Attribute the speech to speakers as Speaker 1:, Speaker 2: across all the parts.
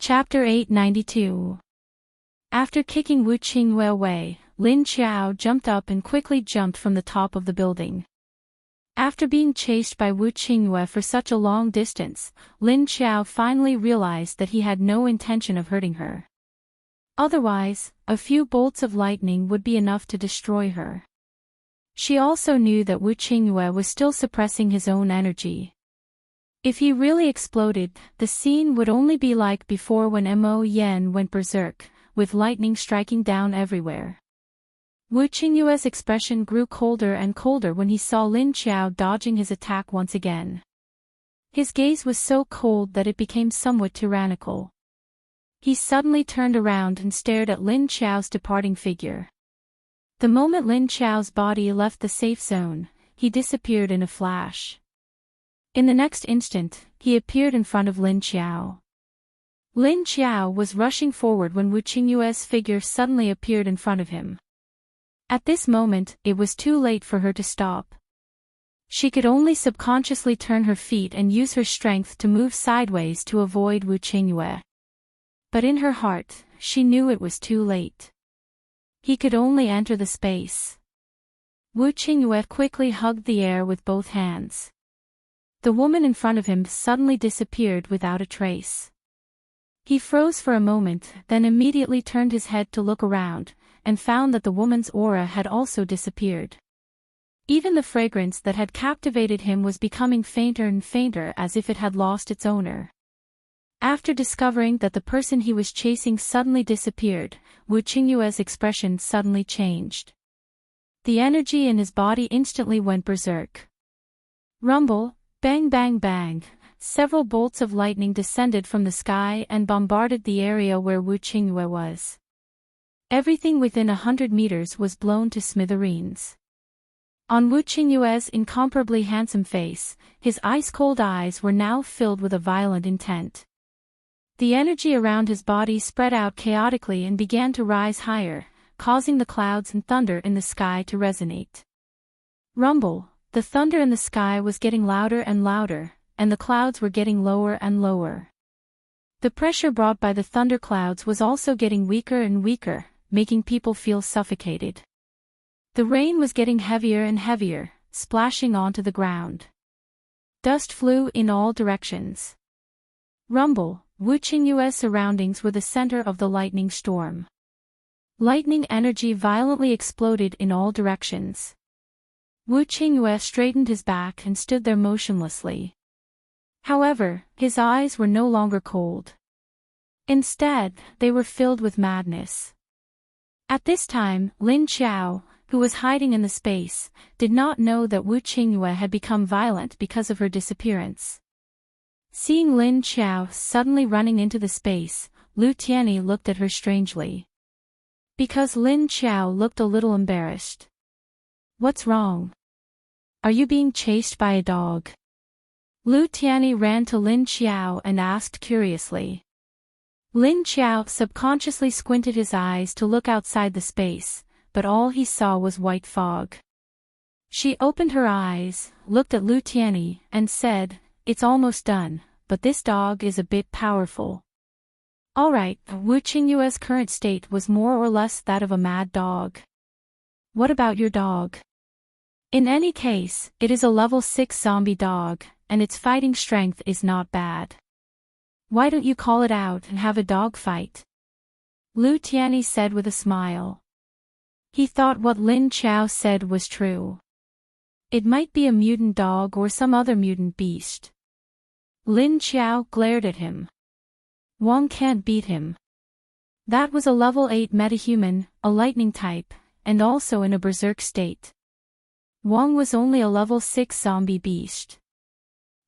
Speaker 1: Chapter 892. After kicking Wu Qingyue away, Lin Qiao jumped up and quickly jumped from the top of the building. After being chased by Wu Qingyue for such a long distance, Lin Qiao finally realized that he had no intention of hurting her. Otherwise, a few bolts of lightning would be enough to destroy her. She also knew that Wu Qingyue was still suppressing his own energy. If he really exploded, the scene would only be like before when Mo Yan went berserk, with lightning striking down everywhere. Wu Qingyue's expression grew colder and colder when he saw Lin Qiao dodging his attack once again. His gaze was so cold that it became somewhat tyrannical. He suddenly turned around and stared at Lin Qiao's departing figure. The moment Lin Qiao's body left the safe zone, he disappeared in a flash. In the next instant, he appeared in front of Lin Qiao. Lin Qiao was rushing forward when Wu Qingyue's figure suddenly appeared in front of him. At this moment, it was too late for her to stop. She could only subconsciously turn her feet and use her strength to move sideways to avoid Wu Qingyue. But in her heart, she knew it was too late. He could only enter the space. Wu Qingyue quickly hugged the air with both hands. The woman in front of him suddenly disappeared without a trace. He froze for a moment, then immediately turned his head to look around, and found that the woman's aura had also disappeared. Even the fragrance that had captivated him was becoming fainter and fainter as if it had lost its owner. After discovering that the person he was chasing suddenly disappeared, Wu Qingyue's expression suddenly changed. The energy in his body instantly went berserk. Rumble, bang bang bang, several bolts of lightning descended from the sky and bombarded the area where Wu Qingyue was. Everything within 100 meters was blown to smithereens. On Wu Qingyue's incomparably handsome face, his ice-cold eyes were now filled with a violent intent. The energy around his body spread out chaotically and began to rise higher, causing the clouds and thunder in the sky to resonate. Rumble, the thunder in the sky was getting louder and louder, and the clouds were getting lower and lower. The pressure brought by the thunderclouds was also getting weaker and weaker, making people feel suffocated. The rain was getting heavier and heavier, splashing onto the ground. Dust flew in all directions. Rumble, Wu Qingyue's surroundings were the center of the lightning storm. Lightning energy violently exploded in all directions. Wu Qingyue straightened his back and stood there motionlessly. However, his eyes were no longer cold. Instead, they were filled with madness. At this time, Lin Qiao, who was hiding in the space, did not know that Wu Qingyue had become violent because of her disappearance. Seeing Lin Qiao suddenly running into the space, Lu Tianyi looked at her strangely. Because Lin Qiao looked a little embarrassed. "What's wrong? Are you being chased by a dog?" Lu Tianyi ran to Lin Qiao and asked curiously. Lin Qiao subconsciously squinted his eyes to look outside the space, but all he saw was white fog. She opened her eyes, looked at Lu Tianyi, and said, "It's almost done, but this dog is a bit powerful." Alright, Wu Qingyue's current state was more or less that of a mad dog. "What about your dog?" "In any case, it is a level 6 zombie dog, and its fighting strength is not bad. Why don't you call it out and have a dog fight?" Lu Tianyi said with a smile. He thought what Lin Qiao said was true. It might be a mutant dog or some other mutant beast. Lin Qiao glared at him. Wang can't beat him. That was a level 8 metahuman, a lightning type, and also in a berserk state. Wang was only a level 6 zombie beast.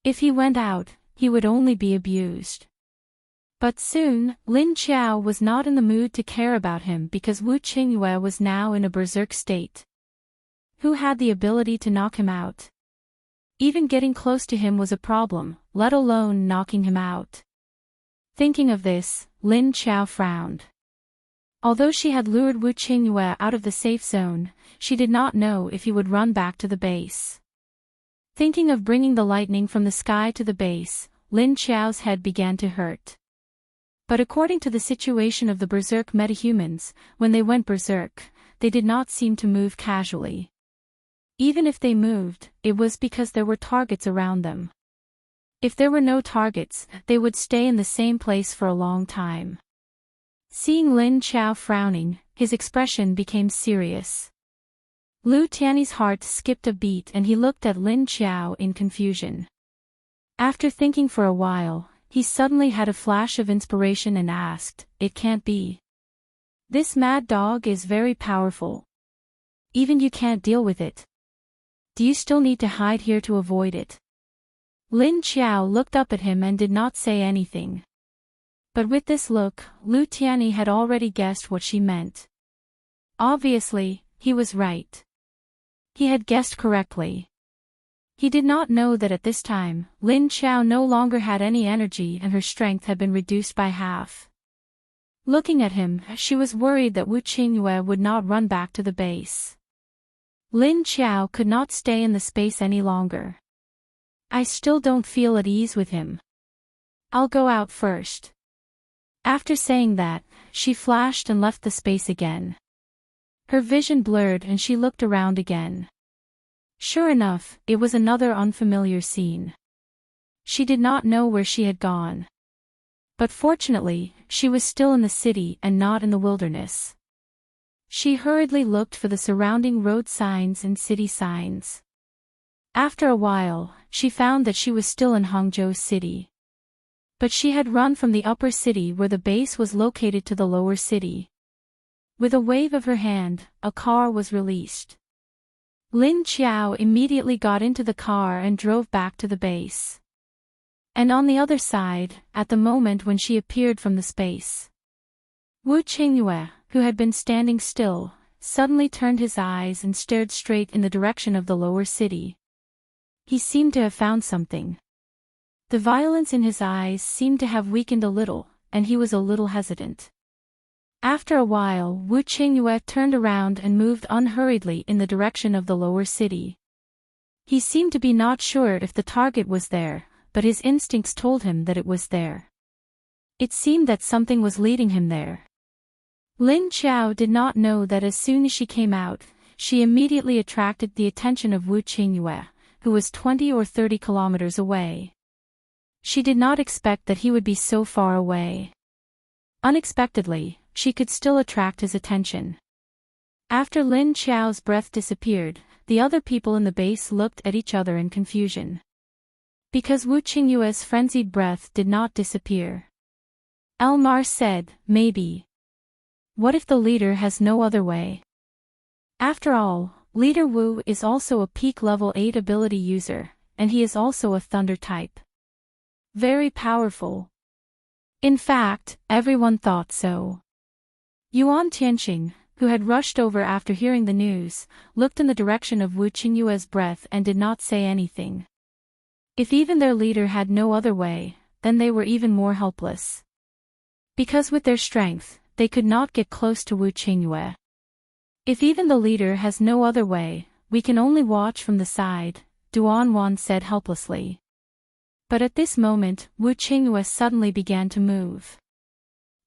Speaker 1: If he went out, he would only be abused. But soon, Lin Qiao was not in the mood to care about him because Wu Qingyue was now in a berserk state. Who had the ability to knock him out? Even getting close to him was a problem, let alone knocking him out. Thinking of this, Lin Qiao frowned. Although she had lured Wu Qingyue out of the safe zone, she did not know if he would run back to the base. Thinking of bringing the lightning from the sky to the base, Lin Qiao's head began to hurt. But according to the situation of the berserk metahumans, when they went berserk, they did not seem to move casually. Even if they moved, it was because there were targets around them. If there were no targets, they would stay in the same place for a long time. Seeing Lin Qiao frowning, his expression became serious. Lu Tiany's heart skipped a beat and he looked at Lin Qiao in confusion. After thinking for a while, he suddenly had a flash of inspiration and asked, "It can't be. This mad dog is very powerful. Even you can't deal with it. Do you still need to hide here to avoid it?" Lin Qiao looked up at him and did not say anything. But with this look, Lu Tiany had already guessed what she meant. Obviously, he was right. He had guessed correctly. He did not know that at this time, Lin Qiao no longer had any energy and her strength had been reduced by half. Looking at him, she was worried that Wu Qingyue would not run back to the base. Lin Qiao could not stay in the space any longer. "I still don't feel at ease with him. I'll go out first." After saying that, she flashed and left the space again. Her vision blurred and she looked around again. Sure enough, it was another unfamiliar scene. She did not know where she had gone. But fortunately, she was still in the city and not in the wilderness. She hurriedly looked for the surrounding road signs and city signs. After a while, she found that she was still in Hangzhou City. But she had run from the upper city where the base was located to the lower city. With a wave of her hand, a car was released. Lin Qiao immediately got into the car and drove back to the base. And on the other side, at the moment when she appeared from the space, Wu Qingyue, who had been standing still, suddenly turned his eyes and stared straight in the direction of the lower city. He seemed to have found something. The violence in his eyes seemed to have weakened a little, and he was a little hesitant. After a while, Wu Qingyue turned around and moved unhurriedly in the direction of the lower city. He seemed to be not sure if the target was there, but his instincts told him that it was there. It seemed that something was leading him there. Lin Qiao did not know that as soon as she came out, she immediately attracted the attention of Wu Qingyue, who was 20 or 30 kilometers away. She did not expect that he would be so far away. Unexpectedly, she could still attract his attention. After Lin Qiao's breath disappeared, the other people in the base looked at each other in confusion. Because Wu Qingyue's frenzied breath did not disappear. Elmar said, "Maybe. What if the leader has no other way?" After all, Leader Wu is also a peak level 8 ability user, and he is also a thunder type. Very powerful. In fact, everyone thought so. Yuan Tianqing, who had rushed over after hearing the news, looked in the direction of Wu Qingyue's breath and did not say anything. If even their leader had no other way, then they were even more helpless. Because with their strength, they could not get close to Wu Qingyue. "If even the leader has no other way, we can only watch from the side," Duan Wan said helplessly. But at this moment, Wu Qingyue suddenly began to move.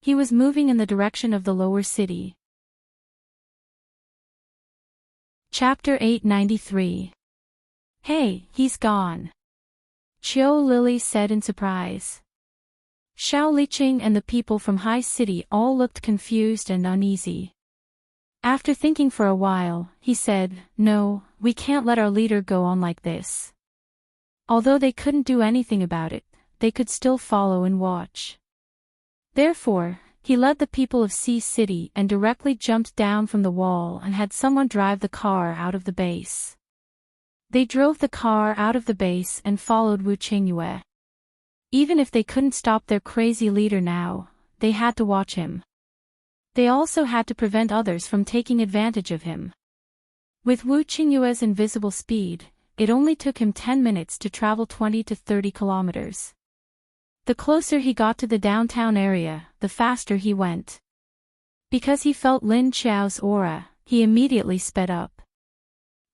Speaker 1: He was moving in the direction of the lower city. Chapter 893. "Hey, he's gone," Qiu Lily said in surprise. Xiao Liqing and the people from High City all looked confused and uneasy. After thinking for a while, he said, "No, we can't let our leader go on like this." Although they couldn't do anything about it, they could still follow and watch. Therefore, he led the people of Sea City and directly jumped down from the wall and had someone drive the car out of the base. They drove the car out of the base and followed Wu Qingyue. Even if they couldn't stop their crazy leader now, they had to watch him. They also had to prevent others from taking advantage of him. With Wu Qingyue's invisible speed, it only took him 10 minutes to travel 20 to 30 kilometers. The closer he got to the downtown area, the faster he went. Because he felt Lin Qiao's aura, he immediately sped up.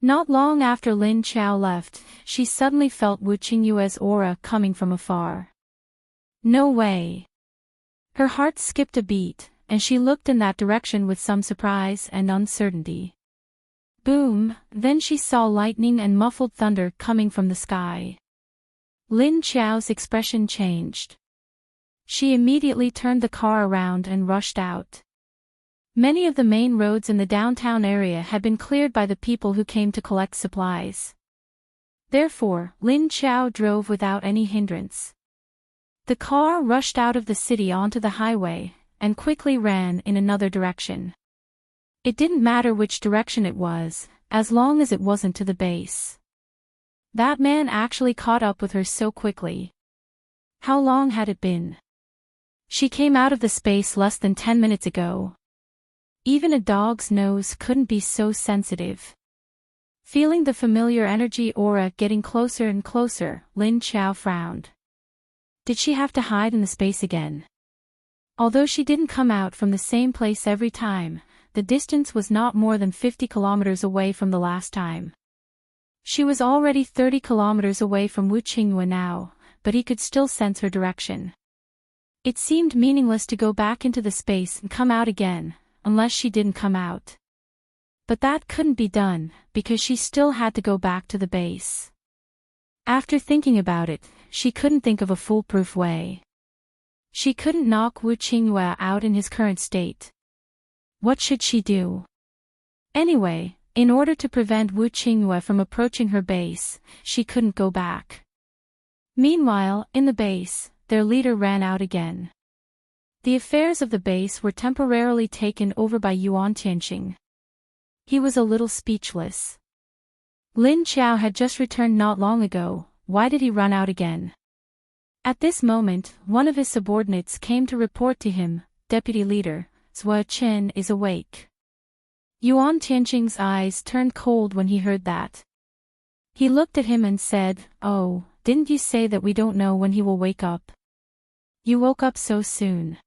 Speaker 1: Not long after Lin Qiao left, she suddenly felt Wu Qingyue's aura coming from afar. No way. Her heart skipped a beat, and she looked in that direction with some surprise and uncertainty. Boom, then she saw lightning and muffled thunder coming from the sky. Lin Qiao's expression changed. She immediately turned the car around and rushed out. Many of the main roads in the downtown area had been cleared by the people who came to collect supplies. Therefore, Lin Qiao drove without any hindrance. The car rushed out of the city onto the highway, and quickly ran in another direction. It didn't matter which direction it was, as long as it wasn't to the base. That man actually caught up with her so quickly. How long had it been? She came out of the space less than 10 minutes ago. Even a dog's nose couldn't be so sensitive. Feeling the familiar energy aura getting closer and closer, Lin Qiao frowned. Did she have to hide in the space again? Although she didn't come out from the same place every time, the distance was not more than 50 kilometers away from the last time. She was already 30 kilometers away from Wu Qingyue now, but he could still sense her direction. It seemed meaningless to go back into the space and come out again, unless she didn't come out. But that couldn't be done, because she still had to go back to the base. After thinking about it, she couldn't think of a foolproof way. She couldn't knock Wu Qingyue out in his current state. What should she do? Anyway, in order to prevent Wu Qingyue from approaching her base, she couldn't go back. Meanwhile, in the base, their leader ran out again. The affairs of the base were temporarily taken over by Yuan Tianqing. He was a little speechless. Lin Qiao had just returned not long ago, why did he run out again? At this moment, one of his subordinates came to report to him, Deputy Leader, Zhou Chen is awake. Yuan Tianqing's eyes turned cold when he heard that. He looked at him and said, "Oh, didn't you say that we don't know when he will wake up? You woke up so soon."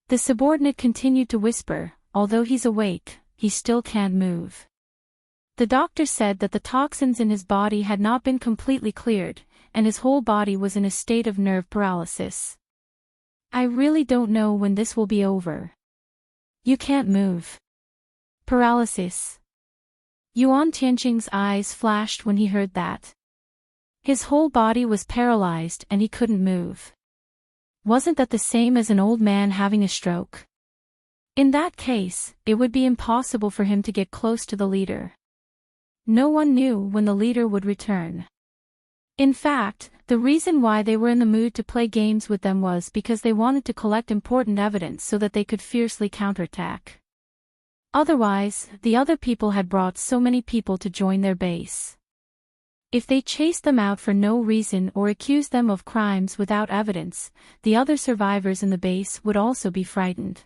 Speaker 1: The subordinate continued to whisper, "Although he's awake, he still can't move." The doctor said that the toxins in his body had not been completely cleared, and his whole body was in a state of nerve paralysis. "I really don't know when this will be over." "You can't move." Paralysis. Yuan Tianqing's eyes flashed when he heard that. His whole body was paralyzed and he couldn't move. Wasn't that the same as an old man having a stroke? In that case, it would be impossible for him to get close to the leader. No one knew when the leader would return. In fact, the reason why they were in the mood to play games with them was because they wanted to collect important evidence so that they could fiercely counterattack. Otherwise, the other people had brought so many people to join their base. If they chased them out for no reason or accused them of crimes without evidence, the other survivors in the base would also be frightened.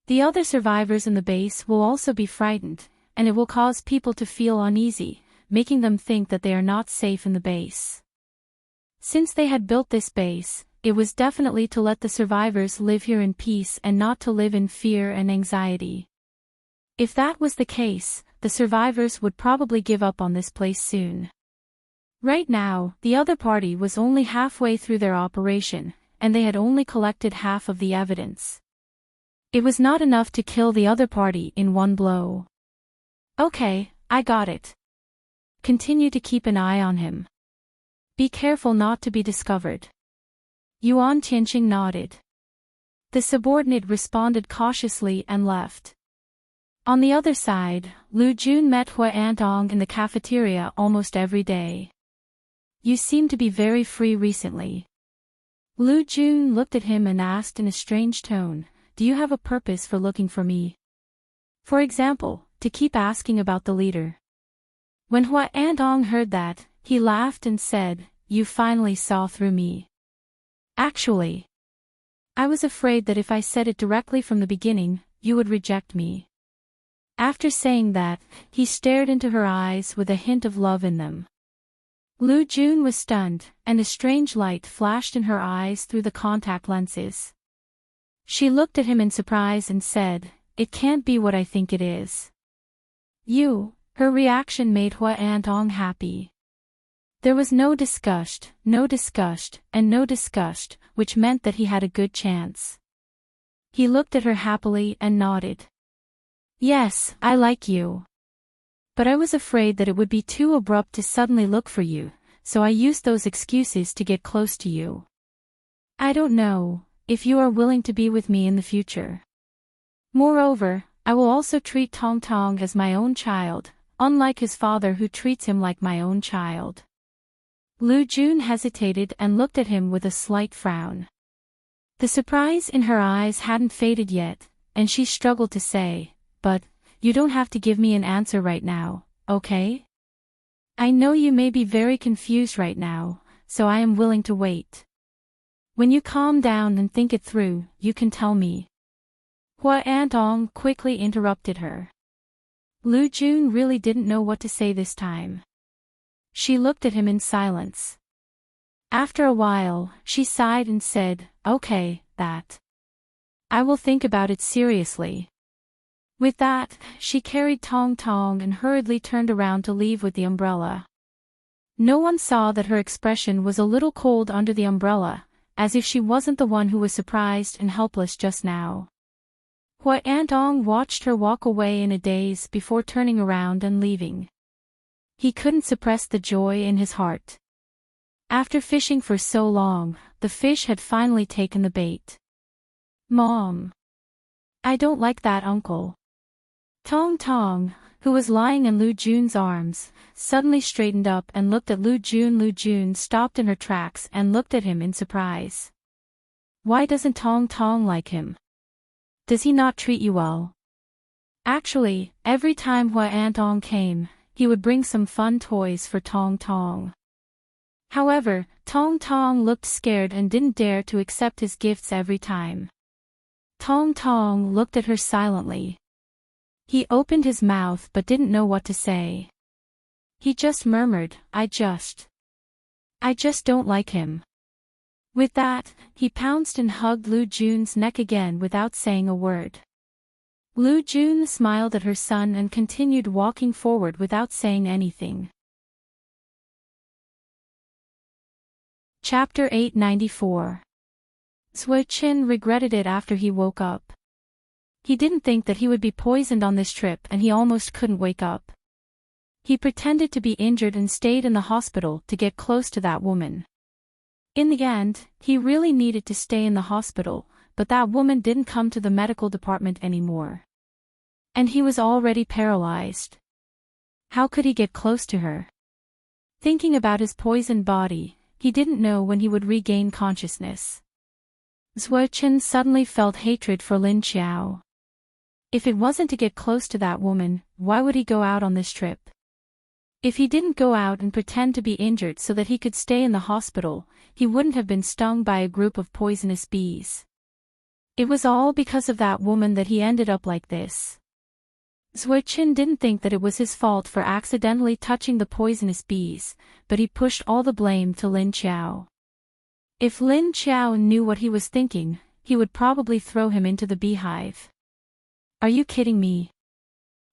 Speaker 1: The other survivors in the base will also be frightened, and it will cause people to feel uneasy, making them think that they are not safe in the base. Since they had built this base, it was definitely to let the survivors live here in peace and not to live in fear and anxiety. If that was the case, the survivors would probably give up on this place soon. Right now, the other party was only halfway through their operation, and they had only collected half of the evidence. It was not enough to kill the other party in one blow. "Okay, I got it. Continue to keep an eye on him. Be careful not to be discovered." Yuan Tianqing nodded. The subordinate responded cautiously and left. On the other side, Lu Jun met Heartwarming in the cafeteria almost every day. "You seem to be very free recently." Lu Jun looked at him and asked in a strange tone, "Do you have a purpose for looking for me? For example, to keep asking about the leader?" When Heartwarming heard that, he laughed and said, "You finally saw through me. Actually, I was afraid that if I said it directly from the beginning, you would reject me." After saying that, he stared into her eyes with a hint of love in them. Lu Jun was stunned, and a strange light flashed in her eyes through the contact lenses. She looked at him in surprise and said, "It can't be what I think it is." "You." Her reaction made Heartwarming happy. There was no disgust, and no disgust, which meant that he had a good chance. He looked at her happily and nodded. Yes, I like you. But I was afraid that it would be too abrupt to suddenly look for you, so I used those excuses to get close to you. I don't know if you are willing to be with me in the future. Moreover, I will also treat Tong Tong as my own child, unlike his father who treats him like my own child. Lu Jun hesitated and looked at him with a slight frown. The surprise in her eyes hadn't faded yet, and she struggled to say, "But, you don't have to give me an answer right now, okay? I know you may be very confused right now, so I am willing to wait. When you calm down and think it through, you can tell me." Hua Antong quickly interrupted her. Lu Jun really didn't know what to say this time. She looked at him in silence. After a while, she sighed and said, "Okay, that. I will think about it seriously." With that, she carried Tong Tong and hurriedly turned around to leave with the umbrella. No one saw that her expression was a little cold under the umbrella, as if she wasn't the one who was surprised and helpless just now. Hua Antong watched her walk away in a daze before turning around and leaving. He couldn't suppress the joy in his heart. After fishing for so long, the fish had finally taken the bait. "Mom. I don't like that, Uncle." Tong Tong, who was lying in Lu Jun's arms, suddenly straightened up and looked at Lu Jun. Lu Jun stopped in her tracks and looked at him in surprise. Why doesn't Tong Tong like him? Does he not treat you well? Actually, every time Hua Antong came, he would bring some fun toys for Tong Tong. However, Tong Tong looked scared and didn't dare to accept his gifts every time. Tong Tong looked at her silently. He opened his mouth but didn't know what to say. He just murmured, I just don't like him." With that, he pounced and hugged Lu Jun's neck again without saying a word. Lu Jun smiled at her son and continued walking forward without saying anything. Chapter 894. Zui Qin regretted it after he woke up. He didn't think that he would be poisoned on this trip and he almost couldn't wake up. He pretended to be injured and stayed in the hospital to get close to that woman. In the end, he really needed to stay in the hospital, but that woman didn't come to the medical department anymore. And he was already paralyzed. How could he get close to her? Thinking about his poisoned body, he didn't know when he would regain consciousness. Zui Qin suddenly felt hatred for Lin Qiao. If it wasn't to get close to that woman, why would he go out on this trip? If he didn't go out and pretend to be injured so that he could stay in the hospital, he wouldn't have been stung by a group of poisonous bees. It was all because of that woman that he ended up like this. Zui Qin didn't think that it was his fault for accidentally touching the poisonous bees, but he pushed all the blame to Lin Qiao. If Lin Qiao knew what he was thinking, he would probably throw him into the beehive. Are you kidding me?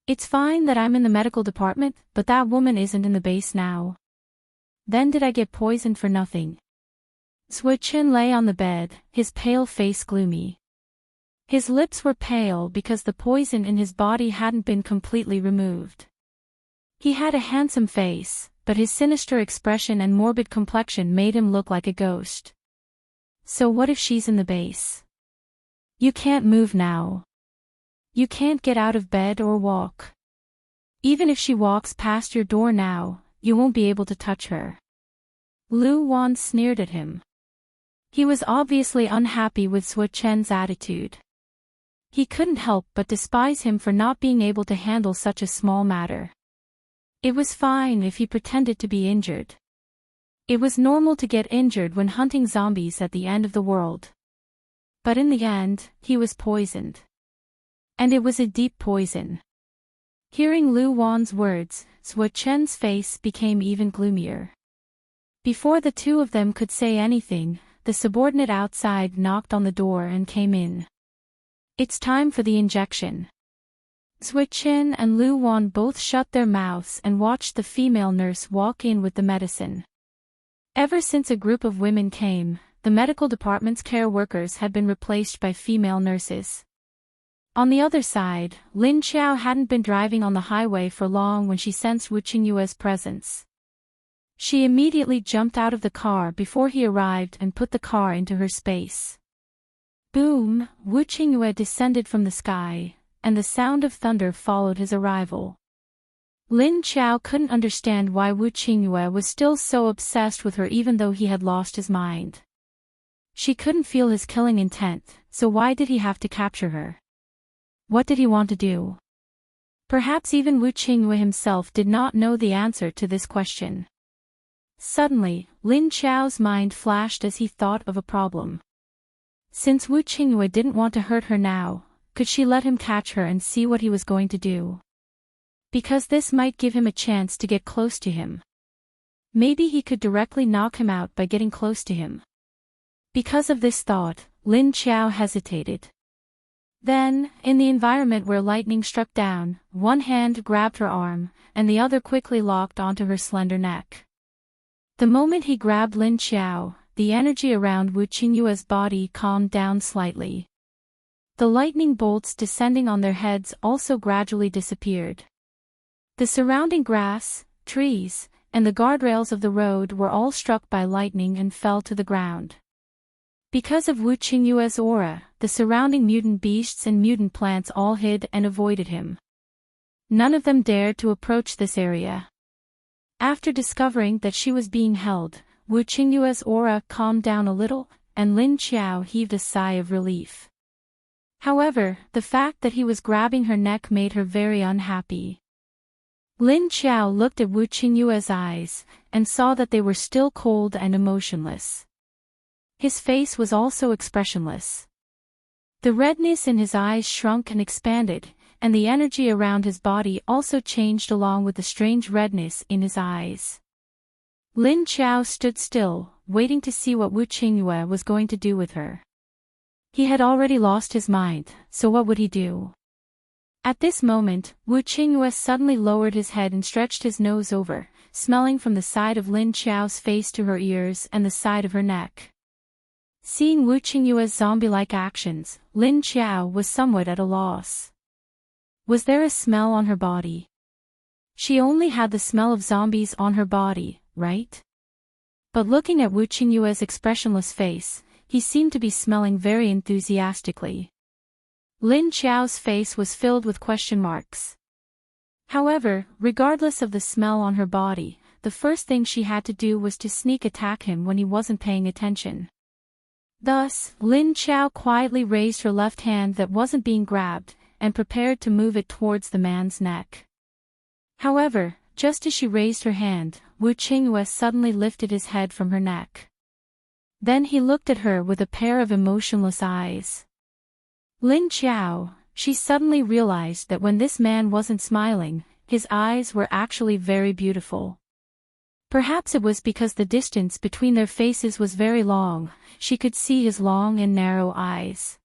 Speaker 1: It's fine that I'm in the medical department, but that woman isn't in the base now. Then did I get poisoned for nothing? Zui Qin lay on the bed, his pale face gloomy. His lips were pale because the poison in his body hadn't been completely removed. He had a handsome face, but his sinister expression and morbid complexion made him look like a ghost. So what if she's in the base? You can't move now. You can't get out of bed or walk. Even if she walks past your door now, you won't be able to touch her. Lu Wan sneered at him. He was obviously unhappy with Zui Qin's attitude. He couldn't help but despise him for not being able to handle such a small matter. It was fine if he pretended to be injured. It was normal to get injured when hunting zombies at the end of the world. But in the end, he was poisoned. And it was a deep poison. Hearing Lu Wan's words, Zui Qin's face became even gloomier. Before the two of them could say anything, the subordinate outside knocked on the door and came in. It's time for the injection. Zui Qin and Lu Wan both shut their mouths and watched the female nurse walk in with the medicine. Ever since a group of women came, the medical department's care workers had been replaced by female nurses. On the other side, Lin Xiao hadn't been driving on the highway for long when she sensed Wu Qingyue's presence. She immediately jumped out of the car before he arrived and put the car into her space. Boom! Wu Qingyue descended from the sky, and the sound of thunder followed his arrival. Lin Xiao couldn't understand why Wu Qingyue was still so obsessed with her even though he had lost his mind. She couldn't feel his killing intent, so why did he have to capture her? What did he want to do? Perhaps even Wu Qingyue himself did not know the answer to this question. Suddenly, Lin Xiao's mind flashed as he thought of a problem. Since Wu Qingyue didn't want to hurt her now, could she let him catch her and see what he was going to do? Because this might give him a chance to get close to him. Maybe he could directly knock him out by getting close to him. Because of this thought, Lin Xiao hesitated. Then, in the environment where lightning struck down, one hand grabbed her arm, and the other quickly locked onto her slender neck. The moment he grabbed Lin Xiao, the energy around Wu Qingyue's body calmed down slightly. The lightning bolts descending on their heads also gradually disappeared. The surrounding grass, trees, and the guardrails of the road were all struck by lightning and fell to the ground. Because of Wu Qingyue's aura, the surrounding mutant beasts and mutant plants all hid and avoided him. None of them dared to approach this area. After discovering that she was being held, Wu Qingyue's aura calmed down a little, and Lin Xiao heaved a sigh of relief. However, the fact that he was grabbing her neck made her very unhappy. Lin Xiao looked at Wu Qingyue's eyes, and saw that they were still cold and emotionless. His face was also expressionless. The redness in his eyes shrunk and expanded, and the energy around his body also changed along with the strange redness in his eyes. Lin Xiao stood still, waiting to see what Wu Qingyue was going to do with her. He had already lost his mind, so what would he do? At this moment, Wu Qingyue suddenly lowered his head and stretched his nose over, smelling from the side of Lin Xiao's face to her ears and the side of her neck. Seeing Wu Qingyue's zombie-like actions, Lin Xiao was somewhat at a loss. Was there a smell on her body? She only had the smell of zombies on her body, right? But looking at Wu Qingyue's expressionless face, he seemed to be smelling very enthusiastically. Lin Xiao's face was filled with question marks. However, regardless of the smell on her body, the first thing she had to do was to sneak attack him when he wasn't paying attention. Thus, Lin Xiao quietly raised her left hand that wasn't being grabbed, and prepared to move it towards the man's neck. However, just as she raised her hand, Wu Qingyue suddenly lifted his head from her neck. Then he looked at her with a pair of emotionless eyes. Lin Xiao, she suddenly realized that when this man wasn't smiling, his eyes were actually very beautiful. Perhaps it was because the distance between their faces was very long, she could see his long and narrow eyes.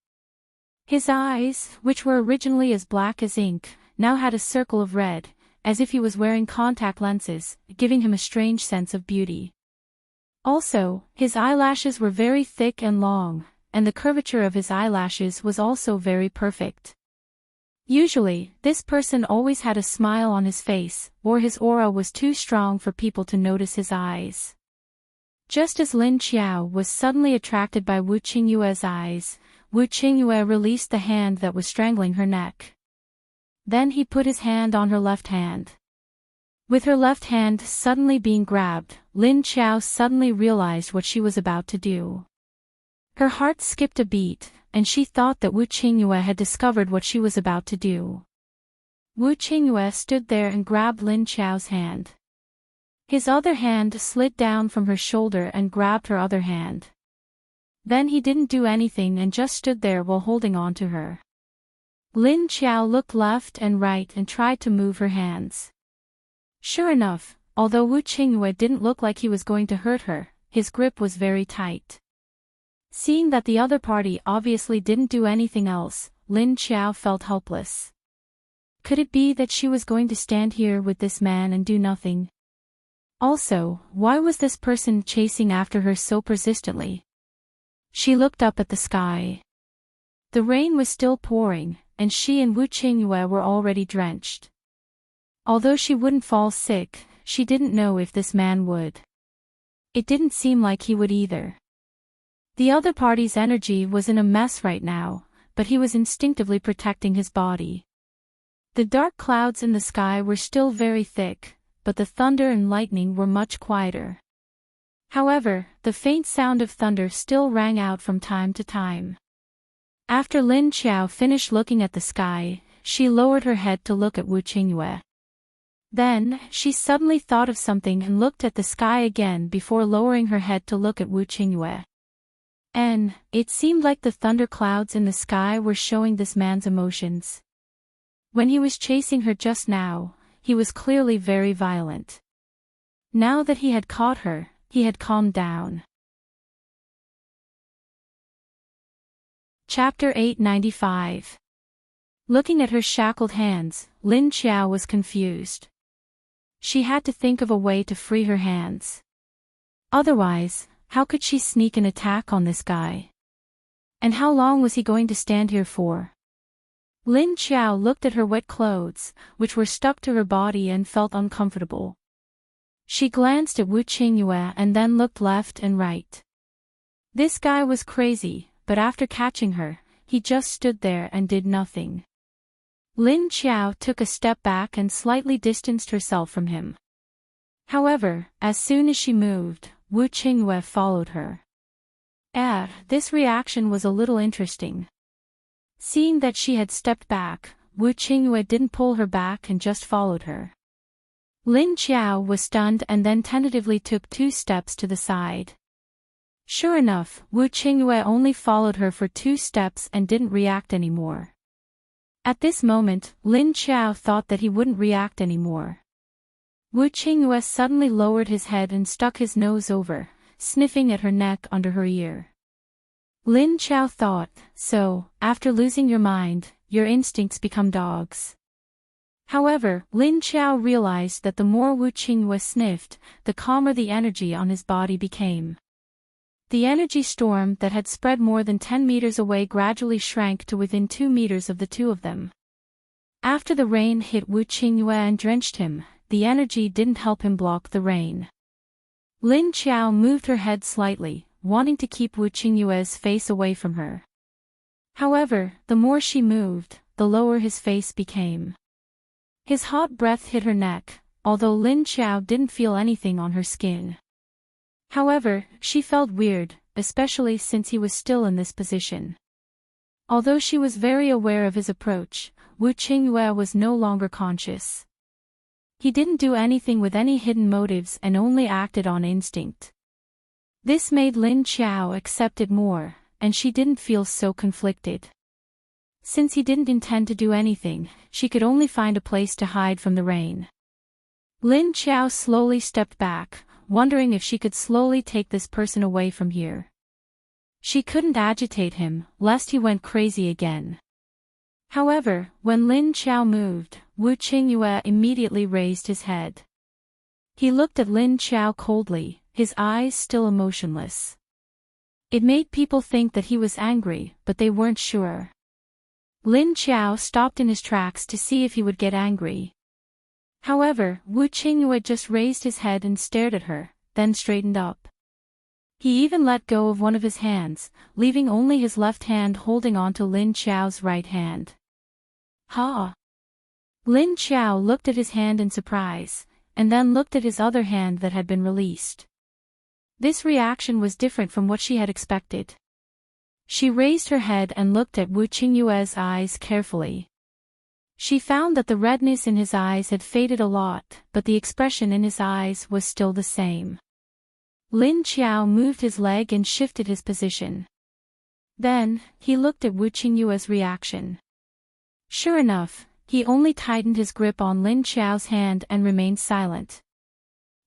Speaker 1: His eyes, which were originally as black as ink, now had a circle of red, as if he was wearing contact lenses, giving him a strange sense of beauty. Also, his eyelashes were very thick and long, and the curvature of his eyelashes was also very perfect. Usually, this person always had a smile on his face, or his aura was too strong for people to notice his eyes. Just as Lin Xiao was suddenly attracted by Wu Qingyue's eyes, Wu Qingyue released the hand that was strangling her neck. Then he put his hand on her left hand. With her left hand suddenly being grabbed, Lin Xiao suddenly realized what she was about to do. Her heart skipped a beat, and she thought that Wu Qingyue had discovered what she was about to do. Wu Qingyue stood there and grabbed Lin Xiao's hand. His other hand slid down from her shoulder and grabbed her other hand. Then he didn't do anything and just stood there while holding on to her. Lin Xiao looked left and right and tried to move her hands. Sure enough, although Wu Qingyue didn't look like he was going to hurt her, his grip was very tight. Seeing that the other party obviously didn't do anything else, Lin Xiao felt helpless. Could it be that she was going to stand here with this man and do nothing? Also, why was this person chasing after her so persistently? She looked up at the sky. The rain was still pouring, and she and Wu Qingyue were already drenched. Although she wouldn't fall sick, she didn't know if this man would. It didn't seem like he would either. The other party's energy was in a mess right now, but he was instinctively protecting his body. The dark clouds in the sky were still very thick, but the thunder and lightning were much quieter. However, the faint sound of thunder still rang out from time to time. After Lin Qiao finished looking at the sky, she lowered her head to look at Wu Qingyue. Then, she suddenly thought of something and looked at the sky again before lowering her head to look at Wu Qingyue. And it seemed like the thunder clouds in the sky were showing this man's emotions. When he was chasing her just now, he was clearly very violent. Now that he had caught her, he had calmed down. Chapter 895. Looking at her shackled hands, Lin Qiao was confused. She had to think of a way to free her hands. Otherwise, how could she sneak an attack on this guy? And how long was he going to stand here for? Lin Qiao looked at her wet clothes, which were stuck to her body, and felt uncomfortable. She glanced at Wu Qingyue and then looked left and right. This guy was crazy, but after catching her, he just stood there and did nothing. Lin Qiao took a step back and slightly distanced herself from him. However, as soon as she moved, Wu Qingyue followed her. This reaction was a little interesting. Seeing that she had stepped back, Wu Qingyue didn't pull her back and just followed her. Lin Qiao was stunned and then tentatively took 2 steps to the side. Sure enough, Wu Qingyue only followed her for 2 steps and didn't react anymore. At this moment, Lin Qiao thought that he wouldn't react anymore. Wu Qingyue suddenly lowered his head and stuck his nose over, sniffing at her neck under her ear. Lin Qiao thought, so, after losing your mind, your instincts become dogs. However, Lin Qiao realized that the more Wu Qingyue sniffed, the calmer the energy on his body became. The energy storm that had spread more than 10 meters away gradually shrank to within 2 meters of the two of them. After the rain hit Wu Qingyue and drenched him, the energy didn't help him block the rain. Lin Qiao moved her head slightly, wanting to keep Wu Qingyue's face away from her. However, the more she moved, the lower his face became. His hot breath hit her neck, although Lin Qiao didn't feel anything on her skin. However, she felt weird, especially since he was still in this position. Although she was very aware of his approach, Wu Qingyue was no longer conscious. He didn't do anything with any hidden motives and only acted on instinct. This made Lin Qiao accept it more, and she didn't feel so conflicted. Since he didn't intend to do anything, she could only find a place to hide from the rain. Lin Qiao slowly stepped back, wondering if she could slowly take this person away from here. She couldn't agitate him, lest he went crazy again. However, when Lin Qiao moved, Wu Qingyue immediately raised his head. He looked at Lin Qiao coldly, his eyes still emotionless. It made people think that he was angry, but they weren't sure. Lin Qiao stopped in his tracks to see if he would get angry. However, Wu Qingyue just raised his head and stared at her, then straightened up. He even let go of one of his hands, leaving only his left hand holding on to Lin Qiao's right hand. Ha! Lin Qiao looked at his hand in surprise, and then looked at his other hand that had been released. This reaction was different from what she had expected. She raised her head and looked at Wu Qingyue's eyes carefully. She found that the redness in his eyes had faded a lot, but the expression in his eyes was still the same. Lin Qiao moved his leg and shifted his position. Then, he looked at Wu Qingyue's reaction. Sure enough, he only tightened his grip on Lin Qiao's hand and remained silent.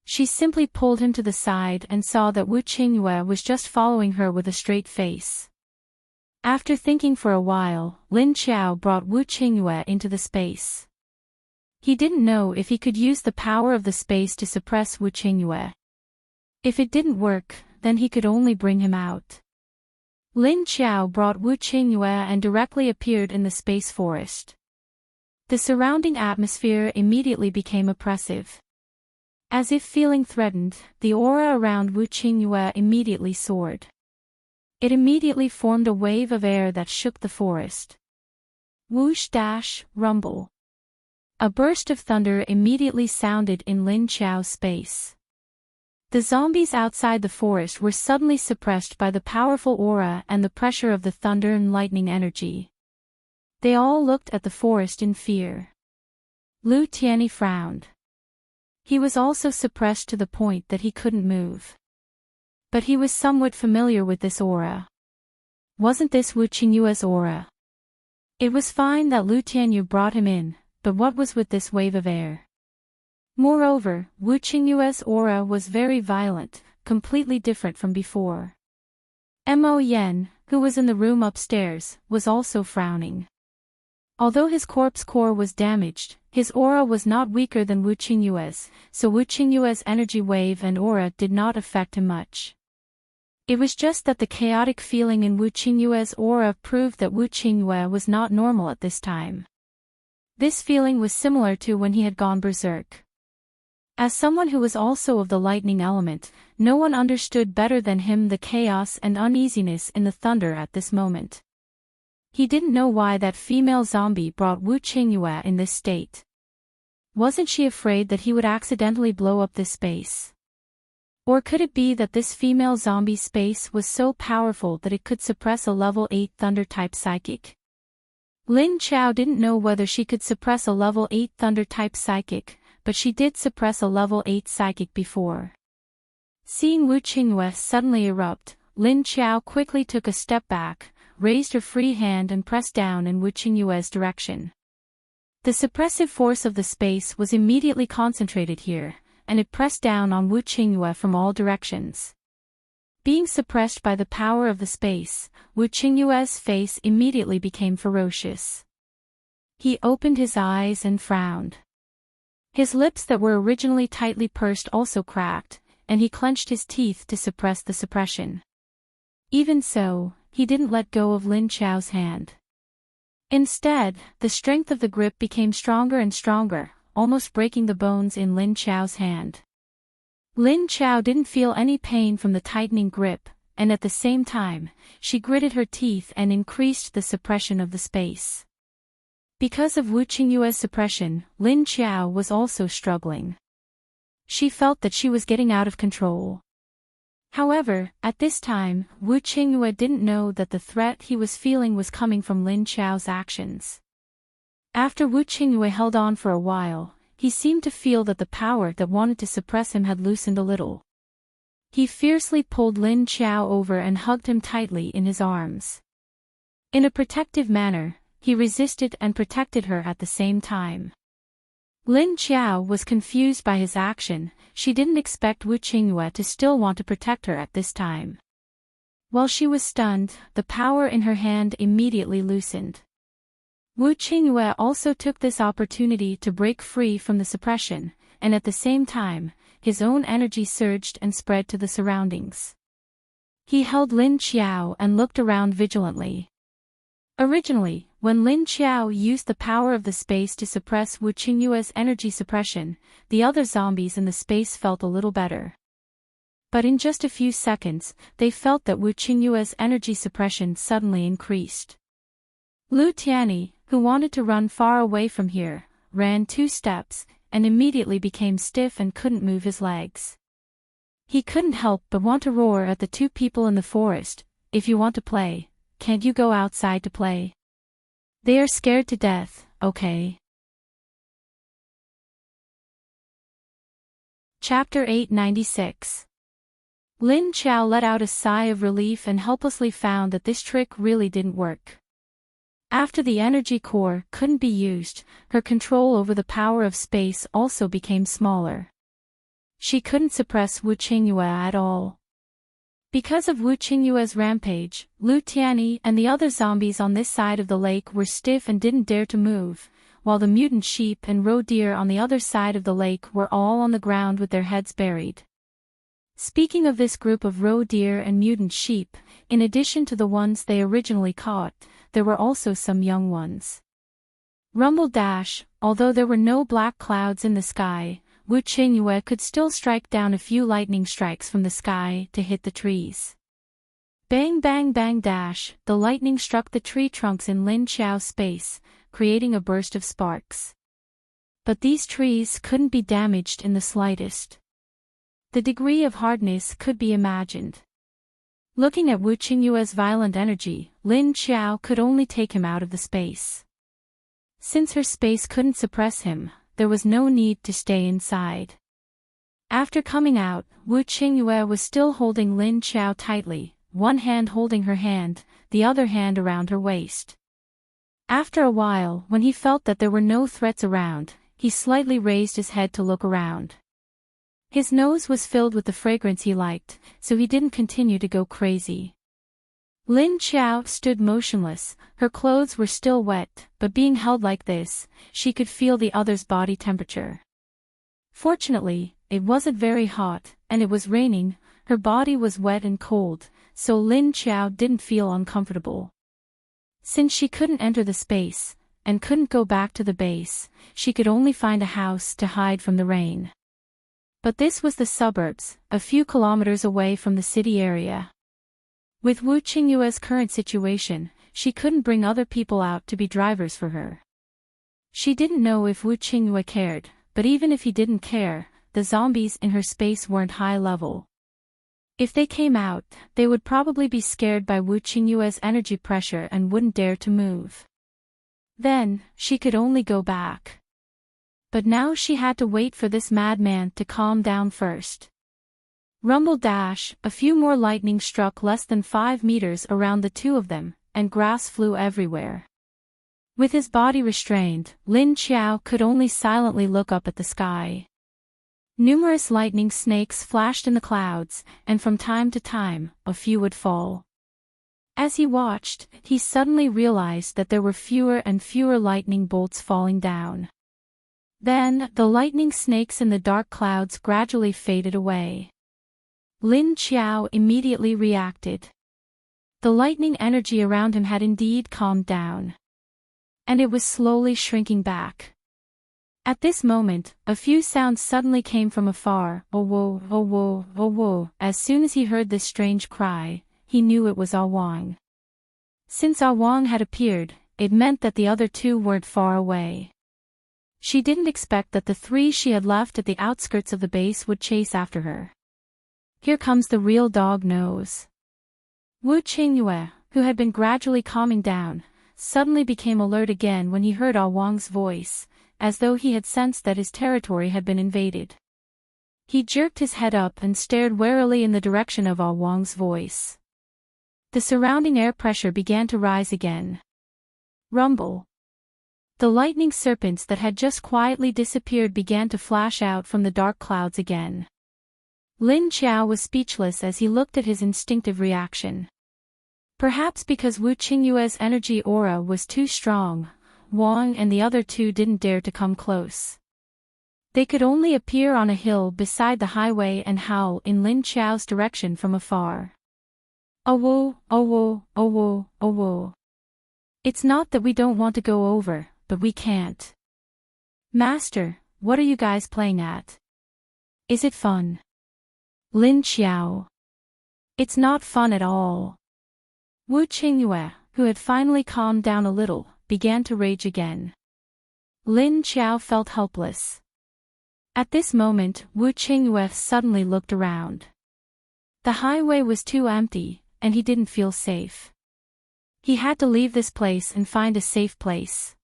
Speaker 1: She simply pulled him to the side and saw that Wu Qingyue was just following her with a straight face. After thinking for a while, Lin Qiao brought Wu Qingyue into the space. He didn't know if he could use the power of the space to suppress Wu Qingyue. If it didn't work, then he could only bring him out. Lin Qiao brought Wu Qingyue and directly appeared in the space forest. The surrounding atmosphere immediately became oppressive. As if feeling threatened, the aura around Wu Qingyue immediately soared. It immediately formed a wave of air that shook the forest. Whoosh dash, rumble. A burst of thunder immediately sounded in Lin Qiao's space. The zombies outside the forest were suddenly suppressed by the powerful aura and the pressure of the thunder and lightning energy. They all looked at the forest in fear. Lu Tianyi frowned. He was also suppressed to the point that he couldn't move. But he was somewhat familiar with this aura. Wasn't this Wu Qingyue's aura? It was fine that Lu Tianyi brought him in, but what was with this wave of air? Moreover, Wu Qingyue's aura was very violent, completely different from before. Mo Yen, who was in the room upstairs, was also frowning. Although his corpse core was damaged, his aura was not weaker than Wu Qingyue's, so Wu Qingyue's energy wave and aura did not affect him much. It was just that the chaotic feeling in Wu Qingyue's aura proved that Wu Qingyue was not normal at this time. This feeling was similar to when he had gone berserk. As someone who was also of the lightning element, no one understood better than him the chaos and uneasiness in the thunder at this moment. He didn't know why that female zombie brought Wu Qingyue in this state. Wasn't she afraid that he would accidentally blow up this space? Or could it be that this female zombie space was so powerful that it could suppress a level 8 thunder-type psychic? Lin Qiao didn't know whether she could suppress a level 8 thunder-type psychic, but she did suppress a level 8 psychic before. Seeing Wu Qingyue suddenly erupt, Lin Qiao quickly took a step back, raised her free hand and pressed down in Wu Qingyue's direction. The suppressive force of the space was immediately concentrated here, and it pressed down on Wu Qingyue from all directions. Being suppressed by the power of the space, Wu Qingyue's face immediately became ferocious. He opened his eyes and frowned. His lips that were originally tightly pursed also cracked, and he clenched his teeth to suppress the suppression. Even so, he didn't let go of Lin Qiao's hand. Instead, the strength of the grip became stronger and stronger, almost breaking the bones in Lin Qiao's hand. Lin Qiao didn't feel any pain from the tightening grip, and at the same time, she gritted her teeth and increased the suppression of the space. Because of Wu Qingyue's suppression, Lin Qiao was also struggling. She felt that she was getting out of control. However, at this time, Wu Qingyue didn't know that the threat he was feeling was coming from Lin Qiao's actions. After Wu Qingyue held on for a while, he seemed to feel that the power that wanted to suppress him had loosened a little. He fiercely pulled Lin Qiao over and hugged him tightly in his arms. In a protective manner, he resisted and protected her at the same time. Lin Qiao was confused by his action. She didn't expect Wu Qingyue to still want to protect her at this time. While she was stunned, the power in her hand immediately loosened. Wu Qingyue also took this opportunity to break free from the suppression, and at the same time, his own energy surged and spread to the surroundings. He held Lin Qiao and looked around vigilantly. Originally, when Lin Qiao used the power of the space to suppress Wu Qingyue's energy suppression, the other zombies in the space felt a little better. But in just a few seconds, they felt that Wu Qingyue's energy suppression suddenly increased. Lu Tianyi, who wanted to run far away from here, ran 2 steps, and immediately became stiff and couldn't move his legs. He couldn't help but want to roar at the 2 people in the forest, "If you want to play, can't you go outside to play? They are scared to death, okay?" Chapter 896. Lin Qiao let out a sigh of relief and helplessly found that this trick really didn't work. After the energy core couldn't be used, her control over the power of space also became smaller. She couldn't suppress Wu Qingyue at all. Because of Wu Qingyue's rampage, Lu Tianyi and the other zombies on this side of the lake were stiff and didn't dare to move, while the mutant sheep and roe deer on the other side of the lake were all on the ground with their heads buried. Speaking of this group of roe deer and mutant sheep, in addition to the ones they originally caught, there were also some young ones. Rumble dash, although there were no black clouds in the sky, Wu Qingyue could still strike down a few lightning strikes from the sky to hit the trees. Bang bang bang dash, the lightning struck the tree trunks in Lin Qiao's space, creating a burst of sparks. But these trees couldn't be damaged in the slightest. The degree of hardness could be imagined. Looking at Wu Qingyue's violent energy, Lin Qiao could only take him out of the space. Since her space couldn't suppress him, there was no need to stay inside. After coming out, Wu Qingyue was still holding Lin Qiao tightly, one hand holding her hand, the other hand around her waist. After a while, when he felt that there were no threats around, he slightly raised his head to look around. His nose was filled with the fragrance he liked, so he didn't continue to go crazy. Lin Qiao stood motionless, her clothes were still wet, but being held like this, she could feel the other's body temperature. Fortunately, it wasn't very hot, and it was raining, her body was wet and cold, so Lin Qiao didn't feel uncomfortable. Since she couldn't enter the space, and couldn't go back to the base, she could only find a house to hide from the rain. But this was the suburbs, a few kilometers away from the city area. With Wu Qingyue's current situation, she couldn't bring other people out to be drivers for her. She didn't know if Wu Qingyue cared, but even if he didn't care, the zombies in her space weren't high level. If they came out, they would probably be scared by Wu Qingyue's energy pressure and wouldn't dare to move. Then, she could only go back. But now she had to wait for this madman to calm down first. Rumble dash, a few more lightning struck less than 5 meters around the two of them, and grass flew everywhere. With his body restrained, Lin Qiao could only silently look up at the sky. Numerous lightning snakes flashed in the clouds, and from time to time, a few would fall. As he watched, he suddenly realized that there were fewer and fewer lightning bolts falling down. Then, the lightning snakes in the dark clouds gradually faded away. Lin Qiao immediately reacted. The lightning energy around him had indeed calmed down. And it was slowly shrinking back. At this moment, a few sounds suddenly came from afar, oh whoa, oh whoa, oh whoa. As soon as he heard this strange cry, he knew it was Ah Wang. Since Ah Wang had appeared, it meant that the other two weren't far away. She didn't expect that the three she had left at the outskirts of the base would chase after her. Here comes the real dog nose. Wu Qingyue, who had been gradually calming down, suddenly became alert again when he heard Ah Wang's voice, as though he had sensed that his territory had been invaded. He jerked his head up and stared warily in the direction of Ah Wang's voice. The surrounding air pressure began to rise again. Rumble. The lightning serpents that had just quietly disappeared began to flash out from the dark clouds again. Lin Qiao was speechless as he looked at his instinctive reaction. Perhaps because Wu Qingyue's energy aura was too strong, Wang and the other two didn't dare to come close. They could only appear on a hill beside the highway and howl in Lin Qiao's direction from afar. Oh whoa, oh whoa, oh whoa, oh whoa. It's not that we don't want to go over, but we can't. Master, what are you guys playing at? Is it fun? Lin Qiao. It's not fun at all. Wu Qingyue, who had finally calmed down a little, began to rage again. Lin Qiao felt helpless. At this moment, Wu Qingyue suddenly looked around. The highway was too empty, and he didn't feel safe. He had to leave this place and find a safe place.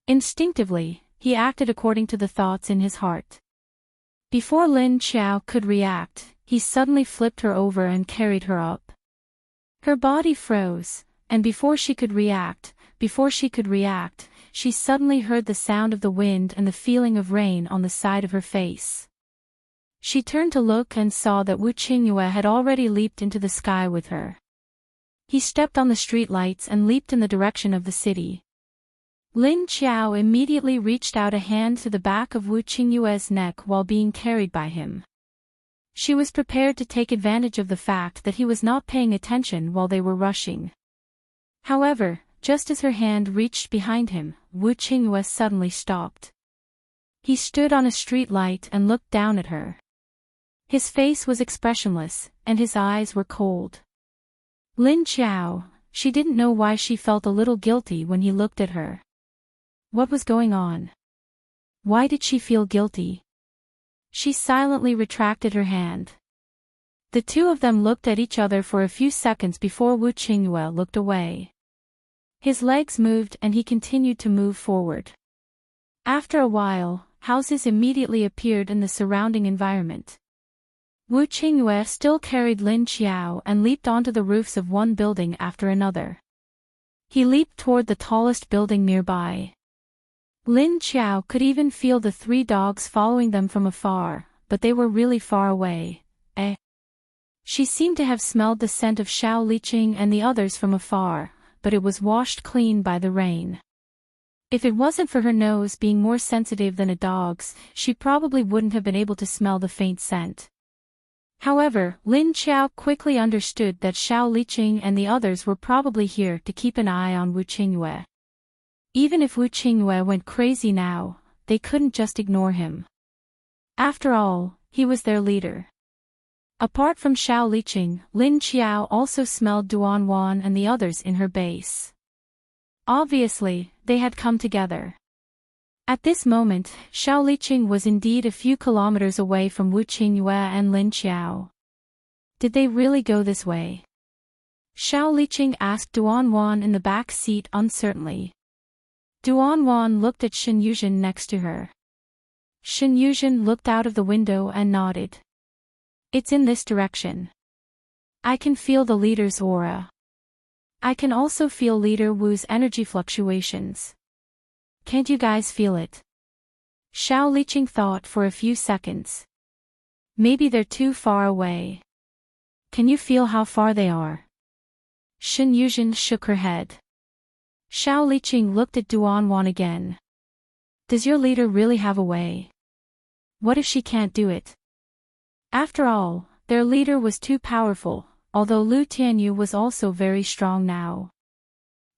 Speaker 1: Instinctively, he acted according to the thoughts in his heart. Before Lin Qiao could react, he suddenly flipped her over and carried her up. Her body froze, and before she could react, she suddenly heard the sound of the wind and the feeling of rain on the side of her face. She turned to look and saw that Wu Qingyue had already leaped into the sky with her. He stepped on the street lights and leaped in the direction of the city. Lin Qiao immediately reached out a hand to the back of Wu Qingyue's neck while being carried by him. She was prepared to take advantage of the fact that he was not paying attention while they were rushing. However, just as her hand reached behind him, Wu Qingyue suddenly stopped. He stood on a street light and looked down at her. His face was expressionless, and his eyes were cold. Lin Qiao, she didn't know why she felt a little guilty when he looked at her. What was going on? Why did she feel guilty? She silently retracted her hand. The two of them looked at each other for a few seconds before Wu Qingyue looked away. His legs moved and he continued to move forward. After a while, houses immediately appeared in the surrounding environment. Wu Qingyue still carried Lin Qiao and leaped onto the roofs of one building after another. He leaped toward the tallest building nearby. Lin Qiao could even feel the three dogs following them from afar, but they were really far away. She seemed to have smelled the scent of Xiao Liqing and the others from afar, but it was washed clean by the rain. If it wasn't for her nose being more sensitive than a dog's, she probably wouldn't have been able to smell the faint scent. However, Lin Qiao quickly understood that Xiao Liqing and the others were probably here to keep an eye on Wu Qingyue. Even if Wu Qingyue went crazy now, they couldn't just ignore him. After all, he was their leader. Apart from Xiao Liqing, Lin Qiao also smelled Duanwan and the others in her base. Obviously, they had come together. At this moment, Xiao Liqing was indeed a few kilometers away from Wu Qingyue and Lin Qiao. Did they really go this way? Xiao Liqing asked Duanwan in the back seat uncertainly. Duanwan looked at Shen Yuzhen next to her. Shen Yuzhen looked out of the window and nodded. It's in this direction. I can feel the leader's aura. I can also feel Leader Wu's energy fluctuations. Can't you guys feel it? Xiao Liqing thought for a few seconds. Maybe they're too far away. Can you feel how far they are? Shen Yuzhen shook her head. Xiao Liqing looked at Duanwan again. Does your leader really have a way? What if she can't do it? After all, their leader was too powerful, although Lu Tianyu was also very strong now.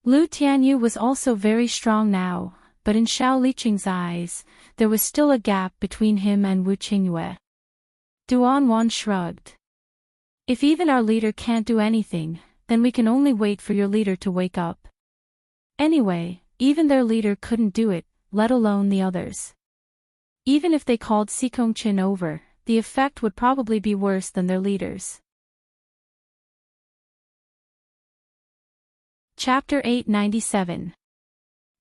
Speaker 1: Lu Tianyu was also very strong now, but in Xiao Liqing's eyes, there was still a gap between him and Wu Qingyue. Duanwan shrugged. If even our leader can't do anything, then we can only wait for your leader to wake up. Anyway, even their leader couldn't do it, let alone the others. Even if they called Sikongqin over, the effect would probably be worse than their leaders. Chapter 897.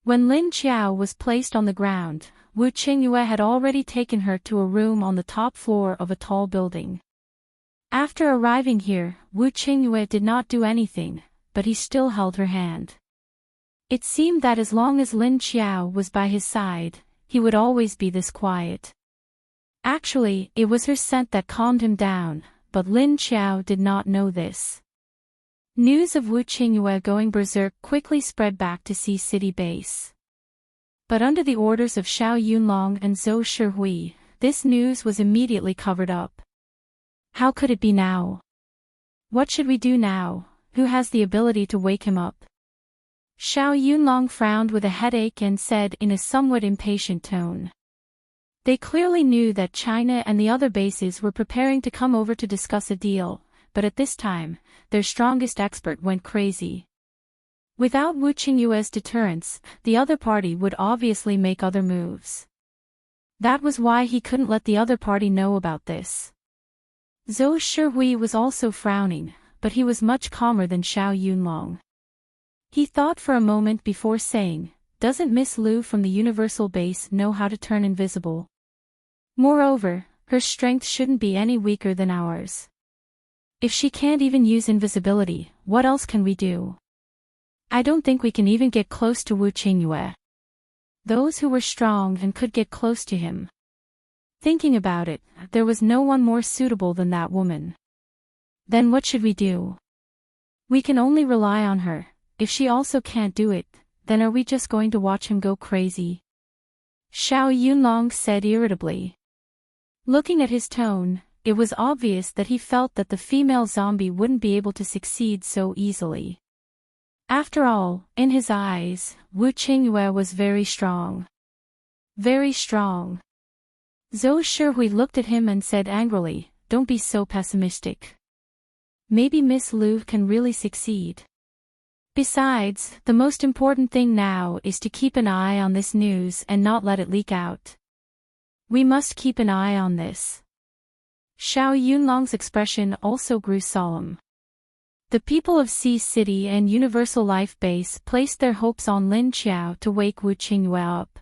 Speaker 1: When Lin Qiao was placed on the ground, Wu Qingyue had already taken her to a room on the top floor of a tall building. After arriving here, Wu Qingyue did not do anything, but he still held her hand. It seemed that as long as Lin Qiao was by his side, he would always be this quiet. Actually, it was her scent that calmed him down, but Lin Qiao did not know this. News of Wu Qingyue going berserk quickly spread back to Sea City base. But under the orders of Xiao Yunlong and Zhou Shihui, this news was immediately covered up. How could it be now? What should we do now? Who has the ability to wake him up? Xiao Yunlong frowned with a headache and said in a somewhat impatient tone. They clearly knew that China and the other bases were preparing to come over to discuss a deal, but at this time, their strongest expert went crazy. Without Wu Qingyue's deterrence, the other party would obviously make other moves. That was why he couldn't let the other party know about this. Zhou Shihui was also frowning, but he was much calmer than Xiao Yunlong. He thought for a moment before saying, "Doesn't Miss Lu from the Universal Base know how to turn invisible? Moreover, her strength shouldn't be any weaker than ours. If she can't even use invisibility, what else can we do? I don't think we can even get close to Wu Qingyue. Those who were strong and could get close to him." Thinking about it, there was no one more suitable than that woman. Then what should we do? We can only rely on her. If she also can't do it, then are we just going to watch him go crazy? Xiao Yunlong said irritably. Looking at his tone, it was obvious that he felt that the female zombie wouldn't be able to succeed so easily. After all, in his eyes, Wu Qingyue was very strong. Very strong. Zhou Shihui looked at him and said angrily, "Don't be so pessimistic. Maybe Miss Lu can really succeed. Besides, the most important thing now is to keep an eye on this news and not let it leak out. We must keep an eye on this." Xiao Yunlong's expression also grew solemn. The people of Sea City and Universal Life Base placed their hopes on Lin Qiao to wake Wu Qingyue up.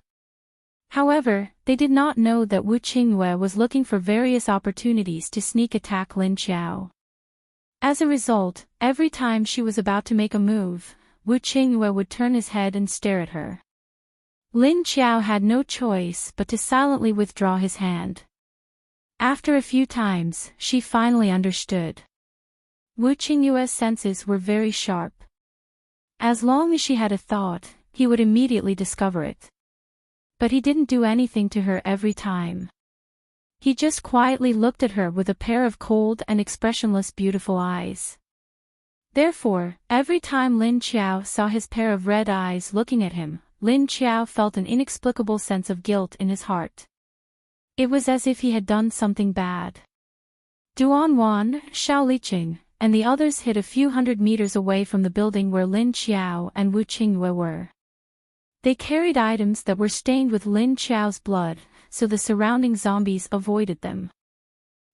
Speaker 1: However, they did not know that Wu Qingyue was looking for various opportunities to sneak attack Lin Qiao. As a result, every time she was about to make a move, Wu Qingyue would turn his head and stare at her. Lin Qiao had no choice but to silently withdraw his hand. After a few times, she finally understood. Wu Qingyue's senses were very sharp. As long as she had a thought, he would immediately discover it. But he didn't do anything to her every time. He just quietly looked at her with a pair of cold and expressionless beautiful eyes. Therefore, every time Lin Qiao saw his pair of red eyes looking at him, Lin Qiao felt an inexplicable sense of guilt in his heart. It was as if he had done something bad. Duanwan, Xiao Liqing, and the others hid a few hundred meters away from the building where Lin Qiao and Wu Qingyue were. They carried items that were stained with Lin Qiao's blood, so the surrounding zombies avoided them.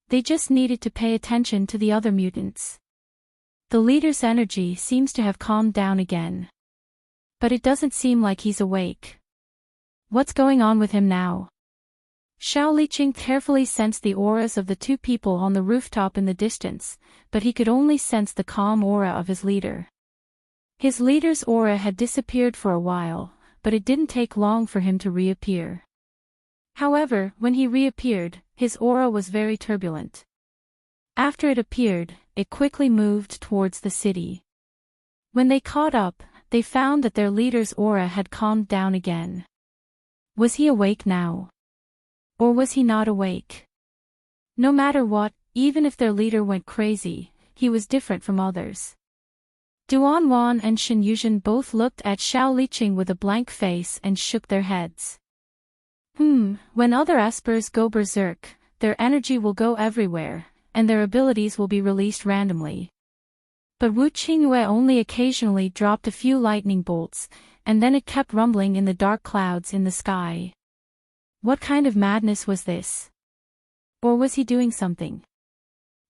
Speaker 1: They just needed to pay attention to the other mutants. The leader's energy seems to have calmed down again. But it doesn't seem like he's awake. What's going on with him now? Xiao Liqing carefully sensed the auras of the two people on the rooftop in the distance, but he could only sense the calm aura of his leader. His leader's aura had disappeared for a while, but it didn't take long for him to reappear. However, when he reappeared, his aura was very turbulent. After it appeared, it quickly moved towards the city. When they caught up, they found that their leader's aura had calmed down again. Was he awake now? Or was he not awake? No matter what, even if their leader went crazy, he was different from others. Duanwan and Shen Yuzhen both looked at Xiao Liqing with a blank face and shook their heads. When other espers go berserk, their energy will go everywhere, and their abilities will be released randomly. But Wu Qingyue only occasionally dropped a few lightning bolts, and then it kept rumbling in the dark clouds in the sky. What kind of madness was this? Or was he doing something?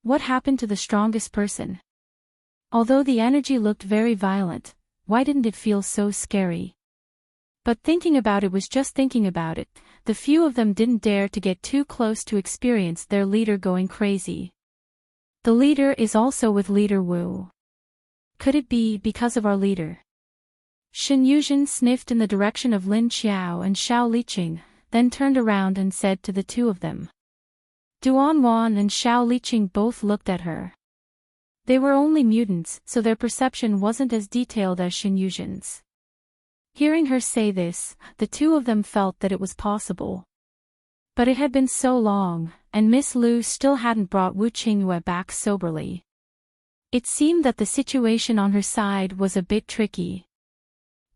Speaker 1: What happened to the strongest person? Although the energy looked very violent, why didn't it feel so scary? But thinking about it was just thinking about it. The few of them didn't dare to get too close to experience their leader going crazy. The leader is also with Leader Wu. Could it be because of our leader? Shen Yuzhen sniffed in the direction of Lin Qiao and Xiao Liqing, then turned around and said to the two of them. Duanwan and Xiao Liqing both looked at her. They were only mutants, so their perception wasn't as detailed as Shen Yuzhen's. Hearing her say this, the two of them felt that it was possible. But it had been so long, and Miss Lu still hadn't brought Wu Qingyue back soberly. It seemed that the situation on her side was a bit tricky.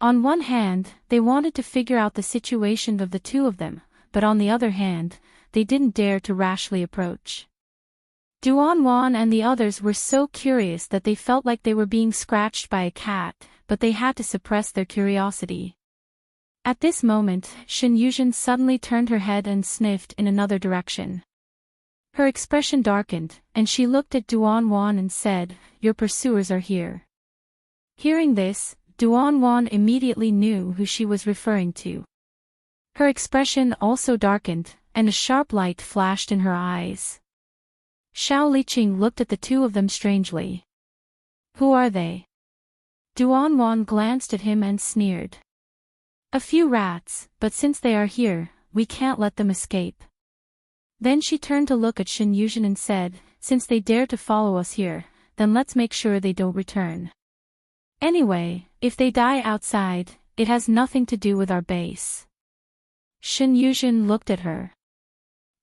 Speaker 1: On one hand, they wanted to figure out the situation of the two of them, but on the other hand, they didn't dare to rashly approach. Duanwan and the others were so curious that they felt like they were being scratched by a cat, but they had to suppress their curiosity. At this moment, Shen Yuzhen suddenly turned her head and sniffed in another direction. Her expression darkened, and she looked at Duanwan and said, "Your pursuers are here." Hearing this, Duanwan immediately knew who she was referring to. Her expression also darkened, and a sharp light flashed in her eyes. Xiao Liqing looked at the two of them strangely. "Who are they?" Duanwan glanced at him and sneered. "A few rats, but since they are here, we can't let them escape." Then she turned to look at Shen Yuzhen and said, "Since they dare to follow us here, then let's make sure they don't return. Anyway, if they die outside, it has nothing to do with our base." Shen Yuzhen looked at her.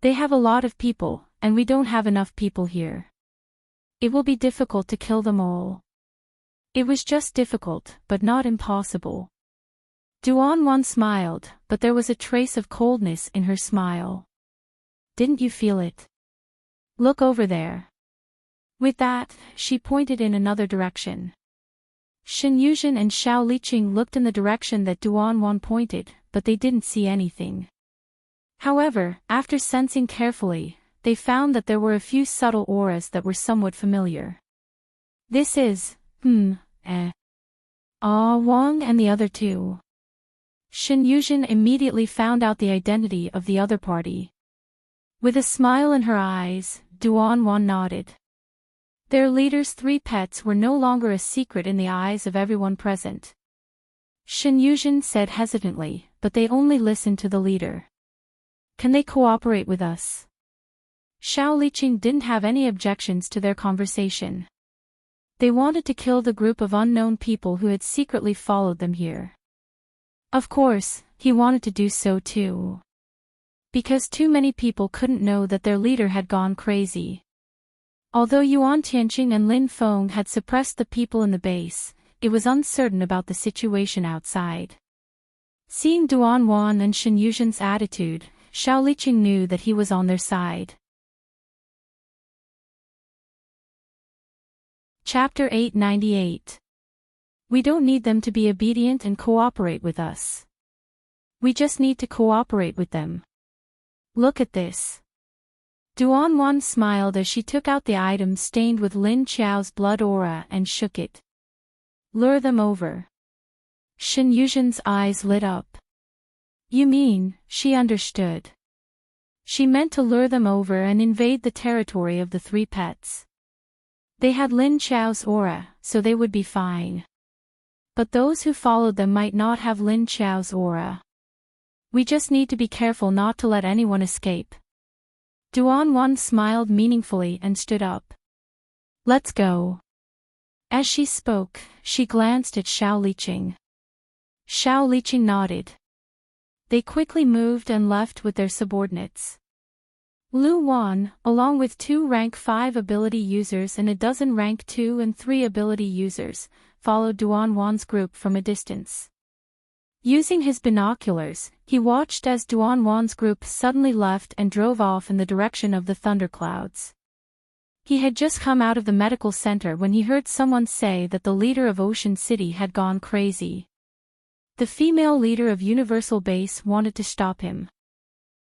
Speaker 1: "They have a lot of people, and we don't have enough people here. It will be difficult to kill them all. It was just difficult, but not impossible. Duan smiled, but there was a trace of coldness in her smile. Didn't you feel it? Look over there. With that, she pointed in another direction. Shen Yuzhen and Xiao Liqing looked in the direction that Duan pointed, but they didn't see anything. However, after sensing carefully, they found that there were a few subtle auras that were somewhat familiar. This is, Wang and the other two. Shen Yuzhen immediately found out the identity of the other party. With a smile in her eyes, Duan nodded. Their leader's 3 pets were no longer a secret in the eyes of everyone present. Shen Yuzhen said hesitantly, but they only listened to the leader. Can they cooperate with us? Xiao Liqing didn't have any objections to their conversation. They wanted to kill the group of unknown people who had secretly followed them here. Of course, he wanted to do so too. Because too many people couldn't know that their leader had gone crazy. Although Yuan Tianqing and Lin Feng had suppressed the people in the base, it was uncertain about the situation outside. Seeing Duan and Shen Yuzhen's attitude, Xiao Liqing knew that he was on their side. Chapter 898. We don't need them to be obedient and cooperate with us. We just need to cooperate with them. Look at this. Duan smiled as she took out the item stained with Lin Qiao's blood aura and shook it. Lure them over. Shen Yuzhen's eyes lit up. You mean, she understood. She meant to lure them over and invade the territory of the 3 pets. They had Lin Qiao's aura, so they would be fine. But those who followed them might not have Lin Qiao's aura. We just need to be careful not to let anyone escape. Duan smiled meaningfully and stood up. Let's go. As she spoke, she glanced at Xiao Liqing. Xiao Liqing nodded. They quickly moved and left with their subordinates. Lu Wan, along with 2 rank 5 ability users and a dozen rank 2 and 3 ability users, followed Duan's group from a distance. Using his binoculars, he watched as Duan's group suddenly left and drove off in the direction of the thunderclouds. He had just come out of the medical center when he heard someone say that the leader of Ocean City had gone crazy. The female leader of Universal Base wanted to stop him.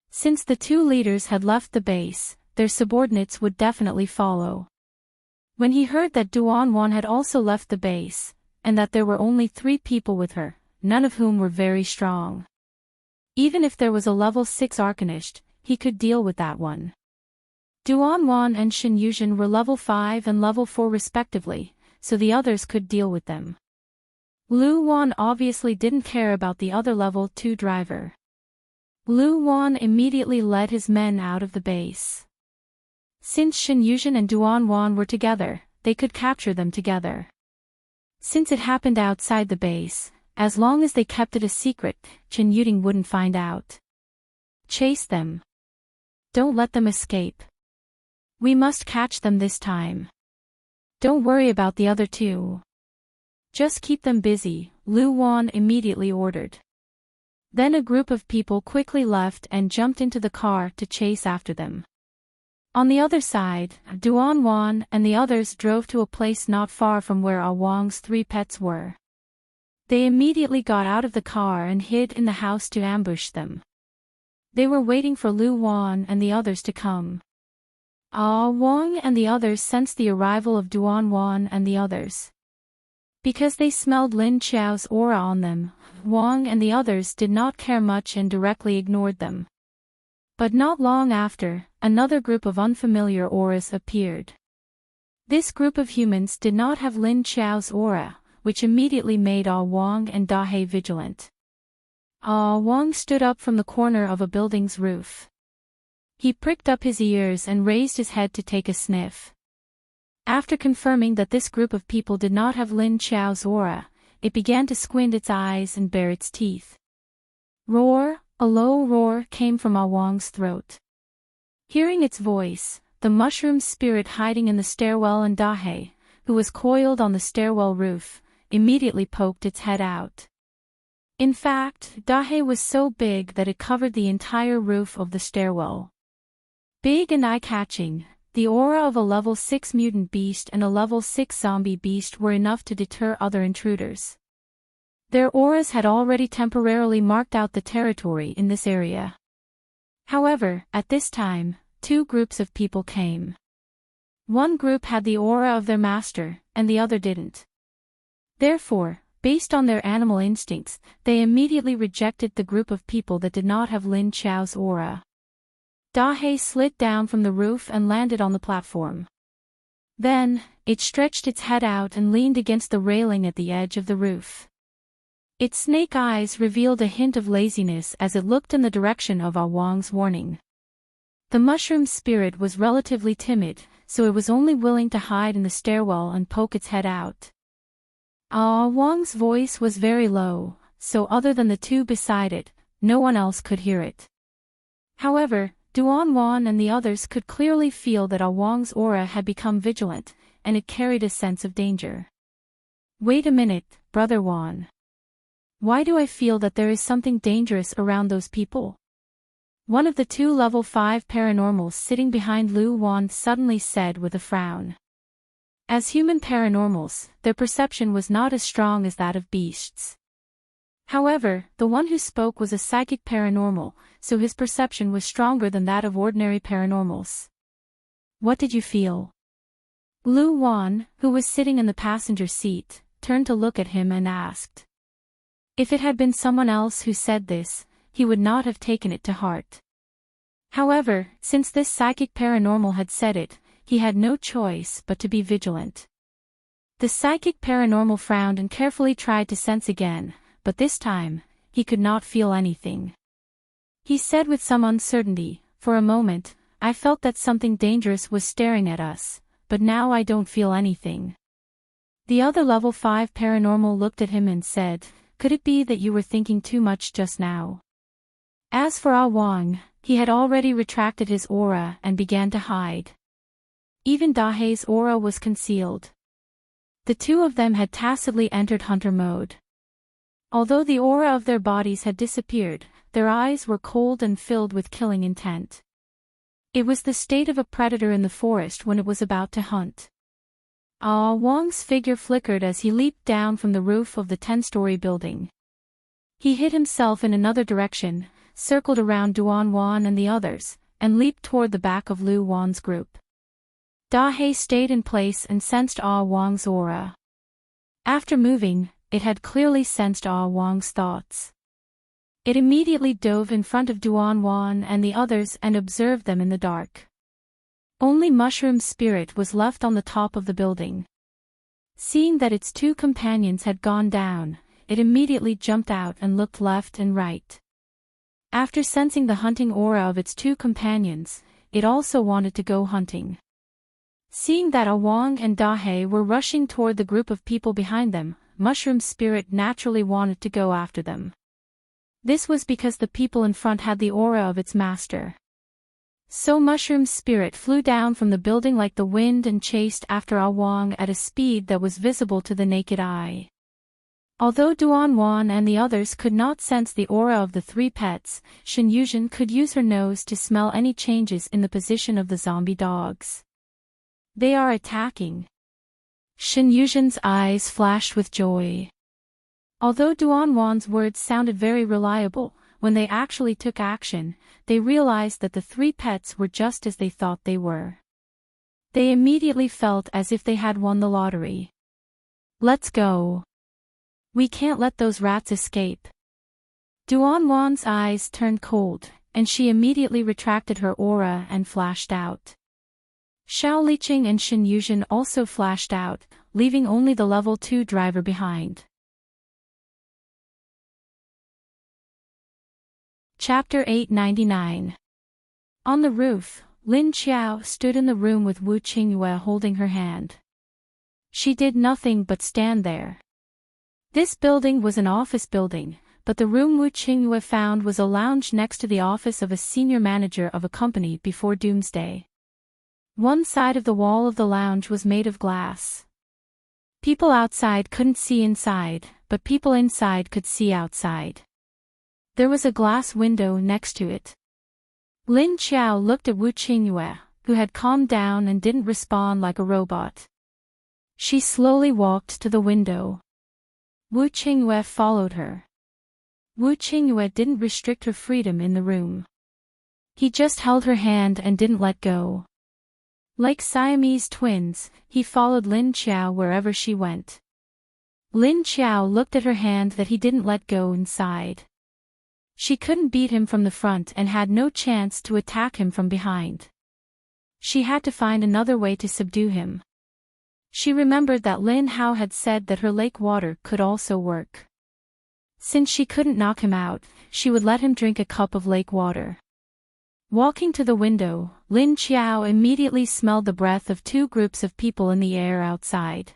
Speaker 1: Since the 2 leaders had left the base, their subordinates would definitely follow. When he heard that Duan had also left the base, and that there were only 3 people with her, none of whom were very strong. Even if there was a level 6 Arcanist, he could deal with that one. Duan and Shen Yuzhen were level 5 and level 4 respectively, so the others could deal with them. Lu Wan obviously didn't care about the other level 2 driver. Lu Wan immediately led his men out of the base. Since Shen Yuzhen and Duan were together, they could capture them together. Since it happened outside the base, as long as they kept it a secret, Shen Yuzhen wouldn't find out. Chase them. Don't let them escape. We must catch them this time. Don't worry about the other 2. Just keep them busy, Lu Wan immediately ordered. Then a group of people quickly left and jumped into the car to chase after them. On the other side, Duan and the others drove to a place not far from where Wang's 3 pets were. They immediately got out of the car and hid in the house to ambush them. They were waiting for Lu Wan and the others to come. Wang and the others sensed the arrival of Duan and the others. Because they smelled Lin Qiao's aura on them, Wang and the others did not care much and directly ignored them. But not long after, another group of unfamiliar auras appeared. This group of humans did not have Lin Qiao's aura, which immediately made Wang and Dahe vigilant. Wang stood up from the corner of a building's roof. He pricked up his ears and raised his head to take a sniff. After confirming that this group of people did not have Lin Qiao's aura, it began to squint its eyes and bare its teeth. Roar! A low roar came from Wang's throat. Hearing its voice, the mushroom spirit hiding in the stairwell, and Dahe, who was coiled on the stairwell roof, immediately poked its head out. In fact, Dahe was so big that it covered the entire roof of the stairwell. Big and eye-catching, the aura of a level 6 mutant beast and a level 6 zombie beast were enough to deter other intruders. Their auras had already temporarily marked out the territory in this area. However, at this time, two groups of people came. One group had the aura of their master, and the other didn't. Therefore, based on their animal instincts, they immediately rejected the group of people that did not have Lin Qiao's aura. Dahe slid down from the roof and landed on the platform. Then, it stretched its head out and leaned against the railing at the edge of the roof. Its snake eyes revealed a hint of laziness as it looked in the direction of Ah Wang's warning. The mushroom spirit was relatively timid, so it was only willing to hide in the stairwell and poke its head out. Ah Wang's voice was very low, so other than the two beside it, no one else could hear it. However, Duan Wan and the others could clearly feel that Ah Wang's aura had become vigilant, and it carried a sense of danger. Wait a minute, Brother Wan. Why do I feel that there is something dangerous around those people? One of the two level 5 paranormals sitting behind Lu Wan suddenly said with a frown. As human paranormals, their perception was not as strong as that of beasts. However, the one who spoke was a psychic paranormal, so his perception was stronger than that of ordinary paranormals. What did you feel? Lu Wan, who was sitting in the passenger seat, turned to look at him and asked. If it had been someone else who said this, he would not have taken it to heart. However, since this psychic paranormal had said it, he had no choice but to be vigilant. The psychic paranormal frowned and carefully tried to sense again, but this time, he could not feel anything. He said with some uncertainty, for a moment, I felt that something dangerous was staring at us, but now I don't feel anything. The other level 5 paranormal looked at him and said, could it be that you were thinking too much just now? As for Ah Wang, he had already retracted his aura and began to hide. Even Dahe's aura was concealed. The two of them had tacitly entered hunter mode. Although the aura of their bodies had disappeared, their eyes were cold and filled with killing intent. It was the state of a predator in the forest when it was about to hunt. Ah Wang's figure flickered as he leaped down from the roof of the 10-story building. He hid himself in another direction, circled around Duan Wan and the others, and leaped toward the back of Lu Wan's group. Dahe stayed in place and sensed Ah Wang's aura. After moving, it had clearly sensed Ah Wang's thoughts. It immediately dove in front of Duan Wan and the others and observed them in the dark. Only Mushroom Spirit was left on the top of the building. Seeing that its two companions had gone down, it immediately jumped out and looked left and right. After sensing the hunting aura of its two companions, it also wanted to go hunting. Seeing that Ah Wang and Dahe were rushing toward the group of people behind them, Mushroom Spirit naturally wanted to go after them. This was because the people in front had the aura of its master. So Mushroom Spirit flew down from the building like the wind and chased after Ah Wang at a speed that was visible to the naked eye. Although Duan Wan and the others could not sense the aura of the three pets, Shen Yuzhen could use her nose to smell any changes in the position of the zombie dogs. They are attacking. Shen Yuzhen's eyes flashed with joy. Although Duan Wan's words sounded very reliable, when they actually took action, they realized that the three pets were just as they thought they were. They immediately felt as if they had won the lottery. Let's go. We can't let those rats escape. Duan Wan's eyes turned cold, and she immediately retracted her aura and flashed out. Xiao Liqing and Shen Yuzhen also flashed out, leaving only the level 2 driver behind. Chapter 899. On the roof, Lin Qiao stood in the room with Wu Qingyue holding her hand. She did nothing but stand there. This building was an office building, but the room Wu Qingyue found was a lounge next to the office of a senior manager of a company before Doomsday. One side of the wall of the lounge was made of glass. People outside couldn't see inside, but people inside could see outside. There was a glass window next to it. Lin Qiao looked at Wu Qingyue, who had calmed down and didn't respond like a robot. She slowly walked to the window. Wu Qingyue followed her. Wu Qingyue didn't restrict her freedom in the room. He just held her hand and didn't let go. Like Siamese twins, he followed Lin Qiao wherever she went. Lin Qiao looked at her hand that he didn't let go inside. She couldn't beat him from the front and had no chance to attack him from behind. She had to find another way to subdue him. She remembered that Lin Hao had said that her lake water could also work. Since she couldn't knock him out, she would let him drink a cup of lake water. Walking to the window, Lin Qiao immediately smelled the breath of two groups of people in the air outside.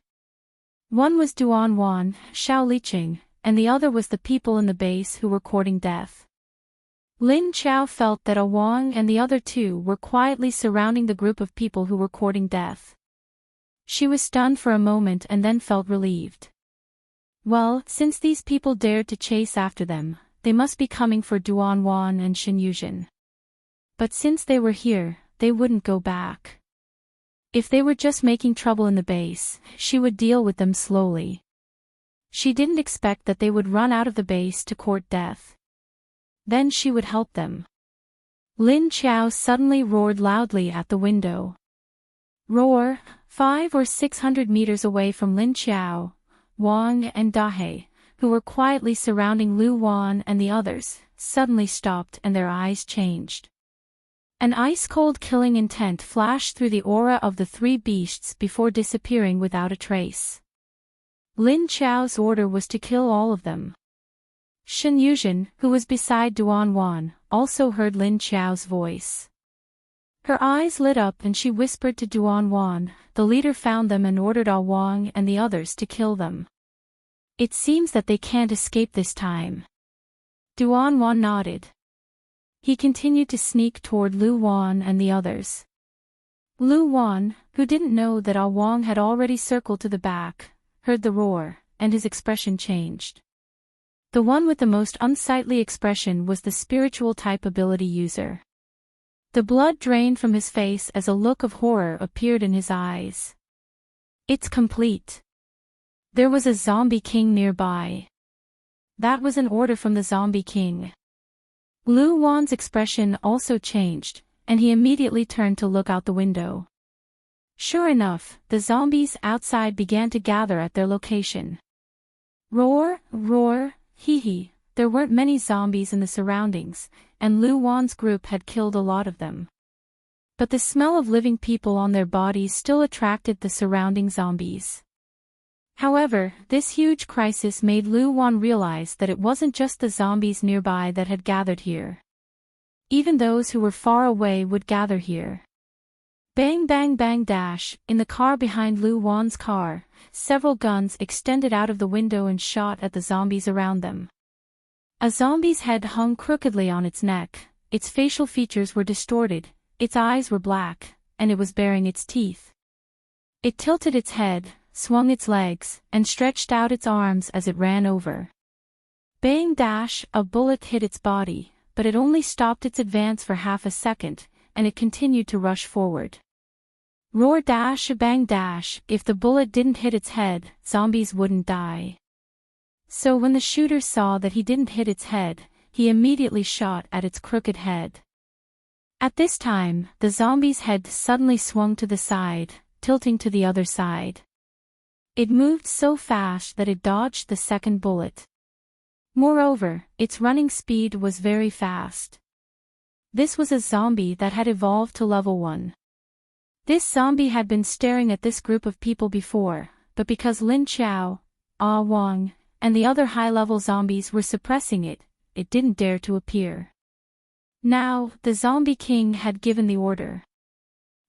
Speaker 1: One was Duan Wan, Xiao Liqing, and the other was the people in the base who were courting death. Lin Qiao felt that A Wang and the other two were quietly surrounding the group of people who were courting death. She was stunned for a moment and then felt relieved. Well, since these people dared to chase after them, they must be coming for Duan Wan and Shen Yuzhen. But since they were here, they wouldn't go back. If they were just making trouble in the base, she would deal with them slowly. She didn't expect that they would run out of the base to court death. Then she would help them. Lin Qiao suddenly roared loudly at the window. Roar! 500 or 600 meters away from Lin Qiao, Wang and Dahe, who were quietly surrounding Lu Wan and the others, suddenly stopped and their eyes changed. An ice-cold killing intent flashed through the aura of the three beasts before disappearing without a trace. Lin Qiao's order was to kill all of them. Shen Yuzhen, who was beside Duan Wan, also heard Lin Qiao's voice. Her eyes lit up and she whispered to Duan Wan, the leader found them and ordered A Wang and the others to kill them. It seems that they can't escape this time. Duan Wan nodded. He continued to sneak toward Lu Wan and the others. Lu Wan, who didn't know that A Wang had already circled to the back, heard the roar, and his expression changed. The one with the most unsightly expression was the spiritual type ability user. The blood drained from his face as a look of horror appeared in his eyes. It's complete. There was a zombie king nearby. That was an order from the zombie king. Lu Wan's expression also changed, and he immediately turned to look out the window. Sure enough, the zombies outside began to gather at their location. Roar, roar, hee hee, there weren't many zombies in the surroundings, and Lu Wan's group had killed a lot of them. But the smell of living people on their bodies still attracted the surrounding zombies. However, this huge crisis made Lu Wan realize that it wasn't just the zombies nearby that had gathered here. Even those who were far away would gather here. Bang bang bang dash, in the car behind Lu Wan's car, several guns extended out of the window and shot at the zombies around them. A zombie's head hung crookedly on its neck, its facial features were distorted, its eyes were black, and it was baring its teeth. It tilted its head, swung its legs, and stretched out its arms as it ran over. Bang dash, a bullet hit its body, but it only stopped its advance for half a second, and it continued to rush forward. Roar dash bang dash, if the bullet didn't hit its head, zombies wouldn't die. So when the shooter saw that he didn't hit its head, he immediately shot at its crooked head. At this time, the zombie's head suddenly swung to the side, tilting to the other side. It moved so fast that it dodged the second bullet. Moreover, its running speed was very fast. This was a zombie that had evolved to level 1. This zombie had been staring at this group of people before, but because Lin Qiao, A Wang, and the other high-level zombies were suppressing it, it didn't dare to appear. Now, the zombie king had given the order.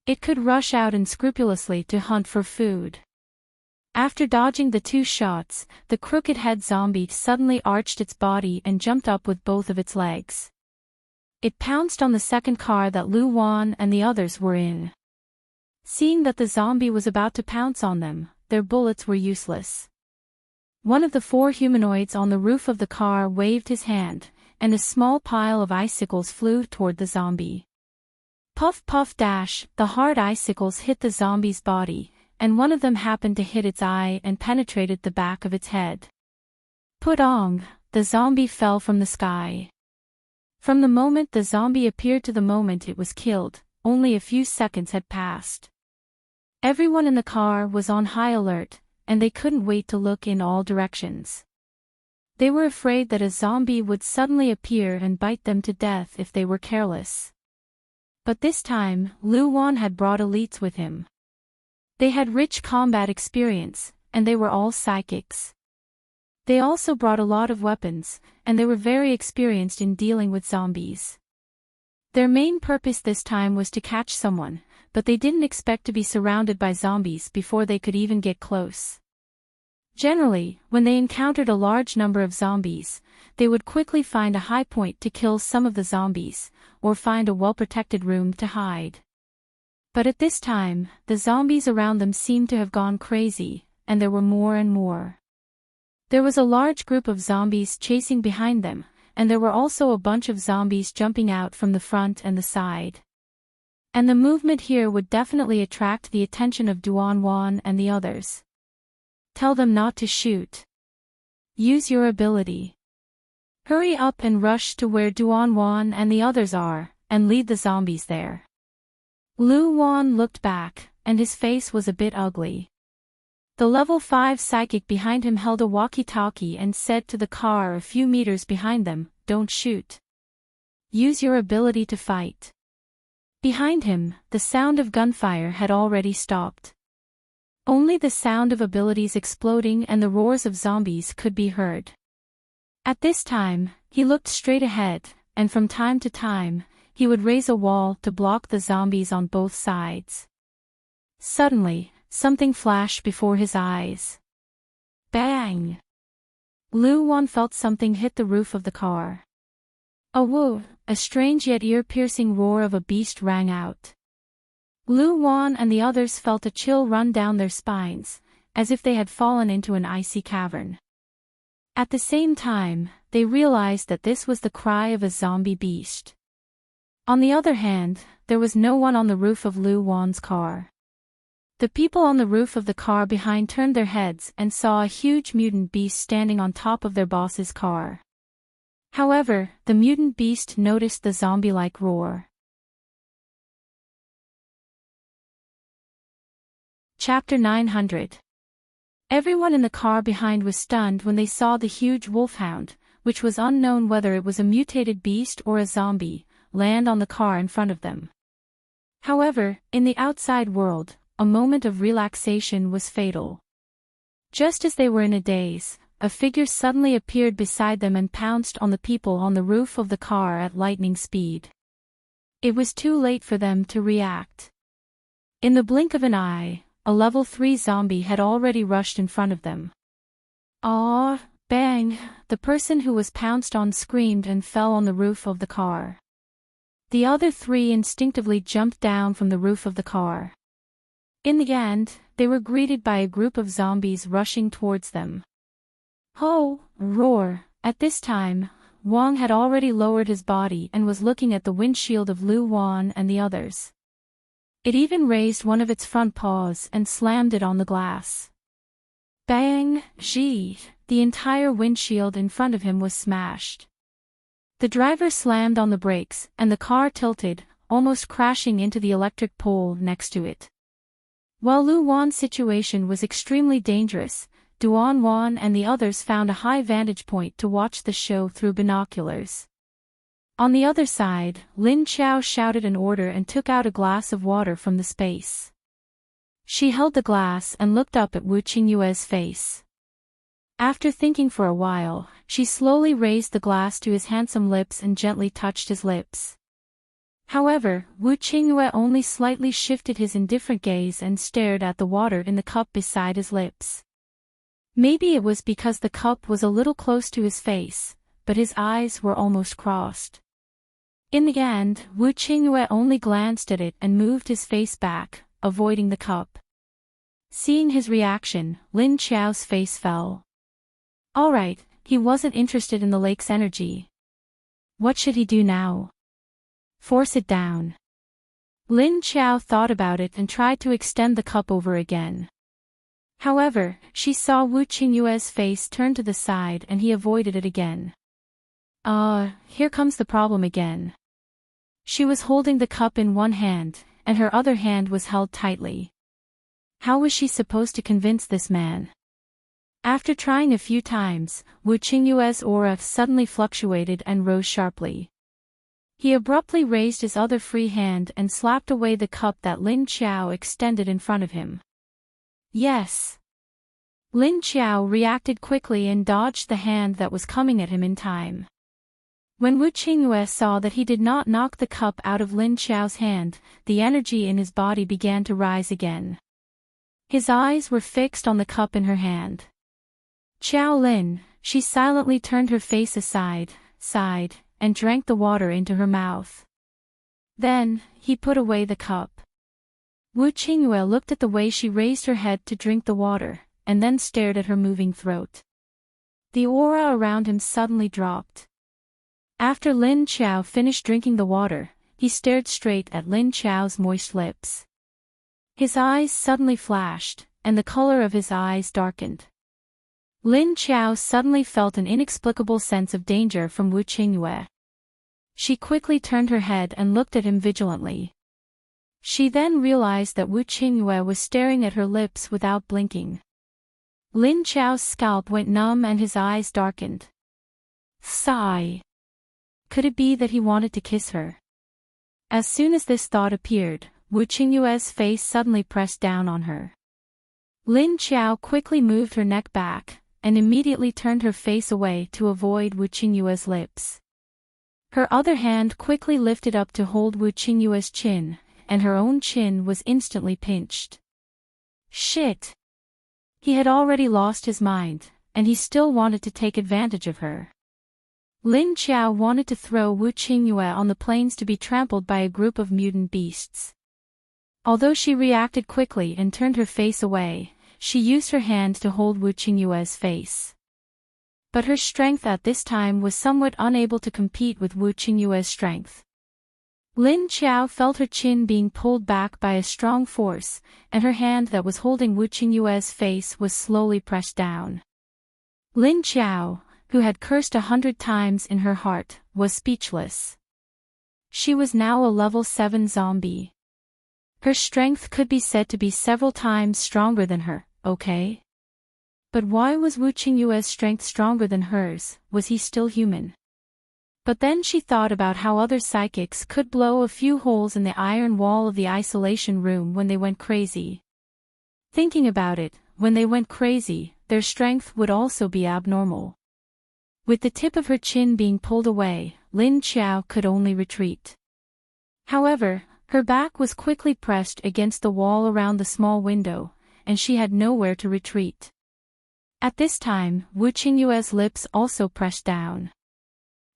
Speaker 1: It could rush out unscrupulously to hunt for food. After dodging the two shots, the crooked-head zombie suddenly arched its body and jumped up with both of its legs. It pounced on the second car that Lu Wan and the others were in. Seeing that the zombie was about to pounce on them, their bullets were useless. One of the 4 humanoids on the roof of the car waved his hand, and a small pile of icicles flew toward the zombie. Puff puff dash, the hard icicles hit the zombie's body, and one of them happened to hit its eye and penetrated the back of its head. Putong, the zombie fell from the sky. From the moment the zombie appeared to the moment it was killed, only a few seconds had passed. Everyone in the car was on high alert, and they couldn't wait to look in all directions. They were afraid that a zombie would suddenly appear and bite them to death if they were careless. But this time, Lu Wan had brought elites with him. They had rich combat experience, and they were all psychics. They also brought a lot of weapons, and they were very experienced in dealing with zombies. Their main purpose this time was to catch someone, but they didn't expect to be surrounded by zombies before they could even get close. Generally, when they encountered a large number of zombies, they would quickly find a high point to kill some of the zombies, or find a well-protected room to hide. But at this time, the zombies around them seemed to have gone crazy, and there were more and more. There was a large group of zombies chasing behind them, and there were also a bunch of zombies jumping out from the front and the side. And the movement here would definitely attract the attention of Duan Wan and the others. Tell them not to shoot. Use your ability. Hurry up and rush to where Duan Wan and the others are, and lead the zombies there. Lu Wan looked back, and his face was a bit ugly. The level 5 psychic behind him held a walkie-talkie and said to the car a few meters behind them, "Don't shoot. Use your ability to fight." Behind him, the sound of gunfire had already stopped. Only the sound of abilities exploding and the roars of zombies could be heard. At this time, he looked straight ahead, and from time to time, he would raise a wall to block the zombies on both sides. Suddenly, something flashed before his eyes. Bang! Lu Wan felt something hit the roof of the car. A woo, a strange yet ear-piercing roar of a beast rang out. Lu Wan and the others felt a chill run down their spines, as if they had fallen into an icy cavern. At the same time, they realized that this was the cry of a zombie beast. On the other hand, there was no one on the roof of Lu Wan's car. The people on the roof of the car behind turned their heads and saw a huge mutant beast standing on top of their boss's car. However, the mutant beast noticed the zombie-like roar. Chapter 900. Everyone in the car behind was stunned when they saw the huge wolfhound, which was unknown whether it was a mutated beast or a zombie, land on the car in front of them. However, in the outside world, a moment of relaxation was fatal. Just as they were in a daze, a figure suddenly appeared beside them and pounced on the people on the roof of the car at lightning speed. It was too late for them to react. In the blink of an eye, a level 3 zombie had already rushed in front of them. "Aw, bang!" The person who was pounced on screamed and fell on the roof of the car. The other 3 instinctively jumped down from the roof of the car. In the end, they were greeted by a group of zombies rushing towards them. Ho! Roar! At this time, Wang had already lowered his body and was looking at the windshield of Lu Wan and the others. It even raised one of its front paws and slammed it on the glass. Bang! Gee! The entire windshield in front of him was smashed. The driver slammed on the brakes and the car tilted, almost crashing into the electric pole next to it. While Lu Wan's situation was extremely dangerous, Duan Wan and the others found a high vantage point to watch the show through binoculars. On the other side, Lin Qiao shouted an order and took out a glass of water from the space. She held the glass and looked up at Wu Qingyue's face. After thinking for a while, she slowly raised the glass to his handsome lips and gently touched his lips. However, Wu Qingyue only slightly shifted his indifferent gaze and stared at the water in the cup beside his lips. Maybe it was because the cup was a little close to his face, but his eyes were almost crossed. In the end, Wu Qingyue only glanced at it and moved his face back, avoiding the cup. Seeing his reaction, Lin Qiao's face fell. Alright, he wasn't interested in the lake's energy. What should he do now? Force it down. Lin Qiao thought about it and tried to extend the cup over again. However, she saw Wu Qingyue's face turn to the side and he avoided it again. Here comes the problem again. She was holding the cup in one hand, and her other hand was held tightly. How was she supposed to convince this man? After trying a few times, Wu Qingyue's aura suddenly fluctuated and rose sharply. He abruptly raised his other free hand and slapped away the cup that Lin Qiao extended in front of him. Yes. Lin Qiao reacted quickly and dodged the hand that was coming at him in time. When Wu Qingyue saw that he did not knock the cup out of Lin Qiao's hand, the energy in his body began to rise again. His eyes were fixed on the cup in her hand. Qiao Lin, she silently turned her face aside, sighed, and drank the water into her mouth. Then, he put away the cup. Wu Qingyue looked at the way she raised her head to drink the water, and then stared at her moving throat. The aura around him suddenly dropped. After Lin Qiao finished drinking the water, he stared straight at Lin Qiao's moist lips. His eyes suddenly flashed, and the color of his eyes darkened. Lin Qiao suddenly felt an inexplicable sense of danger from Wu Qingyue. She quickly turned her head and looked at him vigilantly. She then realized that Wu Qingyue was staring at her lips without blinking. Lin Qiao's scalp went numb and his eyes darkened. Sigh. Could it be that he wanted to kiss her? As soon as this thought appeared, Wu Qingyue's face suddenly pressed down on her. Lin Qiao quickly moved her neck back, and immediately turned her face away to avoid Wu Qingyue's lips. Her other hand quickly lifted up to hold Wu Qingyue's chin, and her own chin was instantly pinched. Shit! He had already lost his mind, and he still wanted to take advantage of her. Lin Qiao wanted to throw Wu Qingyue on the plains to be trampled by a group of mutant beasts. Although she reacted quickly and turned her face away, she used her hand to hold Wu Qingyue's face. But her strength at this time was somewhat unable to compete with Wu Qingyue's strength. Lin Qiao felt her chin being pulled back by a strong force, and her hand that was holding Wu Qingyue's face was slowly pressed down. Lin Qiao, who had cursed 100 times in her heart, was speechless. She was now a level 7 zombie. Her strength could be said to be several times stronger than her, okay? But why was Wu Qingyue's strength stronger than hers? Was he still human? But then she thought about how other psychics could blow a few holes in the iron wall of the isolation room when they went crazy. Thinking about it, when they went crazy, their strength would also be abnormal. With the tip of her chin being pulled away, Lin Qiao could only retreat. However, her back was quickly pressed against the wall around the small window, and she had nowhere to retreat. At this time, Wu Qingyue's lips also pressed down.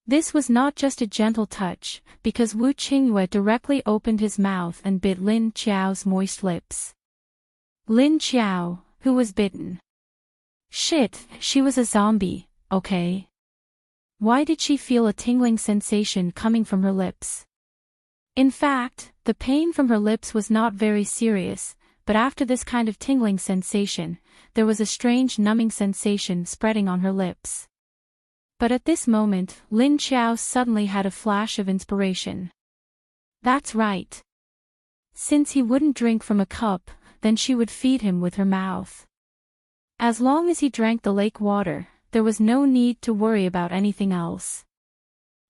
Speaker 1: This was not just a gentle touch, because Wu Qingyue directly opened his mouth and bit Lin Qiao's moist lips. Lin Qiao, who was bitten. Shit, she was a zombie, okay? Why did she feel a tingling sensation coming from her lips? In fact, the pain from her lips was not very serious, but after this kind of tingling sensation, there was a strange numbing sensation spreading on her lips. But at this moment, Lin Qiao suddenly had a flash of inspiration. That's right. Since he wouldn't drink from a cup, then she would feed him with her mouth. As long as he drank the lake water, there was no need to worry about anything else.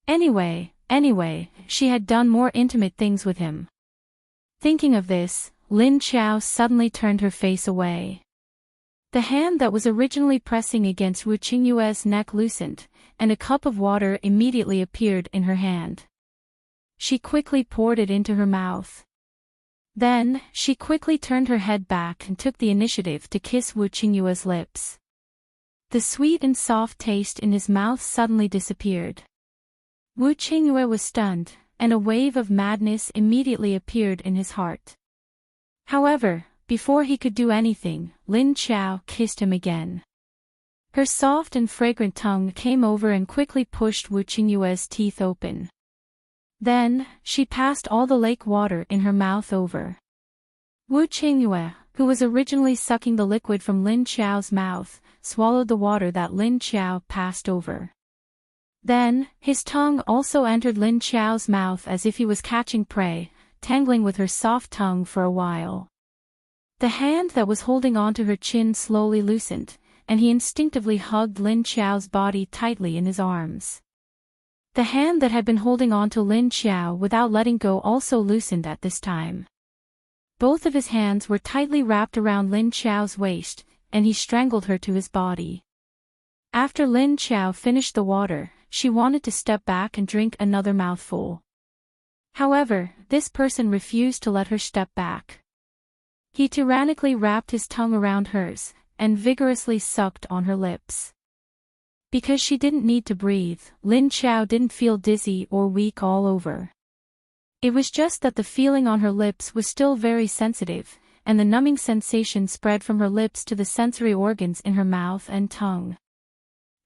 Speaker 1: Anyway, she had done more intimate things with him. Thinking of this, Lin Qiao suddenly turned her face away. The hand that was originally pressing against Wu Qingyue's neck loosened, and a cup of water immediately appeared in her hand. She quickly poured it into her mouth. Then, she quickly turned her head back and took the initiative to kiss Wu Qingyue's lips. The sweet and soft taste in his mouth suddenly disappeared. Wu Qingyue was stunned, and a wave of madness immediately appeared in his heart. However, before he could do anything, Lin Chao kissed him again. Her soft and fragrant tongue came over and quickly pushed Wu Qingyue's teeth open. Then, she passed all the lake water in her mouth over. Wu Qingyue, who was originally sucking the liquid from Lin Chao's mouth, swallowed the water that Lin Chao passed over. Then, his tongue also entered Lin Chao's mouth as if he was catching prey, tangling with her soft tongue for a while. The hand that was holding onto her chin slowly loosened, and he instinctively hugged Lin Chao's body tightly in his arms. The hand that had been holding onto Lin Chao without letting go also loosened at this time. Both of his hands were tightly wrapped around Lin Chao's waist, and he strangled her to his body. After Lin Chao finished the water, she wanted to step back and drink another mouthful. However, this person refused to let her step back. He tyrannically wrapped his tongue around hers, and vigorously sucked on her lips. Because she didn't need to breathe, Lin Chao didn't feel dizzy or weak all over. It was just that the feeling on her lips was still very sensitive, and the numbing sensation spread from her lips to the sensory organs in her mouth and tongue.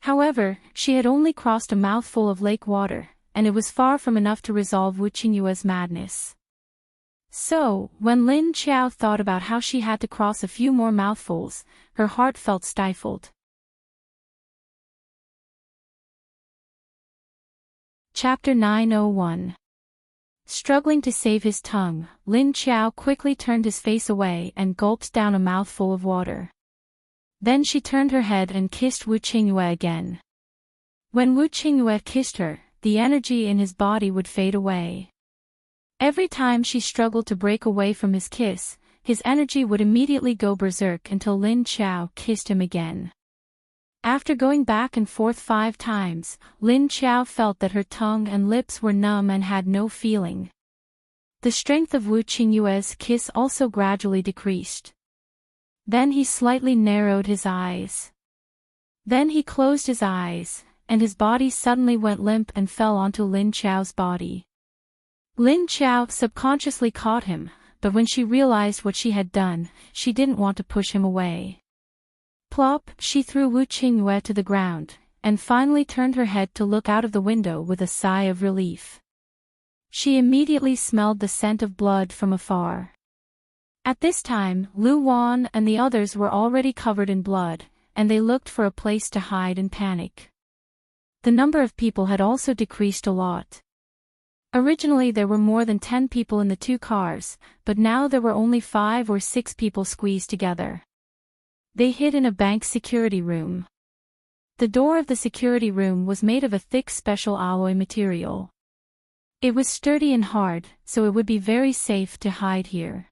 Speaker 1: However, she had only crossed a mouthful of lake water, and it was far from enough to resolve Wu Qingyue's madness. So, when Lin Chao thought about how she had to cross a few more mouthfuls, her heart felt stifled. Chapter 901. Struggling to save his tongue, Lin Chao quickly turned his face away and gulped down a mouthful of water. Then she turned her head and kissed Wu Qingyue again. When Wu Qingyue kissed her, the energy in his body would fade away. Every time she struggled to break away from his kiss, his energy would immediately go berserk until Lin Chao kissed him again. After going back and forth 5 times, Lin Chao felt that her tongue and lips were numb and had no feeling. The strength of Wu Qingyue's kiss also gradually decreased. Then he slightly narrowed his eyes. Then he closed his eyes, and his body suddenly went limp and fell onto Lin Chao's body. Lin Chao subconsciously caught him, but when she realized what she had done, she didn't want to push him away. Plop, she threw Wu Qingyue to the ground, and finally turned her head to look out of the window with a sigh of relief. She immediately smelled the scent of blood from afar. At this time, Lu Wan and the others were already covered in blood, and they looked for a place to hide in panic. The number of people had also decreased a lot. Originally there were more than 10 people in the 2 cars, but now there were only 5 or 6 people squeezed together. They hid in a bank security room. The door of the security room was made of a thick special alloy material. It was sturdy and hard, so it would be very safe to hide here.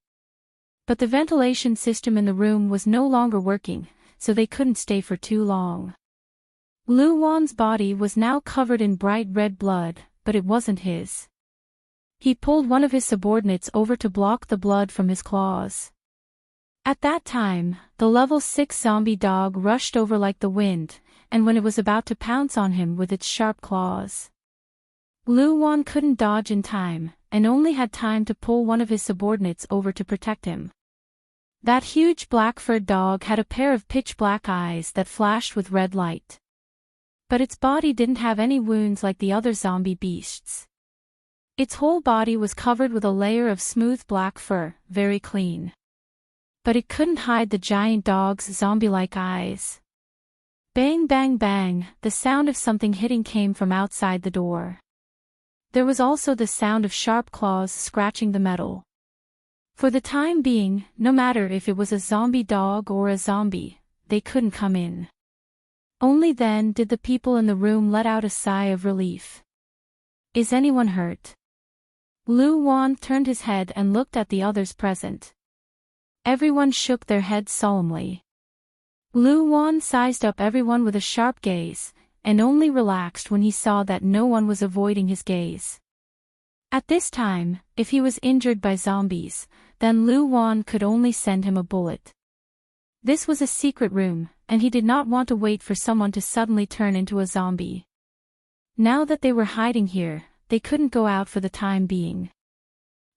Speaker 1: But the ventilation system in the room was no longer working, so they couldn't stay for too long. Lu Wan's body was now covered in bright red blood, but it wasn't his. He pulled one of his subordinates over to block the blood from his claws. At that time, the level 6 zombie dog rushed over like the wind, and when it was about to pounce on him with its sharp claws, Lu Wan couldn't dodge in time, and only had time to pull one of his subordinates over to protect him. That huge black-furred dog had a pair of pitch-black eyes that flashed with red light. But its body didn't have any wounds like the other zombie beasts. Its whole body was covered with a layer of smooth black fur, very clean. But it couldn't hide the giant dog's zombie-like eyes. Bang bang bang, the sound of something hitting came from outside the door. There was also the sound of sharp claws scratching the metal. For the time being, no matter if it was a zombie dog or a zombie, they couldn't come in. Only then did the people in the room let out a sigh of relief. Is anyone hurt? Lu Wan turned his head and looked at the others present. Everyone shook their heads solemnly. Lu Wan sized up everyone with a sharp gaze, and only relaxed when he saw that no one was avoiding his gaze. At this time, if he was injured by zombies, then Lu Wan could only send him a bullet. This was a secret room, and he did not want to wait for someone to suddenly turn into a zombie. Now that they were hiding here, they couldn't go out for the time being.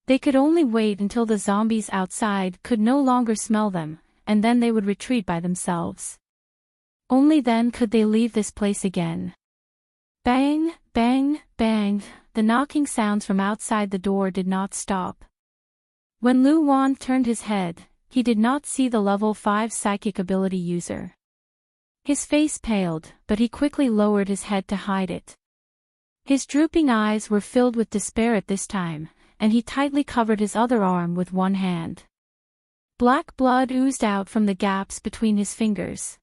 Speaker 1: They could only wait until the zombies outside could no longer smell them, and then they would retreat by themselves. Only then could they leave this place again. Bang, bang, bang, the knocking sounds from outside the door did not stop. When Lu Wan turned his head, he did not see the level 5 psychic ability user. His face paled, but he quickly lowered his head to hide it. His drooping eyes were filled with despair at this time, and he tightly covered his other arm with one hand. Black blood oozed out from the gaps between his fingers.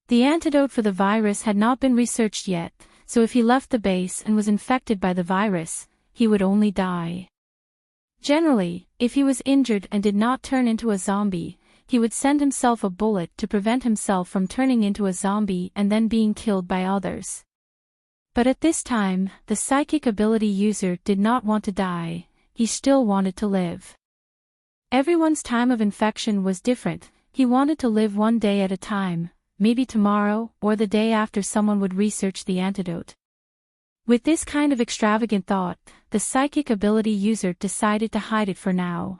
Speaker 1: The antidote for the virus had not been researched yet, so if he left the base and was infected by the virus, he would only die. Generally, if he was injured and did not turn into a zombie, he would send himself a bullet to prevent himself from turning into a zombie and then being killed by others. But at this time, the psychic ability user did not want to die, he still wanted to live. Everyone's time of infection was different, he wanted to live one day at a time, maybe tomorrow or the day after someone would research the antidote. With this kind of extravagant thought, the psychic ability user decided to hide it for now.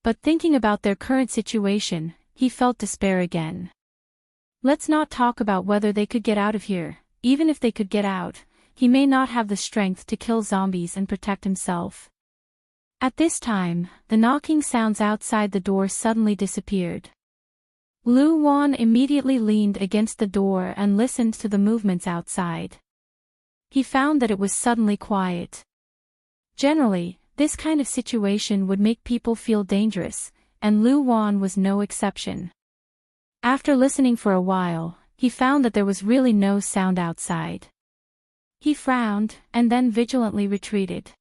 Speaker 1: But thinking about their current situation, he felt despair again. Let's not talk about whether they could get out of here. Even if they could get out, he may not have the strength to kill zombies and protect himself. At this time, the knocking sounds outside the door suddenly disappeared. Lu Wan immediately leaned against the door and listened to the movements outside. He found that it was suddenly quiet. Generally, this kind of situation would make people feel dangerous, and Lu Wan was no exception. After listening for a while, he found that there was really no sound outside. He frowned, and then vigilantly retreated.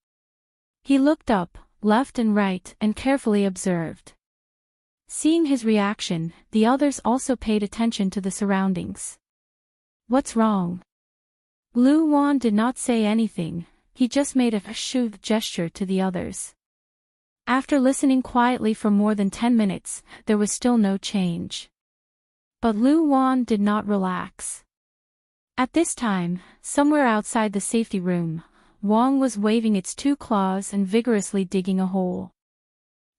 Speaker 1: He looked up, left and right, and carefully observed. Seeing his reaction, the others also paid attention to the surroundings. "What's wrong?" Lu Wan did not say anything, he just made a shoved gesture to the others. After listening quietly for more than 10 minutes, there was still no change. But Lu Wan did not relax. At this time, somewhere outside the safety room, Wong was waving its 2 claws and vigorously digging a hole.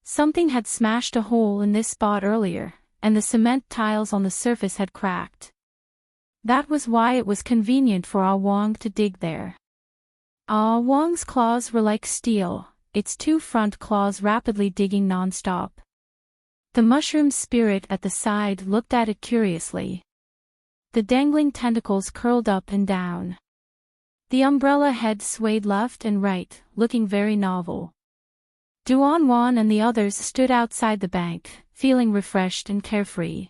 Speaker 1: Something had smashed a hole in this spot earlier, and the cement tiles on the surface had cracked. That was why it was convenient for Ah Wong to dig there. Ah Wong's claws were like steel, its 2 front claws rapidly digging non-stop. The mushroom spirit at the side looked at it curiously. The dangling tentacles curled up and down. The umbrella head swayed left and right, looking very novel. Duan Wan and the others stood outside the bank, feeling refreshed and carefree.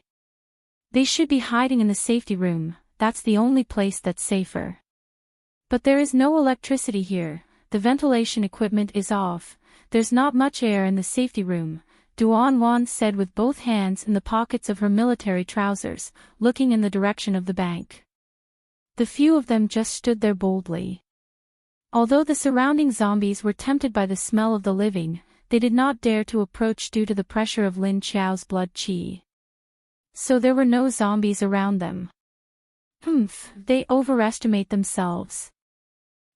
Speaker 1: They should be hiding in the safety room, that's the only place that's safer. But there is no electricity here, the ventilation equipment is off, there's not much air in the safety room, Duan Wan said with both hands in the pockets of her military trousers, looking in the direction of the bank. The few of them just stood there boldly. Although the surrounding zombies were tempted by the smell of the living, they did not dare to approach due to the pressure of Lin Qiao's blood qi. So there were no zombies around them. They overestimate themselves.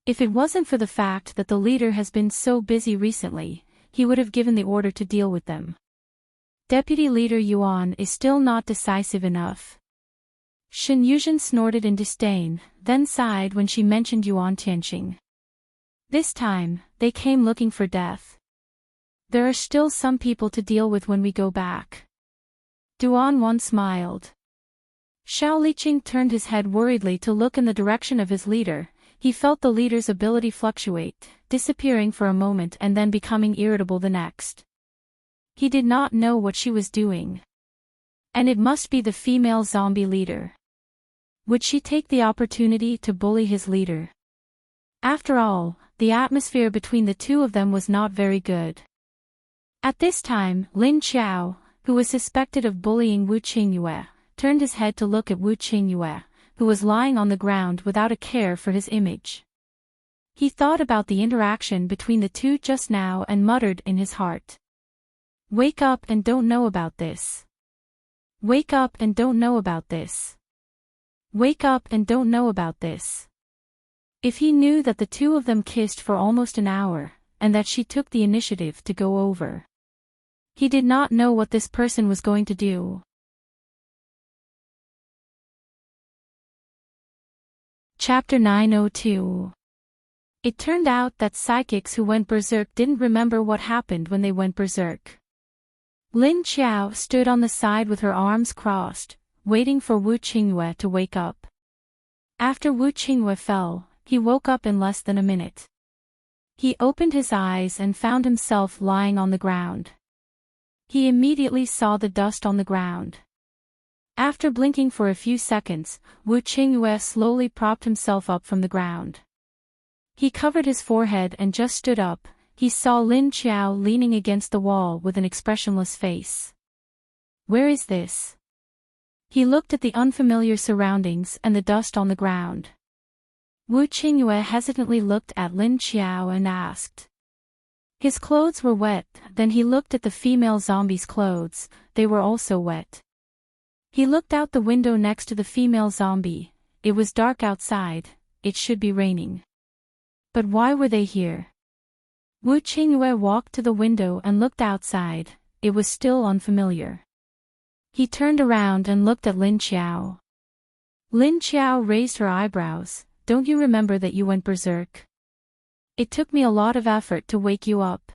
Speaker 1: If it wasn't for the fact that the leader has been so busy recently, he would have given the order to deal with them. Deputy Leader Yuan is still not decisive enough. Shen Yuzhen snorted in disdain, then sighed when she mentioned Yuan Tianqing. This time, they came looking for death. There are still some people to deal with when we go back. Duan Wan smiled. Xiao Liqing turned his head worriedly to look in the direction of his leader. He felt the leader's ability fluctuate, disappearing for a moment and then becoming irritable the next. He did not know what she was doing. And it must be the female zombie leader. Would she take the opportunity to bully his leader? After all, the atmosphere between the two of them was not very good. At this time, Lin Qiao, who was suspected of bullying Wu Qingyue, turned his head to look at Wu Qingyue, who was lying on the ground without a care for his image. He thought about the interaction between the two just now and muttered in his heart. Wake up and don't know about this. Wake up and don't know about this. Wake up and don't know about this. If he knew that the two of them kissed for almost an hour, and that she took the initiative to go over. He did not know what this person was going to do. Chapter 902. It turned out that psychics who went berserk didn't remember what happened when they went berserk. Lin Qiao stood on the side with her arms crossed, waiting for Wu Qingyue to wake up. After Wu Qingyue fell, he woke up in less than a minute. He opened his eyes and found himself lying on the ground. He immediately saw the dust on the ground. After blinking for a few seconds, Wu Qingyue slowly propped himself up from the ground. He covered his forehead and just stood up. He saw Lin Qiao leaning against the wall with an expressionless face. Where is this? He looked at the unfamiliar surroundings and the dust on the ground. Wu Qingyue hesitantly looked at Lin Qiao and asked. His clothes were wet, then he looked at the female zombie's clothes, they were also wet. He looked out the window next to the female zombie. It was dark outside, it should be raining. But why were they here? Wu Qingyue walked to the window and looked outside, it was still unfamiliar. He turned around and looked at Lin Qiao. Lin Qiao raised her eyebrows. Don't you remember that you went berserk? It took me a lot of effort to wake you up.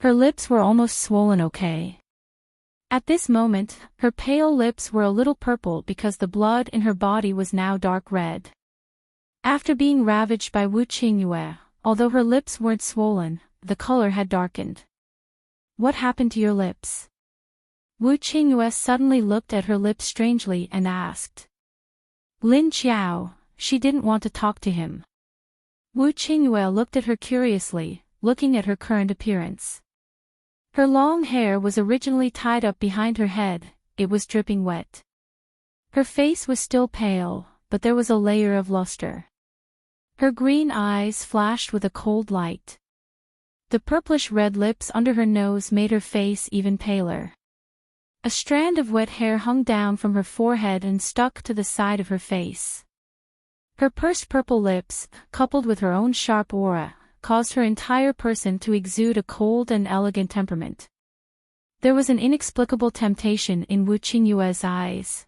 Speaker 1: Her lips were almost swollen, okay? At this moment, her pale lips were a little purple because the blood in her body was now dark red. After being ravaged by Wu Qingyue, although her lips weren't swollen, the color had darkened. What happened to your lips? Wu Qingyue suddenly looked at her lips strangely and asked. Lin Qiao, she didn't want to talk to him. Wu Qingyue looked at her curiously, looking at her current appearance. Her long hair was originally tied up behind her head, it was dripping wet. Her face was still pale, but there was a layer of luster. Her green eyes flashed with a cold light. The purplish-red lips under her nose made her face even paler. A strand of wet hair hung down from her forehead and stuck to the side of her face. Her pursed purple lips, coupled with her own sharp aura, caused her entire person to exude a cold and elegant temperament. There was an inexplicable temptation in Wu Qingyue's eyes.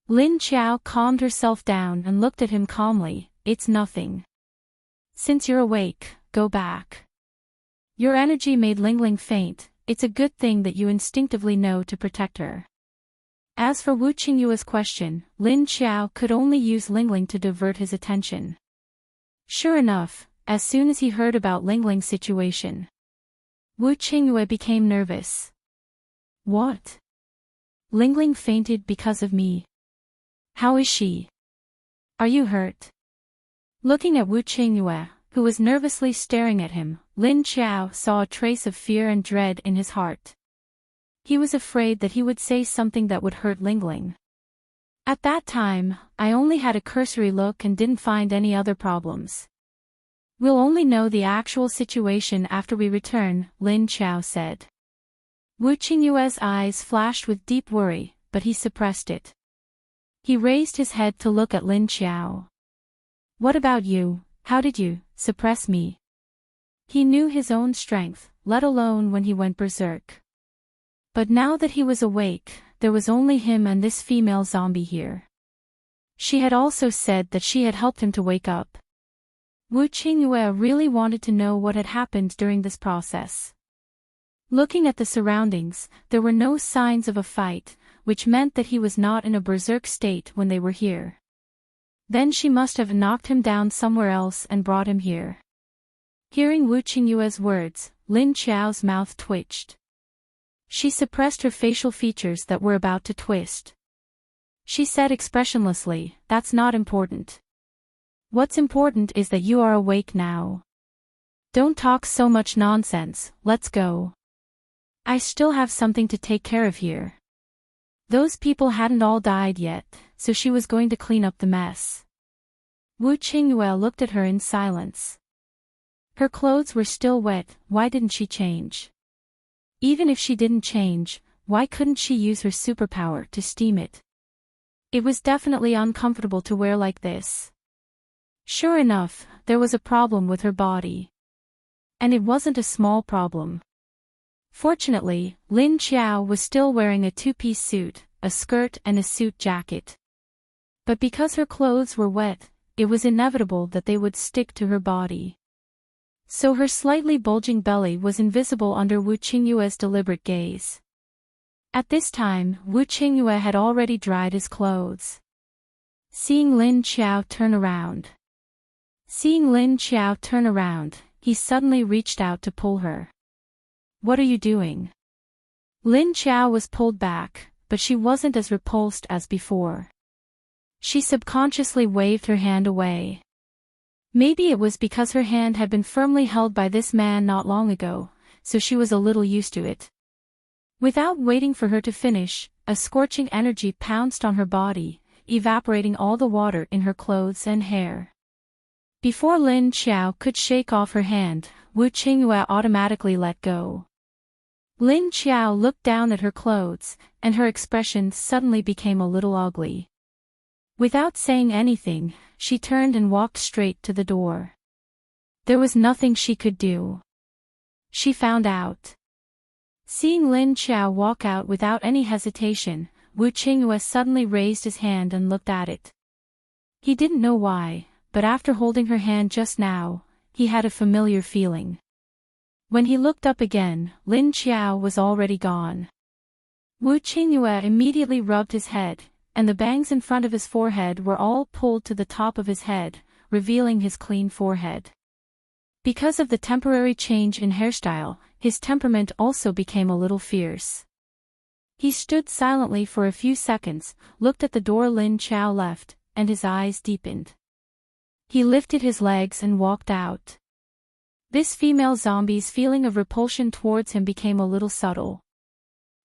Speaker 1: Lin Qiao calmed herself down and looked at him calmly. It's nothing. Since you're awake, go back. Your energy made Lingling faint, it's a good thing that you instinctively know to protect her. As for Wu Qingyue's question, Lin Qiao could only use Lingling to divert his attention. Sure enough, as soon as he heard about Lingling's situation, Wu Qingyue became nervous. What? Lingling fainted because of me. How is she? Are you hurt? Looking at Wu Qingyue, who was nervously staring at him, Lin Qiao saw a trace of fear and dread in his heart. He was afraid that he would say something that would hurt Lingling. At that time, I only had a cursory look and didn't find any other problems. We'll only know the actual situation after we return, Lin Qiao said. Wu Qingyue's eyes flashed with deep worry, but he suppressed it. He raised his head to look at Lin Qiao. What about you, how did you suppress me? He knew his own strength, let alone when he went berserk. But now that he was awake, there was only him and this female zombie here. She had also said that she had helped him to wake up. Wu Qingyue really wanted to know what had happened during this process. Looking at the surroundings, there were no signs of a fight, which meant that he was not in a berserk state when they were here. Then she must have knocked him down somewhere else and brought him here. Hearing Wu Qingyue's words, Lin Qiao's mouth twitched. She suppressed her facial features that were about to twist. She said expressionlessly, "That's not important. What's important is that you are awake now. Don't talk so much nonsense, let's go. I still have something to take care of here." Those people hadn't all died yet, so she was going to clean up the mess. Wu Qingyue looked at her in silence. Her clothes were still wet, why didn't she change? Even if she didn't change, why couldn't she use her superpower to steam it? It was definitely uncomfortable to wear like this. Sure enough, there was a problem with her body. And it wasn't a small problem. Fortunately, Lin Qiao was still wearing a two-piece suit, a skirt and a suit jacket. But because her clothes were wet, it was inevitable that they would stick to her body. So her slightly bulging belly was invisible under Wu Qingyue's deliberate gaze. At this time, Wu Qingyue had already dried his clothes. Seeing Lin Qiao turn around, he suddenly reached out to pull her. "What are you doing?" Lin Qiao was pulled back, but she wasn't as repulsed as before. She subconsciously waved her hand away. Maybe it was because her hand had been firmly held by this man not long ago, so she was a little used to it. Without waiting for her to finish, a scorching energy pounced on her body, evaporating all the water in her clothes and hair. Before Lin Qiao could shake off her hand, Wu Qingyue automatically let go. Lin Qiao looked down at her clothes, and her expression suddenly became a little ugly. Without saying anything, she turned and walked straight to the door. There was nothing she could do. She found out. Seeing Lin Qiao walk out without any hesitation, Wu Qingyue suddenly raised his hand and looked at it. He didn't know why, but after holding her hand just now, he had a familiar feeling. When he looked up again, Lin Qiao was already gone. Wu Qingyue immediately rubbed his head, and the bangs in front of his forehead were all pulled to the top of his head, revealing his clean forehead. Because of the temporary change in hairstyle, his temperament also became a little fierce. He stood silently for a few seconds, looked at the door Lin Qiao left, and his eyes deepened. He lifted his legs and walked out. This female zombie's feeling of repulsion towards him became a little subtle.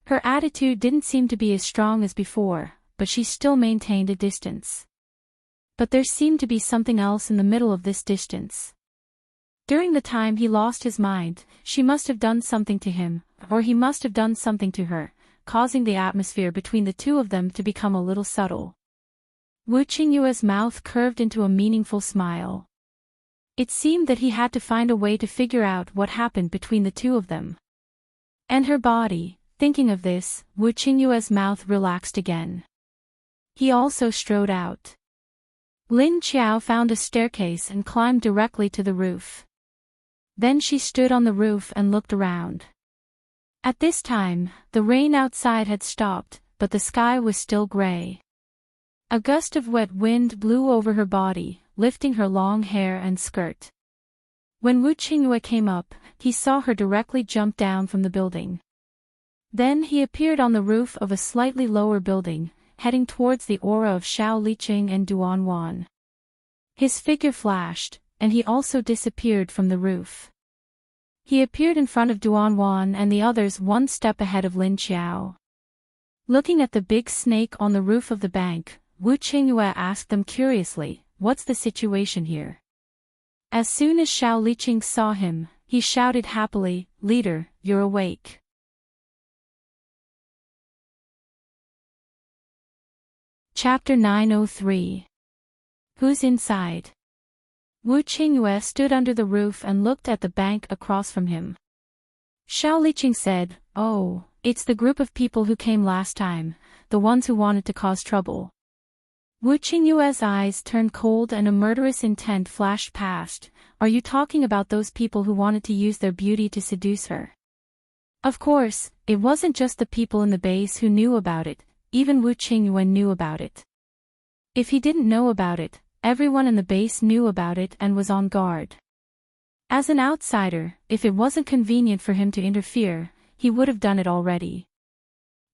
Speaker 1: Her attitude didn't seem to be as strong as before, but she still maintained a distance. But there seemed to be something else in the middle of this distance. During the time he lost his mind, she must have done something to him, or he must have done something to her, causing the atmosphere between the two of them to become a little subtle. Wu Qingyue's mouth curved into a meaningful smile. It seemed that he had to find a way to figure out what happened between the two of them. And her body, thinking of this, Wu Qingyue's mouth relaxed again. He also strode out. Lin Qiao found a staircase and climbed directly to the roof. Then she stood on the roof and looked around. At this time, the rain outside had stopped, but the sky was still gray. A gust of wet wind blew over her body, lifting her long hair and skirt. When Wu Qingyue came up, he saw her directly jump down from the building. Then he appeared on the roof of a slightly lower building, heading towards the aura of Xiao Liqing and Duan Wan. His figure flashed, and he also disappeared from the roof. He appeared in front of Duan Wan and the others one step ahead of Lin Qiao. Looking at the big snake on the roof of the bank, Wu Qingyue asked them curiously, "What's the situation here?" As soon as Xiao Liqing saw him, he shouted happily, "Leader, you're awake." Chapter 903. Who's inside? Wu Qingyue stood under the roof and looked at the bank across from him. Xiao Liqing said, "Oh, it's the group of people who came last time, the ones who wanted to cause trouble." Wu Qingyue's eyes turned cold and a murderous intent flashed past. "Are you talking about those people who wanted to use their beauty to seduce her?" Of course, it wasn't just the people in the base who knew about it, even Wu Qingyue knew about it. If he didn't know about it, everyone in the base knew about it and was on guard. As an outsider, if it wasn't convenient for him to interfere, he would have done it already.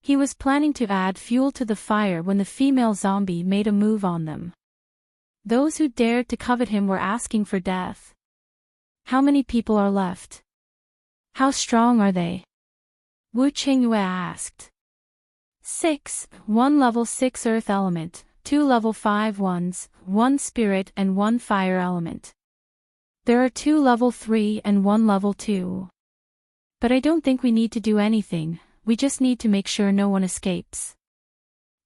Speaker 1: He was planning to add fuel to the fire when the female zombie made a move on them. Those who dared to covet him were asking for death. How many people are left? How strong are they? Wu Qingyue asked. 6, 1 level 6 earth element, 2 level 5 ones, 1 spirit and 1 fire element. There are 2 level 3 and 1 level 2. But I don't think we need to do anything, we just need to make sure no one escapes.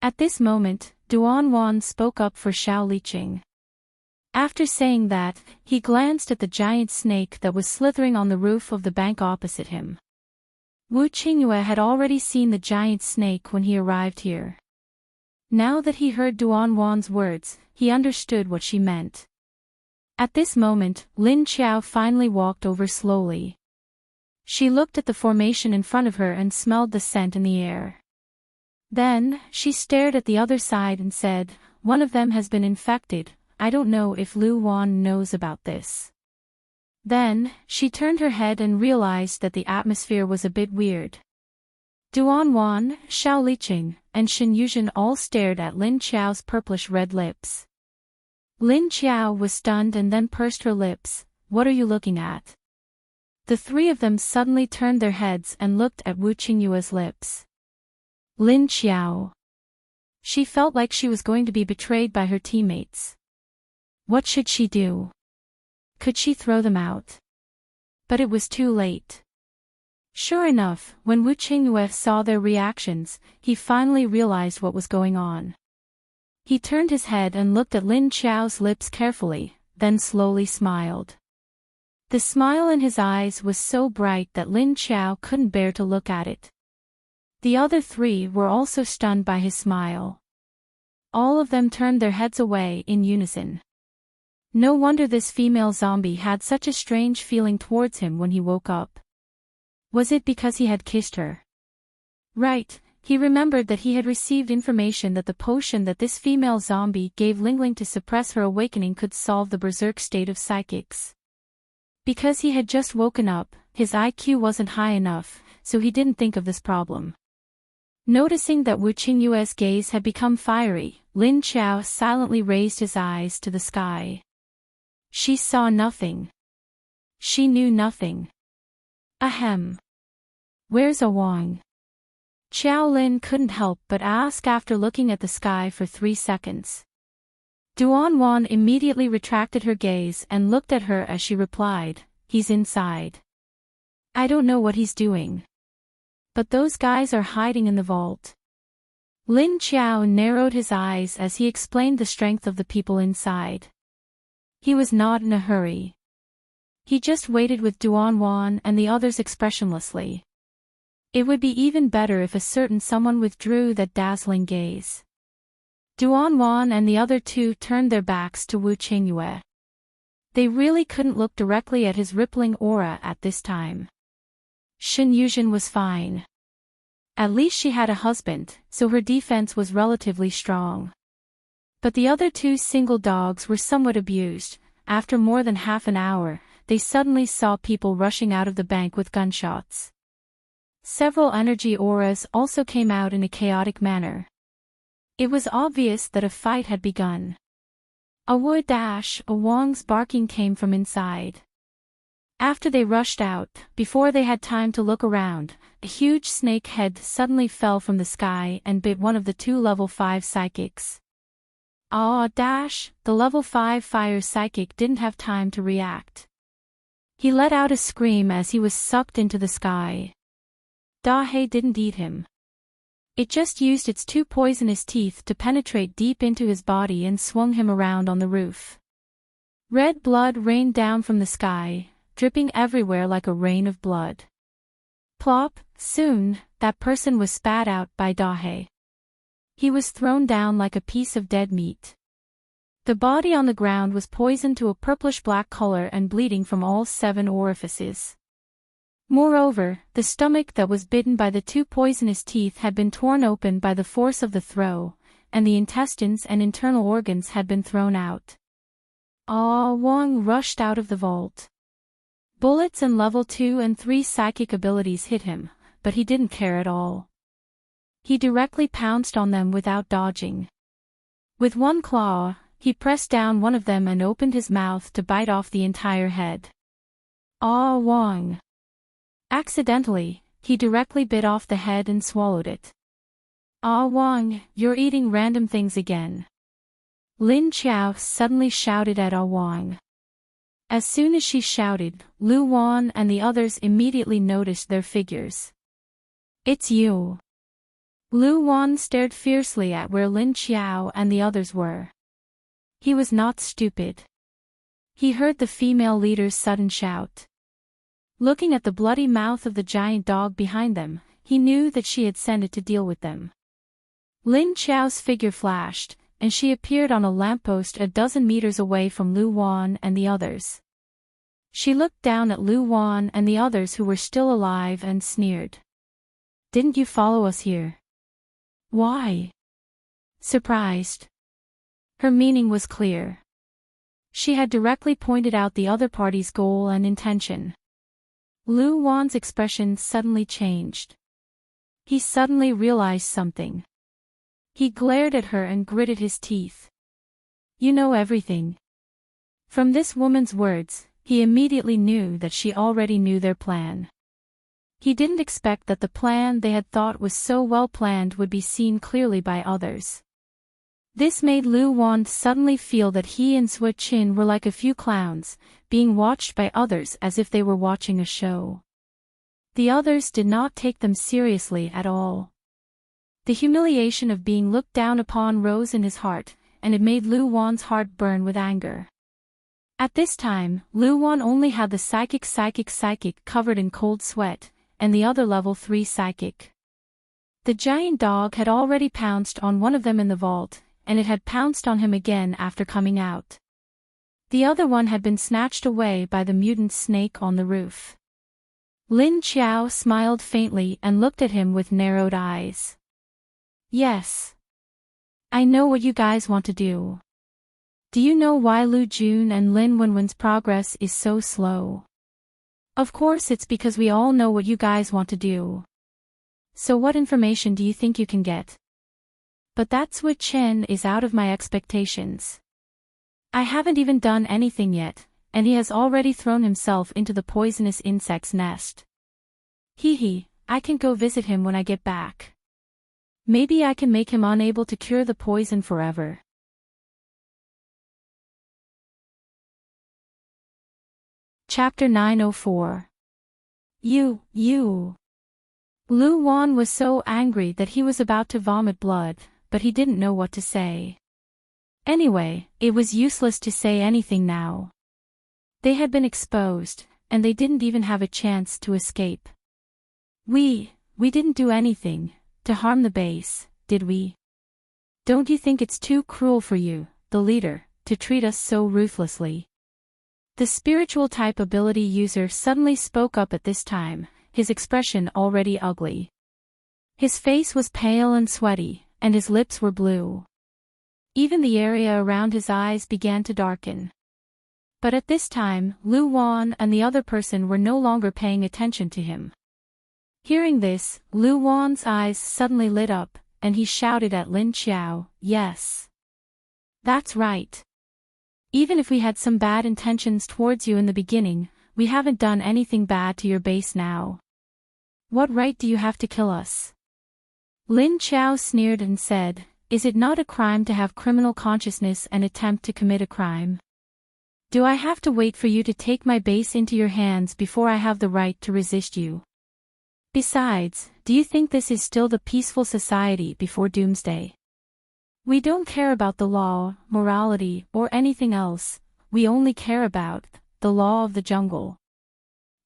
Speaker 1: At this moment, Duan Wan spoke up for Xiao Liqing. After saying that, he glanced at the giant snake that was slithering on the roof of the bank opposite him. Wu Qingyue had already seen the giant snake when he arrived here. Now that he heard Duan Wan's words, he understood what she meant. At this moment, Lin Qiao finally walked over slowly. She looked at the formation in front of her and smelled the scent in the air. Then, she stared at the other side and said, "One of them has been infected. I don't know if Lu Wan knows about this." Then, she turned her head and realized that the atmosphere was a bit weird. Duan Wan, Xiao Liqing, and Shen Yuzhen all stared at Lin Qiao's purplish-red lips. Lin Qiao was stunned and then pursed her lips. "What are you looking at?" The three of them suddenly turned their heads and looked at Wu Qingyue's lips. Lin Qiao. She felt like she was going to be betrayed by her teammates. What should she do? Could she throw them out? But it was too late. Sure enough, when Wu Qingyue saw their reactions, he finally realized what was going on. He turned his head and looked at Lin Qiao's lips carefully, then slowly smiled. The smile in his eyes was so bright that Lin Qiao couldn't bear to look at it. The other three were also stunned by his smile. All of them turned their heads away in unison. No wonder this female zombie had such a strange feeling towards him when he woke up. Was it because he had kissed her? Right, he remembered that he had received information that the potion that this female zombie gave Lingling to suppress her awakening could solve the berserk state of psychics. Because he had just woken up, his IQ wasn't high enough, so he didn't think of this problem. Noticing that Wu Qingyue's gaze had become fiery, Lin Qiao silently raised his eyes to the sky. She saw nothing. She knew nothing. Ahem. Where's Wang? Qiao Lin couldn't help but ask after looking at the sky for 3 seconds. Duan Wan immediately retracted her gaze and looked at her as she replied, "He's inside. I don't know what he's doing. But those guys are hiding in the vault." Lin Qiao narrowed his eyes as he explained the strength of the people inside. He was not in a hurry. He just waited with Duan Wan and the others expressionlessly. It would be even better if a certain someone withdrew that dazzling gaze. Duan Wan and the other two turned their backs to Wu Qingyue. They really couldn't look directly at his rippling aura at this time. Shen Yuzhen was fine. At least she had a husband, so her defense was relatively strong. But the other two single dogs were somewhat abused. After more than half an hour, they suddenly saw people rushing out of the bank with gunshots. Several energy auras also came out in a chaotic manner. It was obvious that a fight had begun. A wood dash, a Wang's barking came from inside. After they rushed out, before they had time to look around, a huge snake head suddenly fell from the sky and bit one of the two level 5 psychics. Dash, the level 5 fire psychic didn't have time to react. He let out a scream as he was sucked into the sky. Dahe didn't eat him. It just used its 2 poisonous teeth to penetrate deep into his body and swung him around on the roof. Red blood rained down from the sky, dripping everywhere like a rain of blood. Plop, soon, that person was spat out by Dahe. He was thrown down like a piece of dead meat. The body on the ground was poisoned to a purplish-black color and bleeding from all 7 orifices. Moreover, the stomach that was bitten by the 2 poisonous teeth had been torn open by the force of the throw, and the intestines and internal organs had been thrown out. Wang rushed out of the vault. Bullets and level 2 and 3 psychic abilities hit him, but he didn't care at all. He directly pounced on them without dodging. With one claw, he pressed down one of them and opened his mouth to bite off the entire head. Wang. Accidentally, he directly bit off the head and swallowed it. Wang, you're eating random things again. Lin Qiao suddenly shouted at Wang. As soon as she shouted, Lu Wan and the others immediately noticed their figures. It's you. Lu Wan stared fiercely at where Lin Qiao and the others were. He was not stupid. He heard the female leader's sudden shout. Looking at the bloody mouth of the giant dog behind them, he knew that she had sent it to deal with them. Lin Qiao's figure flashed, and she appeared on a lamppost a dozen meters away from Lu Wan and the others. She looked down at Lu Wan and the others who were still alive and sneered. "Didn't you follow us here?" "Why?" Surprised. Her meaning was clear. She had directly pointed out the other party's goal and intention. Lu Wan's expression suddenly changed. He suddenly realized something. He glared at her and gritted his teeth. "You know everything." From this woman's words, he immediately knew that she already knew their plan. He didn't expect that the plan they had thought was so well planned would be seen clearly by others. This made Lu Wan suddenly feel that he and Sui Qin were like a few clowns, being watched by others as if they were watching a show. The others did not take them seriously at all. The humiliation of being looked down upon rose in his heart, and it made Lu Wan's heart burn with anger. At this time, Lu Wan only had the psychic covered in cold sweat, and the other level 3 psychic. The giant dog had already pounced on one of them in the vault, and it had pounced on him again after coming out. The other one had been snatched away by the mutant snake on the roof. Lin Qiao smiled faintly and looked at him with narrowed eyes. "Yes. I know what you guys want to do. Do you know why Lu Jun and Lin Wenwen's progress is so slow? Of course it's because we all know what you guys want to do. So what information do you think you can get? But that Sui Chen is out of my expectations. I haven't even done anything yet, and he has already thrown himself into the poisonous insect's nest. I can go visit him when I get back. Maybe I can make him unable to cure the poison forever." Chapter 904. You. Lu Wan was so angry that he was about to vomit blood, but he didn't know what to say. Anyway, it was useless to say anything now. They had been exposed, and they didn't even have a chance to escape. We didn't do anything to harm the base, did we? Don't you think it's too cruel for you, the leader, to treat us so ruthlessly?" The spiritual type ability user suddenly spoke up at this time, his expression already ugly. His face was pale and sweaty, and his lips were blue. Even the area around his eyes began to darken. But at this time, Lu Wan and the other person were no longer paying attention to him. Hearing this, Lu Wan's eyes suddenly lit up, and he shouted at Lin Qiao, "Yes. That's right. Even if we had some bad intentions towards you in the beginning, we haven't done anything bad to your base now. What right do you have to kill us?" Lin Qiao sneered and said, "Is it not a crime to have criminal consciousness and attempt to commit a crime? Do I have to wait for you to take my base into your hands before I have the right to resist you? Besides, do you think this is still the peaceful society before Doomsday? We don't care about the law, morality, or anything else, we only care about the law of the jungle."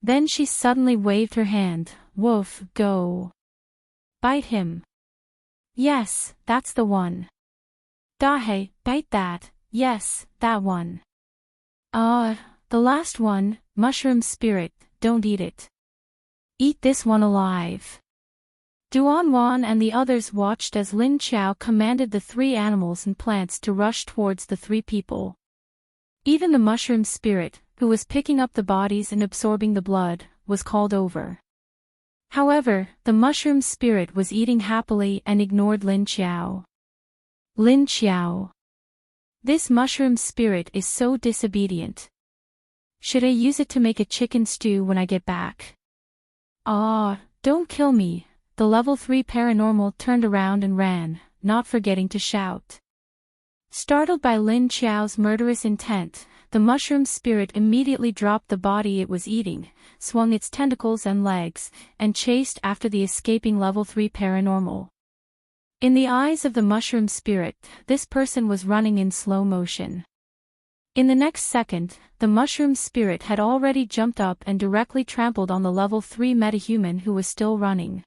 Speaker 1: Then she suddenly waved her hand. "Wolf, go. Bite him. Yes, that's the one. Dahe, bite that, yes, that one. The last one, mushroom spirit, don't eat it. Eat this one alive." Duan Wan and the others watched as Lin Qiao commanded the 3 animals and plants to rush towards the 3 people. Even the mushroom spirit, who was picking up the bodies and absorbing the blood, was called over. However, the mushroom spirit was eating happily and ignored Lin Qiao. Lin Qiao. This mushroom spirit is so disobedient. Should I use it to make a chicken stew when I get back? Don't kill me. The level 3 paranormal turned around and ran, not forgetting to shout. Startled by Lin Qiao's murderous intent, the mushroom spirit immediately dropped the body it was eating, swung its tentacles and legs, and chased after the escaping level 3 paranormal. In the eyes of the mushroom spirit, this person was running in slow motion. In the next second, the mushroom spirit had already jumped up and directly trampled on the level 3 metahuman who was still running.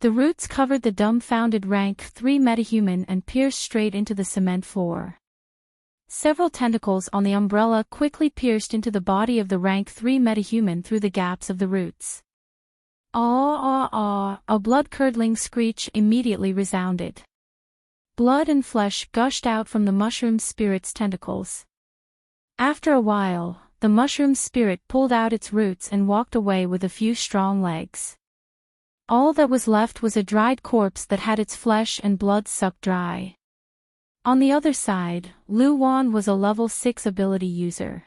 Speaker 1: The roots covered the dumbfounded rank 3 metahuman and pierced straight into the cement floor. Several tentacles on the umbrella quickly pierced into the body of the rank 3 metahuman through the gaps of the roots. A blood-curdling screech immediately resounded. Blood and flesh gushed out from the mushroom spirit's tentacles. After a while, the mushroom spirit pulled out its roots and walked away with a few strong legs. All that was left was a dried corpse that had its flesh and blood sucked dry. On the other side, Lu Wan was a level 6 ability user.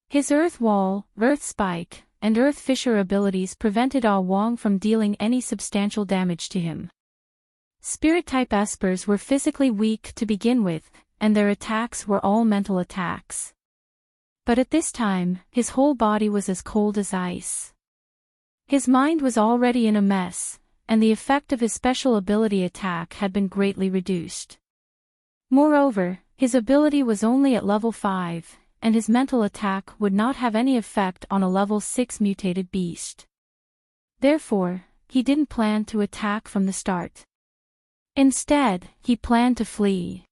Speaker 1: His Earth Wall, Earth Spike, and Earth Fissure abilities prevented Ah Wong from dealing any substantial damage to him. Spirit-type espers were physically weak to begin with, and their attacks were all mental attacks. But at this time, his whole body was as cold as ice. His mind was already in a mess, and the effect of his special ability attack had been greatly reduced. Moreover, his ability was only at level 5, and his mental attack would not have any effect on a level 6 mutated beast. Therefore, he didn't plan to attack from the start. Instead, he planned to flee.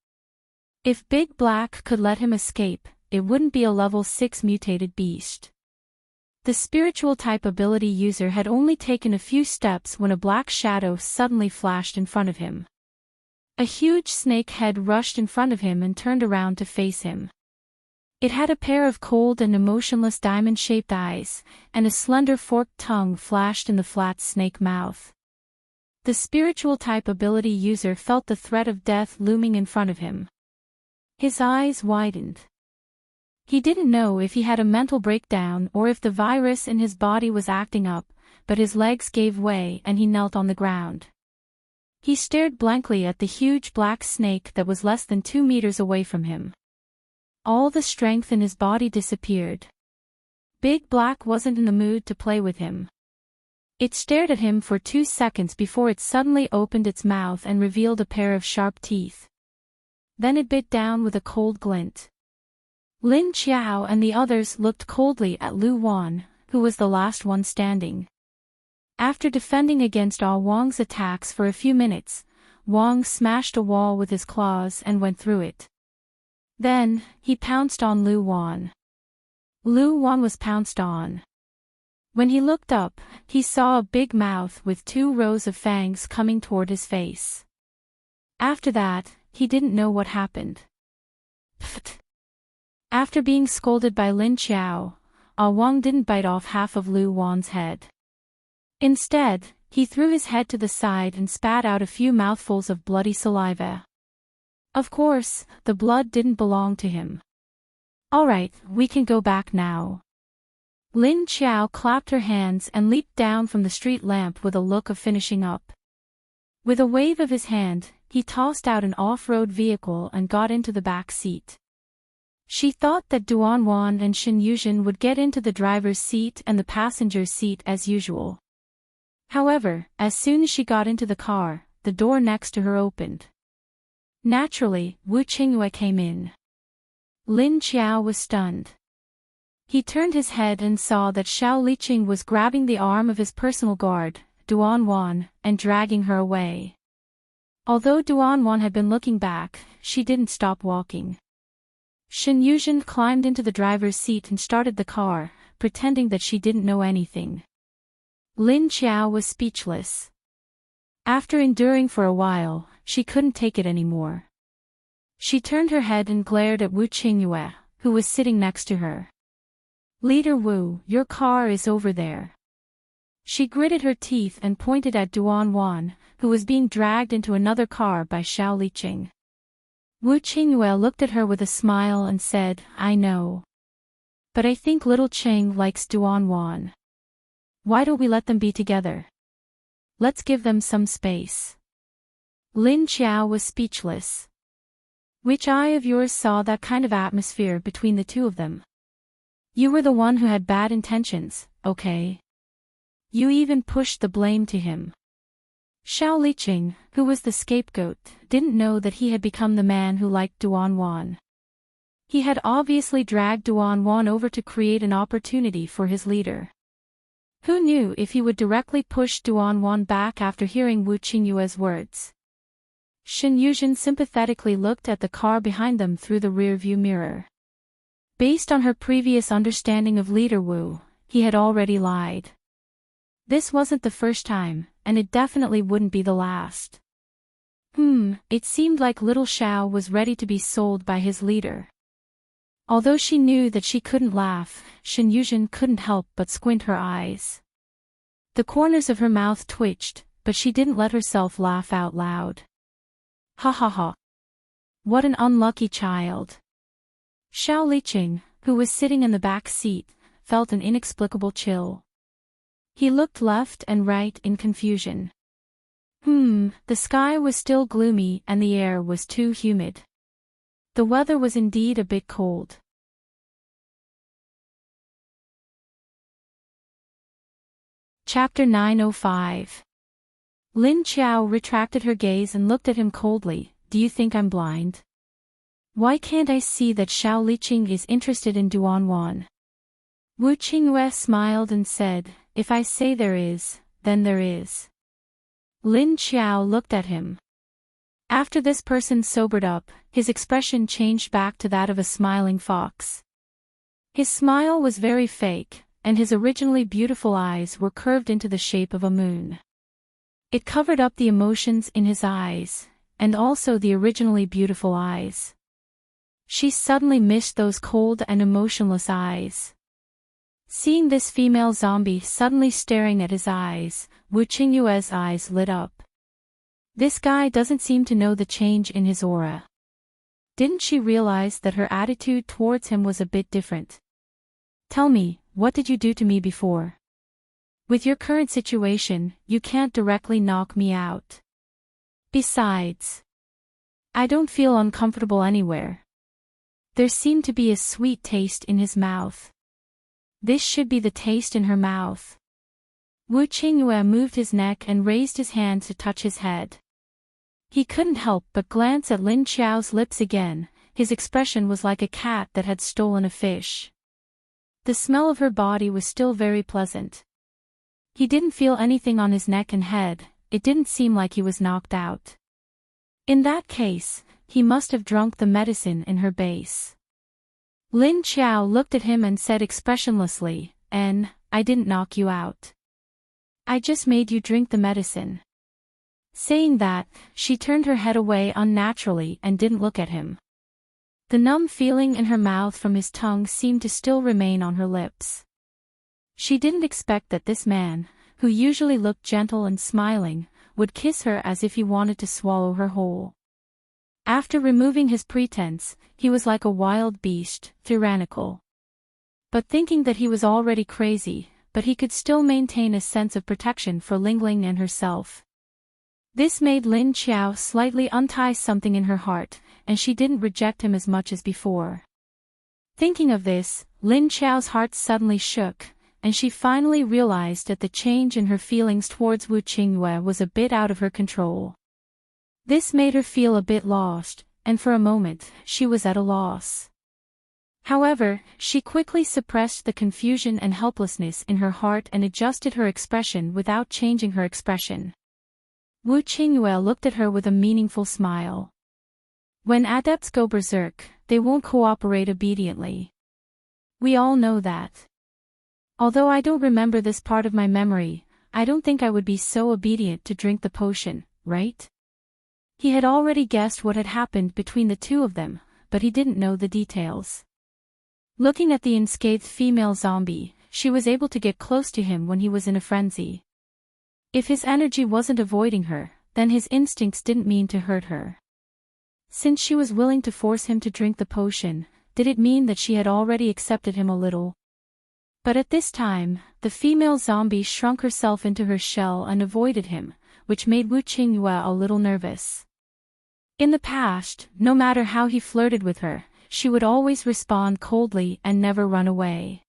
Speaker 1: If Big Black could let him escape, it wouldn't be a level 6 mutated beast. The spiritual type ability user had only taken a few steps when a black shadow suddenly flashed in front of him. A huge snake head rushed in front of him and turned around to face him. It had a pair of cold and emotionless diamond-shaped eyes, and a slender forked tongue flashed in the flat snake mouth. The spiritual type ability user felt the threat of death looming in front of him. His eyes widened. He didn't know if he had a mental breakdown or if the virus in his body was acting up, but his legs gave way and he knelt on the ground. He stared blankly at the huge black snake that was less than 2 meters away from him. All the strength in his body disappeared. Big Black wasn't in the mood to play with him. It stared at him for 2 seconds before it suddenly opened its mouth and revealed a pair of sharp teeth. Then it bit down with a cold glint. Lin Qiao and the others looked coldly at Lu Wan, who was the last one standing. After defending against Ah Wong's attacks for a few minutes, Wong smashed a wall with his claws and went through it. Then, he pounced on Lu Wan. Lu Wan was pounced on. When he looked up, he saw a big mouth with 2 rows of fangs coming toward his face. After that, he didn't know what happened. Pfft. After being scolded by Lin Qiao, Ah Wong didn't bite off half of Lu Wan's head. Instead, he threw his head to the side and spat out a few mouthfuls of bloody saliva. Of course, the blood didn't belong to him. All right, we can go back now. Lin Qiao clapped her hands and leaped down from the street lamp with a look of finishing up. With a wave of his hand, he tossed out an off-road vehicle and got into the back seat. She thought that Duan Wan and Shen Yuzhen would get into the driver's seat and the passenger's seat as usual. However, as soon as she got into the car, the door next to her opened. Naturally, Wu Qingyue came in. Lin Qiao was stunned. He turned his head and saw that Xiao Liqing was grabbing the arm of his personal guard, Duan Wan, and dragging her away. Although Duan Wan had been looking back, she didn't stop walking. Shen Yuzhen climbed into the driver's seat and started the car, pretending that she didn't know anything. Lin Qiao was speechless. After enduring for a while, she couldn't take it anymore. She turned her head and glared at Wu Qingyue, who was sitting next to her. "Leader Wu, your car is over there." She gritted her teeth and pointed at Duan Wan, who was being dragged into another car by Xiao Liqing. Wu Qingyue looked at her with a smile and said, "I know. But I think little Cheng likes Duan Wan. Why don't we let them be together? Let's give them some space." Lin Qiao was speechless. "Which eye of yours saw that kind of atmosphere between the two of them? You were the one who had bad intentions, okay? You even pushed the blame to him." Xiao Liqing, who was the scapegoat, didn't know that he had become the man who liked Duan Wan. He had obviously dragged Duan over to create an opportunity for his leader. Who knew if he would directly push Duan back after hearing Wu Qingyue's words? Shen Yuzhen sympathetically looked at the car behind them through the rearview mirror. Based on her previous understanding of Leader Wu, he had already lied. This wasn't the first time, and it definitely wouldn't be the last. It seemed like little Xiao was ready to be sold by his leader. Although she knew that she couldn't laugh, Shen Yuzhen couldn't help but squint her eyes. The corners of her mouth twitched, but she didn't let herself laugh out loud. Ha ha ha. What an unlucky child. Xiao Liqing, who was sitting in the back seat, felt an inexplicable chill. He looked left and right in confusion. The sky was still gloomy and the air was too humid. The weather was indeed a bit cold. Chapter 905. Lin Qiao retracted her gaze and looked at him coldly. Do you think I'm blind? Why can't I see that Xiao Liqing is interested in Duan? Wu Qingyue smiled and said, if I say there is, then there is. Lin Qiao looked at him. After this person sobered up, his expression changed back to that of a smiling fox. His smile was very fake, and his originally beautiful eyes were curved into the shape of a moon. It covered up the emotions in his eyes, and also the originally beautiful eyes. She suddenly missed those cold and emotionless eyes. Seeing this female zombie suddenly staring at his eyes, Wu Qingyue's eyes lit up. This guy doesn't seem to know the change in his aura. Didn't she realize that her attitude towards him was a bit different? Tell me, what did you do to me before? With your current situation, you can't directly knock me out. Besides, I don't feel uncomfortable anywhere. There seemed to be a sweet taste in his mouth. This should be the taste in her mouth. Wu Qingyue moved his neck and raised his hand to touch his head. He couldn't help but glance at Lin Qiao's lips again. His expression was like a cat that had stolen a fish. The smell of her body was still very pleasant. He didn't feel anything on his neck and head. It didn't seem like he was knocked out. In that case, he must have drunk the medicine in her base. Lin Qiao looked at him and said expressionlessly, I didn't knock you out. I just made you drink the medicine. Saying that, she turned her head away unnaturally and didn't look at him. The numb feeling in her mouth from his tongue seemed to still remain on her lips. She didn't expect that this man, who usually looked gentle and smiling, would kiss her as if he wanted to swallow her whole. After removing his pretense, he was like a wild beast, tyrannical. But thinking that he was already crazy, but he could still maintain a sense of protection for Ling Ling and herself. This made Lin Qiao slightly untie something in her heart, and she didn't reject him as much as before. Thinking of this, Lin Qiao's heart suddenly shook, and she finally realized that the change in her feelings towards Wu Qingyue was a bit out of her control. This made her feel a bit lost, and for a moment, she was at a loss. However, she quickly suppressed the confusion and helplessness in her heart and adjusted her expression without changing her expression. Wu Qingyue looked at her with a meaningful smile. When adepts go berserk, they won't cooperate obediently. We all know that. Although I don't remember this part of my memory, I don't think I would be so obedient to drink the potion, right? He had already guessed what had happened between the two of them, but he didn't know the details. Looking at the unscathed female zombie, she was able to get close to him when he was in a frenzy. If his energy wasn't avoiding her, then his instincts didn't mean to hurt her. Since she was willing to force him to drink the potion, did it mean that she had already accepted him a little? But at this time, the female zombie shrunk herself into her shell and avoided him, which made Wu Qingyue a little nervous. In the past, no matter how he flirted with her, she would always respond coldly and never run away.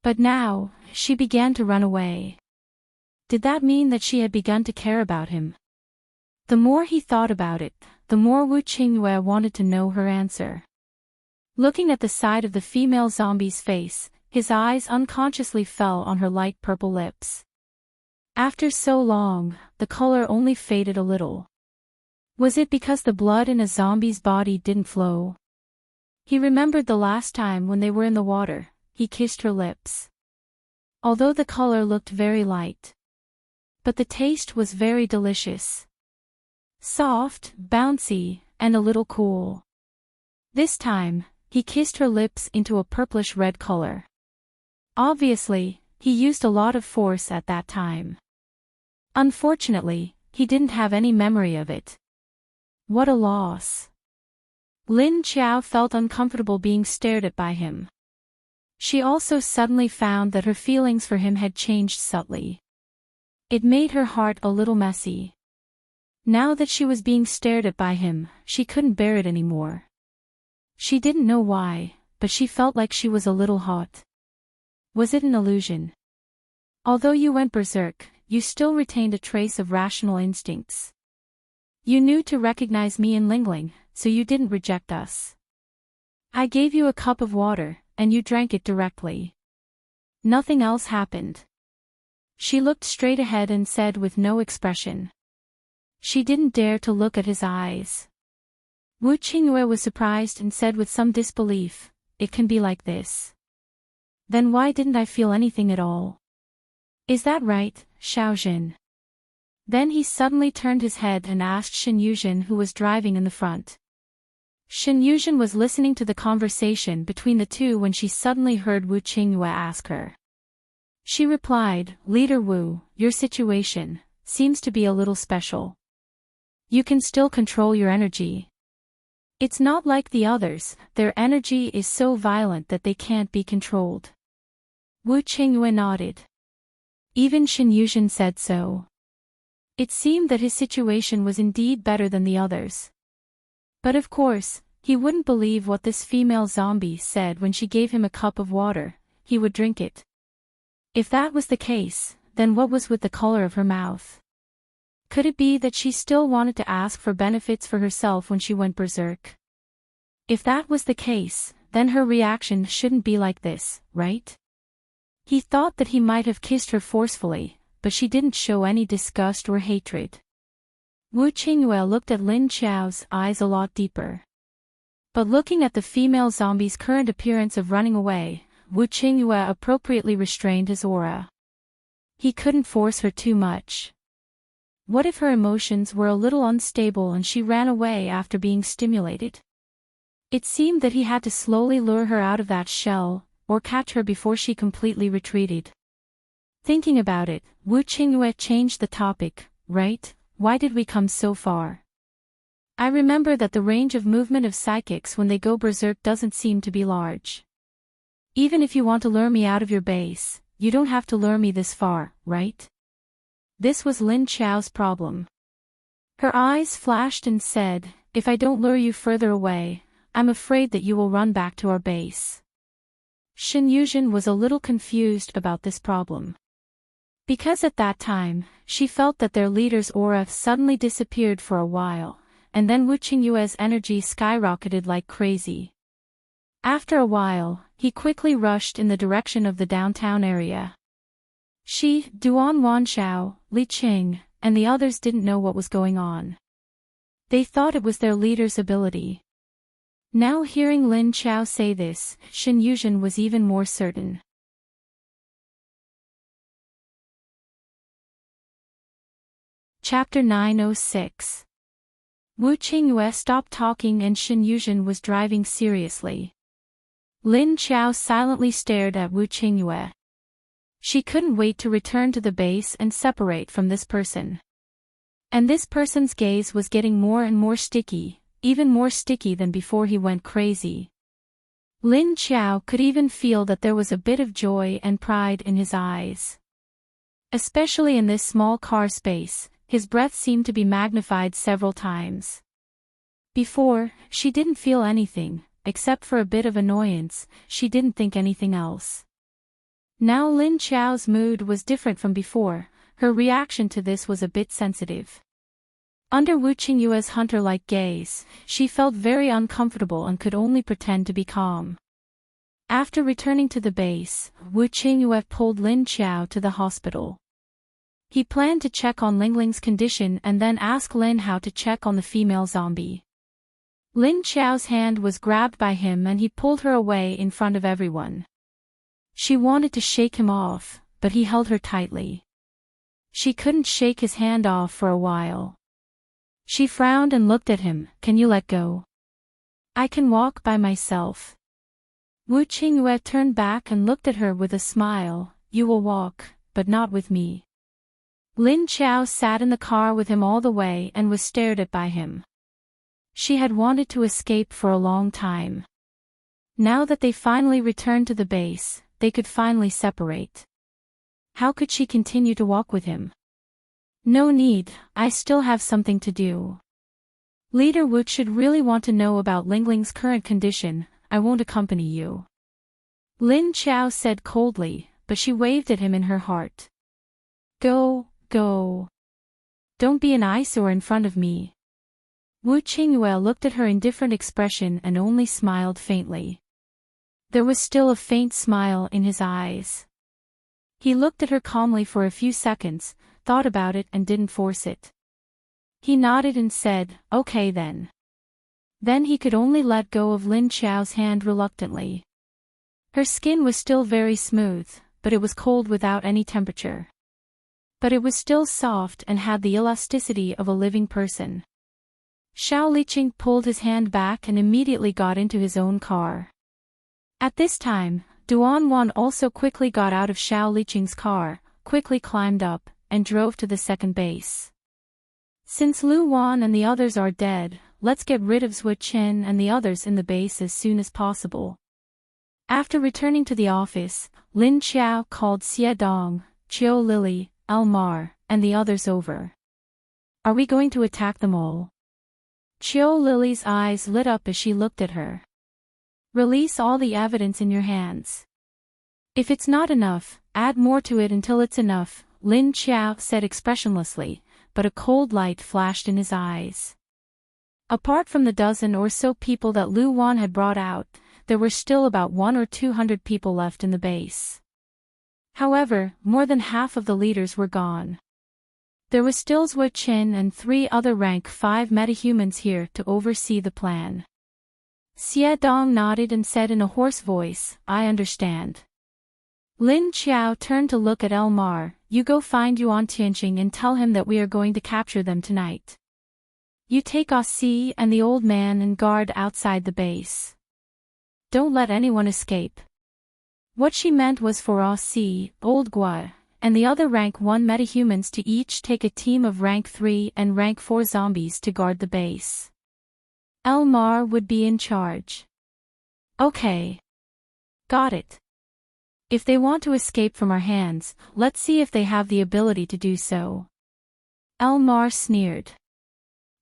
Speaker 1: But now, she began to run away. Did that mean that she had begun to care about him? The more he thought about it, the more Wu Qingyue wanted to know her answer. Looking at the side of the female zombie's face, his eyes unconsciously fell on her light purple lips. After so long, the color only faded a little. Was it because the blood in a zombie's body didn't flow? He remembered the last time when they were in the water, he kissed her lips. Although the color looked very light, but the taste was very delicious. Soft, bouncy, and a little cool. This time, he kissed her lips into a purplish red color. Obviously, he used a lot of force at that time. Unfortunately, he didn't have any memory of it. What a loss. Lin Qiao felt uncomfortable being stared at by him. She also suddenly found that her feelings for him had changed subtly. It made her heart a little messy. Now that she was being stared at by him, she couldn't bear it anymore. She didn't know why, but she felt like she was a little hot. Was it an illusion? Although you went berserk, you still retained a trace of rational instincts. You knew to recognize me in Lingling, so you didn't reject us. I gave you a cup of water, and you drank it directly. Nothing else happened. She looked straight ahead and said with no expression. She didn't dare to look at his eyes. Wu Qingyue was surprised and said with some disbelief, "It can be like this. Then why didn't I feel anything at all? Is that right, Xiaojin?" Then he suddenly turned his head and asked Shen Yuzhen, who was driving in the front. Shen Yuzhen was listening to the conversation between the two when she suddenly heard Wu Qingyue ask her. She replied, "Leader Wu, your situation seems to be a little special. You can still control your energy. It's not like the others, their energy is so violent that they can't be controlled." Wu Qingyue nodded. Even Shen Yuzhen said so. It seemed that his situation was indeed better than the others. But of course, he wouldn't believe what this female zombie said when she gave him a cup of water, he would drink it. If that was the case, then what was with the color of her mouth? Could it be that she still wanted to ask for benefits for herself when she went berserk? If that was the case, then her reaction shouldn't be like this, right? He thought that he might have kissed her forcefully, but she didn't show any disgust or hatred. Wu Qingyue looked at Lin Qiao's eyes a lot deeper. But looking at the female zombie's current appearance of running away, Wu Qingyue appropriately restrained his aura. He couldn't force her too much. What if her emotions were a little unstable and she ran away after being stimulated? It seemed that he had to slowly lure her out of that shell, or catch her before she completely retreated. Thinking about it, Wu Qingyue changed the topic, "Right, why did we come so far? I remember that the range of movement of psychics when they go berserk doesn't seem to be large. Even if you want to lure me out of your base, you don't have to lure me this far, right?" This was Lin Qiao's problem. Her eyes flashed and said, "If I don't lure you further away, I'm afraid that you will run back to our base." Shen Yuzhen was a little confused about this problem. Because at that time, she felt that their leader's aura suddenly disappeared for a while, and then Wu Qingyue's energy skyrocketed like crazy. After a while, he quickly rushed in the direction of the downtown area. She, Duan Wanshao, Li Qing, and the others didn't know what was going on. They thought it was their leader's ability. Now hearing Lin Qiao say this, Shen Yuzhen was even more certain. Chapter 906. Wu Qingyue stopped talking and Shen Yuzhen was driving seriously. Lin Qiao silently stared at Wu Qingyue. She couldn't wait to return to the base and separate from this person. And this person's gaze was getting more and more sticky, even more sticky than before he went crazy. Lin Qiao could even feel that there was a bit of joy and pride in his eyes. Especially in this small car space, his breath seemed to be magnified several times. Before, she didn't feel anything, except for a bit of annoyance, she didn't think anything else. Now Lin Qiao's mood was different from before, her reaction to this was a bit sensitive. Under Wu Qingyue's hunter-like gaze, she felt very uncomfortable and could only pretend to be calm. After returning to the base, Wu Qingyue pulled Lin Qiao to the hospital. He planned to check on Lingling's condition and then ask Lin how to check on the female zombie. Lin Qiao's hand was grabbed by him and he pulled her away in front of everyone. She wanted to shake him off, but he held her tightly. She couldn't shake his hand off for a while. She frowned and looked at him. Can you let go? I can walk by myself. Wu Qingyue turned back and looked at her with a smile. You will walk, but not with me. Lin Qiao sat in the car with him all the way and was stared at by him. She had wanted to escape for a long time. Now that they finally returned to the base, they could finally separate. How could she continue to walk with him? No need, I still have something to do. Leader Wu should really want to know about Lingling's current condition. I won't accompany you. Lin Qiao said coldly, but she waved at him in her heart. Go. Don't be an eyesore in front of me. Wu Qingyue looked at her in different expression and only smiled faintly. There was still a faint smile in his eyes. He looked at her calmly for a few seconds, thought about it and didn't force it. He nodded and said, okay then. Then he could only let go of Lin Qiao's hand reluctantly. Her skin was still very smooth, but it was cold without any temperature. But it was still soft and had the elasticity of a living person. Xiao Liqing pulled his hand back and immediately got into his own car. At this time, Duan Wan also quickly got out of Xiao Liqing's car, quickly climbed up, and drove to the second base. Since Lu Wan and the others are dead, let's get rid of Zhu Chen and the others in the base as soon as possible. After returning to the office, Lin Qiao called Xie Dong, Qiu Lily, Elmar, and the others over. Are we going to attack them all? Qiu Lily's eyes lit up as she looked at her. Release all the evidence in your hands. If it's not enough, add more to it until it's enough, Lin Qiao said expressionlessly, but a cold light flashed in his eyes. Apart from the dozen or so people that Lu Wan had brought out, there were still about 100 or 200 people left in the base. However, more than half of the leaders were gone. There was still Zhu Chen and 3 other rank 5 metahumans here to oversee the plan. Xie Dong nodded and said in a hoarse voice, I understand. Lin Qiao turned to look at Elmar, you go find Yuan Tianqing and tell him that we are going to capture them tonight. You take Aussie and the old man and guard outside the base. Don't let anyone escape. What she meant was for Aussie, Old Gua, and the other rank 1 metahumans to each take a team of rank 3 and rank 4 zombies to guard the base. Elmar would be in charge. Okay. Got it. If they want to escape from our hands, let's see if they have the ability to do so. Elmar sneered.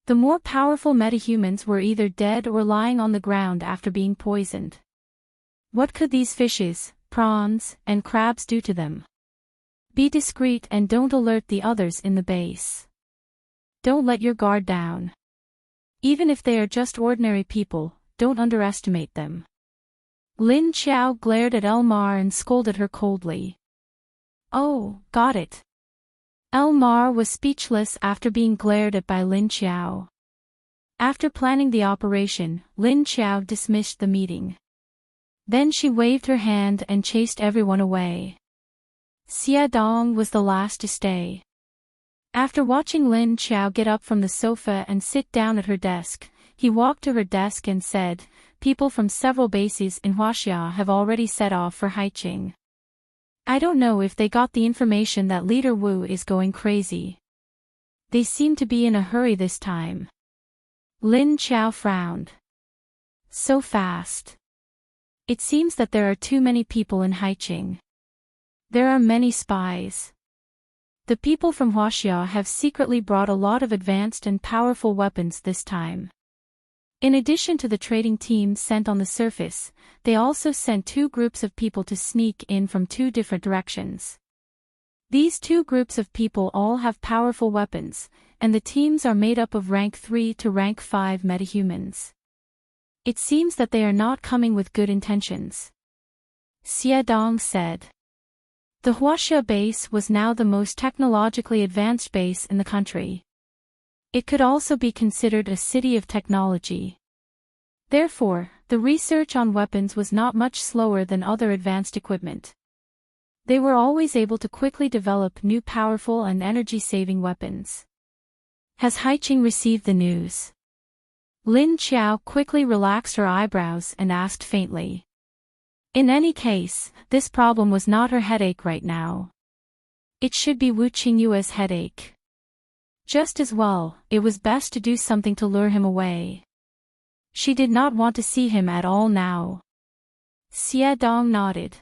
Speaker 1: The more powerful metahumans were either dead or lying on the ground after being poisoned. What could these fishes, prawns, and crabs do to them? Be discreet and don't alert the others in the base. Don't let your guard down. Even if they are just ordinary people, don't underestimate them. Lin Qiao glared at Elmar and scolded her coldly. Oh, got it. Elmar was speechless after being glared at by Lin Qiao. After planning the operation, Lin Qiao dismissed the meeting. Then she waved her hand and chased everyone away. Xie Dong was the last to stay. After watching Lin Qiao get up from the sofa and sit down at her desk, he walked to her desk and said, people from several bases in Huaxia have already set off for Haiqing. I don't know if they got the information that Leader Wu is going crazy. They seem to be in a hurry this time. Lin Qiao frowned. So fast. It seems that there are too many people in Haiqing. There are many spies. The people from Huaxia have secretly brought a lot of advanced and powerful weapons this time. In addition to the trading teams sent on the surface, they also sent 2 groups of people to sneak in from 2 different directions. These two groups of people all have powerful weapons, and the teams are made up of rank 3 to rank 5 metahumans. It seems that they are not coming with good intentions. Xie Dong said. The Huaxia base was now the most technologically advanced base in the country. It could also be considered a city of technology. Therefore, the research on weapons was not much slower than other advanced equipment. They were always able to quickly develop new powerful and energy-saving weapons. Has Haiqing received the news? Lin Qiao quickly relaxed her eyebrows and asked faintly. In any case, this problem was not her headache right now. It should be Wu Qingyue's headache. Just as well, it was best to do something to lure him away. She did not want to see him at all now. Xie Dong nodded.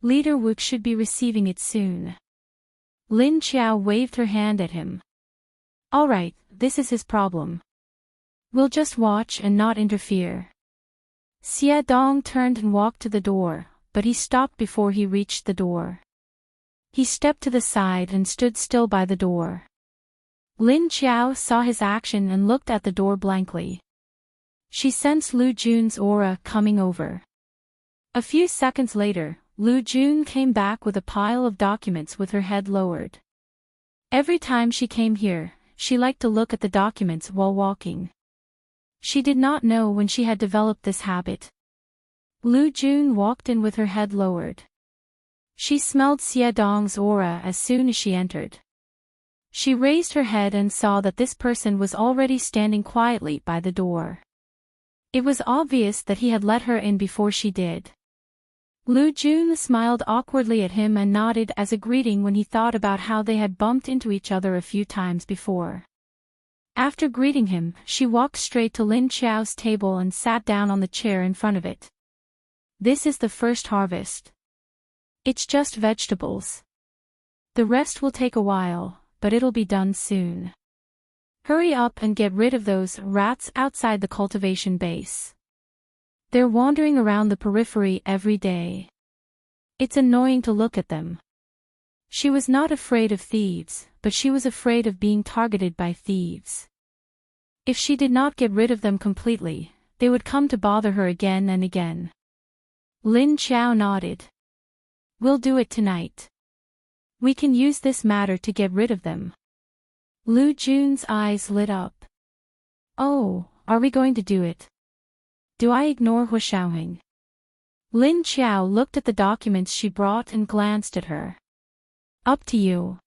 Speaker 1: Leader Wu should be receiving it soon. Lin Qiao waved her hand at him. All right, this is his problem. We'll just watch and not interfere. Xie Dong turned and walked to the door, but he stopped before he reached the door. He stepped to the side and stood still by the door. Lin Qiao saw his action and looked at the door blankly. She sensed Lu Jun's aura coming over. A few seconds later, Lu Jun came back with a pile of documents with her head lowered. Every time she came here, she liked to look at the documents while walking. She did not know when she had developed this habit. Lu Jun walked in with her head lowered. She smelled Xie Dong's aura as soon as she entered. She raised her head and saw that this person was already standing quietly by the door. It was obvious that he had let her in before she did. Lu Jun smiled awkwardly at him and nodded as a greeting when he thought about how they had bumped into each other a few times before. After greeting him, she walked straight to Lin Qiao's table and sat down on the chair in front of it. This is the first harvest. It's just vegetables. The rest will take a while, but it'll be done soon. Hurry up and get rid of those rats outside the cultivation base. They're wandering around the periphery every day. It's annoying to look at them. She was not afraid of thieves, but she was afraid of being targeted by thieves. If she did not get rid of them completely, they would come to bother her again and again. Lin Qiao nodded. We'll do it tonight. We can use this matter to get rid of them. Lu Jun's eyes lit up. Oh, are we going to do it? Do I ignore Huaxiaoheng? Lin Qiao looked at the documents she brought and glanced at her. Up to you.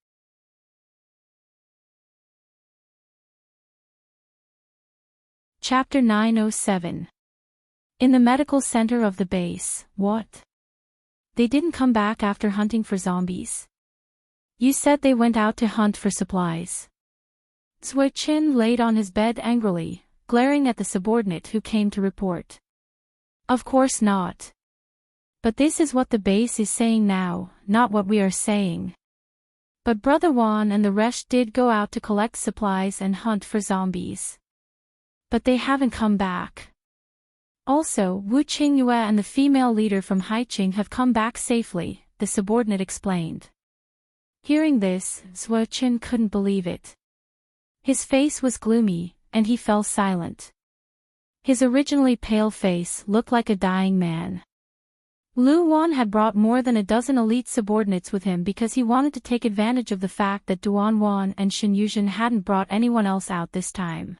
Speaker 1: Chapter 907. In the medical center of the base, what? They didn't come back after hunting for zombies. You said they went out to hunt for supplies. Zui Qin laid on his bed angrily, glaring at the subordinate who came to report. Of course not. But this is what the base is saying now, not what we are saying. But Brother Wan and the rest did go out to collect supplies and hunt for zombies. But they haven't come back. Also, Wu Qingyue and the female leader from Haiqing have come back safely, the subordinate explained. Hearing this, Zui Qin couldn't believe it. His face was gloomy, and he fell silent. His originally pale face looked like a dying man. Lu Wan had brought more than a dozen elite subordinates with him because he wanted to take advantage of the fact that Duan Wan and Shen Yuzhen hadn't brought anyone else out this time.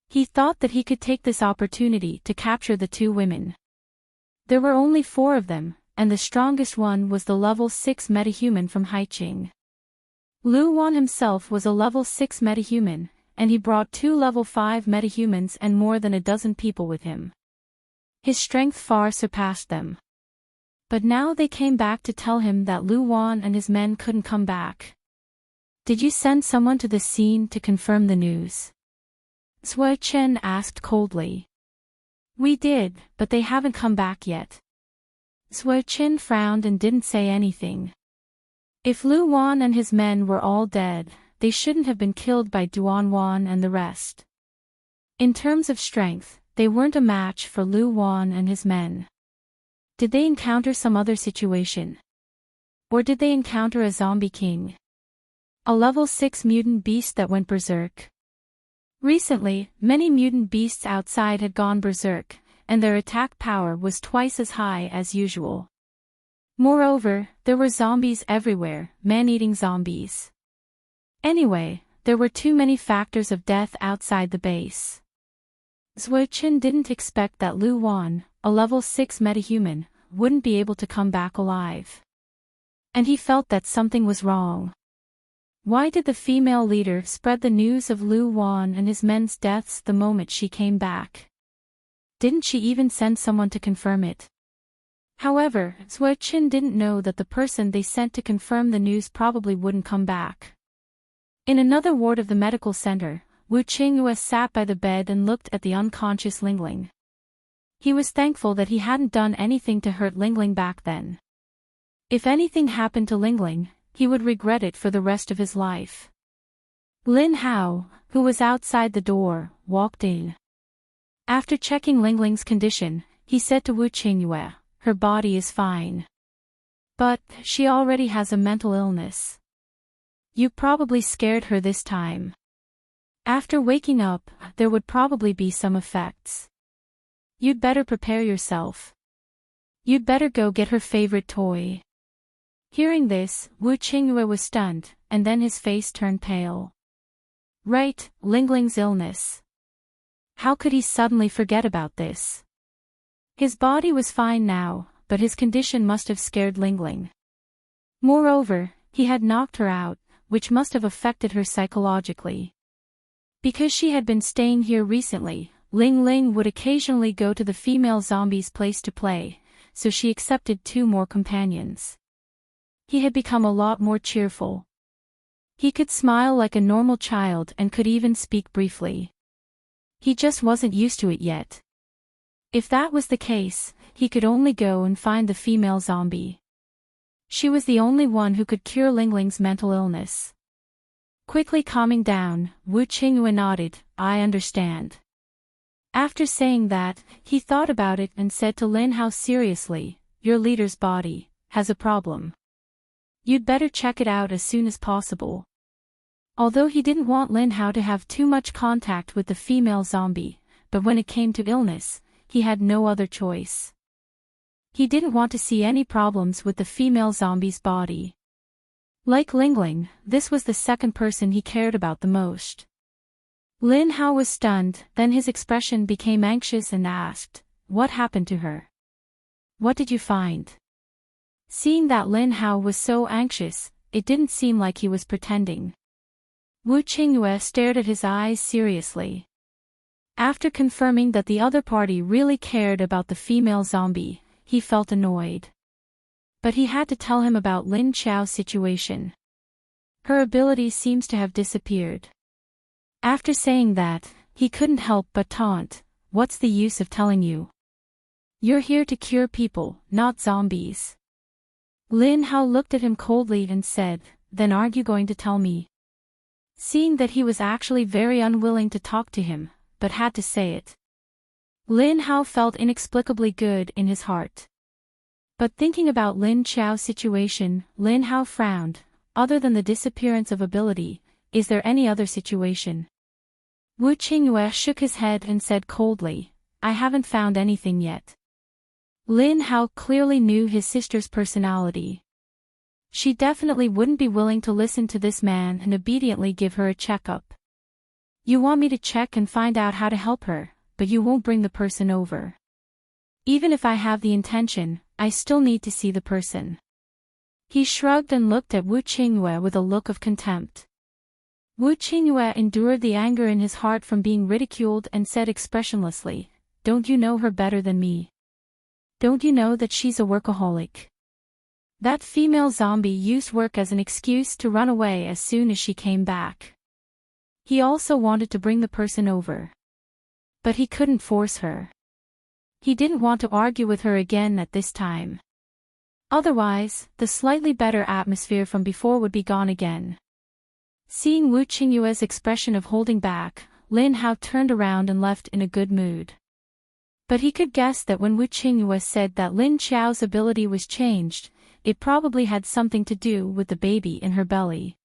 Speaker 1: He thought that he could take this opportunity to capture the two women. There were only 4 of them, and the strongest one was the level 6 metahuman from Haiqing. Lu Wan himself was a level 6 metahuman, and he brought 2 level 5 metahumans and more than a dozen people with him. His strength far surpassed them. But now they came back to tell him that Lu Wan and his men couldn't come back. Did you send someone to the scene to confirm the news? Zui Chen asked coldly. We did, but they haven't come back yet. Zui Chen frowned and didn't say anything. If Lu Wan and his men were all dead, they shouldn't have been killed by Duan Wan and the rest. In terms of strength, they weren't a match for Lu Wan and his men. Did they encounter some other situation? Or did they encounter a zombie king? A level 6 mutant beast that went berserk? Recently, many mutant beasts outside had gone berserk, and their attack power was twice as high as usual. Moreover, there were zombies everywhere, man-eating zombies. Anyway, there were too many factors of death outside the base. Zuo-Chin didn't expect that Lu Wan, a level 6 metahuman, wouldn't be able to come back alive. And he felt that something was wrong. Why did the female leader spread the news of Lu Wan and his men's deaths the moment she came back? Didn't she even send someone to confirm it? However, Zuo-Chin didn't know that the person they sent to confirm the news probably wouldn't come back. In another ward of the medical center, Wu Qingyue sat by the bed and looked at the unconscious Lingling. He was thankful that he hadn't done anything to hurt Lingling back then. If anything happened to Lingling, he would regret it for the rest of his life. Lin Hao, who was outside the door, walked in. After checking Lingling's condition, he said to Wu Qingyue, "Her body is fine. But she already has a mental illness. You probably scared her this time. After waking up, there would probably be some effects. You'd better prepare yourself. You'd better go get her favorite toy." Hearing this, Wu Qingyue was stunned, and then his face turned pale. Right, Lingling's illness. How could he suddenly forget about this? His body was fine now, but his condition must have scared Lingling. Moreover, he had knocked her out, which must have affected her psychologically. Because she had been staying here recently, Ling would occasionally go to the female zombie's place to play, so she accepted 2 more companions. He had become a lot more cheerful. He could smile like a normal child and could even speak briefly. He just wasn't used to it yet. If that was the case, he could only go and find the female zombie. She was the only one who could cure Lingling's mental illness. Quickly calming down, Wu Qingyue nodded, "I understand." After saying that, he thought about it and said to Lin Hao seriously, "Your leader's body has a problem. You'd better check it out as soon as possible." Although he didn't want Lin Hao to have too much contact with the female zombie, but when it came to illness, he had no other choice. He didn't want to see any problems with the female zombie's body. Like Lingling, this was the second person he cared about the most. Lin Hao was stunned, then his expression became anxious and asked, "What happened to her? What did you find?" Seeing that Lin Hao was so anxious, it didn't seem like he was pretending. Wu Qingyue stared at his eyes seriously. After confirming that the other party really cared about the female zombie, he felt annoyed. But he had to tell him about Lin Qiao's situation. Her ability seems to have disappeared. After saying that, he couldn't help but taunt, "What's the use of telling you? You're here to cure people, not zombies." Lin Hao looked at him coldly and said, "Then aren't you going to tell me?" Seeing that he was actually very unwilling to talk to him, but had to say it, Lin Hao felt inexplicably good in his heart. But thinking about Lin Qiao's situation, Lin Hao frowned. Other than the disappearance of ability, is there any other situation? Wu Qingyue shook his head and said coldly, "I haven't found anything yet." Lin Hao clearly knew his sister's personality. She definitely wouldn't be willing to listen to this man and obediently give her a checkup. "You want me to check and find out how to help her, but you won't bring the person over. Even if I have the intention, I still need to see the person." He shrugged and looked at Wu Qingyue with a look of contempt. Wu Qingyue endured the anger in his heart from being ridiculed and said expressionlessly, "Don't you know her better than me? Don't you know that she's a workaholic? That female zombie used work as an excuse to run away as soon as she came back." He also wanted to bring the person over. But he couldn't force her. He didn't want to argue with her again at this time. Otherwise, the slightly better atmosphere from before would be gone again. Seeing Wu Qingyue's expression of holding back, Lin Hao turned around and left in a good mood. But he could guess that when Wu Qingyue said that Lin Qiao's ability was changed, it probably had something to do with the baby in her belly.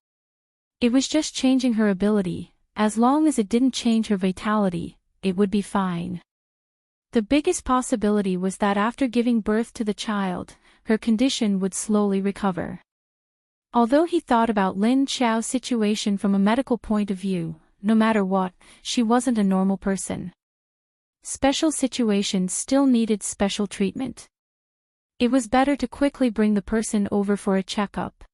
Speaker 1: It was just changing her ability. As long as it didn't change her vitality, it would be fine. The biggest possibility was that after giving birth to the child, her condition would slowly recover. Although he thought about Lin Xiao's situation from a medical point of view, no matter what, she wasn't a normal person. Special situations still needed special treatment. It was better to quickly bring the person over for a checkup.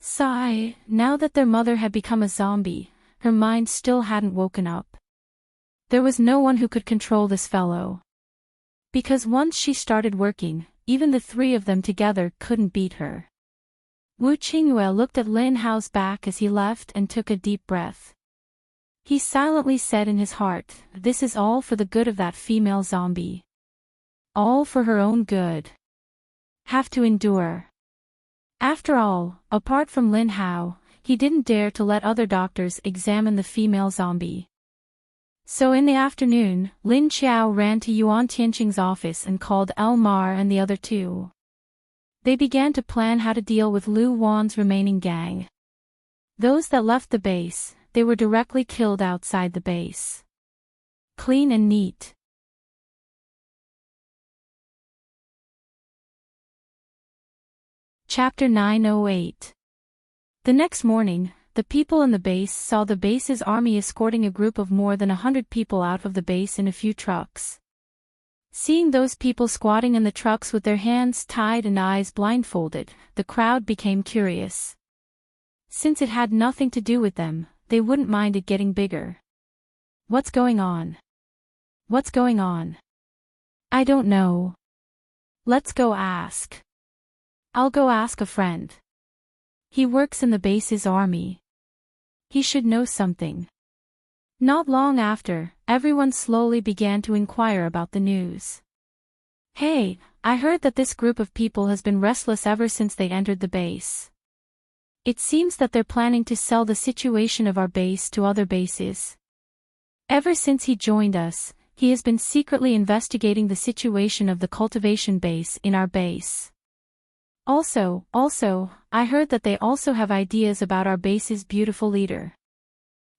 Speaker 1: Sigh, now that their mother had become a zombie, her mind still hadn't woken up. There was no one who could control this fellow. Because once she started working, even the three of them together couldn't beat her. Wu Qingyue looked at Lin Hao's back as he left and took a deep breath. He silently said in his heart, "This is all for the good of that female zombie. All for her own good. Have to endure." After all, apart from Lin Hao, he didn't dare to let other doctors examine the female zombie. So in the afternoon, Lin Xiao ran to Yuan Tianqing's office and called Elmar and the other two. They began to plan how to deal with Lu Wan's remaining gang. Those that left the base, they were directly killed outside the base. Clean and neat. Chapter 908. The next morning, the people in the base saw the base's army escorting a group of more than 100 people out of the base in a few trucks. Seeing those people squatting in the trucks with their hands tied and eyes blindfolded, the crowd became curious. Since it had nothing to do with them, they wouldn't mind it getting bigger. What's going on? What's going on? I don't know. Let's go ask. I'll go ask a friend. He works in the base's army. He should know something. Not long after, everyone slowly began to inquire about the news. Hey, I heard that this group of people has been restless ever since they entered the base. It seems that they're planning to sell the situation of our base to other bases. Ever since he joined us, he has been secretly investigating the situation of the cultivation base in our base. Also, I heard that they also have ideas about our base's beautiful leader.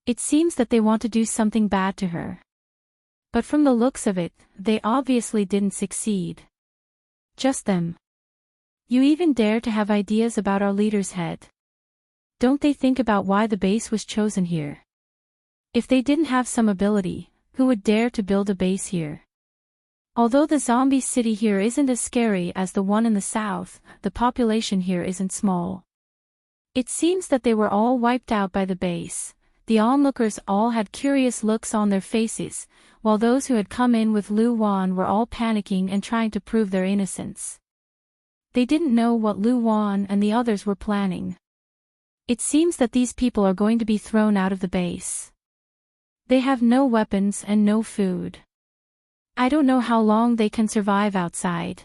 Speaker 1: It seems that they want to do something bad to her. But from the looks of it, they obviously didn't succeed. Just them. You even dare to have ideas about our leader's head. Don't they think about why the base was chosen here? If they didn't have some ability, who would dare to build a base here? Although the zombie city here isn't as scary as the one in the south, the population here isn't small. It seems that they were all wiped out by the base. The onlookers all had curious looks on their faces, while those who had come in with Lu Wan were all panicking and trying to prove their innocence. They didn't know what Lu Wan and the others were planning. It seems that these people are going to be thrown out of the base. They have no weapons and no food. I don't know how long they can survive outside.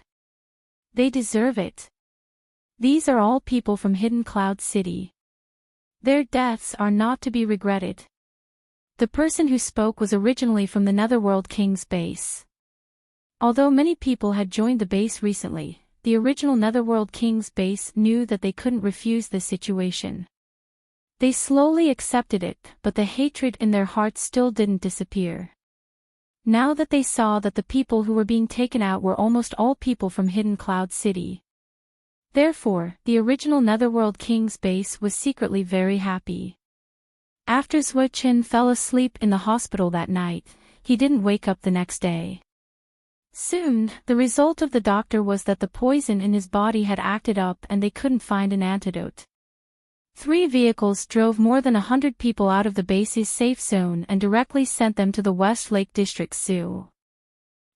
Speaker 1: They deserve it. These are all people from Hidden Cloud City. Their deaths are not to be regretted. The person who spoke was originally from the Netherworld King's base. Although many people had joined the base recently, the original Netherworld King's base knew that they couldn't refuse this situation. They slowly accepted it, but the hatred in their hearts still didn't disappear. Now that they saw that the people who were being taken out were almost all people from Hidden Cloud City. Therefore, the original Netherworld King's base was secretly very happy. After Zhuo Qin fell asleep in the hospital that night, he didn't wake up the next day. Soon, the result of the doctor was that the poison in his body had acted up and they couldn't find an antidote. 3 vehicles drove more than 100 people out of the base's safe zone and directly sent them to the West Lake District Zoo.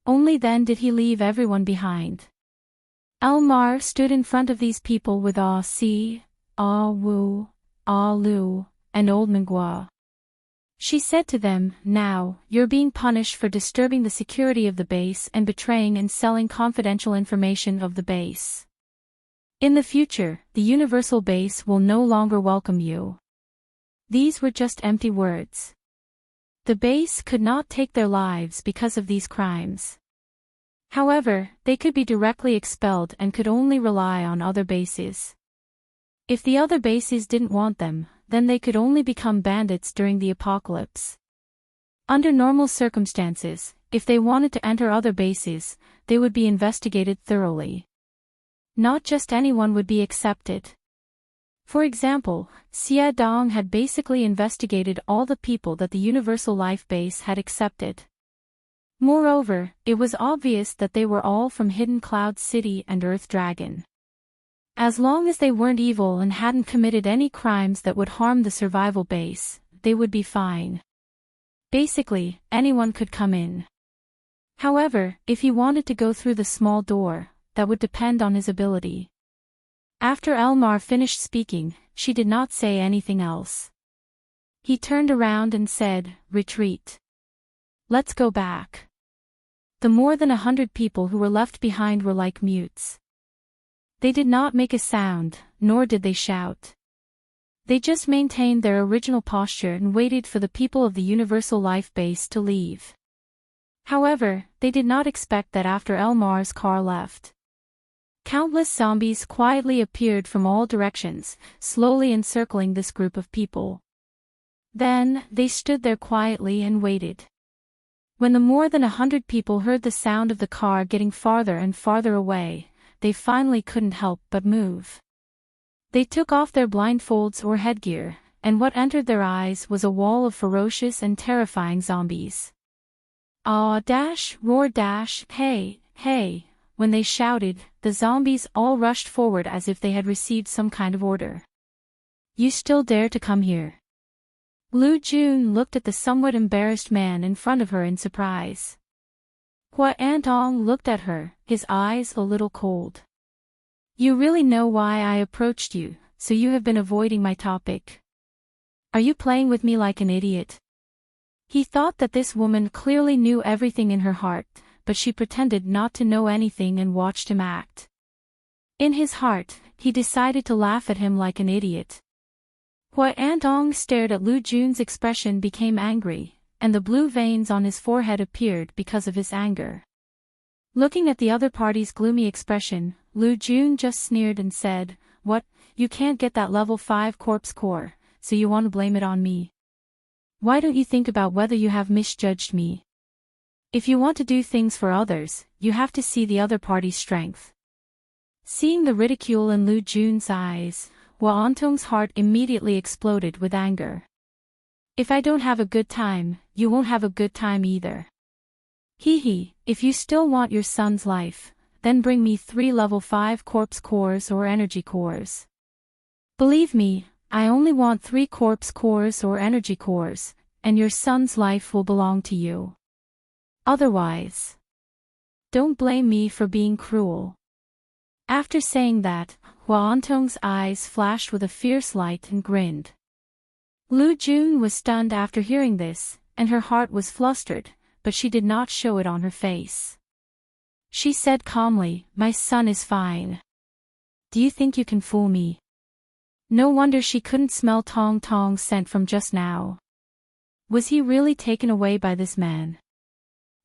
Speaker 1: Only then did he leave everyone behind. Elmar stood in front of these people with Ah Si, Ah Wu, Ah Lu, and Old Mengua. She said to them, "Now, you're being punished for disturbing the security of the base and betraying and selling confidential information of the base. In the future, the Universal Base will no longer welcome you." These were just empty words. The base could not take their lives because of these crimes. However, they could be directly expelled and could only rely on other bases. If the other bases didn't want them, then they could only become bandits during the apocalypse. Under normal circumstances, if they wanted to enter other bases, they would be investigated thoroughly. Not just anyone would be accepted. For example, Xie Dong had basically investigated all the people that the Universal Life Base had accepted. Moreover, it was obvious that they were all from Hidden Cloud City and Earth Dragon. As long as they weren't evil and hadn't committed any crimes that would harm the survival base, they would be fine. Basically, anyone could come in. However, if he wanted to go through the small door, that would depend on his ability. After Elmar finished speaking, she did not say anything else. He turned around and said, "Retreat. Let's go back." The more than 100 people who were left behind were like mutes. They did not make a sound, nor did they shout. They just maintained their original posture and waited for the people of the Universal Life Base to leave. However, they did not expect that after Elmar's car left. Countless zombies quietly appeared from all directions, slowly encircling this group of people. Then, they stood there quietly and waited. When the more than 100 people heard the sound of the car getting farther and farther away, they finally couldn't help but move. They took off their blindfolds or headgear, and what entered their eyes was a wall of ferocious and terrifying zombies. "Ah dash, roar dash, hey, hey." When they shouted, the zombies all rushed forward as if they had received some kind of order. "You still dare to come here?" Lu Jun looked at the somewhat embarrassed man in front of her in surprise. Hua Antong looked at her, his eyes a little cold. "You really know why I approached you, so you have been avoiding my topic. Are you playing with me like an idiot?" He thought that this woman clearly knew everything in her heart, but she pretended not to know anything and watched him act. In his heart, he decided to laugh at him like an idiot. Hua Antong stared at Lu Jun's expression became angry, and the blue veins on his forehead appeared because of his anger. Looking at the other party's gloomy expression, Lu Jun just sneered and said, "What, you can't get that level 5 corpse core, so you want to blame it on me? Why don't you think about whether you have misjudged me? If you want to do things for others, you have to see the other party's strength." Seeing the ridicule in Lu Jun's eyes, Hua Antong's heart immediately exploded with anger. "If I don't have a good time, you won't have a good time either. Hee, if you still want your son's life, then bring me 3 level 5 corpse cores or energy cores. Believe me, I only want 3 corpse cores or energy cores, and your son's life will belong to you. Otherwise, don't blame me for being cruel." After saying that, Hua Antong's eyes flashed with a fierce light and grinned. Lu Jun was stunned after hearing this, and her heart was flustered, but she did not show it on her face. She said calmly, "My son is fine. Do you think you can fool me?" No wonder she couldn't smell Tong Tong's scent from just now. Was he really taken away by this man?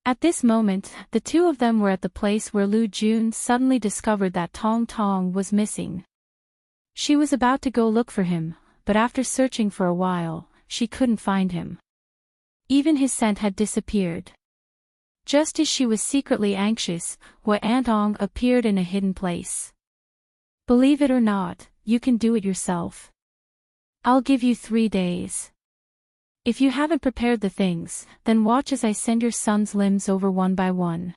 Speaker 1: At this moment, the two of them were at the place where Lu Jun suddenly discovered that Tong Tong was missing. She was about to go look for him, but after searching for a while, she couldn't find him. Even his scent had disappeared. Just as she was secretly anxious, Hua Antong appeared in a hidden place. "Believe it or not, you can do it yourself. I'll give you 3 days. If you haven't prepared the things, then watch as I send your son's limbs over one by one."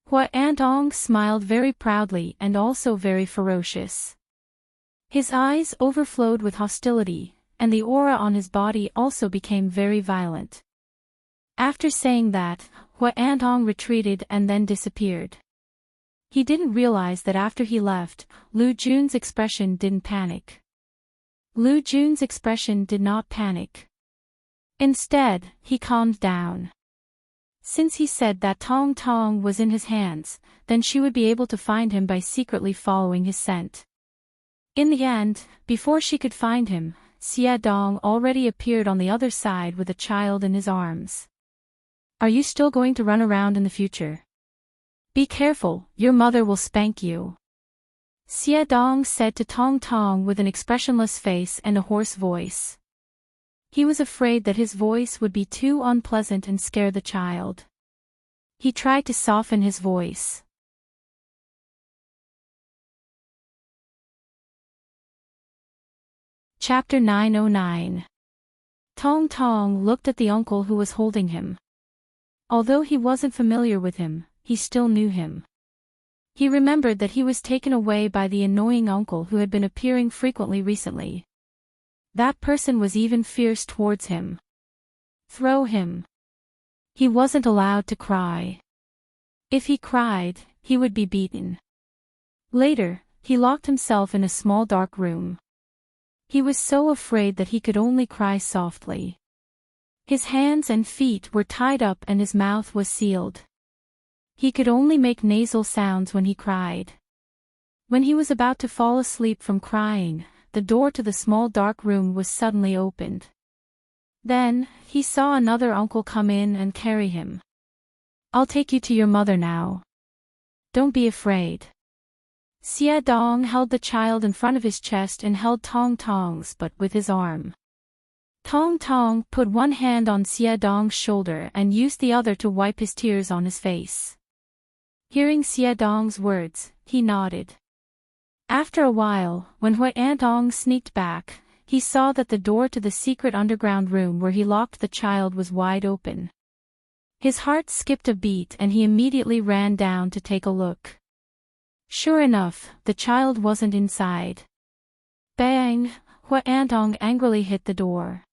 Speaker 1: Hua Antong smiled very proudly and also very ferocious. His eyes overflowed with hostility, and the aura on his body also became very violent. After saying that, Hua Antong retreated and then disappeared. He didn't realize that after he left, Lu Jun's expression didn't panic. Lu Jun's expression did not panic. Instead, he calmed down. Since he said that Tong Tong was in his hands, then she would be able to find him by secretly following his scent. In the end, before she could find him, Xie Dong already appeared on the other side with a child in his arms. "Are you still going to run around in the future?" Be careful, your mother will spank you. Xie Dong said to Tong Tong with an expressionless face and a hoarse voice. He was afraid that his voice would be too unpleasant and scare the child. He tried to soften his voice. Chapter 909. Tong Tong looked at the uncle who was holding him. Although he wasn't familiar with him, he still knew him. He remembered that he was taken away by the annoying uncle who had been appearing frequently recently. That person was even fierce towards him. Throw him. He wasn't allowed to cry. If he cried, he would be beaten. Later, he locked himself in a small dark room. He was so afraid that he could only cry softly. His hands and feet were tied up and his mouth was sealed. He could only make nasal sounds when he cried. When he was about to fall asleep from crying, the door to the small dark room was suddenly opened. Then, he saw another uncle come in and carry him. I'll take you to your mother now. Don't be afraid. Xie Dong held the child in front of his chest and held Tong Tong's but with his arm. Tong Tong put one hand on Xie Dong's shoulder and used the other to wipe his tears on his face. Hearing Xie Dong's words, he nodded. After a while, when Huai sneaked back, he saw that the door to the secret underground room where he locked the child was wide open. His heart skipped a beat and he immediately ran down to take a look. Sure enough, the child wasn't inside. Bang! Huai angrily hit the door.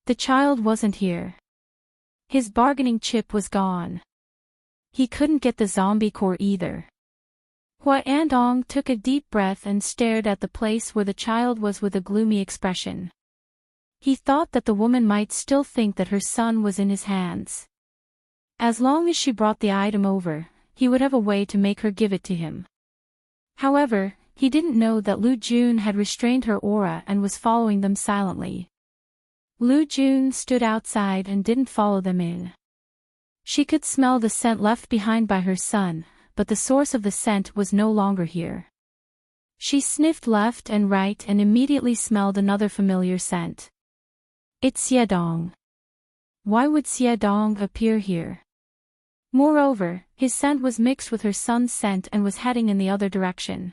Speaker 1: The child wasn't here. His bargaining chip was gone. He couldn't get the zombie core either. Huai took a deep breath and stared at the place where the child was with a gloomy expression. He thought that the woman might still think that her son was in his hands. As long as she brought the item over, he would have a way to make her give it to him. However, he didn't know that Lu Jun had restrained her aura and was following them silently. Lu Jun stood outside and didn't follow them in. She could smell the scent left behind by her son, but the source of the scent was no longer here. She sniffed left and right and immediately smelled another familiar scent. It's Xie Dong. Why would Xie Dong appear here? Moreover, his scent was mixed with her son's scent and was heading in the other direction.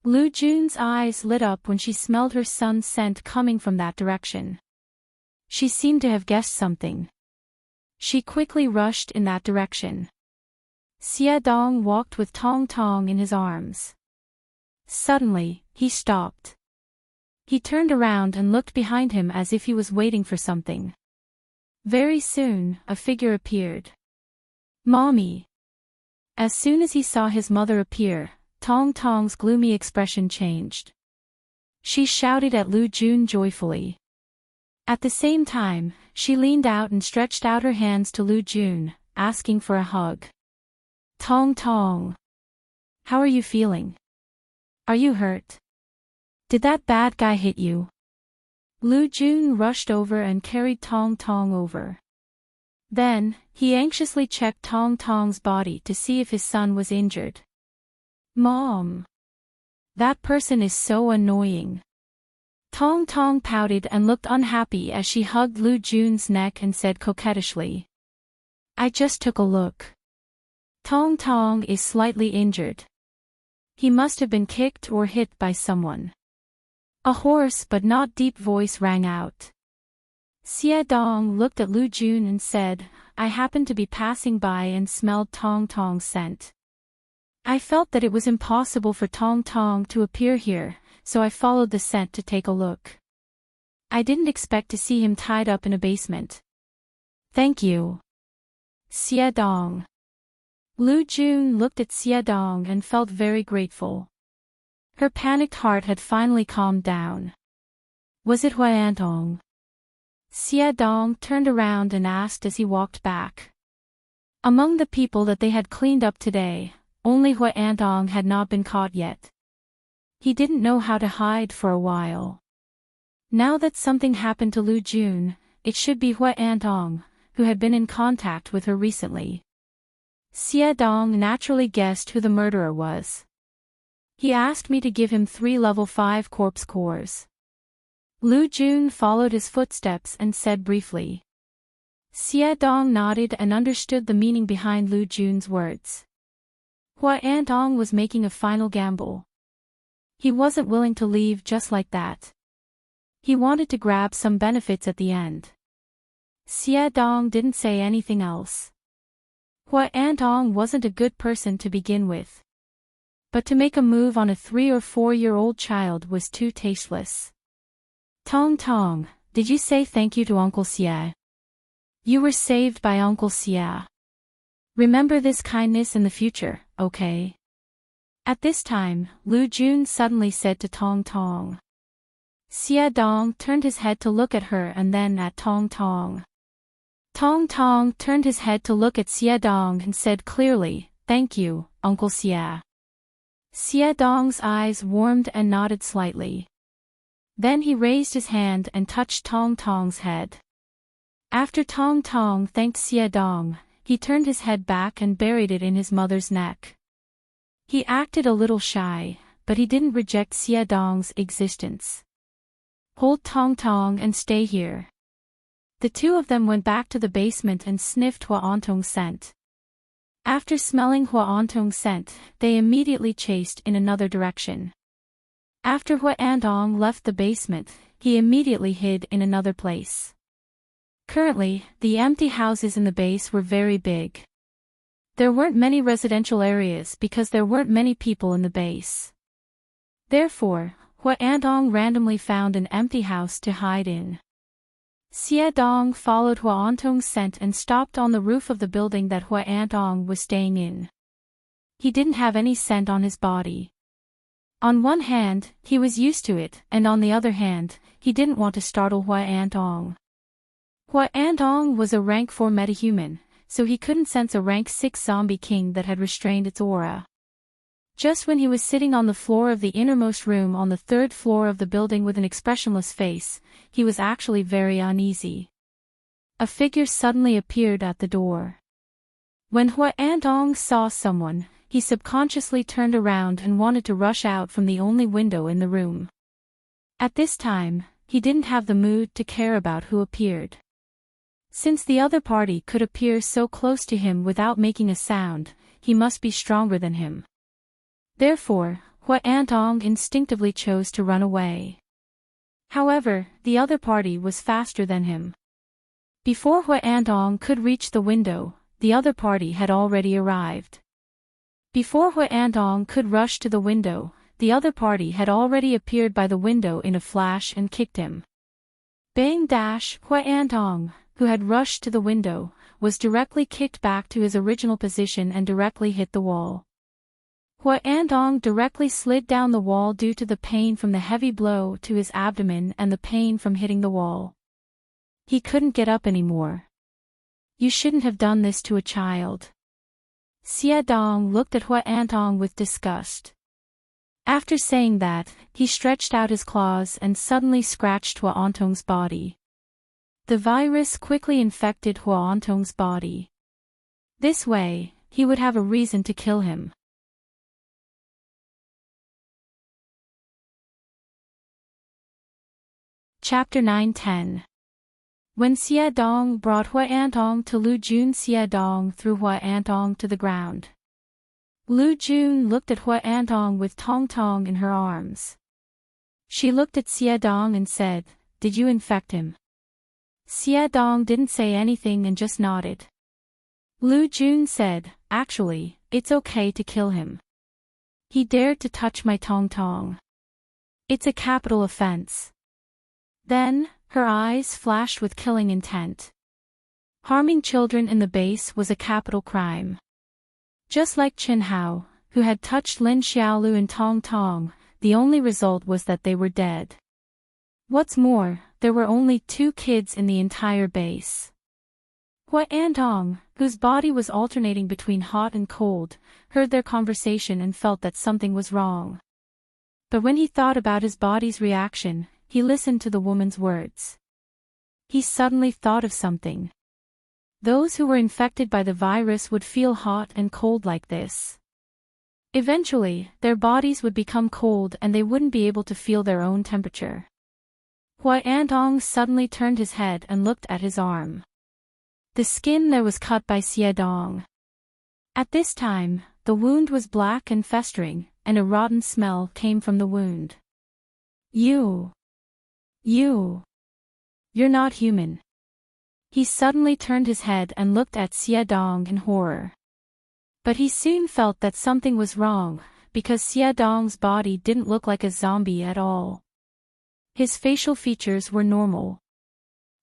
Speaker 1: Lu Jun's eyes lit up when she smelled her son's scent coming from that direction. She seemed to have guessed something. She quickly rushed in that direction. Xie Dong walked with Tong Tong in his arms. Suddenly, he stopped. He turned around and looked behind him as if he was waiting for something. Very soon, a figure appeared. Mommy! As soon as he saw his mother appear, Tong Tong's gloomy expression changed. She shouted at Lu Jun joyfully. At the same time, she leaned out and stretched out her hands to Lu Jun, asking for a hug. Tong Tong! How are you feeling? Are you hurt? Did that bad guy hit you? Lu Jun rushed over and carried Tong Tong over. Then, he anxiously checked Tong Tong's body to see if his son was injured. Mom! That person is so annoying. Tong Tong pouted and looked unhappy as she hugged Lu Jun's neck and said coquettishly. I just took a look. Tong Tong is slightly injured. He must have been kicked or hit by someone. A hoarse but not deep voice rang out. Xie Dong looked at Lu Jun and said, I happened to be passing by and smelled Tong Tong's scent. I felt that it was impossible for Tong Tong to appear here, so I followed the scent to take a look. I didn't expect to see him tied up in a basement. Thank you. Xie Dong. Lu Jun looked at Xie Dong and felt very grateful. Her panicked heart had finally calmed down. Was it Huai? Xie Dong turned around and asked as he walked back. Among the people that they had cleaned up today, only Huai had not been caught yet. He didn't know how to hide for a while. Now that something happened to Lu Jun, it should be Huai who had been in contact with her recently. Xie Dong naturally guessed who the murderer was. He asked me to give him 3 level 5 corpse cores. Lu Jun followed his footsteps and said briefly. Xie Dong nodded and understood the meaning behind Lu Jun's words. Hua Antong was making a final gamble. He wasn't willing to leave just like that. He wanted to grab some benefits at the end. Xie Dong didn't say anything else. Hua Antong wasn't a good person to begin with. But to make a move on a 3 or 4-year-old child was too tasteless. Tong Tong, did you say thank you to Uncle Xie? You were saved by Uncle Xie. Remember this kindness in the future, okay? At this time, Lu Jun suddenly said to Tong Tong. Xie Dong turned his head to look at her and then at Tong Tong. Tong Tong turned his head to look at Xie Dong and said clearly, "Thank you, Uncle Xie." Xie Dong's eyes warmed and nodded slightly. Then he raised his hand and touched Tong Tong's head. After Tong Tong thanked Xie Dong, he turned his head back and buried it in his mother's neck. He acted a little shy, but he didn't reject Xie Dong's existence. Hold Tong Tong and stay here. The two of them went back to the basement and sniffed Hua Antong's scent. After smelling Hua Antong's scent, they immediately chased in another direction. After Hua Antong left the basement, he immediately hid in another place. Currently, the empty houses in the base were very big. There weren't many residential areas because there weren't many people in the base. Therefore, Hua Antong randomly found an empty house to hide in. Xie Dong followed Hua Antong's scent and stopped on the roof of the building that Hua Antong was staying in. He didn't have any scent on his body. On one hand, he was used to it, and on the other hand, he didn't want to startle Hua Antong. Hua Antong was a rank 4 metahuman, so he couldn't sense a rank 6 zombie king that had restrained its aura. Just when he was sitting on the floor of the innermost room on the 3rd floor of the building with an expressionless face, he was actually very uneasy. A figure suddenly appeared at the door. When Hua Antong saw someone, he subconsciously turned around and wanted to rush out from the only window in the room. At this time, he didn't have the mood to care about who appeared. Since the other party could appear so close to him without making a sound, he must be stronger than him. Therefore, Hua Antong instinctively chose to run away. However, the other party was faster than him. Before Hua Antong could reach the window, the other party had already arrived. Before Hua Antong could rush to the window, the other party had already appeared by the window in a flash and kicked him. Bang dash! Hua Antong, who had rushed to the window, was directly kicked back to his original position and directly hit the wall. Hua Antong directly slid down the wall due to the pain from the heavy blow to his abdomen and the pain from hitting the wall. He couldn't get up anymore. You shouldn't have done this to a child. Xie Dong looked at Hua Antong with disgust. After saying that, he stretched out his claws and suddenly scratched Hua Antong's body. The virus quickly infected Hua Antong's body. This way, he would have a reason to kill him. Chapter 9-10. When Xie Dong brought Hua Antong to Lu Jun, Xie Dong threw Hua Antong to the ground. Lu Jun looked at Hua Antong with Tong Tong in her arms. She looked at Xie Dong and said, "Did you infect him?" Xie Dong didn't say anything and just nodded. Lu Jun said, "Actually, it's okay to kill him. He dared to touch my Tong Tong. It's a capital offense." Then, her eyes flashed with killing intent. Harming children in the base was a capital crime. Just like Chen Hao, who had touched Lin Xiaolu and Tong Tong, the only result was that they were dead. What's more, there were only 2 kids in the entire base. Hua Antong, whose body was alternating between hot and cold, heard their conversation and felt that something was wrong. But when he thought about his body's reaction, he listened to the woman's words. He suddenly thought of something. Those who were infected by the virus would feel hot and cold like this. Eventually, their bodies would become cold and they wouldn't be able to feel their own temperature. Huayantong suddenly turned his head and looked at his arm. The skin there was cut by Xiedong. At this time, the wound was black and festering, and a rotten smell came from the wound. You're not human. He suddenly turned his head and looked at Xiedong in horror. But he soon felt that something was wrong, because Xiedong's body didn't look like a zombie at all. His facial features were normal.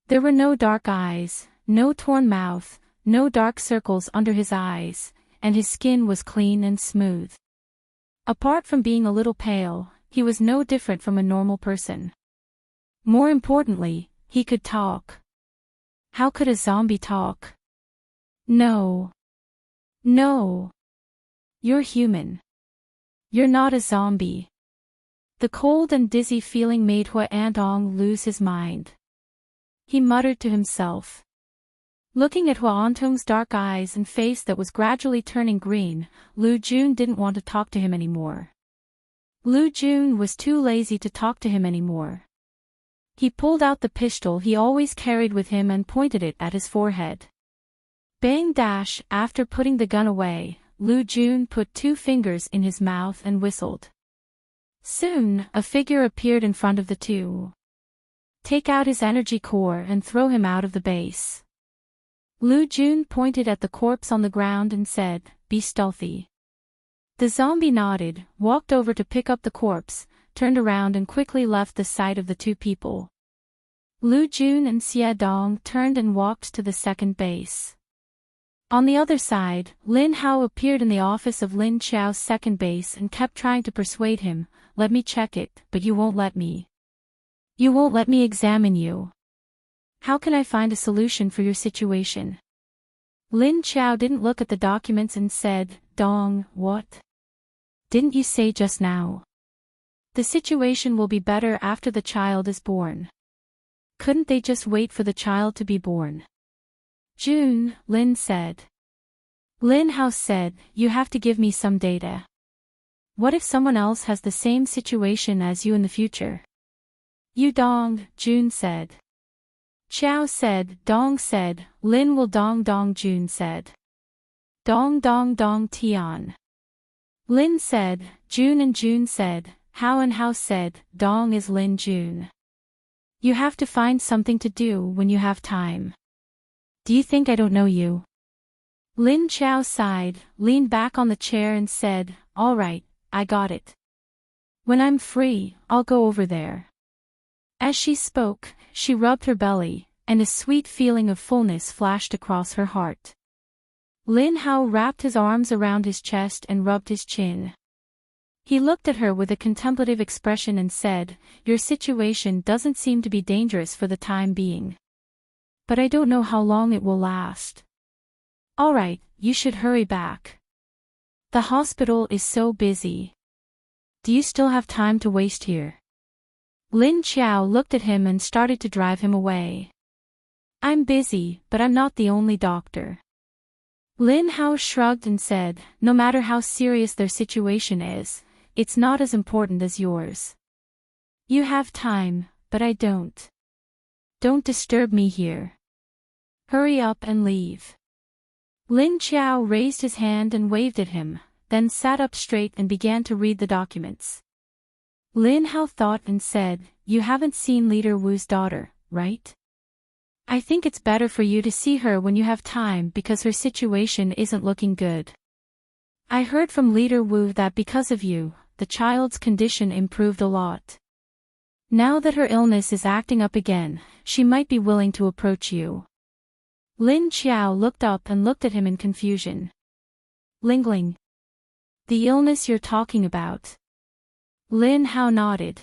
Speaker 1: There were no dark eyes, no torn mouth, no dark circles under his eyes, and his skin was clean and smooth. Apart from being a little pale, he was no different from a normal person. More importantly, he could talk. How could a zombie talk? No. You're human. You're not a zombie. The cold and dizzy feeling made Huayantong lose his mind. He muttered to himself. Looking at Huayantong's dark eyes and face that was gradually turning green, Lu Jun didn't want to talk to him anymore. Lu Jun was too lazy to talk to him anymore. He pulled out the pistol he always carried with him and pointed it at his forehead. Bang dash! After putting the gun away, Lu Jun put 2 fingers in his mouth and whistled. Soon, a figure appeared in front of the two. Take out his energy core and throw him out of the base. Lu Jun pointed at the corpse on the ground and said, be stealthy. The zombie nodded, walked over to pick up the corpse, turned around and quickly left the sight of the 2 people. Lu Jun and Xiedong turned and walked to the second base. On the other side, Lin Hao appeared in the office of Lin Qiao's second base and kept trying to persuade him, let me check it, but you won't let me. You won't let me examine you. How can I find a solution for your situation? Lin Qiao didn't look at the documents and said, Dong, what? Didn't you say just now? The situation will be better after the child is born. Couldn't they just wait for the child to be born? June, Lin said. Lin Hao said, you have to give me some data. What if someone else has the same situation as you in the future? You Dong, June said. Qiao said, Dong said, Lin will Dong Dong June said. Dong Dong Dong Tian. Lin said, June and June said, Hao and Hao said, Dong is Lin June. You have to find something to do when you have time. Do you think I don't know you? Lin Qiao sighed, leaned back on the chair and said, all right, I got it. When I'm free, I'll go over there. As she spoke, she rubbed her belly, and a sweet feeling of fullness flashed across her heart. Lin Hao wrapped his arms around his chest and rubbed his chin. He looked at her with a contemplative expression and said, your situation doesn't seem to be dangerous for the time being. But I don't know how long it will last. All right, you should hurry back. The hospital is so busy. Do you still have time to waste here? Lin Qiao looked at him and started to drive him away. I'm busy, but I'm not the only doctor. Lin Hao shrugged and said, no matter how serious their situation is, it's not as important as yours. You have time, but I don't. Don't disturb me here. Hurry up and leave. Lin Qiao raised his hand and waved at him, then sat up straight and began to read the documents. Lin Hao thought and said, you haven't seen Leader Wu's daughter, right? I think it's better for you to see her when you have time because her situation isn't looking good. I heard from Leader Wu that because of you, the child's condition improved a lot. Now that her illness is acting up again, she might be willing to approach you. Lin Qiao looked up and looked at him in confusion. Lingling. The illness you're talking about. Lin Hao nodded.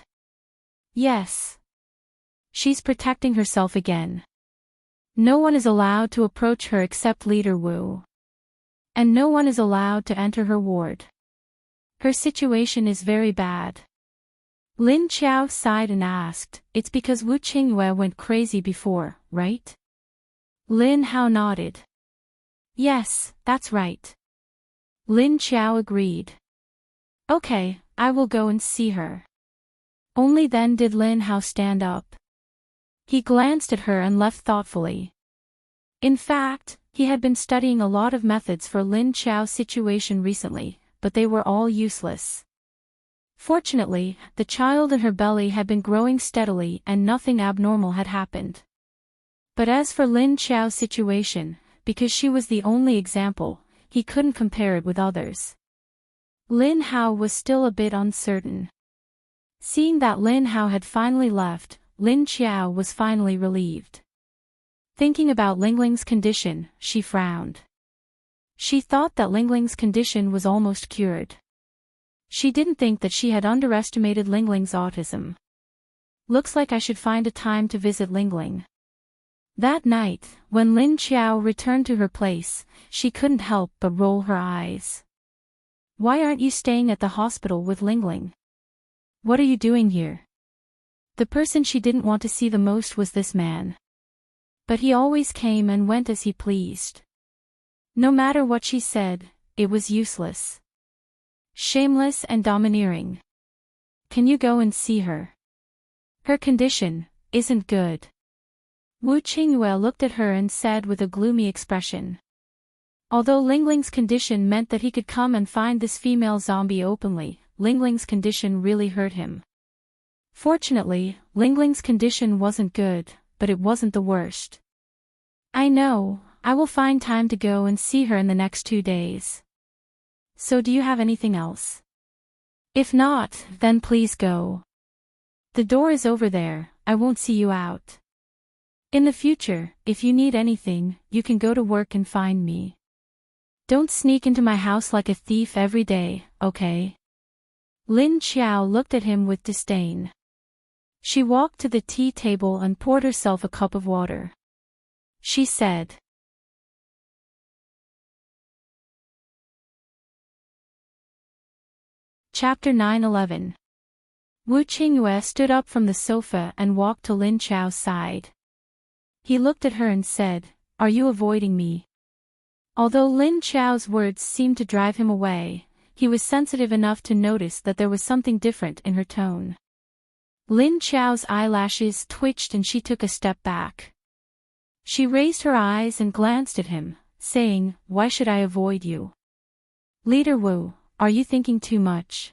Speaker 1: Yes. She's protecting herself again. No one is allowed to approach her except Leader Wu. And no one is allowed to enter her ward. Her situation is very bad. Lin Qiao sighed and asked, it's because Wu Qingyue went crazy before, right? Lin Hao nodded. Yes, that's right. Lin Qiao agreed. Okay, I will go and see her. Only then did Lin Hao stand up. He glanced at her and left thoughtfully. In fact, he had been studying a lot of methods for Lin Qiao's situation recently, but they were all useless. Fortunately, the child in her belly had been growing steadily and nothing abnormal had happened. But as for Lin Qiao's situation, because she was the only example, he couldn't compare it with others. Lin Hao was still a bit uncertain. Seeing that Lin Hao had finally left, Lin Qiao was finally relieved. Thinking about Lingling's condition, she frowned. She thought that Lingling's condition was almost cured. She didn't think that she had underestimated Lingling's autism. Looks like I should find a time to visit Lingling. That night, when Lin Qiao returned to her place, she couldn't help but roll her eyes. Why aren't you staying at the hospital with Lingling? What are you doing here? The person she didn't want to see the most was this man. But he always came and went as he pleased. No matter what she said, it was useless. Shameless and domineering. Can you go and see her? Her condition isn't good. Wu Qingyue looked at her and said with a gloomy expression. Although Lingling's condition meant that he could come and find this female zombie openly, Lingling's condition really hurt him. Fortunately, Lingling's condition wasn't good, but it wasn't the worst. I know, I will find time to go and see her in the next 2 days. So do you have anything else? If not, then please go. The door is over there, I won't see you out. In the future, if you need anything, you can go to work and find me. Don't sneak into my house like a thief every day, okay? Lin Qiao looked at him with disdain. She walked to the tea table and poured herself a cup of water. She said. Chapter 9-11. Wu Qingyue stood up from the sofa and walked to Lin Qiao's side. He looked at her and said, "Are you avoiding me?" Although Lin Qiao's words seemed to drive him away, he was sensitive enough to notice that there was something different in her tone. Lin Qiao's eyelashes twitched and she took a step back. She raised her eyes and glanced at him, saying, "Why should I avoid you? Leader Wu, are you thinking too much?"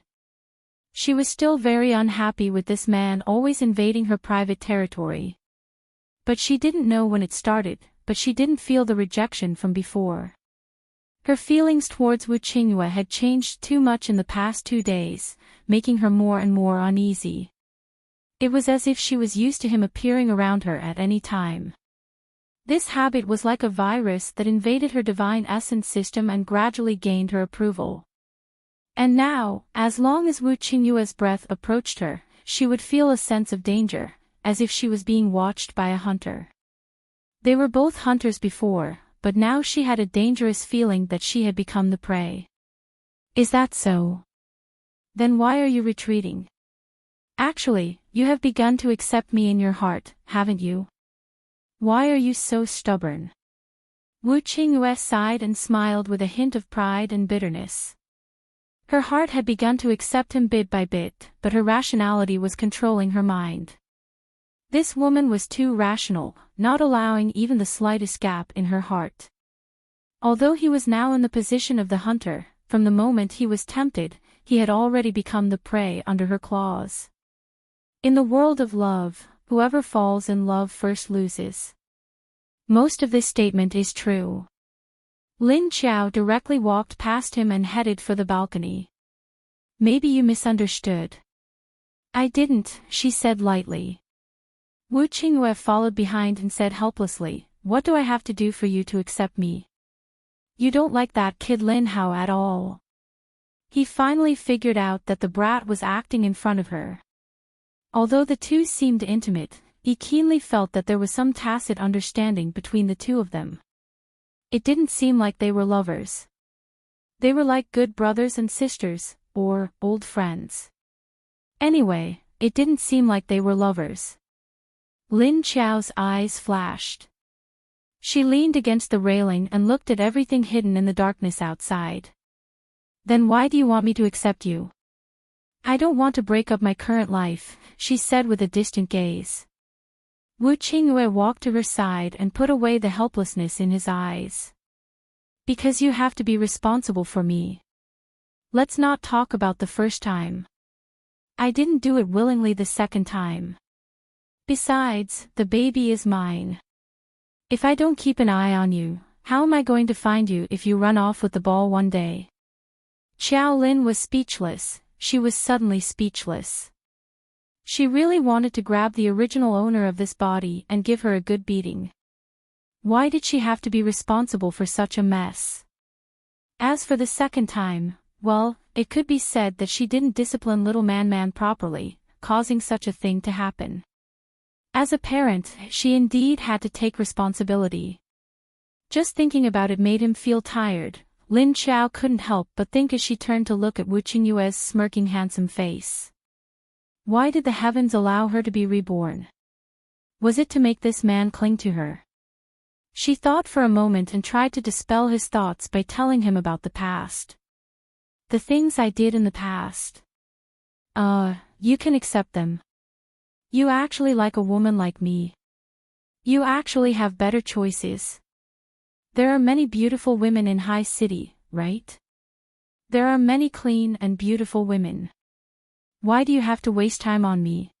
Speaker 1: She was still very unhappy with this man always invading her private territory. But she didn't know when it started, but she didn't feel the rejection from before. Her feelings towards Wu Qingyue had changed too much in the past 2 days, making her more and more uneasy. It was as if she was used to him appearing around her at any time. This habit was like a virus that invaded her divine essence system and gradually gained her approval. And now, as long as Wu Qingyue's breath approached her, she would feel a sense of danger, as if she was being watched by a hunter. They were both hunters before, but now she had a dangerous feeling that she had become the prey. Is that so? Then why are you retreating? Actually, you have begun to accept me in your heart, haven't you? Why are you so stubborn? Wu Qingyue sighed and smiled with a hint of pride and bitterness. Her heart had begun to accept him bit by bit, but her rationality was controlling her mind. This woman was too rational, not allowing even the slightest gap in her heart. Although he was now in the position of the hunter, from the moment he was tempted, he had already become the prey under her claws. In the world of love, whoever falls in love first loses. Most of this statement is true. Lin Qiao directly walked past him and headed for the balcony. Maybe you misunderstood. I didn't, she said lightly. Wu Qingyue followed behind and said helplessly, "What do I have to do for you to accept me? You don't like that kid Lin Hao at all." He finally figured out that the brat was acting in front of her. Although the two seemed intimate, he keenly felt that there was some tacit understanding between the two of them. It didn't seem like they were lovers. They were like good brothers and sisters, or old friends. Anyway, it didn't seem like they were lovers. Lin Qiao's eyes flashed. She leaned against the railing and looked at everything hidden in the darkness outside. Then why do you want me to accept you? I don't want to break up my current life, she said with a distant gaze. Wu Qingyue walked to her side and put away the helplessness in his eyes. Because you have to be responsible for me. Let's not talk about the first time. I didn't do it willingly the second time. Besides, the baby is mine. If I don't keep an eye on you, how am I going to find you if you run off with the ball one day? Xiao Lin was speechless. She was suddenly speechless. She really wanted to grab the original owner of this body and give her a good beating. Why did she have to be responsible for such a mess? As for the second time, well, it could be said that she didn't discipline little man properly, causing such a thing to happen. As a parent, she indeed had to take responsibility. Just thinking about it made him feel tired. Lin Qiao couldn't help but think as she turned to look at Wu Qingyue's smirking handsome face. Why did the heavens allow her to be reborn? Was it to make this man cling to her? She thought for a moment and tried to dispel his thoughts by telling him about the past. The things I did in the past. You can accept them. You actually like a woman like me. You actually have better choices. There are many beautiful women in High City, right? There are many clean and beautiful women. Why do you have to waste time on me?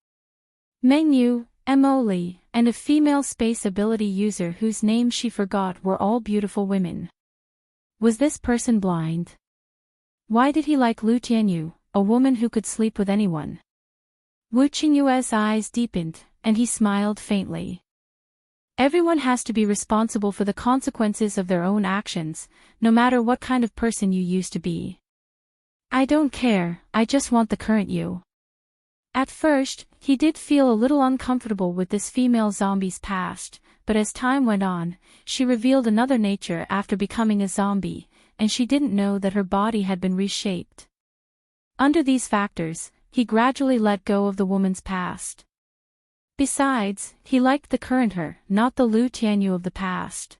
Speaker 1: Meng Yu, Mo Li, and a female space ability user whose name she forgot were all beautiful women. Was this person blind? Why did he like Lu Tianyu, a woman who could sleep with anyone? Wu Qingyue's eyes deepened, and he smiled faintly. Everyone has to be responsible for the consequences of their own actions, no matter what kind of person you used to be. I don't care, I just want the current you. At first, he did feel a little uncomfortable with this female zombie's past, but as time went on, she revealed another nature after becoming a zombie, and she didn't know that her body had been reshaped. Under these factors, he gradually let go of the woman's past. Besides, he liked the current her, not the Lu Tianyu of the past.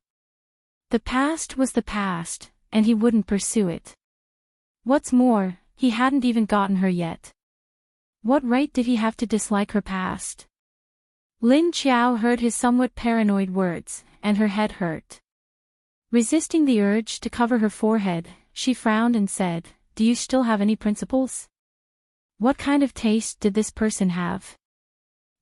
Speaker 1: The past was the past, and he wouldn't pursue it. What's more, he hadn't even gotten her yet. What right did he have to dislike her past? Lin Qiao heard his somewhat paranoid words, and her head hurt. Resisting the urge to cover her forehead, she frowned and said, "Do you still have any principles? What kind of taste did this person have?"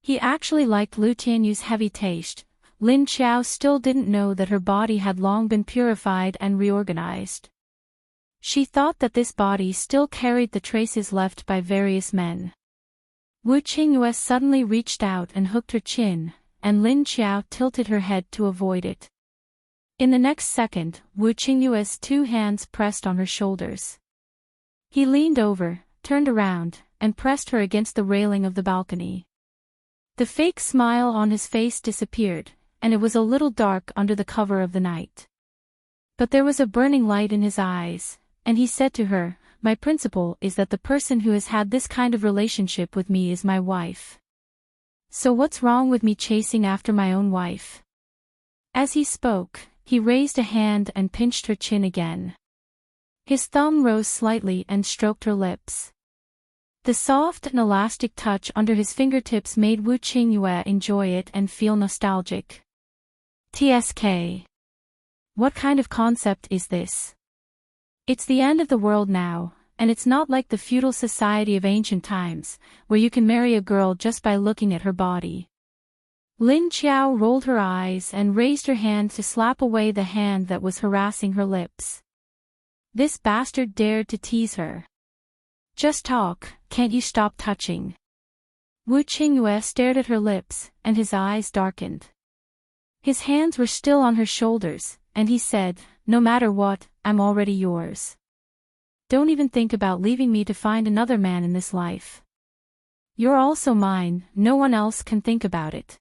Speaker 1: He actually liked Lu Tianyu's heavy taste. Lin Qiao still didn't know that her body had long been purified and reorganized. She thought that this body still carried the traces left by various men. Wu Qingyue suddenly reached out and hooked her chin, and Lin Qiao tilted her head to avoid it. In the next second, Wu Qingyue's two hands pressed on her shoulders. He leaned over, turned around, and pressed her against the railing of the balcony. The fake smile on his face disappeared, and it was a little dark under the cover of the night. But there was a burning light in his eyes, and he said to her, "My principle is that the person who has had this kind of relationship with me is my wife. So what's wrong with me chasing after my own wife?" As he spoke, he raised a hand and pinched her chin again. His thumb rose slightly and stroked her lips. The soft and elastic touch under his fingertips made Wu Qingyue enjoy it and feel nostalgic. TSK. What kind of concept is this? It's the end of the world now, and it's not like the feudal society of ancient times, where you can marry a girl just by looking at her body. Lin Qiao rolled her eyes and raised her hand to slap away the hand that was harassing her lips. This bastard dared to tease her. Just talk, can't you stop touching? Wu Qingyue stared at her lips, and his eyes darkened. His hands were still on her shoulders, and he said, "No matter what, I'm already yours. Don't even think about leaving me to find another man in this life. You're also mine, no one else can think about it."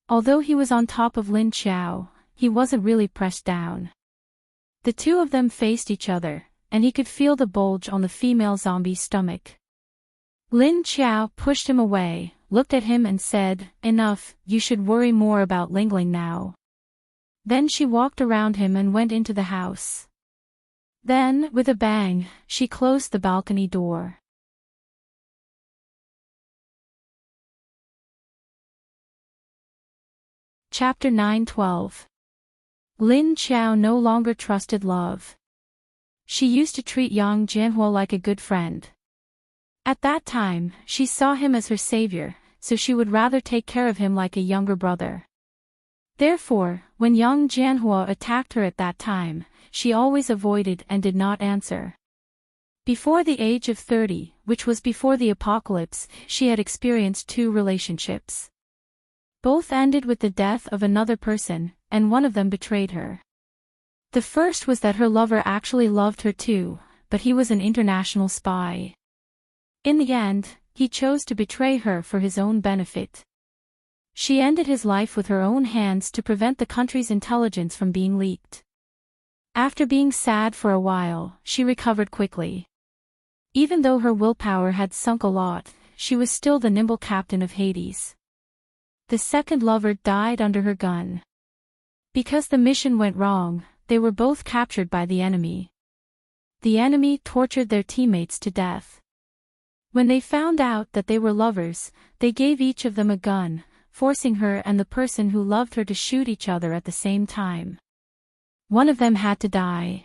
Speaker 1: Although he was on top of Lin Qiao, he wasn't really pressed down. The two of them faced each other, and he could feel the bulge on the female zombie's stomach. Lin Qiao pushed him away, looked at him and said, "Enough, you should worry more about Lingling now." Then she walked around him and went into the house. Then, with a bang, she closed the balcony door. Chapter 9:12. Lin Qiao no longer trusted love. She used to treat Yang Jianhua like a good friend. At that time, she saw him as her savior, so she would rather take care of him like a younger brother. Therefore, when Yang Jianhua attacked her at that time, she always avoided and did not answer. Before the age of 30, which was before the apocalypse, she had experienced 2 relationships. Both ended with the death of another person, and one of them betrayed her. The first was that her lover actually loved her too, but he was an international spy. In the end, he chose to betray her for his own benefit. She ended his life with her own hands to prevent the country's intelligence from being leaked. After being sad for a while, she recovered quickly. Even though her willpower had sunk a lot, she was still the nimble captain of Hades. The second lover died under her gun. Because the mission went wrong, they were both captured by the enemy. The enemy tortured their teammates to death. When they found out that they were lovers, they gave each of them a gun, forcing her and the person who loved her to shoot each other at the same time. One of them had to die.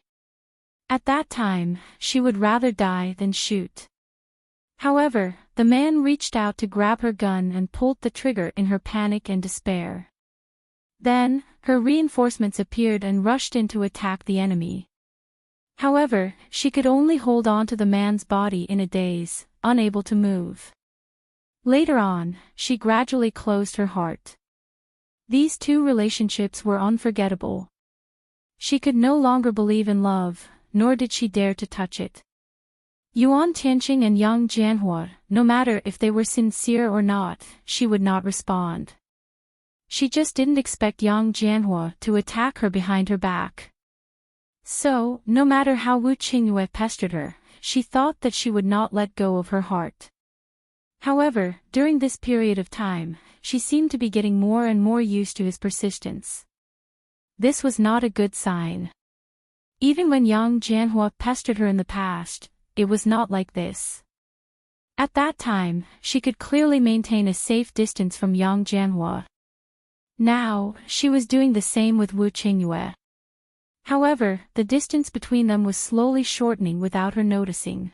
Speaker 1: At that time, she would rather die than shoot. However, the man reached out to grab her gun and pulled the trigger in her panic and despair. Then, her reinforcements appeared and rushed in to attack the enemy. However, she could only hold on to the man's body in a daze, unable to move. Later on, she gradually closed her heart. These 2 relationships were unforgettable. She could no longer believe in love, nor did she dare to touch it. Yuan Tianqing and Yang Jianhua, no matter if they were sincere or not, she would not respond. She just didn't expect Yang Jianhua to attack her behind her back. So, no matter how Wu Qingyue pestered her, she thought that she would not let go of her heart. However, during this period of time, she seemed to be getting more and more used to his persistence. This was not a good sign. Even when Yang Jianhua pestered her in the past, it was not like this. At that time, she could clearly maintain a safe distance from Yang Jianhua. Now, she was doing the same with Wu Qingyue. However, the distance between them was slowly shortening without her noticing.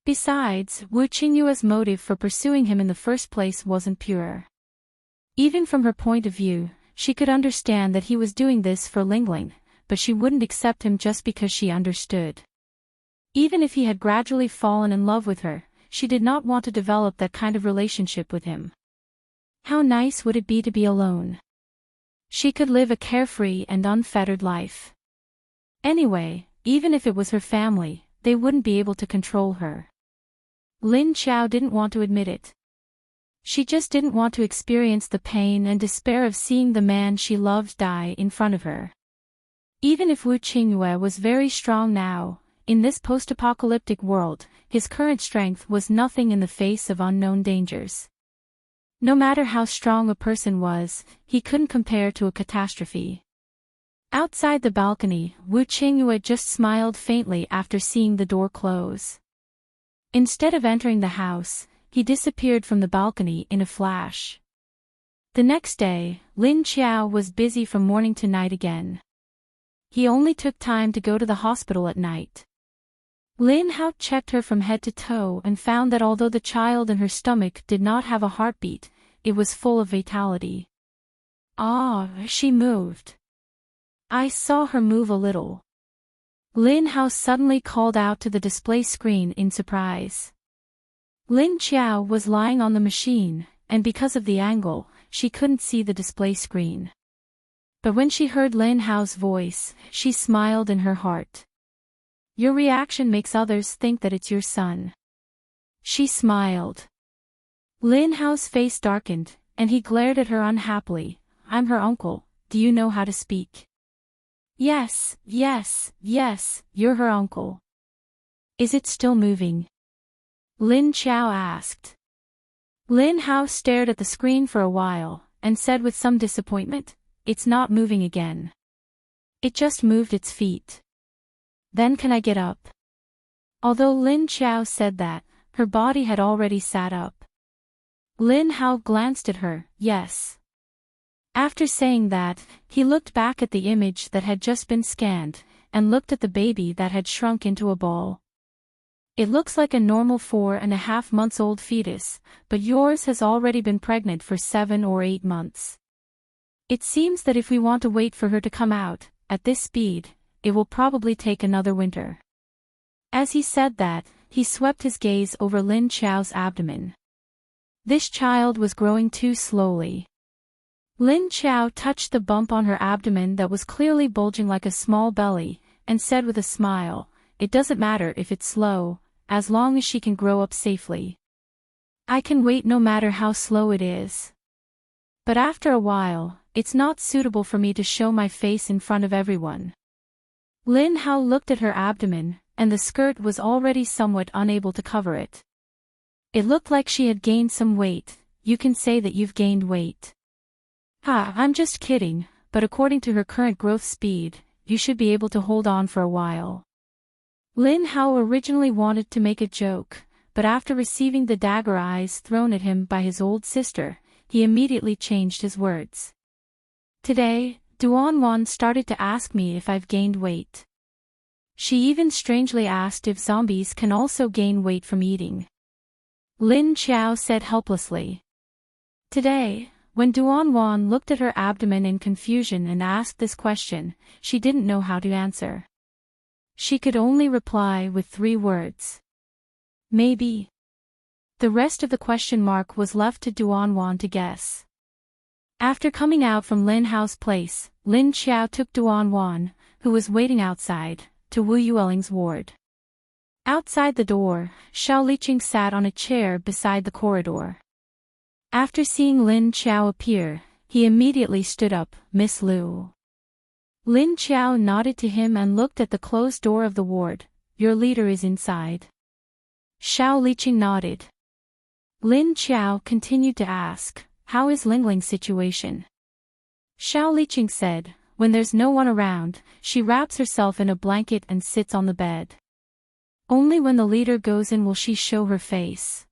Speaker 1: Besides, Wu Qingyue's motive for pursuing him in the first place wasn't pure. Even from her point of view, she could understand that he was doing this for Lingling, but she wouldn't accept him just because she understood. Even if he had gradually fallen in love with her, she did not want to develop that kind of relationship with him. How nice would it be to be alone? She could live a carefree and unfettered life. Anyway, even if it was her family, they wouldn't be able to control her. Lin Qiao didn't want to admit it. She just didn't want to experience the pain and despair of seeing the man she loved die in front of her. Even if Wu Qingyue was very strong now, in this post-apocalyptic world, his current strength was nothing in the face of unknown dangers. No matter how strong a person was, he couldn't compare to a catastrophe. Outside the balcony, Wu Qingyue just smiled faintly after seeing the door close. Instead of entering the house, he disappeared from the balcony in a flash. The next day, Lin Qiao was busy from morning to night again. He only took time to go to the hospital at night. Lin Hao checked her from head to toe and found that although the child in her stomach did not have a heartbeat, it was full of vitality. Ah, she moved. I saw her move a little. Lin Hao suddenly called out to the display screen in surprise. Lin Qiao was lying on the machine, and because of the angle, she couldn't see the display screen. But when she heard Lin Hao's voice, she smiled in her heart. Your reaction makes others think that it's your son. She smiled. Lin Hao's face darkened, and he glared at her unhappily. I'm her uncle, do you know how to speak? Yes, you're her uncle. Is it still moving? Lin Qiao asked. Lin Hao stared at the screen for a while, and said with some disappointment, it's not moving again. It just moved its feet. Then can I get up? Although Lin Qiao said that, her body had already sat up. Lin Hao glanced at her, yes. After saying that, he looked back at the image that had just been scanned, and looked at the baby that had shrunk into a ball. It looks like a normal 4.5 months old fetus, but yours has already been pregnant for 7 or 8 months. It seems that if we want to wait for her to come out, at this speed, it will probably take another winter. As he said that, he swept his gaze over Lin Qiao's abdomen. This child was growing too slowly. Lin Qiao touched the bump on her abdomen that was clearly bulging like a small belly, and said with a smile, "It doesn't matter if it's slow, as long as she can grow up safely. I can wait no matter how slow it is. But after a while, it's not suitable for me to show my face in front of everyone." Lin Hao looked at her abdomen, and the skirt was already somewhat unable to cover it. It looked like she had gained some weight. You can say that you've gained weight. I'm just kidding, but according to her current growth speed, you should be able to hold on for a while. Lin Hao originally wanted to make a joke, but after receiving the dagger eyes thrown at him by his old sister, he immediately changed his words. Today, Duanwan started to ask me if I've gained weight. She even strangely asked if zombies can also gain weight from eating. Lin Qiao said helplessly. Today, when Duanwan looked at her abdomen in confusion and asked this question, she didn't know how to answer. She could only reply with 3 words. Maybe. The rest of the question mark was left to Duanwan to guess. After coming out from Lin Hao's place, Lin Qiao took Duanwan, who was waiting outside, to Wu Yueling's ward. Outside the door, Xiao Liqing sat on a chair beside the corridor. After seeing Lin Qiao appear, he immediately stood up. "Miss Liu." Lin Qiao nodded to him and looked at the closed door of the ward. "Your leader is inside." Xiao Liqing nodded. Lin Qiao continued to ask, "How is Lingling's situation?" Xiao Liqing said, "When there's no one around, she wraps herself in a blanket and sits on the bed. Only when the leader goes in will she show her face.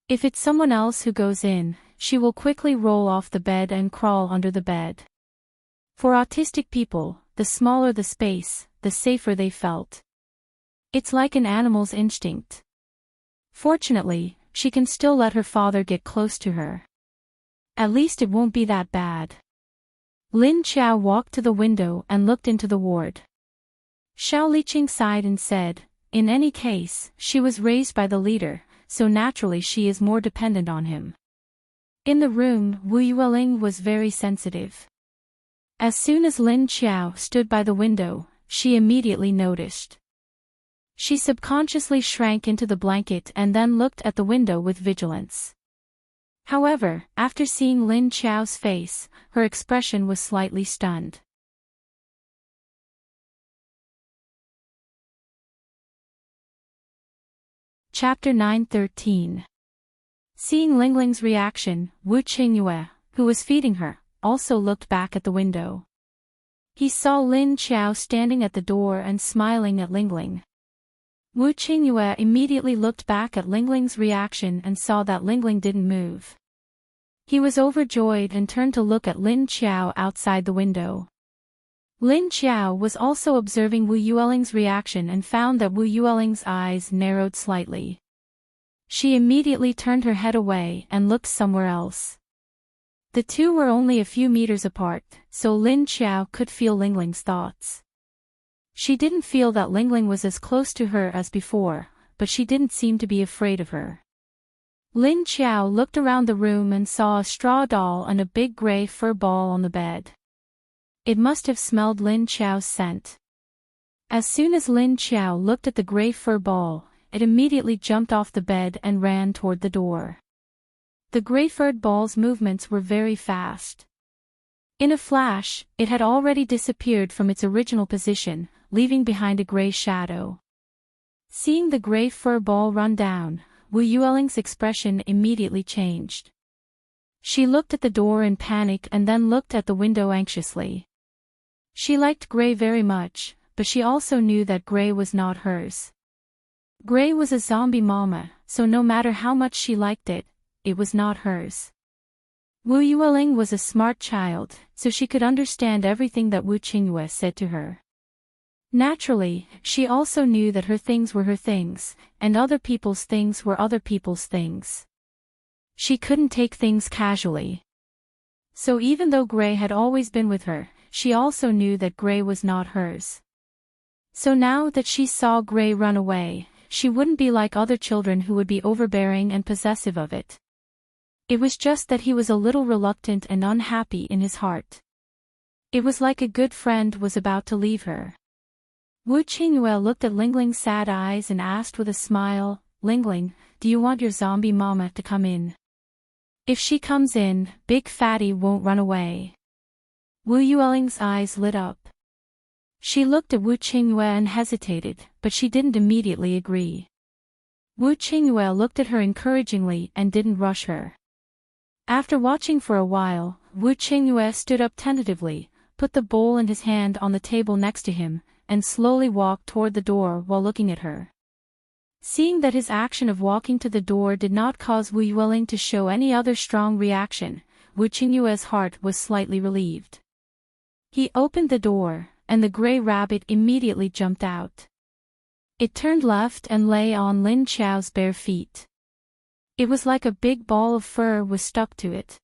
Speaker 1: If it's someone else who goes in, she will quickly roll off the bed and crawl under the bed." For autistic people, the smaller the space, the safer they felt. It's like an animal's instinct. Fortunately, she can still let her father get close to her. At least it won't be that bad. Lin Qiao walked to the window and looked into the ward. Xiao Liqing sighed and said, "In any case, she was raised by the leader, so naturally she is more dependent on him." In the room, Wu Yueling was very sensitive. As soon as Lin Qiao stood by the window, she immediately noticed. She subconsciously shrank into the blanket and then looked at the window with vigilance. However, after seeing Lin Qiao's face, her expression was slightly stunned. Chapter 9:13. Seeing Lingling's reaction, Wu Qingyue, who was feeding her, also looked back at the window. He saw Lin Qiao standing at the door and smiling at Lingling. Wu Qingyue immediately looked back at Lingling's reaction and saw that Lingling didn't move. He was overjoyed and turned to look at Lin Qiao outside the window. Lin Qiao was also observing Wu Yueling's reaction and found that Wu Yueling's eyes narrowed slightly. She immediately turned her head away and looked somewhere else. The two were only a few meters apart, so Lin Qiao could feel Lingling's thoughts. She didn't feel that Lingling was as close to her as before, but she didn't seem to be afraid of her. Lin Qiao looked around the room and saw a straw doll and a big gray fur ball on the bed. It must have smelled Lin Qiao's scent. As soon as Lin Qiao looked at the gray fur ball, it immediately jumped off the bed and ran toward the door. The gray furred ball's movements were very fast. In a flash, it had already disappeared from its original position, leaving behind a gray shadow. Seeing the gray fur ball run down, Wu Yueling's expression immediately changed. She looked at the door in panic and then looked at the window anxiously. She liked Gray very much, but she also knew that Gray was not hers. Gray was a zombie mama, so no matter how much she liked it, it was not hers. Wu Yueling was a smart child, so she could understand everything that Wu Qingyue said to her. Naturally, she also knew that her things were her things, and other people's things were other people's things. She couldn't take things casually. So even though Gray had always been with her, she also knew that Gray was not hers. So now that she saw Gray run away, she wouldn't be like other children who would be overbearing and possessive of it. It was just that he was a little reluctant and unhappy in his heart. It was like a good friend was about to leave her. Wu Qingyue looked at Lingling's sad eyes and asked with a smile, "Lingling, do you want your zombie mama to come in? If she comes in, Big Fatty won't run away." Wu Yueling's eyes lit up. She looked at Wu Qingyue and hesitated, but she didn't immediately agree. Wu Qingyue looked at her encouragingly and didn't rush her. After watching for a while, Wu Qingyue stood up tentatively, put the bowl in his hand on the table next to him, and slowly walked toward the door while looking at her. Seeing that his action of walking to the door did not cause Wu Yueling to show any other strong reaction, Wu Qingyue's heart was slightly relieved. He opened the door, and the gray rabbit immediately jumped out. It turned left and lay on Lin Qiao's bare feet. It was like a big ball of fur was stuck to it.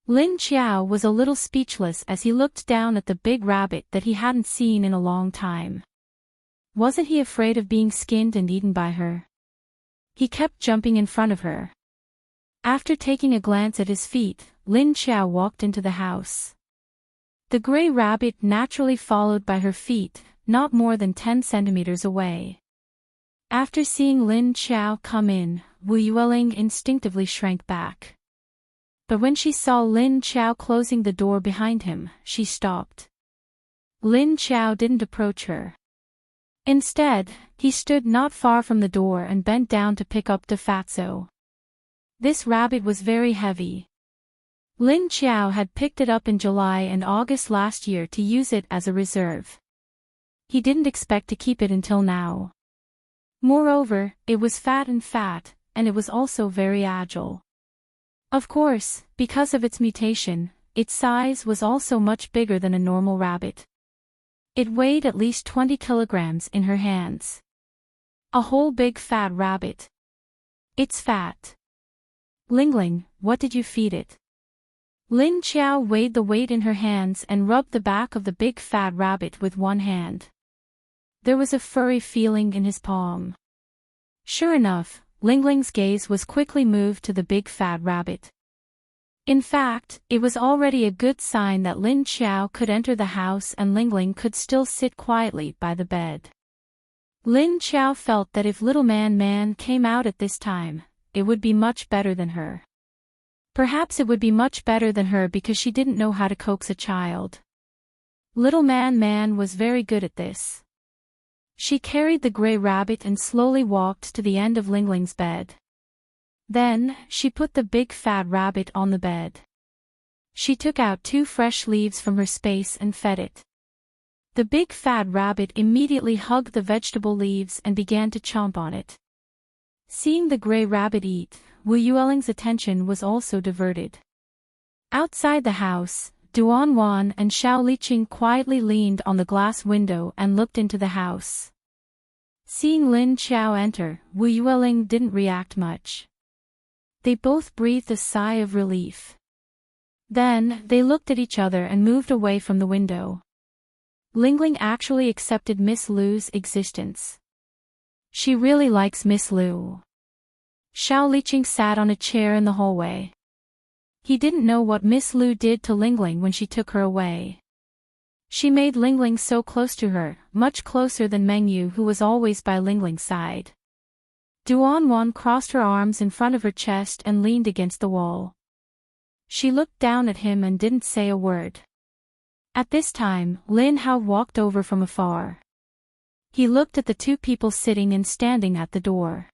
Speaker 1: Lin Qiao was a little speechless as he looked down at the big rabbit that he hadn't seen in a long time. Wasn't he afraid of being skinned and eaten by her? He kept jumping in front of her. After taking a glance at his feet, Lin Qiao walked into the house. The gray rabbit naturally followed by her feet, not more than 10 centimeters away. After seeing Lin Qiao come in, Wu Yueling instinctively shrank back. But when she saw Lin Qiao closing the door behind him, she stopped. Lin Qiao didn't approach her. Instead, he stood not far from the door and bent down to pick up the fatso. This rabbit was very heavy. Lin Qiao had picked it up in July and August last year to use it as a reserve. He didn't expect to keep it until now. Moreover, it was fat, and it was also very agile. Of course, because of its mutation, its size was also much bigger than a normal rabbit. It weighed at least 20 kilograms in her hands. A whole big fat rabbit. It's fat. Lingling, what did you feed it? Lin Qiao weighed the weight in her hands and rubbed the back of the big fat rabbit with one hand. There was a furry feeling in his palm. Sure enough, Lingling's gaze was quickly moved to the big fat rabbit. In fact, it was already a good sign that Lin Qiao could enter the house and Lingling could still sit quietly by the bed. Lin Qiao felt that if Little Man came out at this time, it would be much better than her. Perhaps it would be much better than her because she didn't know how to coax a child. Little Man was very good at this. She carried the gray rabbit and slowly walked to the end of Lingling's bed. Then, she put the big fat rabbit on the bed. She took out 2 fresh leaves from her space and fed it. The big fat rabbit immediately hugged the vegetable leaves and began to chomp on it. Seeing the gray rabbit eat, Wu Yueling's attention was also diverted. Outside the house, Duan Wan and Xiao Liqing quietly leaned on the glass window and looked into the house. Seeing Lin Qiao enter, Wu Yueling didn't react much. They both breathed a sigh of relief. Then, they looked at each other and moved away from the window. Lingling actually accepted Miss Lu's existence. She really likes Miss Lu. Xiao Liqing sat on a chair in the hallway. He didn't know what Miss Lu did to Lingling when she took her away. She made Lingling so close to her, much closer than Meng Yu, who was always by Lingling's side. Duan Wan crossed her arms in front of her chest and leaned against the wall. She looked down at him and didn't say a word. At this time, Lin Hao walked over from afar. He looked at the 2 people sitting and standing at the door.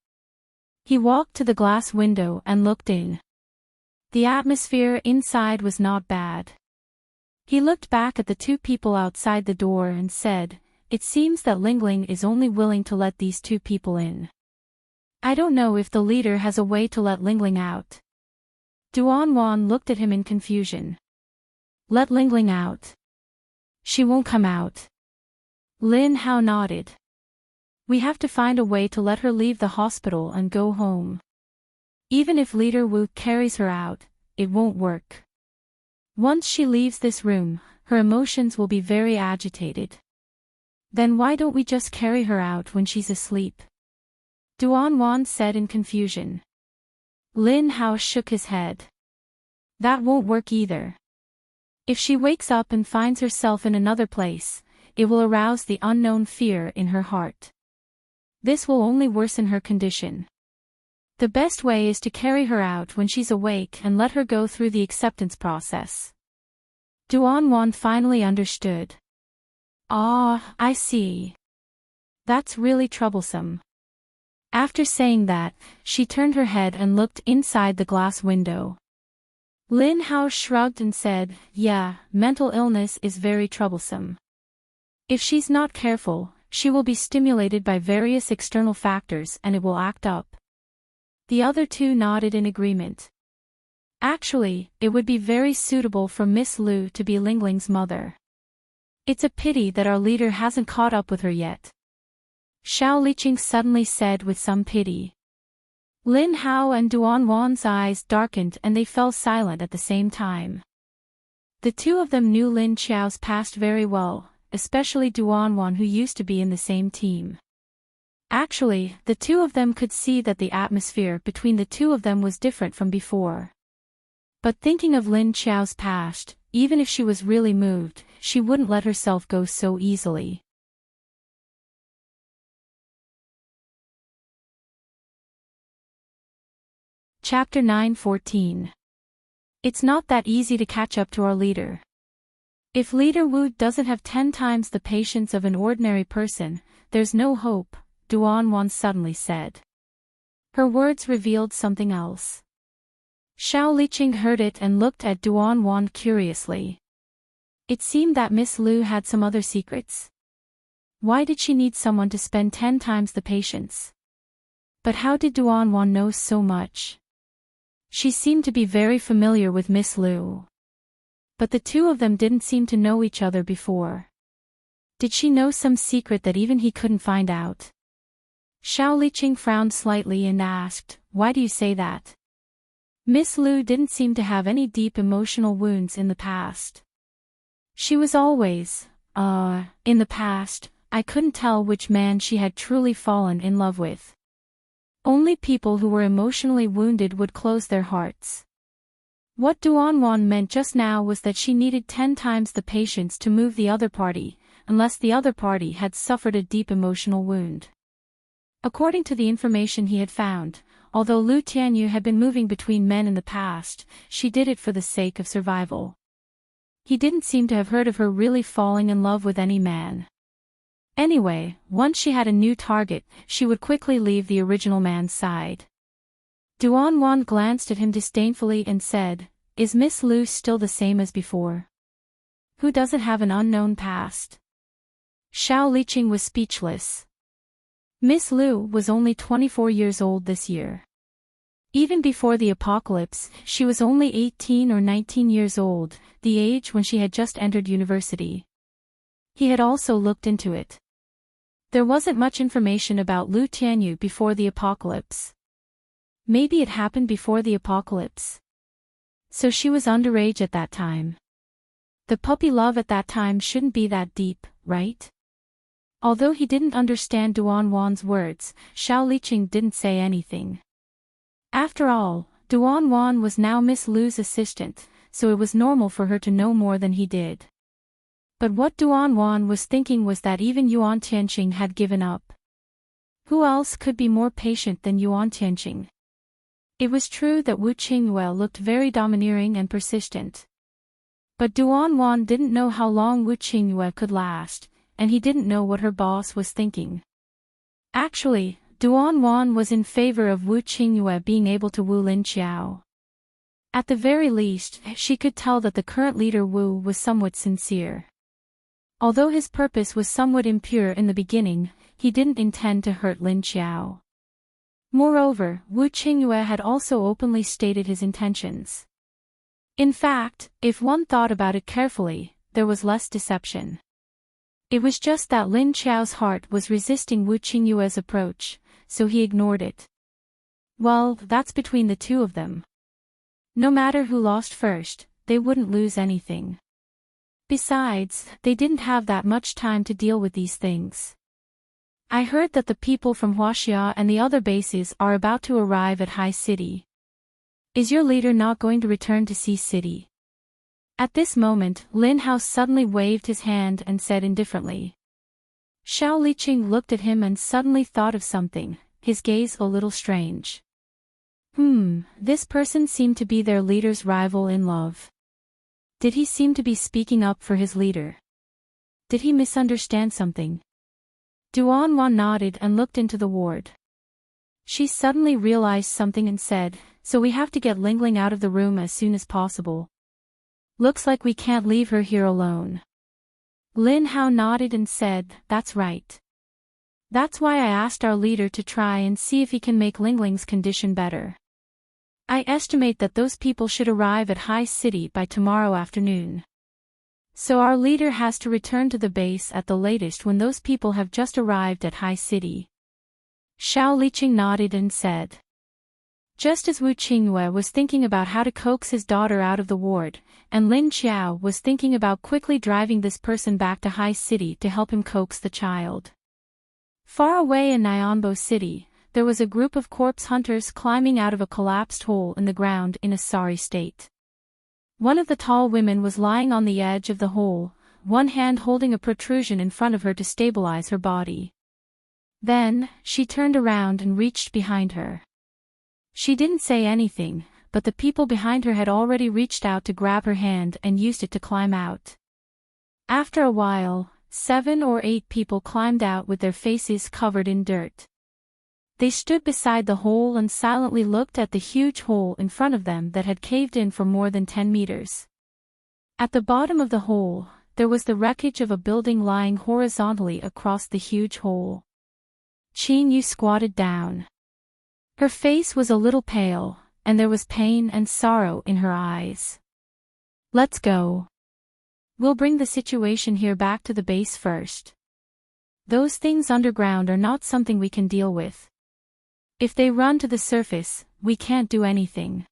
Speaker 1: He walked to the glass window and looked in. The atmosphere inside was not bad. He looked back at the two people outside the door and said, "It seems that Lingling is only willing to let these two people in. I don't know if the leader has a way to let Lingling out." Duan looked at him in confusion. "Let Lingling out? She won't come out." Lin Hao nodded. "We have to find a way to let her leave the hospital and go home. Even if Leader Wu carries her out, it won't work. Once she leaves this room, her emotions will be very agitated. Then why don't we just carry her out when she's asleep?" Duan said in confusion. Lin Hao shook his head. "That won't work either. If she wakes up and finds herself in another place, it will arouse the unknown fear in her heart. This will only worsen her condition. The best way is to carry her out when she's awake and let her go through the acceptance process." Duan finally understood. "Ah, I see. That's really troublesome." After saying that, she turned her head and looked inside the glass window. Lin Hao shrugged and said, "Yeah, mental illness is very troublesome. If she's not careful, she will be stimulated by various external factors and it will act up." The other two nodded in agreement. Actually, it would be very suitable for Miss Lu to be Lingling's mother. It's a pity that our leader hasn't caught up with her yet. Xiao Liqing suddenly said with some pity. Lin Hao and Duan's eyes darkened and they fell silent at the same time. The two of them knew Lin Xiao's past very well, especially Duan who used to be in the same team. Actually, the two of them could see that the atmosphere between the two of them was different from before. But thinking of Lin Xiao's past, even if she was really moved, she wouldn't let herself go so easily. Chapter 9:14. It's not that easy to catch up to our leader. If Leader Wu doesn't have 10 times the patience of an ordinary person, there's no hope, Duan suddenly said. Her words revealed something else. Xiao Liqing heard it and looked at Duan curiously. It seemed that Miss Lu had some other secrets. Why did she need someone to spend 10 times the patience? But how did Duan know so much? She seemed to be very familiar with Miss Lu. But the two of them didn't seem to know each other before. Did she know some secret that even he couldn't find out? Xiao Liqing frowned slightly and asked, "Why do you say that?" Miss Lu didn't seem to have any deep emotional wounds in the past. She was always, in the past, I couldn't tell which man she had truly fallen in love with. Only people who were emotionally wounded would close their hearts. What Duan meant just now was that she needed 10 times the patience to move the other party, unless the other party had suffered a deep emotional wound. According to the information he had found, although Lu Tianyu had been moving between men in the past, she did it for the sake of survival. He didn't seem to have heard of her really falling in love with any man. Anyway, once she had a new target, she would quickly leave the original man's side. Duan glanced at him disdainfully and said, "Is Miss Lu still the same as before? Who doesn't have an unknown past?" Xiao Liqing was speechless. Miss Lu was only 24 years old this year. Even before the apocalypse, she was only 18 or 19 years old, the age when she had just entered university. He had also looked into it. There wasn't much information about Lu Tianyu before the apocalypse. Maybe it happened before the apocalypse. So she was underage at that time. The puppy love at that time shouldn't be that deep, right? Although he didn't understand Duan's words, Xiao Liqing didn't say anything. After all, Duan was now Miss Lu's assistant, so it was normal for her to know more than he did. But what Duan was thinking was that even Yuan Tianqing had given up. Who else could be more patient than Yuan Tianqing? It was true that Wu Qingyue looked very domineering and persistent. But Duan didn't know how long Wu Qingyue could last, and he didn't know what her boss was thinking. Actually, Duan was in favor of Wu Qingyue being able to woo Lin Xiao. At the very least, she could tell that the current leader Wu was somewhat sincere. Although his purpose was somewhat impure in the beginning, he didn't intend to hurt Lin Qiao. Moreover, Wu Qingyue had also openly stated his intentions. In fact, if one thought about it carefully, there was less deception. It was just that Lin Qiao's heart was resisting Wu Qingyue's approach, so he ignored it. Well, that's between the two of them. No matter who lost first, they wouldn't lose anything. Besides, they didn't have that much time to deal with these things. I heard that the people from Huaxia and the other bases are about to arrive at High City. Is your leader not going to return to Sea City? At this moment, Lin Hao suddenly waved his hand and said indifferently. Xiao Liqing looked at him and suddenly thought of something, his gaze a little strange. This person seemed to be their leader's rival in love. Did he seem to be speaking up for his leader? Did he misunderstand something? Duan Wan nodded and looked into the ward. She suddenly realized something and said, so we have to get Ling Ling out of the room as soon as possible. Looks like we can't leave her here alone. Lin Hao nodded and said, that's right. That's why I asked our leader to try and see if he can make Ling Ling's condition better. I estimate that those people should arrive at High City by tomorrow afternoon. So our leader has to return to the base at the latest when those people have just arrived at High City. Xiao Liqing nodded and said. Just as Wu Qingyue was thinking about how to coax his daughter out of the ward, and Lin Qiao was thinking about quickly driving this person back to High City to help him coax the child. Far away in Nyonbo City, there was a group of corpse hunters climbing out of a collapsed hole in the ground in a sorry state. One of the tall women was lying on the edge of the hole, one hand holding a protrusion in front of her to stabilize her body. Then, she turned around and reached behind her. She didn't say anything, but the people behind her had already reached out to grab her hand and used it to climb out. After a while, 7 or 8 people climbed out with their faces covered in dirt. They stood beside the hole and silently looked at the huge hole in front of them that had caved in for more than 10 meters. At the bottom of the hole, there was the wreckage of a building lying horizontally across the huge hole. Qin Yu squatted down. Her face was a little pale, and there was pain and sorrow in her eyes. Let's go. We'll bring the situation here back to the base first. Those things underground are not something we can deal with. If they run to the surface, we can't do anything.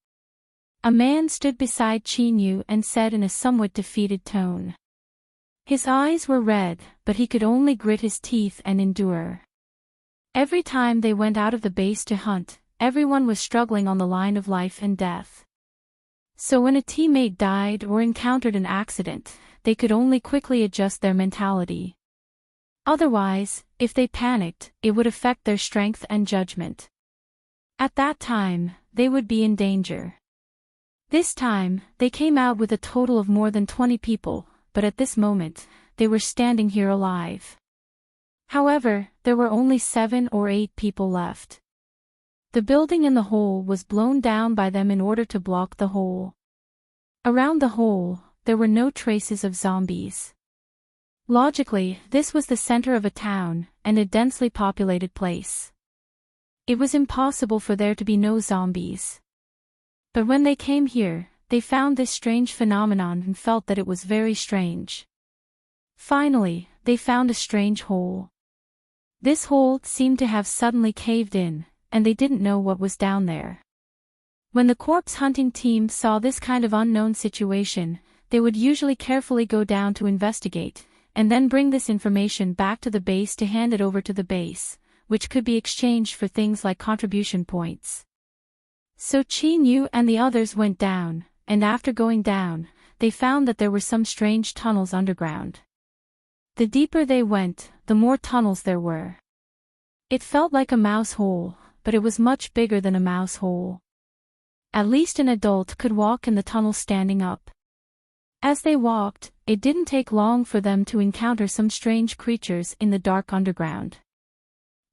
Speaker 1: A man stood beside Qin Yu and said in a somewhat defeated tone. His eyes were red, but he could only grit his teeth and endure. Every time they went out of the base to hunt, everyone was struggling on the line of life and death. So when a teammate died or encountered an accident, they could only quickly adjust their mentality. Otherwise, if they panicked, it would affect their strength and judgment. At that time, they would be in danger. This time, they came out with a total of more than 20 people, but at this moment, they were standing here alive. However, there were only 7 or 8 people left. The building in the hole was blown down by them in order to block the hole. Around the hole, there were no traces of zombies. Logically, this was the center of a town, and a densely populated place. It was impossible for there to be no zombies. But when they came here, they found this strange phenomenon and felt that it was very strange. Finally, they found a strange hole. This hole seemed to have suddenly caved in, and they didn't know what was down there. When the corpse hunting team saw this kind of unknown situation, they would usually carefully go down to investigate, and then bring this information back to the base to hand it over to the base, which could be exchanged for things like contribution points. So Qin Yu and the others went down, and after going down, they found that there were some strange tunnels underground. The deeper they went, the more tunnels there were. It felt like a mouse hole, but it was much bigger than a mouse hole. At least an adult could walk in the tunnel standing up. As they walked, it didn't take long for them to encounter some strange creatures in the dark underground.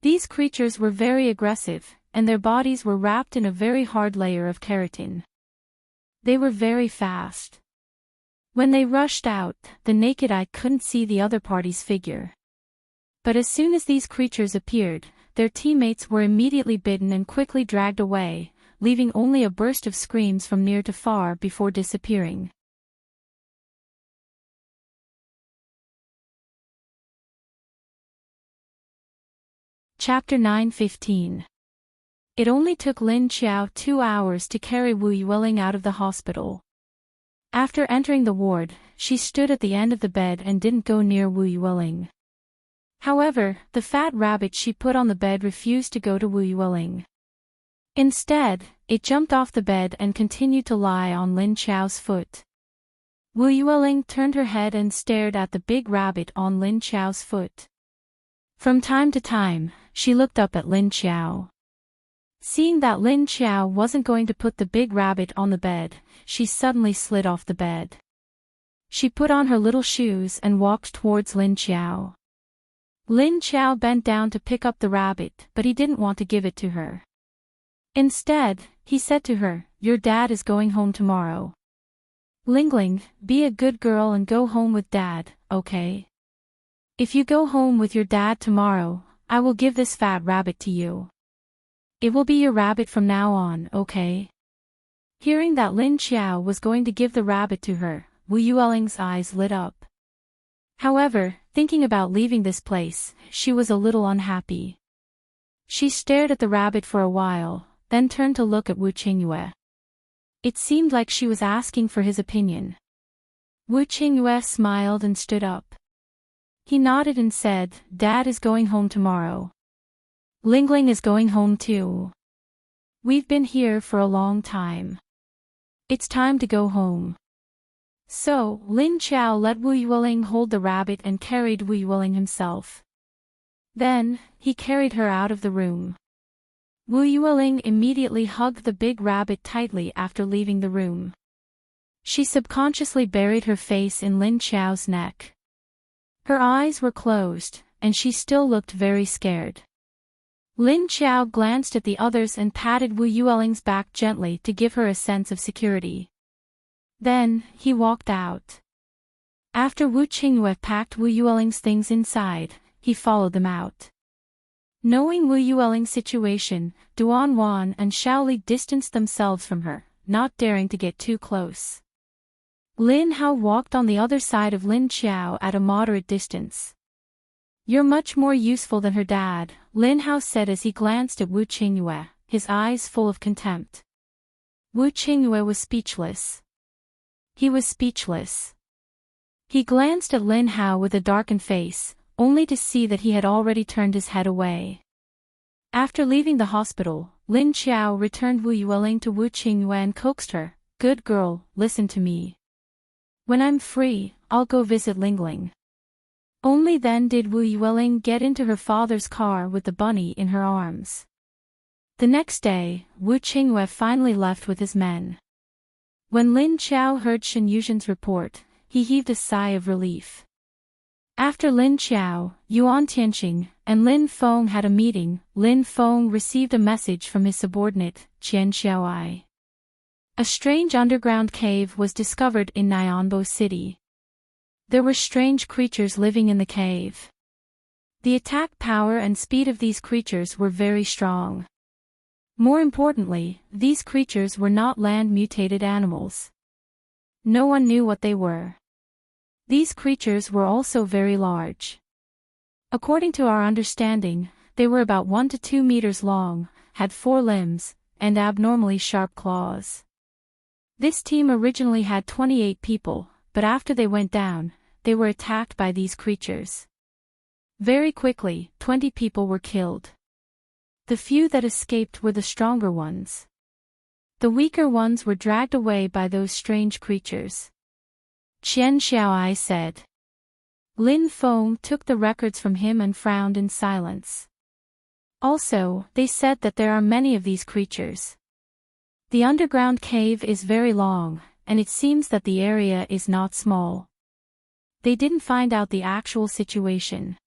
Speaker 1: These creatures were very aggressive, and their bodies were wrapped in a very hard layer of keratin. They were very fast. When they rushed out, the naked eye couldn't see the other party's figure. But as soon as these creatures appeared, their teammates were immediately bitten and quickly dragged away, leaving only a burst of screams from near to far before disappearing. Chapter 9:15. It only took Lin Qiao 2 hours to carry Wu Yueling out of the hospital. After entering the ward, she stood at the end of the bed and didn't go near Wu Yueling. However, the fat rabbit she put on the bed refused to go to Wu Yueling. Instead, it jumped off the bed and continued to lie on Lin Qiao's foot. Wu Yueling turned her head and stared at the big rabbit on Lin Qiao's foot. From time to time, she looked up at Lin Qiao. Seeing that Lin Qiao wasn't going to put the big rabbit on the bed, she suddenly slid off the bed. She put on her little shoes and walked towards Lin Qiao. Lin Qiao bent down to pick up the rabbit, but he didn't want to give it to her. Instead, he said to her, "Your dad is going home tomorrow. Lingling, be a good girl and go home with dad, okay? If you go home with your dad tomorrow, I will give this fat rabbit to you. It will be your rabbit from now on, okay?" Hearing that Lin Qiao was going to give the rabbit to her, Wu Yueling's eyes lit up. However, thinking about leaving this place, she was a little unhappy. She stared at the rabbit for a while, then turned to look at Wu Qingyue. It seemed like she was asking for his opinion. Wu Qingyue smiled and stood up. He nodded and said, "Dad is going home tomorrow. Lingling is going home too. We've been here for a long time. It's time to go home." So, Lin Qiao let Wu Yueling hold the rabbit and carried Wu Yueling himself. Then, he carried her out of the room. Wu Yueling immediately hugged the big rabbit tightly after leaving the room. She subconsciously buried her face in Lin Qiao's neck. Her eyes were closed, and she still looked very scared. Lin Qiao glanced at the others and patted Wu Yueling's back gently to give her a sense of security. Then, he walked out. After Wu Qingyue packed Wu Yueling's things inside, he followed them out. Knowing Wu Yueling's situation, Duan Wan and Shaoli distanced themselves from her, not daring to get too close. Lin Hao walked on the other side of Lin Qiao at a moderate distance. "You're much more useful than her dad," Lin Hao said as he glanced at Wu Qingyue, his eyes full of contempt. Wu Qingyue was speechless. He was speechless. He glanced at Lin Hao with a darkened face, only to see that he had already turned his head away. After leaving the hospital, Lin Qiao returned Wu Yueling to Wu Qingyue and coaxed her, "Good girl, listen to me. When I'm free, I'll go visit Lingling." Only then did Wu Yueling get into her father's car with the bunny in her arms. The next day, Wu Qingyue finally left with his men. When Lin Qiao heard Shen Yuzhen's report, he heaved a sigh of relief. After Lin Qiao, Yuan Tianqing, and Lin Feng had a meeting, Lin Feng received a message from his subordinate, Qian Xiaoai. A strange underground cave was discovered in Nianbo City. There were strange creatures living in the cave. The attack power and speed of these creatures were very strong. More importantly, these creatures were not land-mutated animals. No one knew what they were. These creatures were also very large. According to our understanding, they were about 1 to 2 meters long, had 4 limbs, and abnormally sharp claws. This team originally had 28 people, but after they went down, they were attacked by these creatures. Very quickly, 20 people were killed. The few that escaped were the stronger ones. The weaker ones were dragged away by those strange creatures. Qian Xiaoai said. Lin Feng took the records from him and frowned in silence. Also, they said that there are many of these creatures. The underground cave is very long, and it seems that the area is not small. They didn't find out the actual situation.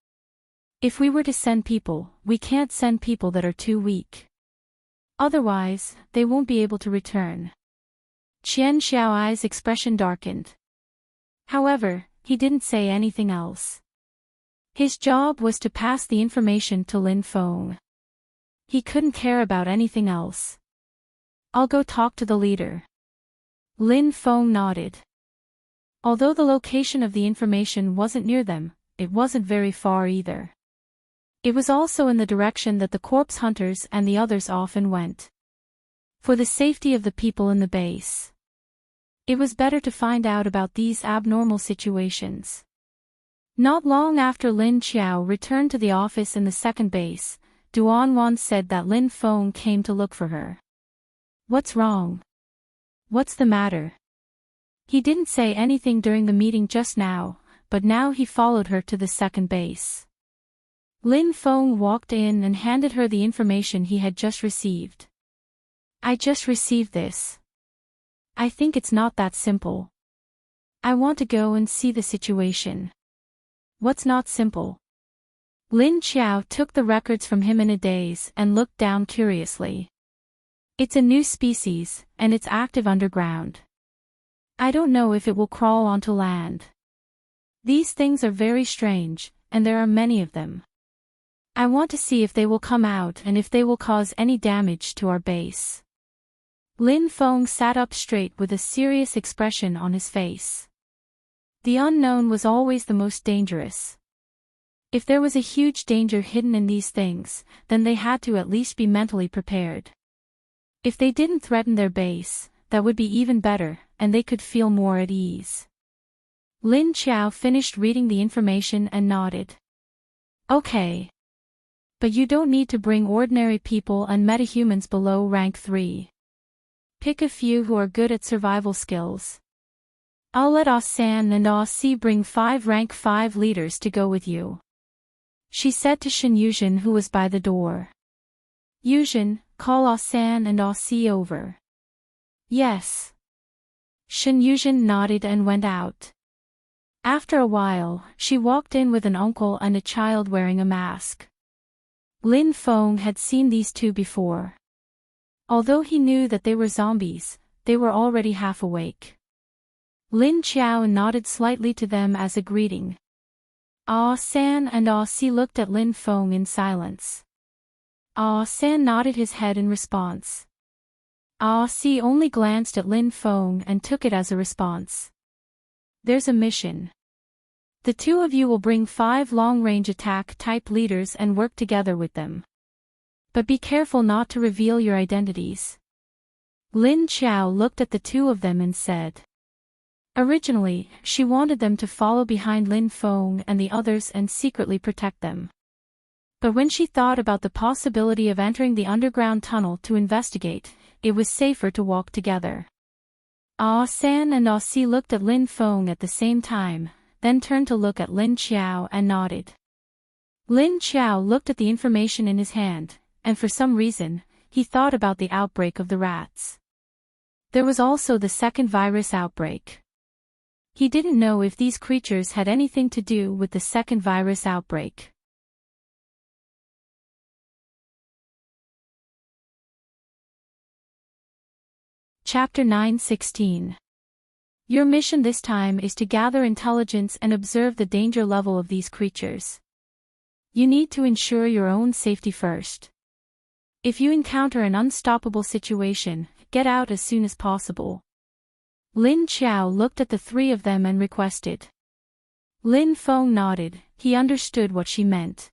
Speaker 1: If we were to send people, we can't send people that are too weak. Otherwise, they won't be able to return. Qian Xiaoai's expression darkened. However, he didn't say anything else. His job was to pass the information to Lin Feng. He couldn't care about anything else. I'll go talk to the leader. Lin Feng nodded. Although the location of the information wasn't near them, it wasn't very far either. It was also in the direction that the corpse hunters and the others often went. For the safety of the people in the base, it was better to find out about these abnormal situations. Not long after Lin Qiao returned to the office in the second base, Duanwan said that Lin Feng came to look for her. What's wrong? What's the matter? He didn't say anything during the meeting just now, but now he followed her to the second base. Lin Feng walked in and handed her the information he had just received. I just received this. I think it's not that simple. I want to go and see the situation. What's not simple? Lin Qiao took the records from him in a daze and looked down curiously. It's a new species, and it's active underground. I don't know if it will crawl onto land. These things are very strange, and there are many of them. I want to see if they will come out and if they will cause any damage to our base. Lin Feng sat up straight with a serious expression on his face. The unknown was always the most dangerous. If there was a huge danger hidden in these things, then they had to at least be mentally prepared. If they didn't threaten their base, that would be even better, and they could feel more at ease. Lin Qiao finished reading the information and nodded. Okay. But you don't need to bring ordinary people and metahumans below rank 3. Pick a few who are good at survival skills. I'll let Ah San and Ah Si bring 5 rank 5 leaders to go with you, she said to Shen Yuzhen, who was by the door. Yuzhen, call Ah San and Ah Si over. Yes. Shen Yuzhen nodded and went out. After a while, she walked in with an uncle and a child wearing a mask. Lin Feng had seen these two before. Although he knew that they were zombies, they were already half awake. Lin Qiao nodded slightly to them as a greeting. Ah San and Ah Si looked at Lin Feng in silence. Ah San nodded his head in response. Ah Si only glanced at Lin Feng and took it as a response. There's a mission. The two of you will bring 5 long-range attack-type leaders and work together with them. But be careful not to reveal your identities. Lin Qiao looked at the two of them and said. Originally, she wanted them to follow behind Lin Feng and the others and secretly protect them. But when she thought about the possibility of entering the underground tunnel to investigate, it was safer to walk together. Ah San and Ah Si looked at Lin Feng at the same time, then turned to look at Lin Qiao and nodded. Lin Qiao looked at the information in his hand, and for some reason, he thought about the outbreak of the rats. There was also the second virus outbreak. He didn't know if these creatures had anything to do with the second virus outbreak. Chapter 9:16. Your mission this time is to gather intelligence and observe the danger level of these creatures. You need to ensure your own safety first. If you encounter an unstoppable situation, get out as soon as possible. Lin Qiao looked at the three of them and requested. Lin Feng nodded, he understood what she meant.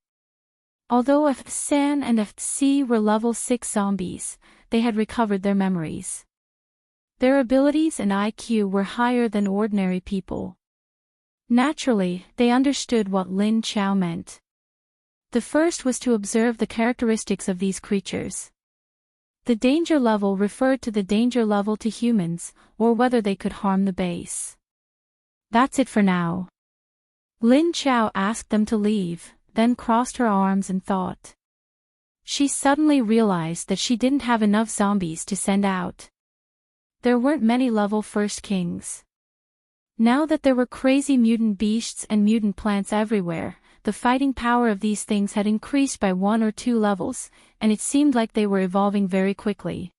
Speaker 1: Although Ah San and Ah Si were level 6 zombies, they had recovered their memories. Their abilities and IQ were higher than ordinary people. Naturally, they understood what Lin Qiao meant. The first was to observe the characteristics of these creatures. The danger level referred to the danger level to humans, or whether they could harm the base. That's it for now. Lin Qiao asked them to leave, then crossed her arms and thought. She suddenly realized that she didn't have enough zombies to send out. There weren't many level 1st kings. Now that there were crazy mutant beasts and mutant plants everywhere, the fighting power of these things had increased by 1 or 2 levels, and it seemed like they were evolving very quickly.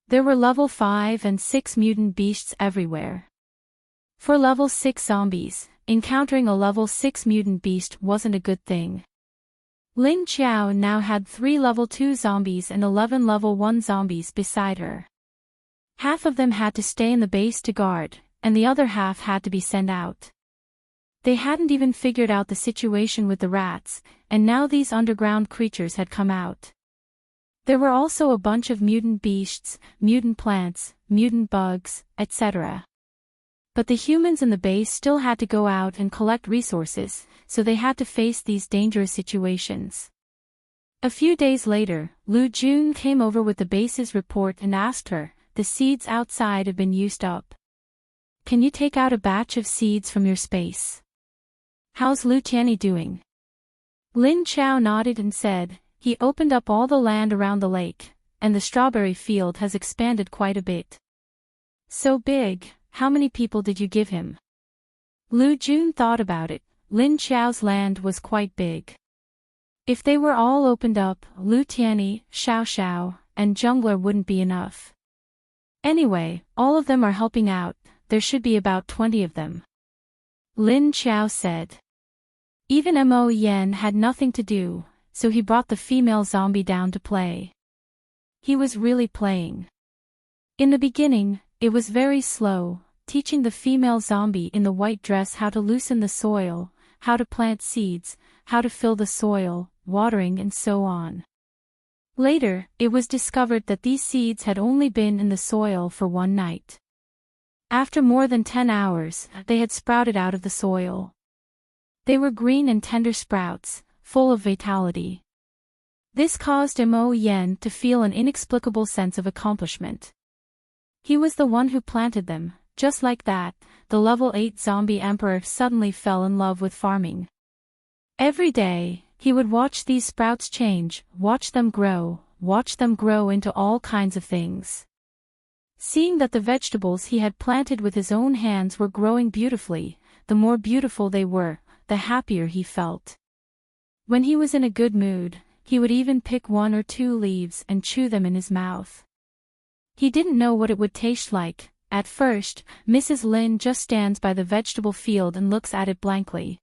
Speaker 1: There were level 5 and 6 mutant beasts everywhere. For level 6 zombies, encountering a level 6 mutant beast wasn't a good thing. Lin Xiao now had 3 level 2 zombies and 11 level 1 zombies beside her. Half of them had to stay in the base to guard, and the other half had to be sent out. They hadn't even figured out the situation with the rats, and now these underground creatures had come out. There were also a bunch of mutant beasts, mutant plants, mutant bugs, etc. But the humans in the base still had to go out and collect resources, so they had to face these dangerous situations. A few days later, Lu Jun came over with the base's report and asked her, "The seeds outside have been used up. Can you take out a batch of seeds from your space? How's Lu Tianyi doing?" Lin Xiao nodded and said, "He opened up all the land around the lake, and the strawberry field has expanded quite a bit." "So big, how many people did you give him?" Lu Jun thought about it. Lin Xiao's land was quite big. If they were all opened up, Lu Tianyi, Xiao Xiao, and Jungler wouldn't be enough. Anyway, all of them are helping out, there should be about 20 of them. Lin Xiao said. Even Mo Yen had nothing to do, so he brought the female zombie down to play. He was really playing. In the beginning, it was very slow, teaching the female zombie in the white dress how to loosen the soil, how to plant seeds, how to fill the soil, watering and so on. Later, it was discovered that these seeds had only been in the soil for one night. After more than 10 hours, they had sprouted out of the soil. They were green and tender sprouts, full of vitality. This caused Mo Yen to feel an inexplicable sense of accomplishment. He was the one who planted them. Just like that, the level 8 zombie emperor suddenly fell in love with farming. Every day, he would watch these sprouts change, watch them grow into all kinds of things. Seeing that the vegetables he had planted with his own hands were growing beautifully, the more beautiful they were, the happier he felt. When he was in a good mood, he would even pick 1 or 2 leaves and chew them in his mouth. He didn't know what it would taste like. At first, Mrs. Lin just stands by the vegetable field and looks at it blankly.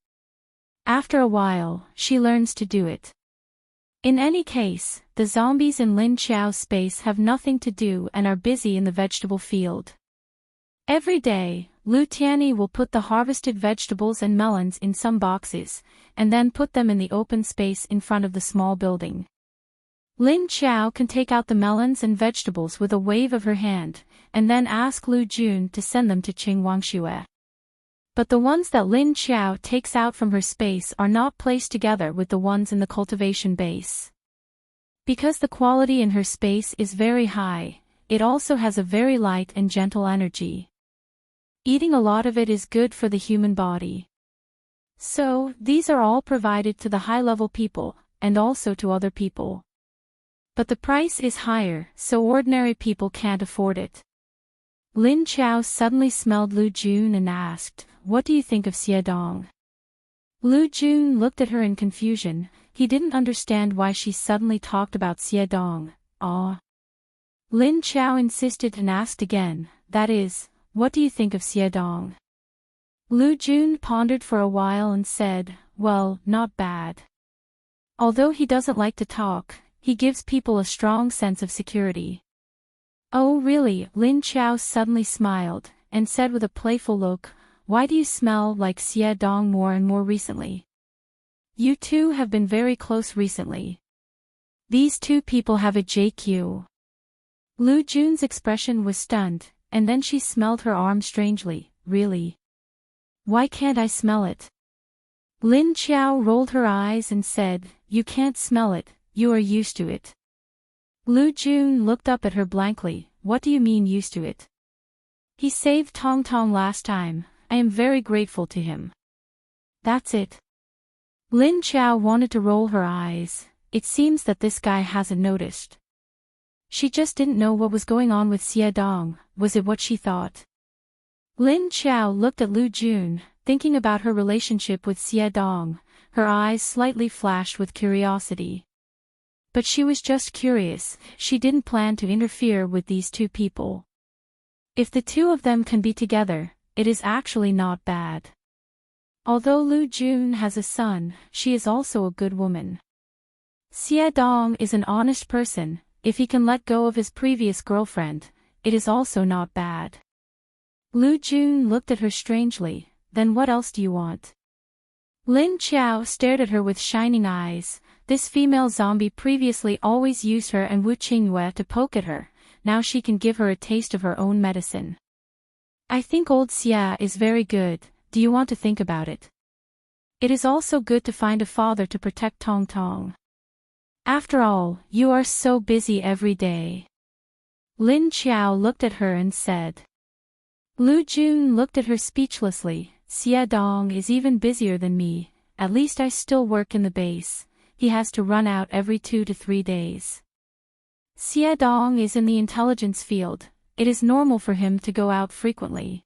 Speaker 1: After a while, she learns to do it. In any case, the zombies in Lin Xiao's space have nothing to do and are busy in the vegetable field. Every day, Lu Tianyi will put the harvested vegetables and melons in some boxes, and then put them in the open space in front of the small building. Lin Xiao can take out the melons and vegetables with a wave of her hand, and then ask Lu Jun to send them to Qingwangshui. But the ones that Lin Xiao takes out from her space are not placed together with the ones in the cultivation base. Because the quality in her space is very high, it also has a very light and gentle energy. Eating a lot of it is good for the human body. So, these are all provided to the high-level people, and also to other people. But the price is higher, so ordinary people can't afford it. Lin Xiao suddenly smelled Lu Jun and asked, "What do you think of Xiedong?" Lu Jun looked at her in confusion. He didn't understand why she suddenly talked about Xiedong. Lin Xiao insisted and asked again, "That is, what do you think of Xiedong?" Lu Jun pondered for a while and said, "Well, not bad. Although he doesn't like to talk, he gives people a strong sense of security." "Oh really?" Lin Xiao suddenly smiled, and said with a playful look, "Why do you smell like Xiedong more and more recently? You two have been very close recently. These two people have a JQ." Lu Jun's expression was stunned, and then she smelled her arm strangely. "Really? Why can't I smell it?" Lin Xiao rolled her eyes and said, "You can't smell it, you are used to it." Lu Jun looked up at her blankly. "What do you mean used to it?" "He saved Tong Tong last time, I am very grateful to him. That's it." Lin Xiao wanted to roll her eyes. It seems that this guy hasn't noticed. She just didn't know what was going on with Xiedong. Was it what she thought? Lin Xiao looked at Lu Jun, thinking about her relationship with Xiedong. Her eyes slightly flashed with curiosity. But she was just curious, she didn't plan to interfere with these two people. If the two of them can be together, it is actually not bad. Although Lu Jun has a son, she is also a good woman. Xie Dong is an honest person, if he can let go of his previous girlfriend, it is also not bad. Lu Jun looked at her strangely, then what else do you want? Lin Qiao stared at her with shining eyes. This female zombie previously always used her and Wu Qingyue to poke at her, now she can give her a taste of her own medicine. I think old Xia is very good, do you want to think about it? It is also good to find a father to protect Tong Tong. After all, you are so busy every day. Lin Qiao looked at her and said. Lu Jun looked at her speechlessly. Xie Dong is even busier than me, at least I still work in the base, he has to run out every 2 to 3 days. Xie Dong is in the intelligence field, it is normal for him to go out frequently.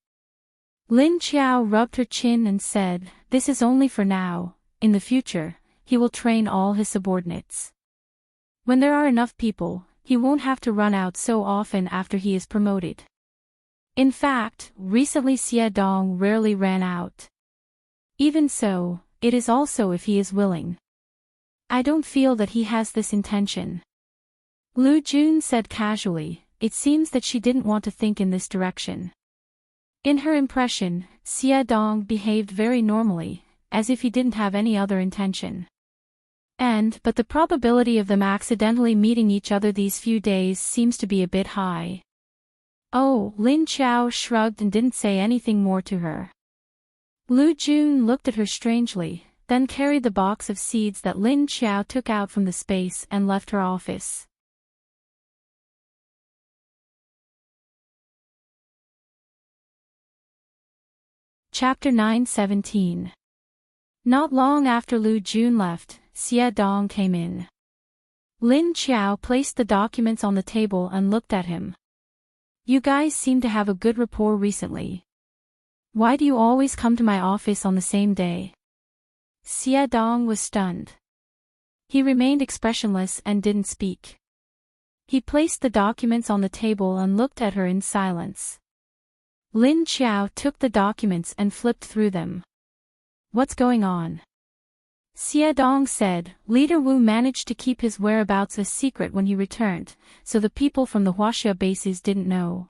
Speaker 1: Lin Qiao rubbed her chin and said, this is only for now, in the future, he will train all his subordinates. When there are enough people, he won't have to run out so often after he is promoted. In fact, recently Xie Dong rarely ran out. Even so, it is also if he is willing. I don't feel that he has this intention. Lu Jun said casually, it seems that she didn't want to think in this direction. In her impression, Xie Dong behaved very normally, as if he didn't have any other intention. But the probability of them accidentally meeting each other these few days seems to be a bit high. Oh, Lin Qiao shrugged and didn't say anything more to her. Lu Jun looked at her strangely, then carried the box of seeds that Lin Qiao took out from the space and left her office. Chapter 9:17. Not long after Lu Jun left, Xie Dong came in. Lin Qiao placed the documents on the table and looked at him. You guys seem to have a good rapport recently. Why do you always come to my office on the same day? Xie Dong was stunned. He remained expressionless and didn't speak. He placed the documents on the table and looked at her in silence. Lin Qiao took the documents and flipped through them. What's going on? Xie Dong said, Leader Wu managed to keep his whereabouts a secret when he returned, so the people from the Huaxia bases didn't know.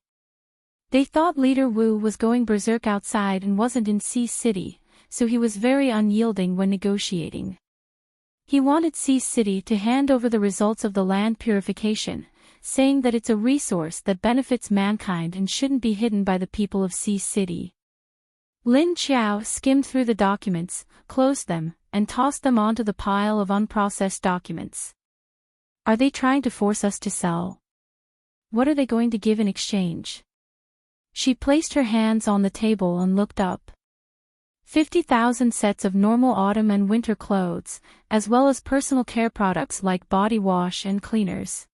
Speaker 1: They thought Leader Wu was going berserk outside and wasn't in Sea City, so he was very unyielding when negotiating. He wanted Sea City to hand over the results of the land purification, saying that it's a resource that benefits mankind and shouldn't be hidden by the people of Sea City. Lin Qiao skimmed through the documents, closed them, and tossed them onto the pile of unprocessed documents. Are they trying to force us to sell? What are they going to give in exchange? She placed her hands on the table and looked up. 50,000 sets of normal autumn and winter clothes, as well as personal care products like body wash and cleaners.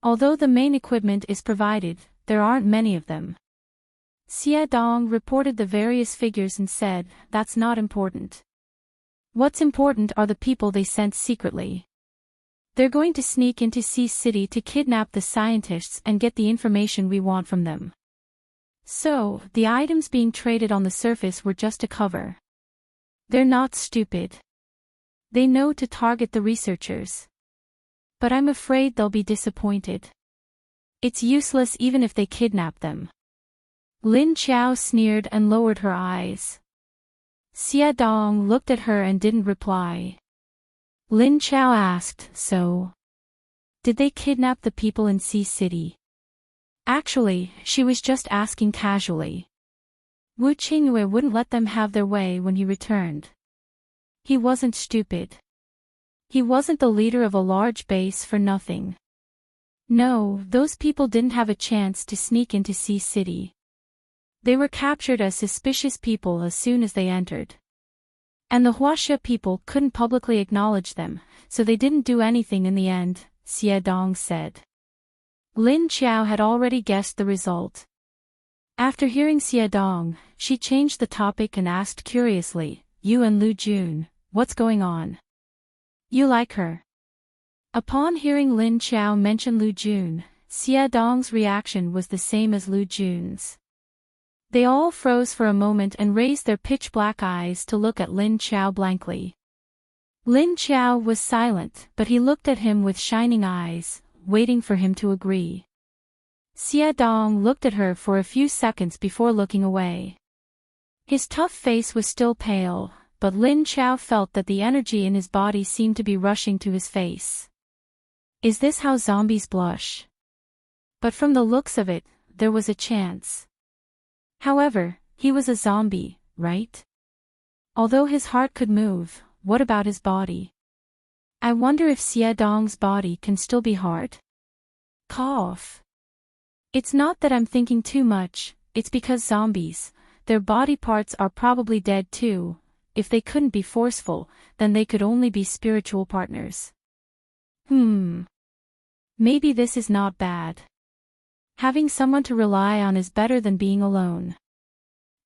Speaker 1: Although the main equipment is provided, there aren't many of them. Xie Dong reported the various figures and said, that's not important. What's important are the people they sent secretly. They're going to sneak into Sea City to kidnap the scientists and get the information we want from them. So, the items being traded on the surface were just a cover. They're not stupid. They know to target the researchers. But I'm afraid they'll be disappointed. It's useless even if they kidnap them. Lin Qiao sneered and lowered her eyes. Xie Dong looked at her and didn't reply. Lin Qiao asked, so? Did they kidnap the people in Sea City? Actually, she was just asking casually. Wu Qingyue wouldn't let them have their way when he returned. He wasn't stupid. He wasn't the leader of a large base for nothing. No, those people didn't have a chance to sneak into Sea City. They were captured as suspicious people as soon as they entered. And the Huaxia people couldn't publicly acknowledge them, so they didn't do anything in the end, Xie Dong said. Lin Qiao had already guessed the result. After hearing Xie Dong, she changed the topic and asked curiously, you and Lu Jun, what's going on? You like her? Upon hearing Lin Qiao mention Lu Jun, Xie Dong's reaction was the same as Lu Jun's. They all froze for a moment and raised their pitch-black eyes to look at Lin Qiao blankly. Lin Qiao was silent, but he looked at him with shining eyes, waiting for him to agree. Xie Dong looked at her for a few seconds before looking away. His tough face was still pale, but Lin Qiao felt that the energy in his body seemed to be rushing to his face. Is this how zombies blush? But from the looks of it, there was a chance. However, he was a zombie, right? Although his heart could move, what about his body? I wonder if Xie Dong's body can still be hard? Cough. It's not that I'm thinking too much, it's because zombies, their body parts are probably dead too. If they couldn't be forceful, then they could only be spiritual partners. Maybe this is not bad. Having someone to rely on is better than being alone.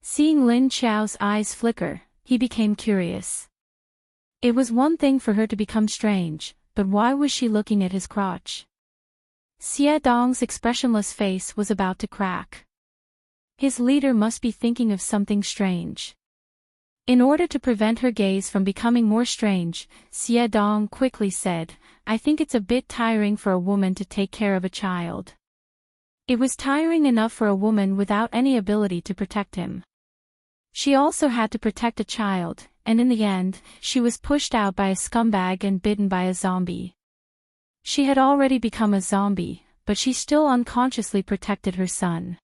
Speaker 1: Seeing Lin Qiao's eyes flicker, he became curious. It was one thing for her to become strange, but why was she looking at his crotch? Xie Dong's expressionless face was about to crack. His leader must be thinking of something strange. In order to prevent her gaze from becoming more strange, Xie Dong quickly said, I think it's a bit tiring for a woman to take care of a child. It was tiring enough for a woman without any ability to protect him. She also had to protect a child, and in the end, she was pushed out by a scumbag and bitten by a zombie. She had already become a zombie, but she still unconsciously protected her son.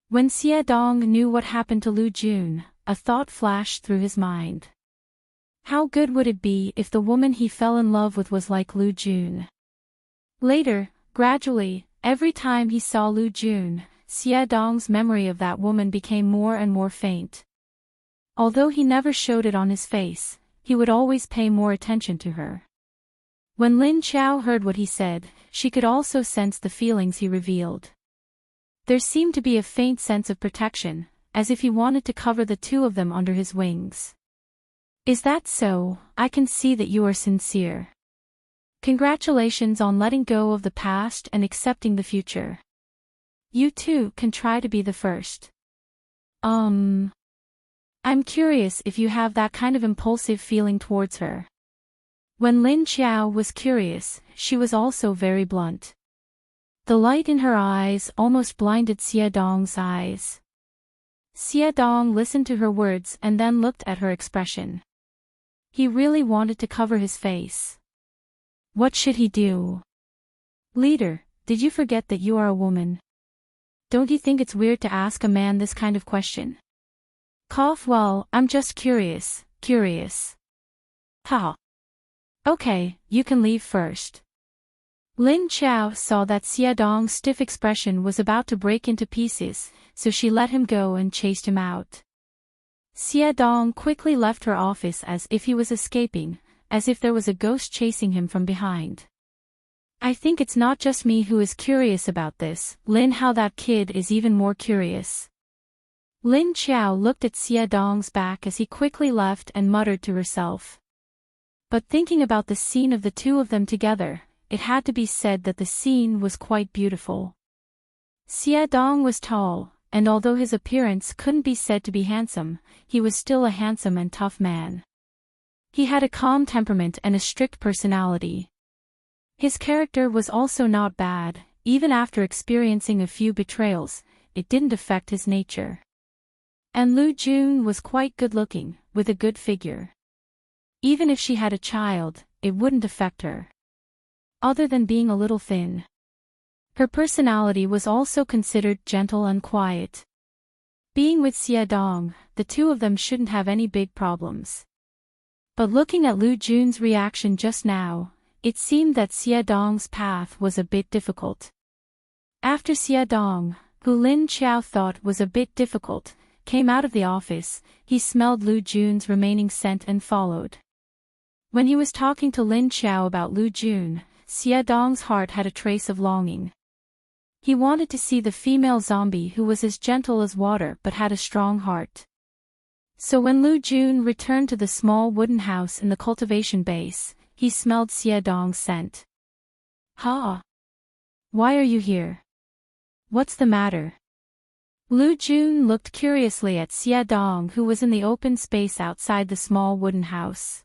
Speaker 1: When Xie Dong knew what happened to Lu Jun, a thought flashed through his mind. How good would it be if the woman he fell in love with was like Lu Jun? Later, gradually, every time he saw Lu Jun, Xie Dong's memory of that woman became more and more faint. Although he never showed it on his face, he would always pay more attention to her. When Lin Qiao heard what he said, she could also sense the feelings he revealed. There seemed to be a faint sense of protection, as if he wanted to cover the two of them under his wings. Is that so? I can see that you are sincere. Congratulations on letting go of the past and accepting the future. You too can try to be the first. I'm curious if you have that kind of impulsive feeling towards her. When Lin Qiao was curious, she was also very blunt. The light in her eyes almost blinded Xie Dong's eyes. Xie Dong listened to her words and then looked at her expression. He really wanted to cover his face. What should he do? Leader, did you forget that you are a woman? Don't you think it's weird to ask a man this kind of question? Cough. Well, I'm just curious. Ha. Okay, you can leave first. Lin Qiao saw that Xie Dong's stiff expression was about to break into pieces, so she let him go and chased him out. Xie Dong quickly left her office as if he was escaping, as if there was a ghost chasing him from behind. I think it's not just me who is curious about this, Lin. How that kid is even more curious. Lin Qiao looked at Xie Dong's back as he quickly left and muttered to herself. But thinking about the scene of the two of them together, it had to be said that the scene was quite beautiful. Xie Dong was tall, and although his appearance couldn't be said to be handsome, he was still a handsome and tough man. He had a calm temperament and a strict personality. His character was also not bad, even after experiencing a few betrayals, it didn't affect his nature. And Lu Jun was quite good-looking, with a good figure. Even if she had a child, it wouldn't affect her. Other than being a little thin. Her personality was also considered gentle and quiet. Being with Xie Dong, the two of them shouldn't have any big problems. But looking at Lu Jun's reaction just now, it seemed that Xie Dong's path was a bit difficult. After Xie Dong, who Lin Qiao thought was a bit difficult, came out of the office, he smelled Lu Jun's remaining scent and followed. When he was talking to Lin Qiao about Lu Jun, Xie Dong's heart had a trace of longing. He wanted to see the female zombie who was as gentle as water but had a strong heart. So when Lu Jun returned to the small wooden house in the cultivation base, he smelled Xie Dong's scent. Ha! Why are you here? What's the matter? Lu Jun looked curiously at Xie Dong, who was in the open space outside the small wooden house.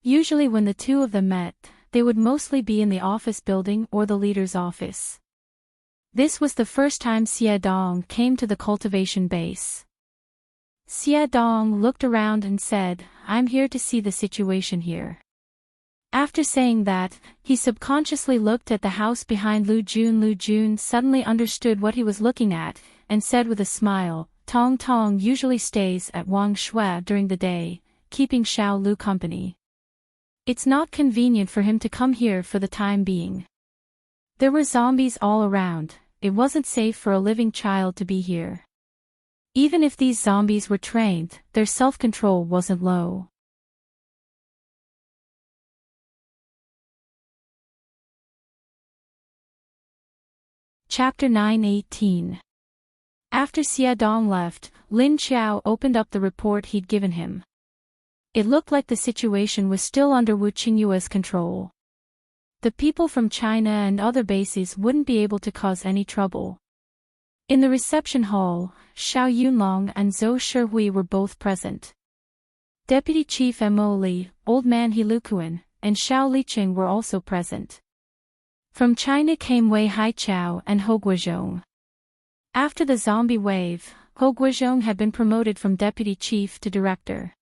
Speaker 1: Usually when the two of them met, they would mostly be in the office building or the leader's office. This was the first time Xie Dong came to the cultivation base. Xie Dong looked around and said, "I'm here to see the situation here." After saying that, he subconsciously looked at the house behind Lu Jun. Lu Jun suddenly understood what he was looking at, and said with a smile, "Tong Tong usually stays at Wang Shui during the day, keeping Xiao Lu company. It's not convenient for him to come here for the time being. There were zombies all around, it wasn't safe for a living child to be here. Even if these zombies were trained, their self-control wasn't low." Chapter 9:18. After Xie Dong left, Lin Qiao opened up the report he'd given him. It looked like the situation was still under Wu Qingyue's control. The people from China and other bases wouldn't be able to cause any trouble. In the reception hall, Xiao Yunlong and Zhou Shihui were both present. Deputy Chief Mo Li, Old Man He Lukuan, and Xiao Liqing were also present. From China came Wei Haichao and Hou Guizhong. After the zombie wave, Hou Guizhong had been promoted from deputy chief to director.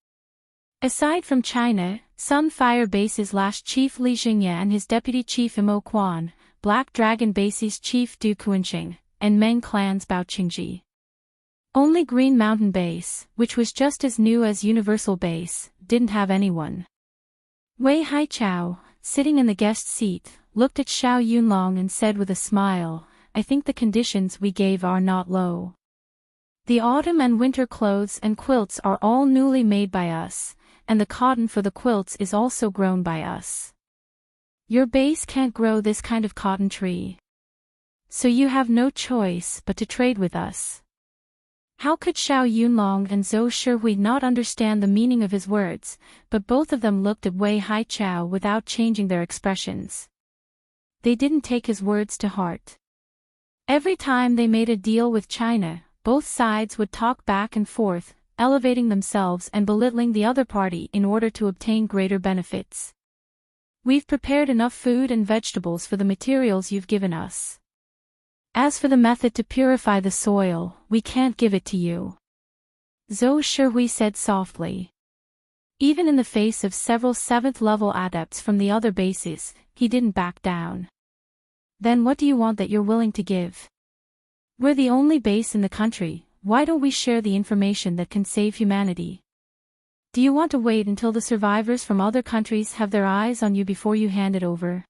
Speaker 1: Aside from China, Sunfire Base's last chief Li Jingye and his deputy chief Mo Quan, Black Dragon Base's chief Du Kuanqing, and Meng Clan's Bao Qingji. Only Green Mountain Base, which was just as new as Universal Base, didn't have anyone. Wei Haichao, sitting in the guest seat, looked at Xiao Yunlong and said with a smile, "I think the conditions we gave are not low. The autumn and winter clothes and quilts are all newly made by us, and the cotton for the quilts is also grown by us. Your base can't grow this kind of cotton tree. So you have no choice but to trade with us." How could Xiao Yunlong and Zhou Shihui not understand the meaning of his words, but both of them looked at Wei Haichao without changing their expressions. They didn't take his words to heart. Every time they made a deal with China, both sides would talk back and forth, elevating themselves and belittling the other party in order to obtain greater benefits. "We've prepared enough food and vegetables for the materials you've given us. As for the method to purify the soil, we can't give it to you," Zhou Shihui said softly. Even in the face of several 7th-level adepts from the other bases, he didn't back down. "Then what do you want that you're willing to give? We're the only base in the country, why don't we share the information that can save humanity? Do you want to wait until the survivors from other countries have their eyes on you before you hand it over?"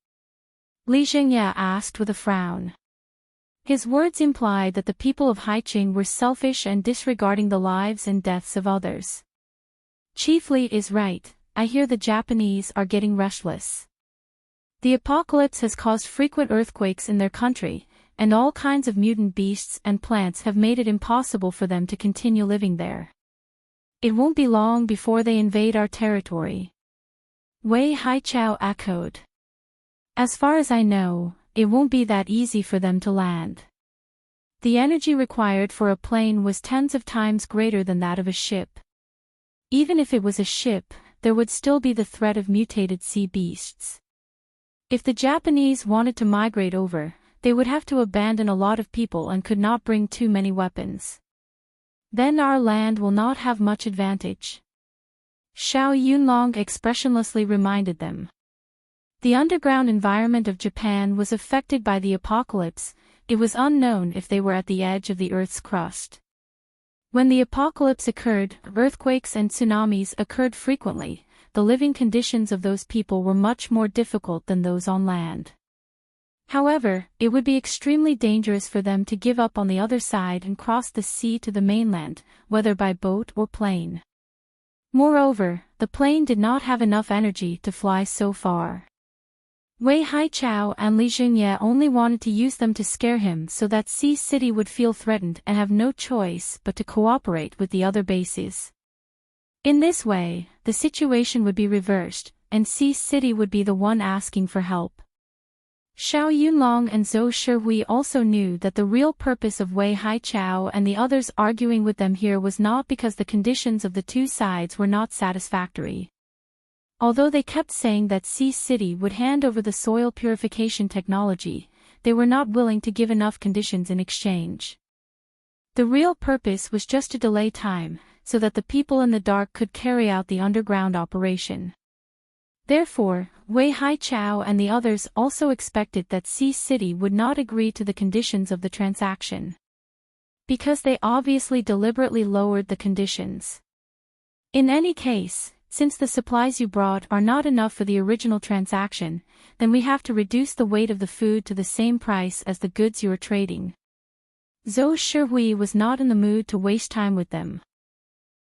Speaker 1: Li Jingye asked with a frown. His words implied that the people of Haiqing were selfish and disregarding the lives and deaths of others. "Chief Li is right, I hear the Japanese are getting restless. The apocalypse has caused frequent earthquakes in their country, and all kinds of mutant beasts and plants have made it impossible for them to continue living there. It won't be long before they invade our territory." Wei Haichao echoed. "As far as I know, it won't be that easy for them to land. The energy required for a plane was tens of times greater than that of a ship. Even if it was a ship, there would still be the threat of mutated sea beasts. If the Japanese wanted to migrate over, they would have to abandon a lot of people and could not bring too many weapons. Then our land will not have much advantage," Xiao Yunlong expressionlessly reminded them. The underground environment of Japan was affected by the apocalypse, it was unknown if they were at the edge of the Earth's crust. When the apocalypse occurred, earthquakes and tsunamis occurred frequently, the living conditions of those people were much more difficult than those on land. However, it would be extremely dangerous for them to give up on the other side and cross the sea to the mainland, whether by boat or plane. Moreover, the plane did not have enough energy to fly so far. Wei Haichao and Li Jingye only wanted to use them to scare him so that Sea City would feel threatened and have no choice but to cooperate with the other bases. In this way, the situation would be reversed, and Sea City would be the one asking for help. Xiao Yunlong and Zhou Shihui also knew that the real purpose of Wei Haichao and the others arguing with them here was not because the conditions of the two sides were not satisfactory. Although they kept saying that Sea City would hand over the soil purification technology, they were not willing to give enough conditions in exchange. The real purpose was just to delay time, so that the people in the dark could carry out the underground operation. Therefore, Wei Haichao and the others also expected that Sea City would not agree to the conditions of the transaction. Because they obviously deliberately lowered the conditions. In any case, since the supplies you brought are not enough for the original transaction, then we have to reduce the weight of the food to the same price as the goods you are trading. Zhou Shihui was not in the mood to waste time with them.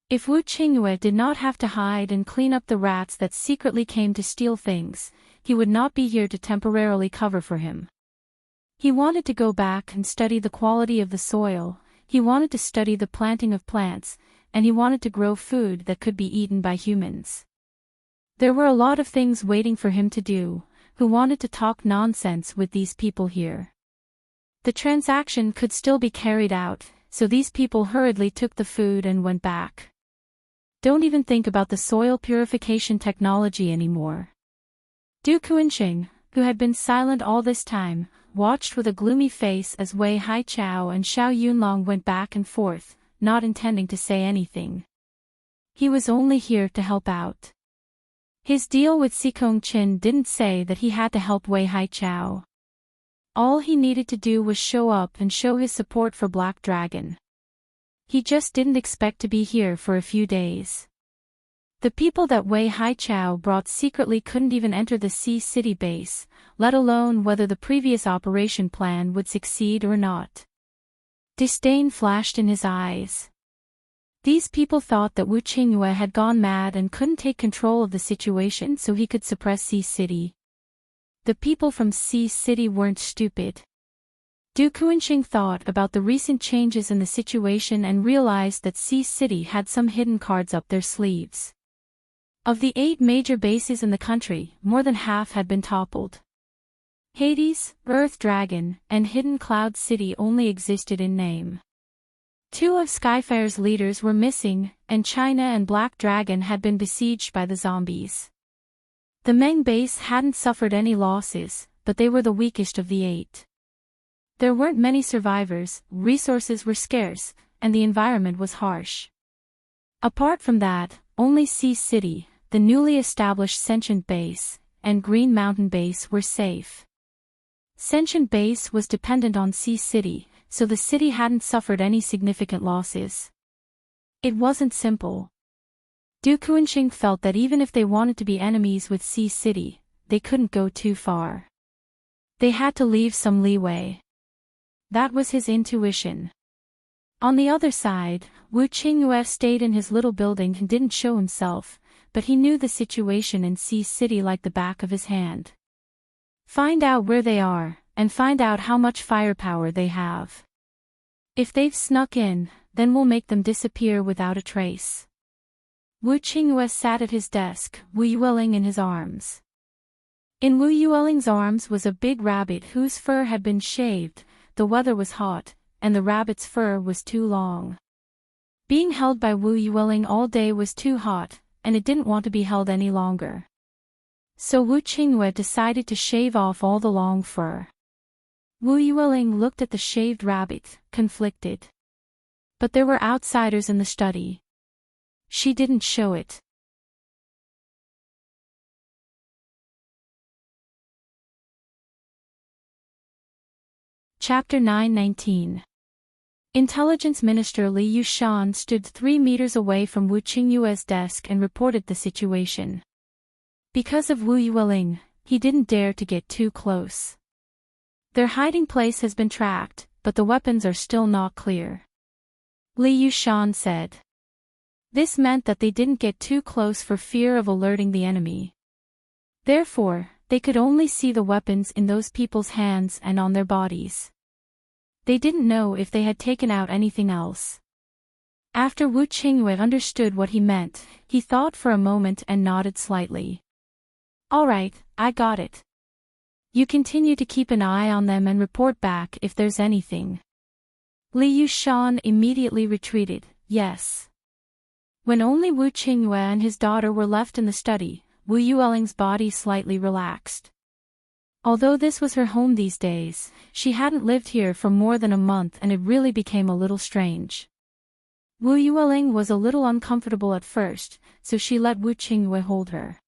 Speaker 1: If Wu Qingyue did not have to hide and clean up the rats that secretly came to steal things, he would not be here to temporarily cover for him. He wanted to go back and study the quality of the soil, he wanted to study the planting of plants, and he wanted to grow food that could be eaten by humans. There were a lot of things waiting for him to do, who wanted to talk nonsense with these people here. The transaction could still be carried out, so these people hurriedly took the food and went back. Don't even think about the soil purification technology anymore. Du Kuanqing, who had been silent all this time, watched with a gloomy face as Wei Haichao and Xiao Yunlong went back and forth, not intending to say anything. He was only here to help out. His deal with Sikong Qin didn't say that he had to help Wei Haichao. All he needed to do was show up and show his support for Black Dragon. He just didn't expect to be here for a few days. The people that Wei Haichao brought secretly couldn't even enter the Sea City base, let alone whether the previous operation plan would succeed or not. Disdain flashed in his eyes. These people thought that Wu Qingyue had gone mad and couldn't take control of the situation so he could suppress Sea City. The people from Sea City weren't stupid. Du Kuanqing thought about the recent changes in the situation and realized that Sea City had some hidden cards up their sleeves. Of the 8 major bases in the country, more than half had been toppled. Hades, Earth Dragon, and Hidden Cloud City only existed in name. 2 of Skyfire's leaders were missing, and China and Black Dragon had been besieged by the zombies. The Meng base hadn't suffered any losses, but they were the weakest of the 8. There weren't many survivors, resources were scarce, and the environment was harsh. Apart from that, only Sea City, the newly established Sentient Base, and Green Mountain Base were safe. Sentient Base was dependent on Sea City, so the city hadn't suffered any significant losses. It wasn't simple. Du Kuanqing felt that even if they wanted to be enemies with Sea City, they couldn't go too far. They had to leave some leeway. That was his intuition. On the other side, Wu Qingyue stayed in his little building and didn't show himself, but he knew the situation in Sea City like the back of his hand. Find out where they are, and find out how much firepower they have. If they've snuck in, then we'll make them disappear without a trace. Wu Qingyue sat at his desk, Wu Yueling in his arms. In Wu Yueling's arms was a big rabbit whose fur had been shaved. The weather was hot, and the rabbit's fur was too long. Being held by Wu Yueling all day was too hot, and it didn't want to be held any longer. So Wu Qingyue decided to shave off all the long fur. Wu Yueling looked at the shaved rabbit, conflicted. But there were outsiders in the study. She didn't show it. Chapter 9:19. Intelligence Minister Li Yushan stood 3 meters away from Wu Qingyue's desk and reported the situation. Because of Wu Yueling, he didn't dare to get too close. Their hiding place has been tracked, but the weapons are still not clear. Li Yushan said. This meant that they didn't get too close for fear of alerting the enemy. Therefore, they could only see the weapons in those people's hands and on their bodies. They didn't know if they had taken out anything else. After Wu Qingyue understood what he meant, he thought for a moment and nodded slightly. All right, I got it. You continue to keep an eye on them and report back if there's anything. Li Yushan immediately retreated, yes. When only Wu Qingyue and his daughter were left in the study, Wu Yueling's body slightly relaxed. Although this was her home these days, she hadn't lived here for more than a month and it really became a little strange. Wu Yueling was a little uncomfortable at first, so she let Wu Qingyue hold her.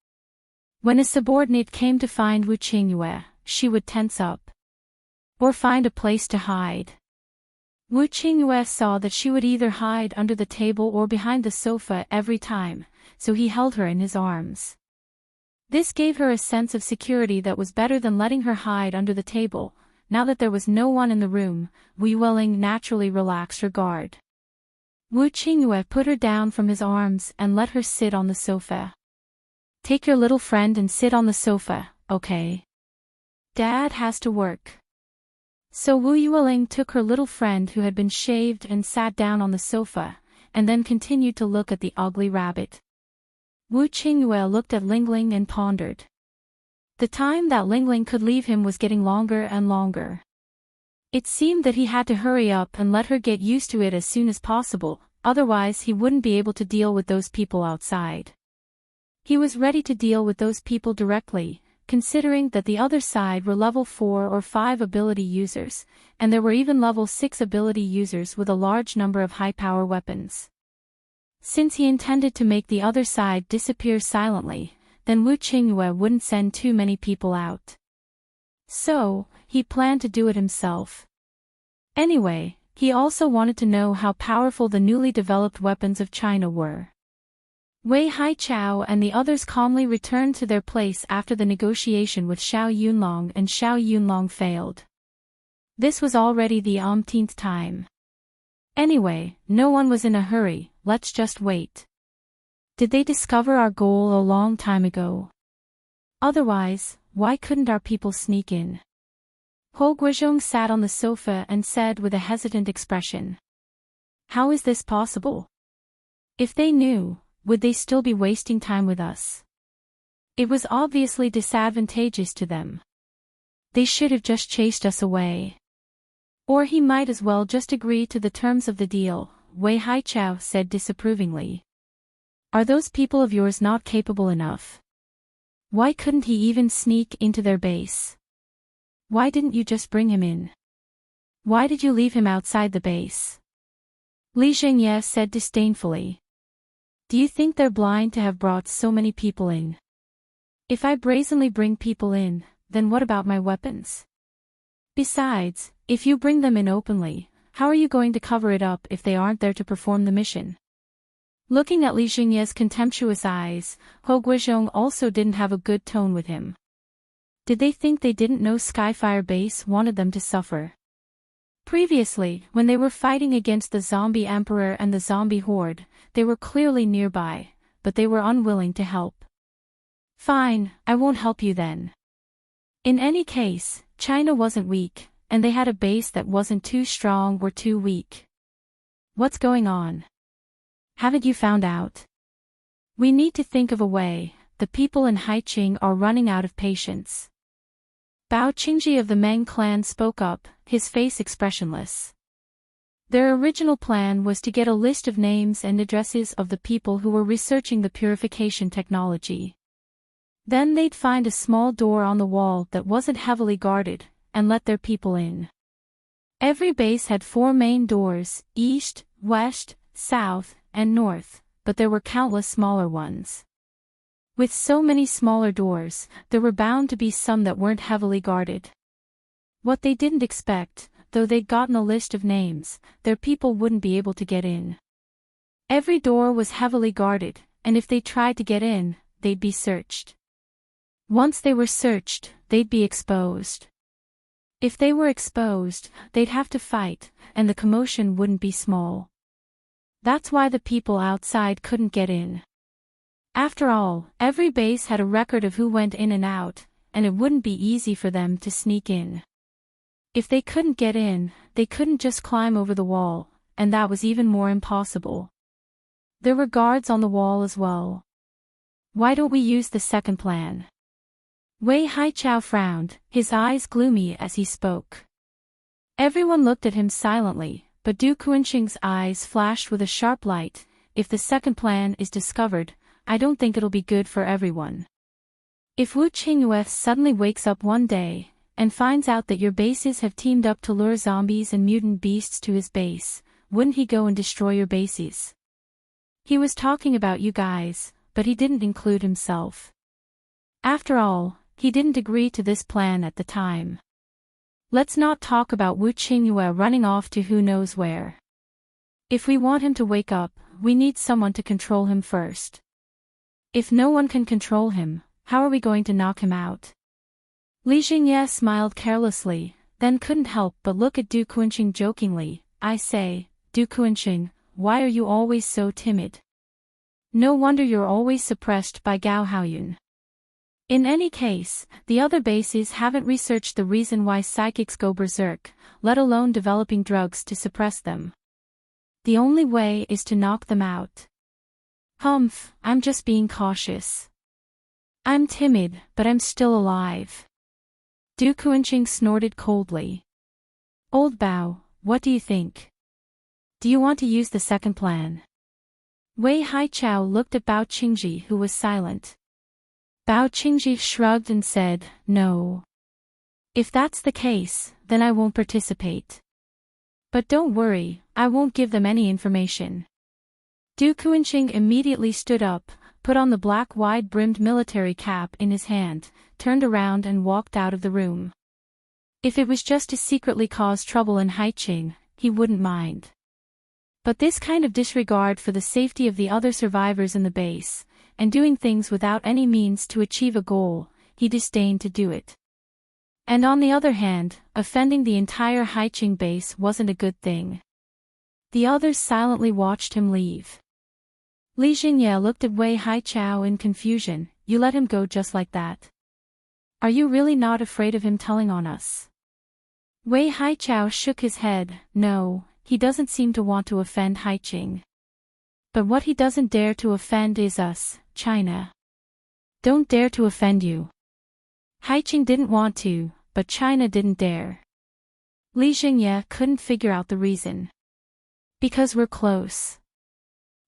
Speaker 1: When a subordinate came to find Wu Qingyue, she would tense up. Or find a place to hide. Wu Qingyue saw that she would either hide under the table or behind the sofa every time, so he held her in his arms. This gave her a sense of security that was better than letting her hide under the table. Now that there was no one in the room, Wu Yueling naturally relaxed her guard. Wu Qingyue put her down from his arms and let her sit on the sofa. Take your little friend and sit on the sofa, okay? Dad has to work. So Wu Yueling took her little friend who had been shaved and sat down on the sofa, and then continued to look at the ugly rabbit. Wu Qingyue looked at Lingling and pondered. The time that Lingling could leave him was getting longer and longer. It seemed that he had to hurry up and let her get used to it as soon as possible, otherwise he wouldn't be able to deal with those people outside. He was ready to deal with those people directly, considering that the other side were level 4 or 5 ability users, and there were even level 6 ability users with a large number of high-power weapons. Since he intended to make the other side disappear silently, then Wu Qingyue wouldn't send too many people out. So, he planned to do it himself. Anyway, he also wanted to know how powerful the newly developed weapons of China were. Wei Haichao and the others calmly returned to their place after the negotiation with Xiao Yunlong and Xiao Yunlong failed. This was already the umpteenth time. Anyway, no one was in a hurry, let's just wait. Did they discover our goal a long time ago? Otherwise, why couldn't our people sneak in? Ho Guizhong sat on the sofa and said with a hesitant expression. How is this possible? If they knew, would they still be wasting time with us? It was obviously disadvantageous to them. They should have just chased us away. Or he might as well just agree to the terms of the deal, Wei Haichao said disapprovingly. Are those people of yours not capable enough? Why couldn't he even sneak into their base? Why didn't you just bring him in? Why did you leave him outside the base? Li Zhengye said disdainfully. Do you think they're blind to have brought so many people in? If I brazenly bring people in, then what about my weapons? Besides, if you bring them in openly, how are you going to cover it up if they aren't there to perform the mission? Looking at Li Zhengye's contemptuous eyes, Ho Guizhong also didn't have a good tone with him. Did they think they didn't know Skyfire Base wanted them to suffer? Previously, when they were fighting against the zombie emperor and the zombie horde, they were clearly nearby, but they were unwilling to help. Fine, I won't help you then. In any case, China wasn't weak, and they had a base that wasn't too strong or too weak. What's going on? Haven't you found out? We need to think of a way. The people in Haiqing are running out of patience. Bao Qingji of the Meng clan spoke up, his face expressionless. Their original plan was to get a list of names and addresses of the people who were researching the purification technology. Then they'd find a small door on the wall that wasn't heavily guarded, and let their people in. Every base had 4 main doors, east, west, south, and north, but there were countless smaller ones. With so many smaller doors, there were bound to be some that weren't heavily guarded. What they didn't expect, though they'd gotten a list of names, their people wouldn't be able to get in. Every door was heavily guarded, and if they tried to get in, they'd be searched. Once they were searched, they'd be exposed. If they were exposed, they'd have to fight, and the commotion wouldn't be small. That's why the people outside couldn't get in. After all, every base had a record of who went in and out, and it wouldn't be easy for them to sneak in. If they couldn't get in, they couldn't just climb over the wall, and that was even more impossible. There were guards on the wall as well. Why don't we use the second plan? Wei Haichao frowned, his eyes gloomy as he spoke. Everyone looked at him silently, but Du Kuanqing's eyes flashed with a sharp light. If the second plan is discovered, I don't think it'll be good for everyone. If Wu Qingyue suddenly wakes up one day, and finds out that your bases have teamed up to lure zombies and mutant beasts to his base, wouldn't he go and destroy your bases? He was talking about you guys, but he didn't include himself. After all, he didn't agree to this plan at the time. Let's not talk about Wu Qingyue running off to who knows where. If we want him to wake up, we need someone to control him first. If no one can control him, how are we going to knock him out? Li Jingye smiled carelessly, then couldn't help but look at Du Kuanqing jokingly. I say, Du Kuanqing, why are you always so timid? No wonder you're always suppressed by Gao Haoyun. In any case, the other bases haven't researched the reason why psychics go berserk, let alone developing drugs to suppress them. The only way is to knock them out. Humph, I'm just being cautious. I'm timid, but I'm still alive. Du Kuanqing snorted coldly. Old Bao, what do you think? Do you want to use the second plan? Wei Haichao looked at Bao Qingji, who was silent. Bao Qingji shrugged and said, no. If that's the case, then I won't participate. But don't worry, I won't give them any information. Du Kuanqing immediately stood up, put on the black wide-brimmed military cap in his hand, turned around and walked out of the room. If it was just to secretly cause trouble in Haiqing, he wouldn't mind. But this kind of disregard for the safety of the other survivors in the base, and doing things without any means to achieve a goal, he disdained to do it. And on the other hand, offending the entire Haiqing base wasn't a good thing. The others silently watched him leave. Li Jingye looked at Wei Haichao in confusion. You let him go just like that? Are you really not afraid of him telling on us? Wei Haichao shook his head. No, he doesn't seem to want to offend Haiqing. But what he doesn't dare to offend is us, China. Don't dare to offend you. Haiqing didn't want to, but China didn't dare. Li Jingye couldn't figure out the reason. Because we're close.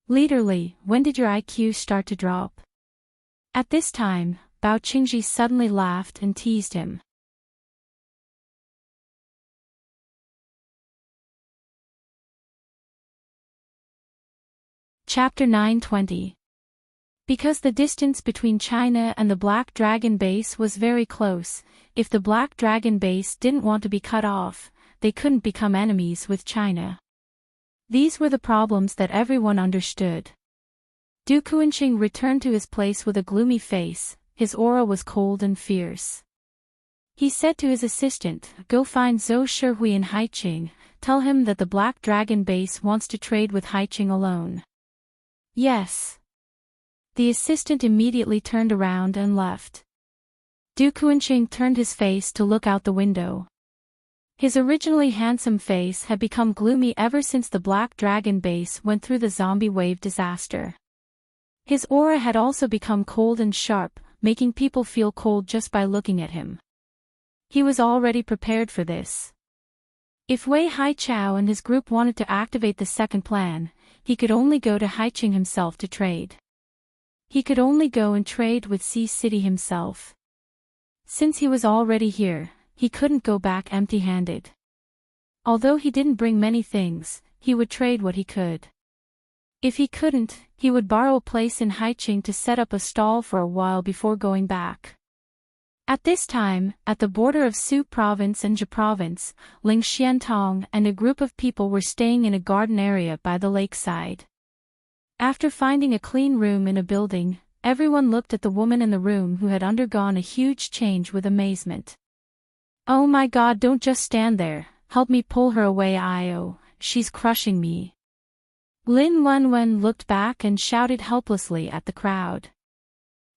Speaker 1: Leader Li, when did your IQ start to drop? At this time, Bao Qingji suddenly laughed and teased him. Chapter 920. Because the distance between China and the Black Dragon base was very close, if the Black Dragon base didn't want to be cut off, they couldn't become enemies with China. These were the problems that everyone understood. Du Kuanqing returned to his place with a gloomy face, his aura was cold and fierce. He said to his assistant, go find Zhou Shihui in Haiqing, tell him that the Black Dragon base wants to trade with Haiqing alone. Yes. The assistant immediately turned around and left. Du Kuanqing turned his face to look out the window. His originally handsome face had become gloomy ever since the Black Dragon base went through the zombie wave disaster. His aura had also become cold and sharp, making people feel cold just by looking at him. He was already prepared for this. If Wei Haichao and his group wanted to activate the second plan, he could only go to Haiqing himself to trade. He could only go and trade with Sea City himself. Since he was already here, he couldn't go back empty-handed. Although he didn't bring many things, he would trade what he could. If he couldn't, he would borrow a place in Haiqing to set up a stall for a while before going back. At this time, at the border of Su Province and Zhe Province, Ling Xiantong and a group of people were staying in a garden area by the lakeside. After finding a clean room in a building, everyone looked at the woman in the room who had undergone a huge change with amazement. Oh my God, don't just stand there, help me pull her away, Io, she's crushing me. Lin Wenwen looked back and shouted helplessly at the crowd.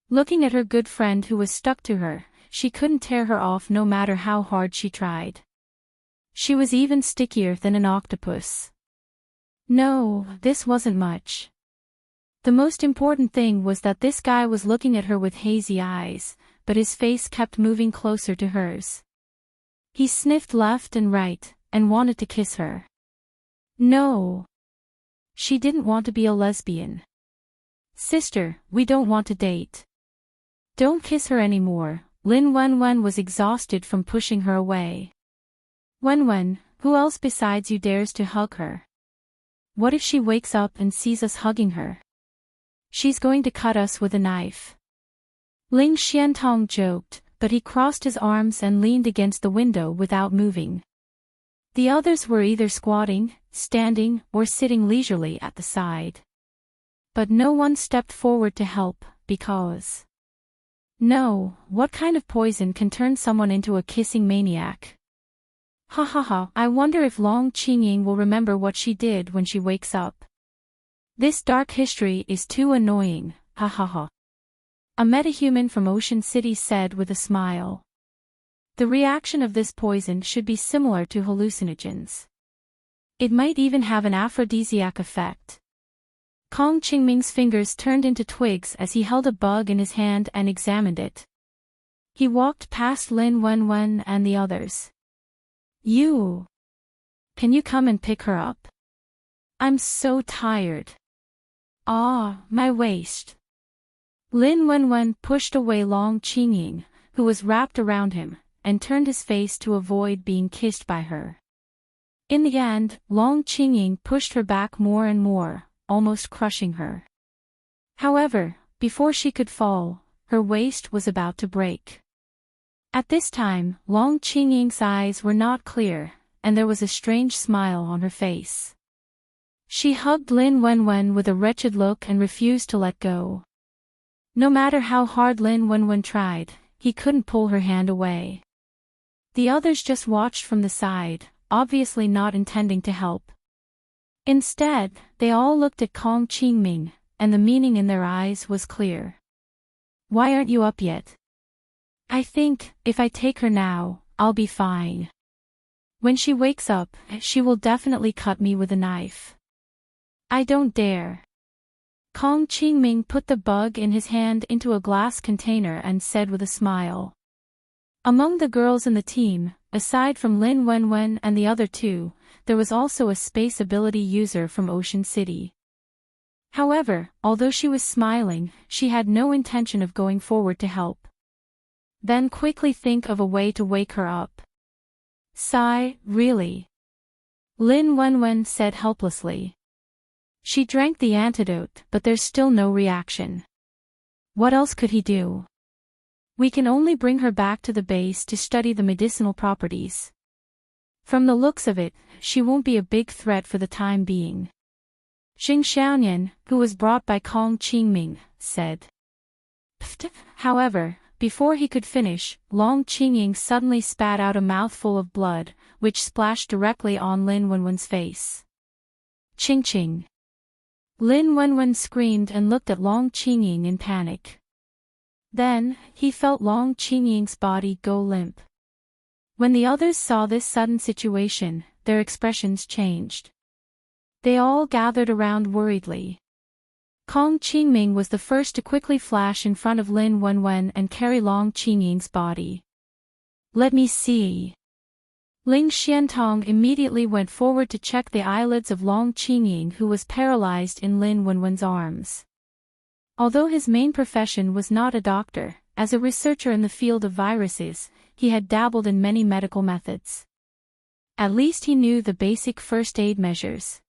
Speaker 1: Looking at her good friend who was stuck to her, she couldn't tear her off no matter how hard she tried. She was even stickier than an octopus. No, this wasn't much. The most important thing was that this guy was looking at her with hazy eyes, but his face kept moving closer to hers. He sniffed left and right, and wanted to kiss her. No. She didn't want to be a lesbian. Sister, we don't want to date. Don't kiss her anymore. Lin Wenwen was exhausted from pushing her away. Wenwen, who else besides you dares to hug her? What if she wakes up and sees us hugging her? She's going to cut us with a knife. Ling Xiantong joked, but he crossed his arms and leaned against the window without moving. The others were either squatting, standing, or sitting leisurely at the side. But no one stepped forward to help, because... No, what kind of poison can turn someone into a kissing maniac? Ha ha ha, I wonder if Long Qingying will remember what she did when she wakes up. This dark history is too annoying, ha ha ha. A metahuman from Ocean City said with a smile. The reaction of this poison should be similar to hallucinogens. It might even have an aphrodisiac effect. Kong Qingming's fingers turned into twigs as he held a bug in his hand and examined it. He walked past Lin Wenwen and the others. You. Can you come and pick her up? I'm so tired. Ah, my waist. Lin Wenwen pushed away Long Qingying, who was wrapped around him, and turned his face to avoid being kissed by her. In the end, Long Qingying pushed her back more and more, almost crushing her. However, before she could fall, her waist was about to break. At this time, Long Qingying's eyes were not clear, and there was a strange smile on her face. She hugged Lin Wenwen with a wretched look and refused to let go. No matter how hard Lin Wenwen tried, he couldn't pull her hand away. The others just watched from the side, obviously not intending to help. Instead, they all looked at Kong Qingming, and the meaning in their eyes was clear. Why aren't you up yet? I think, if I take her now, I'll be fine. When she wakes up, she will definitely cut me with a knife. I don't dare. Kong Qingming put the bug in his hand into a glass container and said with a smile. Among the girls in the team, aside from Lin Wenwen and the other two, there was also a space ability user from Ocean City. However, although she was smiling, she had no intention of going forward to help. Then quickly think of a way to wake her up. Sigh, really? Lin Wenwen said helplessly. She drank the antidote, but there's still no reaction. What else could he do? We can only bring her back to the base to study the medicinal properties. From the looks of it, she won't be a big threat for the time being. Xing Xiaoyan, who was brought by Kong Qingming, said. Pfft. However, before he could finish, Long Qingying suddenly spat out a mouthful of blood, which splashed directly on Lin Wenwen's face. Ching ching. Lin Wenwen screamed and looked at Long Qingying in panic. Then, he felt Long Qingying's body go limp. When the others saw this sudden situation, their expressions changed. They all gathered around worriedly. Kong Qingming was the first to quickly flash in front of Lin Wenwen and carry Long Qingying's body. Let me see. Ling Xiantong immediately went forward to check the eyelids of Long Qingying, who was paralyzed in Lin Wenwen's arms. Although his main profession was not a doctor, as a researcher in the field of viruses, he had dabbled in many medical methods. At least he knew the basic first aid measures.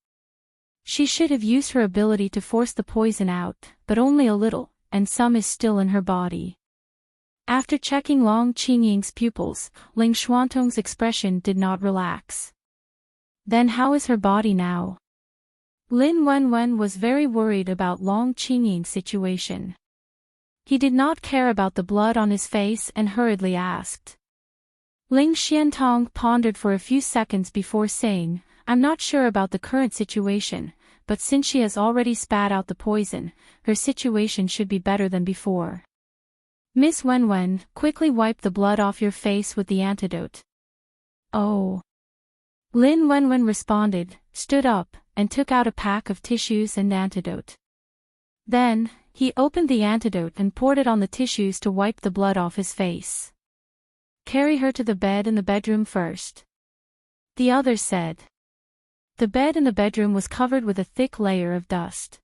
Speaker 1: She should have used her ability to force the poison out, but only a little, and some is still in her body. After checking Long Qingying's pupils, Ling Xuantong's expression did not relax. Then how is her body now? Lin Wenwen was very worried about Long Qingying's situation. He did not care about the blood on his face and hurriedly asked. Ling Xiantong pondered for a few seconds before saying, I'm not sure about the current situation, but since she has already spat out the poison, her situation should be better than before. Miss Wenwen, quickly wipe the blood off your face with the antidote. Oh. Lin Wenwen responded, stood up, and took out a pack of tissues and antidote. Then, He opened the antidote and poured it on the tissues to wipe the blood off his face. Carry her to the bed in the bedroom first, the others said. The bed in the bedroom was covered with a thick layer of dust.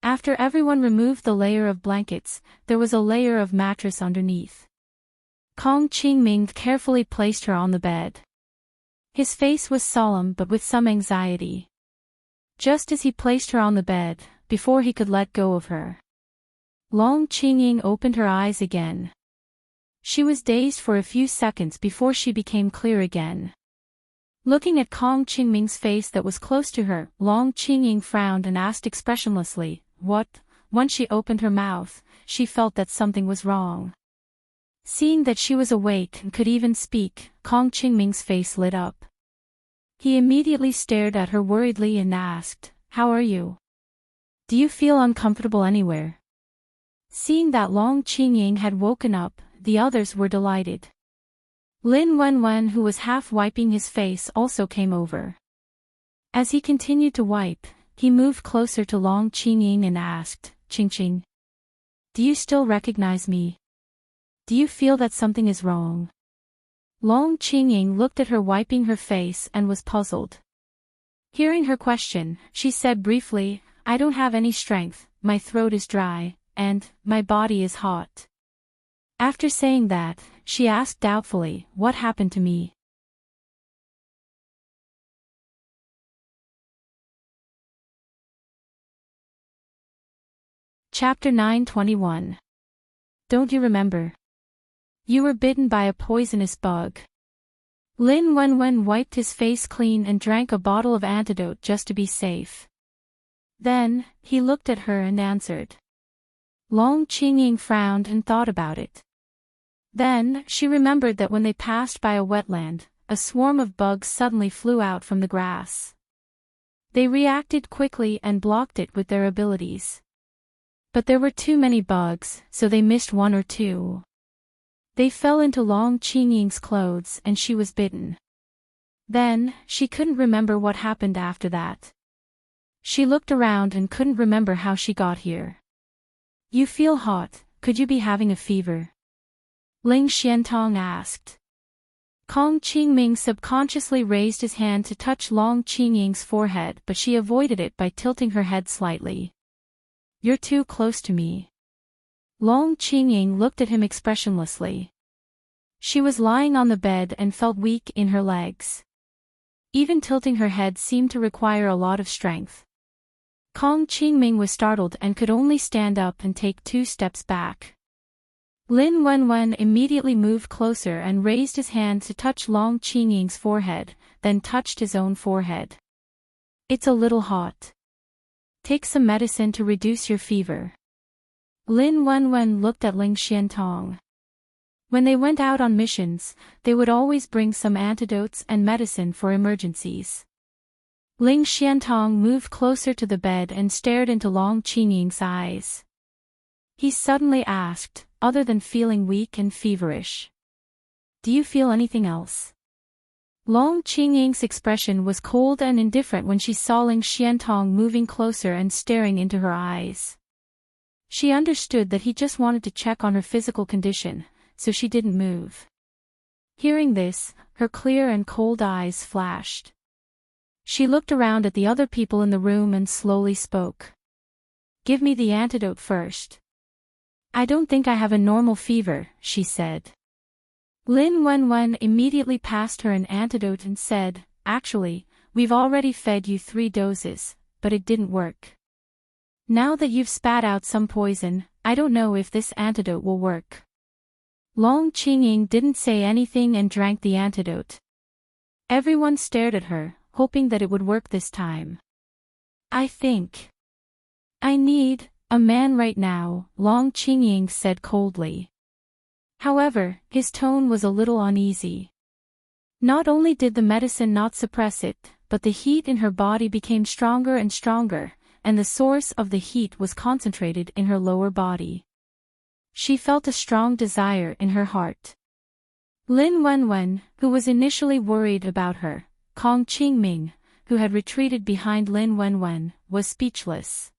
Speaker 1: After everyone removed the layer of blankets, there was a layer of mattress underneath. Kong Qingming carefully placed her on the bed. His face was solemn but with some anxiety. Just as he placed her on the bed, before he could let go of her, Long Qingying opened her eyes again. She was dazed for a few seconds before she became clear again. Looking at Kong Qingming's face that was close to her, Long Qingying frowned and asked expressionlessly, "What?" Once she opened her mouth, she felt that something was wrong. Seeing that she was awake and could even speak, Kong Qingming's face lit up. He immediately stared at her worriedly and asked, "How are you? Do you feel uncomfortable anywhere?" Seeing that Long Qingying had woken up, the others were delighted. Lin Wenwen, who was half wiping his face, also came over. As he continued to wipe, he moved closer to Long Qingying and asked, "Qingqing, do you still recognize me? Do you feel that something is wrong?" Long Qingying looked at her wiping her face and was puzzled. Hearing her question, she said briefly, "I don't have any strength, my throat is dry, and my body is hot." After saying that, she asked doubtfully, "What happened to me?" Chapter 9:21. Don't you remember? You were bitten by a poisonous bug. Lin Wenwen wiped his face clean and drank a bottle of antidote just to be safe. Then, he looked at her and answered. Long Qingying frowned and thought about it. Then, she remembered that when they passed by a wetland, a swarm of bugs suddenly flew out from the grass. They reacted quickly and blocked it with their abilities. But there were too many bugs, so they missed one or two. They fell into Long Qingying's clothes and she was bitten. Then, she couldn't remember what happened after that. She looked around and couldn't remember how she got here. "You feel hot, could you be having a fever?" Ling Xiantong asked. Kong Qingming subconsciously raised his hand to touch Long Qingying's forehead, but she avoided it by tilting her head slightly. "You're too close to me." Long Qingying looked at him expressionlessly. She was lying on the bed and felt weak in her legs. Even tilting her head seemed to require a lot of strength. Kong Qingming was startled and could only stand up and take 2 steps back. Lin Wenwen immediately moved closer and raised his hand to touch Long Qingying's forehead, then touched his own forehead. "It's a little hot. Take some medicine to reduce your fever." Lin Wenwen looked at Ling Xiantong. When they went out on missions, they would always bring some antidotes and medicine for emergencies. Ling Xiantong moved closer to the bed and stared into Long Qingying's eyes. He suddenly asked, "Other than feeling weak and feverish, do you feel anything else?" Long Qingying's expression was cold and indifferent when she saw Ling Xiantong moving closer and staring into her eyes. She understood that he just wanted to check on her physical condition, so she didn't move. Hearing this, her clear and cold eyes flashed. She looked around at the other people in the room and slowly spoke. "Give me the antidote first." "I don't think I have a normal fever," she said. Lin Wenwen immediately passed her an antidote and said, "Actually, we've already fed you 3 doses, but it didn't work. Now that you've spat out some poison, I don't know if this antidote will work." Long Qingying didn't say anything and drank the antidote. Everyone stared at her, hoping that it would work this time. "I think I need a man right now," Long Qingying said coldly. However, his tone was a little uneasy. Not only did the medicine not suppress it, but the heat in her body became stronger and stronger, and the source of the heat was concentrated in her lower body. She felt a strong desire in her heart. Lin Wenwen, who was initially worried about her, Kong Qingming, who had retreated behind Lin Wenwen, was speechless.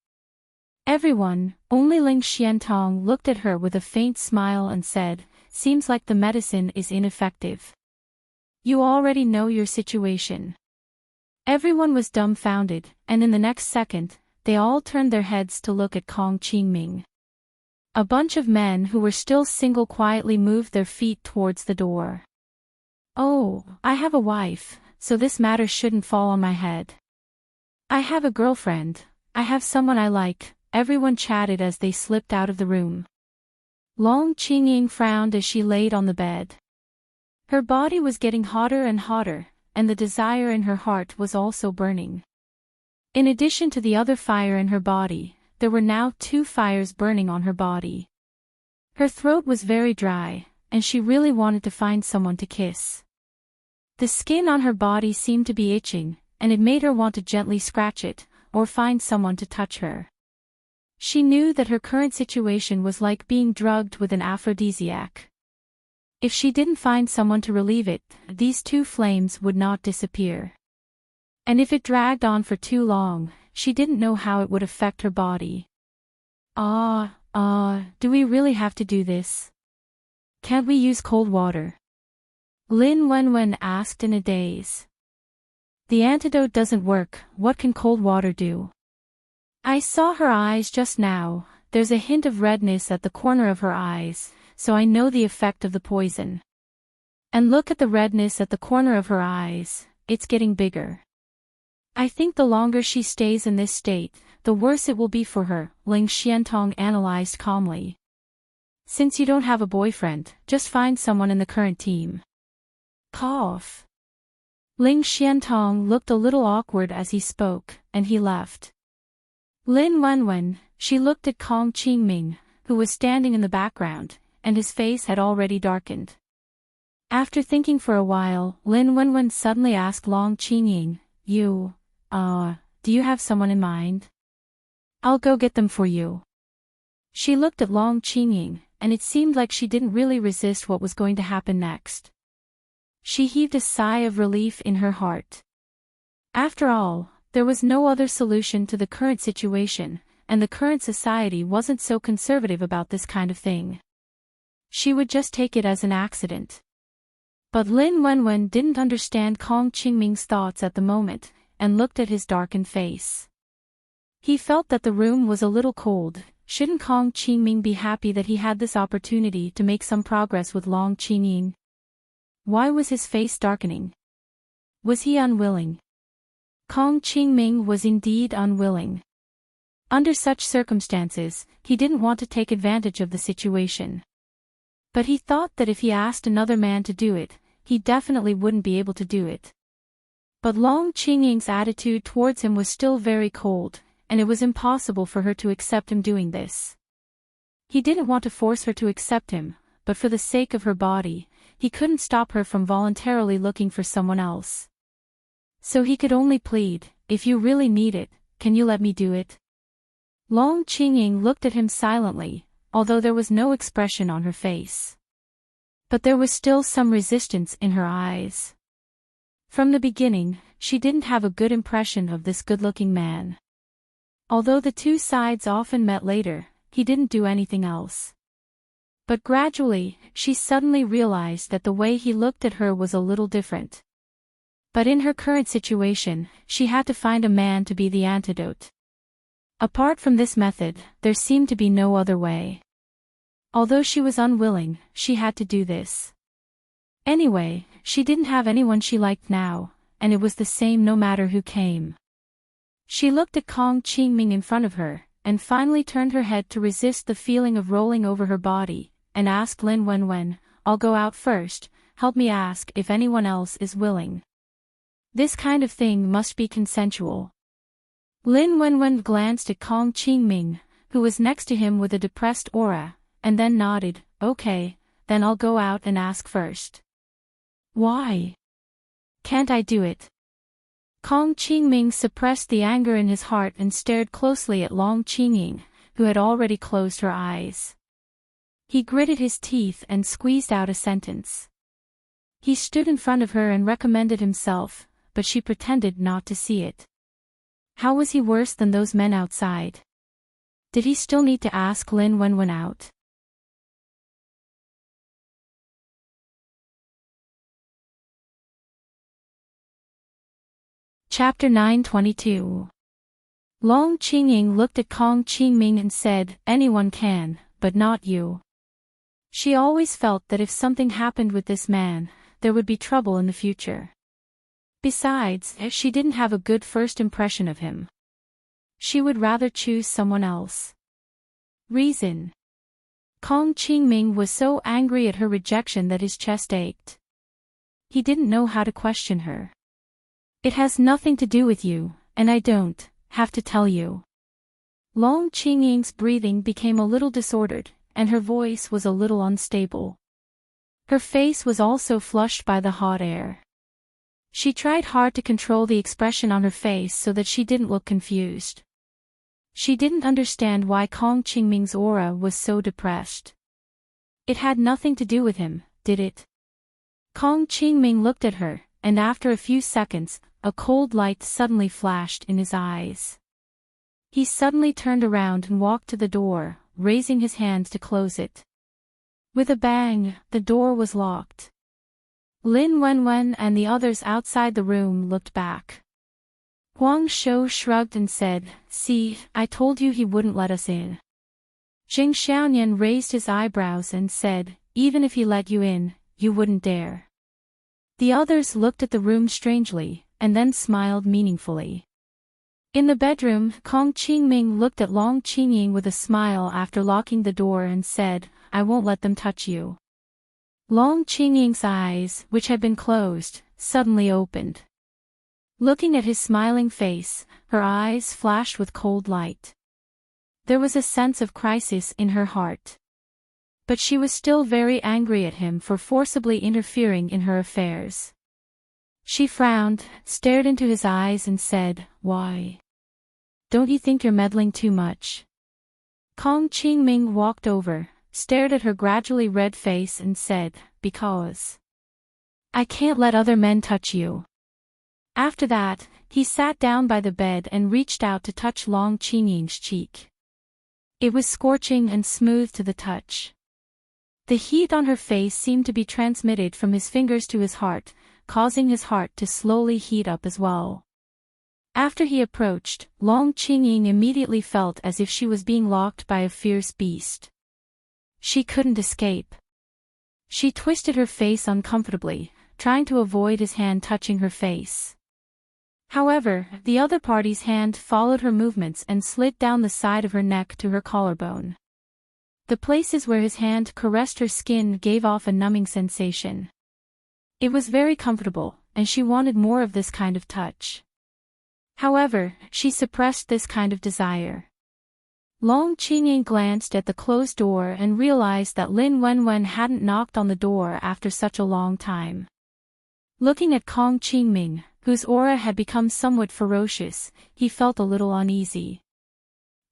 Speaker 1: Everyone, only Ling Xiantong, looked at her with a faint smile and said, "Seems like the medicine is ineffective. You already know your situation." Everyone was dumbfounded, and in the next second, they all turned their heads to look at Kong Qingming. A bunch of men who were still single quietly moved their feet towards the door. "Oh, I have a wife, so this matter shouldn't fall on my head. I have a girlfriend, I have someone I like," everyone chatted as they slipped out of the room. Long Qingying frowned as she laid on the bed. Her body was getting hotter and hotter, and the desire in her heart was also burning. In addition to the other fire in her body, there were now 2 fires burning on her body. Her throat was very dry, and she really wanted to find someone to kiss. The skin on her body seemed to be itching, and it made her want to gently scratch it, or find someone to touch her. She knew that her current situation was like being drugged with an aphrodisiac. If she didn't find someone to relieve it, these 2 flames would not disappear. And if it dragged on for too long, she didn't know how it would affect her body. Do we really have to do this? Can't we use cold water?" Lin Wenwen asked in a daze. "The antidote doesn't work, what can cold water do?" "I saw her eyes just now, there's a hint of redness at the corner of her eyes, so I know the effect of the poison. And look at the redness at the corner of her eyes, it's getting bigger. I think the longer she stays in this state, the worse it will be for her," Ling Xiantong analyzed calmly. "Since you don't have a boyfriend, just find someone in the current team." Cough. Ling Xiantong looked a little awkward as he spoke, and he left. Lin Wenwen, she looked at Kong Qingming, who was standing in the background, and his face had already darkened. After thinking for a while, Lin Wenwen suddenly asked Long Qingying, do you have someone in mind? I'll go get them for you." She looked at Long Qingying, and it seemed like she didn't really resist what was going to happen next. She heaved a sigh of relief in her heart. After all, there was no other solution to the current situation, and the current society wasn't so conservative about this kind of thing. She would just take it as an accident. But Lin Wenwen didn't understand Kong Qingming's thoughts at the moment, and looked at his darkened face. He felt that the room was a little cold. Shouldn't Kong Qingming be happy that he had this opportunity to make some progress with Long Qingying? Why was his face darkening? Was he unwilling? Kong Qingming was indeed unwilling. Under such circumstances, he didn't want to take advantage of the situation. But he thought that if he asked another man to do it, he definitely wouldn't be able to do it. But Long Qingying's attitude towards him was still very cold, and it was impossible for her to accept him doing this. He didn't want to force her to accept him, but for the sake of her body, he couldn't stop her from voluntarily looking for someone else. So he could only plead, "If you really need it, can you let me do it?" Long Qingying looked at him silently, although there was no expression on her face. But there was still some resistance in her eyes. From the beginning, she didn't have a good impression of this good-looking man. Although the 2 sides often met later, he didn't do anything else. But gradually, she suddenly realized that the way he looked at her was a little different. But in her current situation, she had to find a man to be the antidote. Apart from this method, there seemed to be no other way. Although she was unwilling, she had to do this. Anyway, she didn't have anyone she liked now, and it was the same no matter who came. She looked at Kong Qingming in front of her, and finally turned her head to resist the feeling of rolling over her body, and asked Lin Wenwen, "I'll go out first, help me ask if anyone else is willing. This kind of thing must be consensual." Lin Wenwen glanced at Kong Qingming, who was next to him with a depressed aura, and then nodded, "Okay, then I'll go out and ask first." "Why? Can't I do it?" Kong Qingming suppressed the anger in his heart and stared closely at Long Qingying, who had already closed her eyes. He gritted his teeth and squeezed out a sentence. He stood in front of her and recommended himself, but she pretended not to see it. How was he worse than those men outside? Did he still need to ask Lin Wenwen out? Chapter 922. Long Qingying looked at Kong Qingming and said, anyone can, but not you. She always felt that if something happened with this man, there would be trouble in the future. Besides, she didn't have a good first impression of him. She would rather choose someone else. Reason. Kong Qingming was so angry at her rejection that his chest ached. He didn't know how to question her. It has nothing to do with you, and I don't have to tell you. Long Qingying's breathing became a little disordered, and her voice was a little unstable. Her face was also flushed by the hot air. She tried hard to control the expression on her face so that she didn't look confused. She didn't understand why Kong Qingming's aura was so depressed. It had nothing to do with him, did it? Kong Qingming looked at her, and after a few seconds, a cold light suddenly flashed in his eyes. He suddenly turned around and walked to the door, raising his hand to close it. With a bang, the door was locked. Lin Wenwen and the others outside the room looked back. Huang Shou shrugged and said, see, I told you he wouldn't let us in. Jing Xiaoyan raised his eyebrows and said, even if he let you in, you wouldn't dare. The others looked at the room strangely, and then smiled meaningfully. In the bedroom, Kong Qingming looked at Long Qingying with a smile after locking the door and said, I won't let them touch you. Long Qingying's eyes, which had been closed, suddenly opened. Looking at his smiling face, her eyes flashed with cold light. There was a sense of crisis in her heart. But she was still very angry at him for forcibly interfering in her affairs. She frowned, stared into his eyes and said, why? Don't you think you're meddling too much? Kong Qingming walked over, stared at her gradually red face and said, because I can't let other men touch you. After that, he sat down by the bed and reached out to touch Long Qingying's cheek. It was scorching and smooth to the touch. The heat on her face seemed to be transmitted from his fingers to his heart, causing his heart to slowly heat up as well. After he approached, Long Qingying immediately felt as if she was being locked by a fierce beast. She couldn't escape. She twisted her face uncomfortably, trying to avoid his hand touching her face. However, the other party's hand followed her movements and slid down the side of her neck to her collarbone. The places where his hand caressed her skin gave off a numbing sensation. It was very comfortable, and she wanted more of this kind of touch. However, she suppressed this kind of desire. Long Qingying glanced at the closed door and realized that Lin Wenwen hadn't knocked on the door after such a long time. Looking at Kong Qingming, whose aura had become somewhat ferocious, he felt a little uneasy.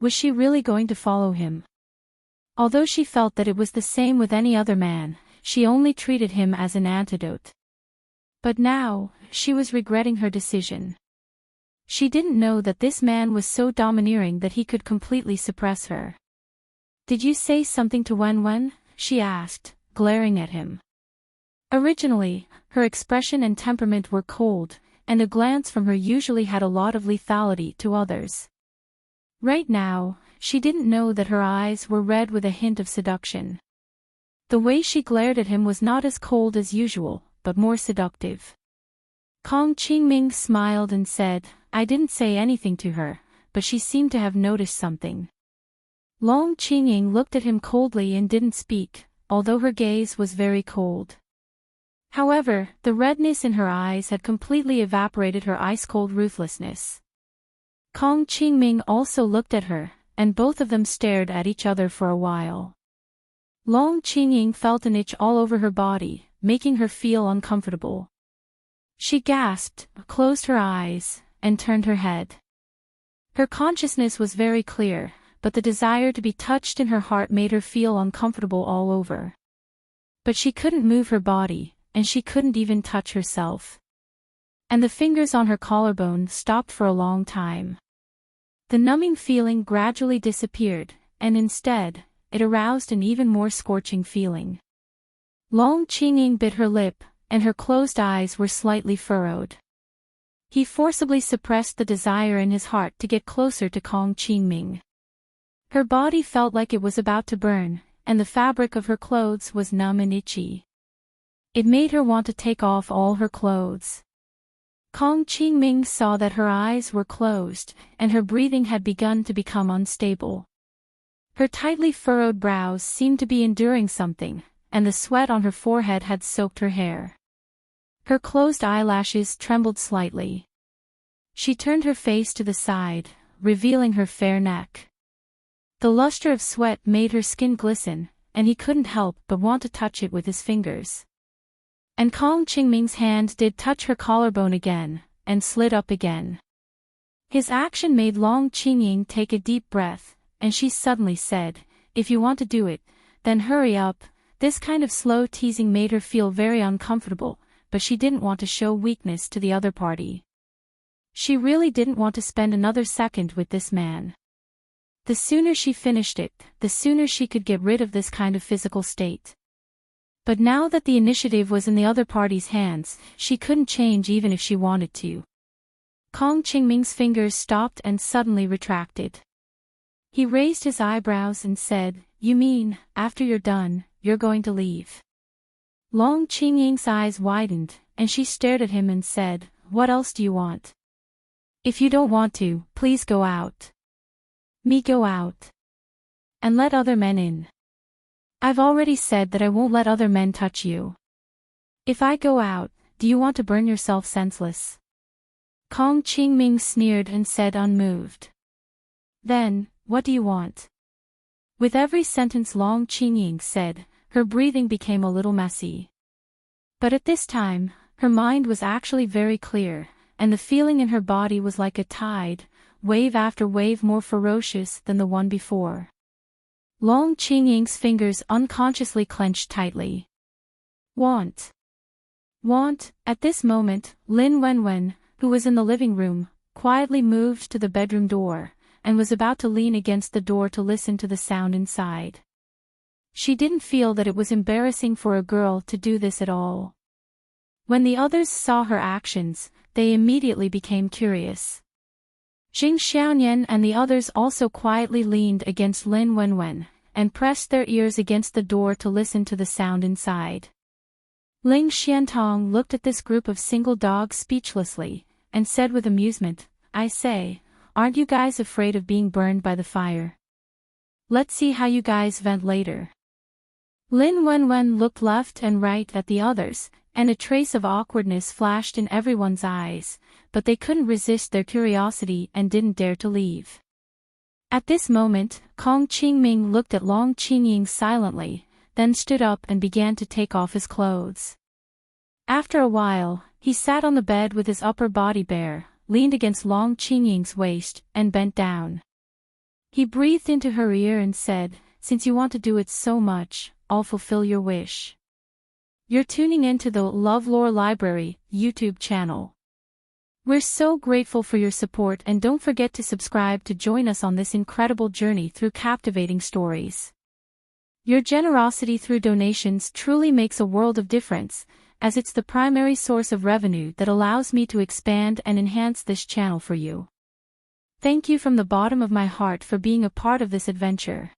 Speaker 1: Was she really going to follow him? Although she felt that it was the same with any other man, she only treated him as an antidote. But now, she was regretting her decision. She didn't know that this man was so domineering that he could completely suppress her. Did you say something to Wenwen? She asked, glaring at him. Originally, her expression and temperament were cold, and a glance from her usually had a lot of lethality to others. Right now, she didn't know that her eyes were red with a hint of seduction. The way she glared at him was not as cold as usual, but more seductive. Kong Qingming smiled and said, I didn't say anything to her, but she seemed to have noticed something. Long Qingying looked at him coldly and didn't speak, although her gaze was very cold. However, the redness in her eyes had completely evaporated her ice-cold ruthlessness. Kong Qingming also looked at her, and both of them stared at each other for a while. Long Qingying felt an itch all over her body, making her feel uncomfortable. She gasped, closed her eyes, and turned her head. Her consciousness was very clear, but the desire to be touched in her heart made her feel uncomfortable all over. But she couldn't move her body, and she couldn't even touch herself. And the fingers on her collarbone stopped for a long time. The numbing feeling gradually disappeared, and instead, it aroused an even more scorching feeling. Long Qingying bit her lip, and her closed eyes were slightly furrowed. He forcibly suppressed the desire in his heart to get closer to Kong Qingming. Her body felt like it was about to burn, and the fabric of her clothes was numb and itchy. It made her want to take off all her clothes. Kong Qingming saw that her eyes were closed, and her breathing had begun to become unstable. Her tightly furrowed brows seemed to be enduring something, and the sweat on her forehead had soaked her hair. Her closed eyelashes trembled slightly. She turned her face to the side, revealing her fair neck. The luster of sweat made her skin glisten, and he couldn't help but want to touch it with his fingers. And Kong Qingming's hand did touch her collarbone again, and slid up again. His action made Long Qingying take a deep breath, and she suddenly said, "If you want to do it, then hurry up." This kind of slow teasing made her feel very uncomfortable, but she didn't want to show weakness to the other party. She really didn't want to spend another second with this man. The sooner she finished it, the sooner she could get rid of this kind of physical state. But now that the initiative was in the other party's hands, she couldn't change even if she wanted to. Kong Qingming's fingers stopped and suddenly retracted. He raised his eyebrows and said, "You mean, after you're done, you're going to leave?" Long Qingying's eyes widened, and she stared at him and said, "What else do you want? If you don't want to, please go out." "Me go out? And let other men in? I've already said that I won't let other men touch you. If I go out, do you want to burn yourself senseless?" Kong Qingming sneered and said unmoved. "Then, what do you want?" With every sentence Long Qingying said, her breathing became a little messy. But at this time, her mind was actually very clear, and the feeling in her body was like a tide, wave after wave more ferocious than the one before. Long Qingying's fingers unconsciously clenched tightly. Want. Want. At this moment, Lin Wenwen, who was in the living room, quietly moved to the bedroom door, and was about to lean against the door to listen to the sound inside. She didn't feel that it was embarrassing for a girl to do this at all. When the others saw her actions, they immediately became curious. Jing Xiaoyan and the others also quietly leaned against Lin Wenwen, and pressed their ears against the door to listen to the sound inside. Ling Xiantong looked at this group of single dogs speechlessly, and said with amusement, "I say, aren't you guys afraid of being burned by the fire? Let's see how you guys vent later." Lin Wenwen looked left and right at the others, and a trace of awkwardness flashed in everyone's eyes, but they couldn't resist their curiosity and didn't dare to leave. At this moment, Kong Qingming looked at Long Qingying silently, then stood up and began to take off his clothes. After a while, he sat on the bed with his upper body bare, leaned against Long Qingying's waist, and bent down. He breathed into her ear and said, "Since you want to do it so much, I'll fulfill your wish. You're tuning into the LoveLore Library YouTube channel. We're so grateful for your support, and don't forget to subscribe to join us on this incredible journey through captivating stories. Your generosity through donations truly makes a world of difference, as it's the primary source of revenue that allows me to expand and enhance this channel for you. Thank you from the bottom of my heart for being a part of this adventure.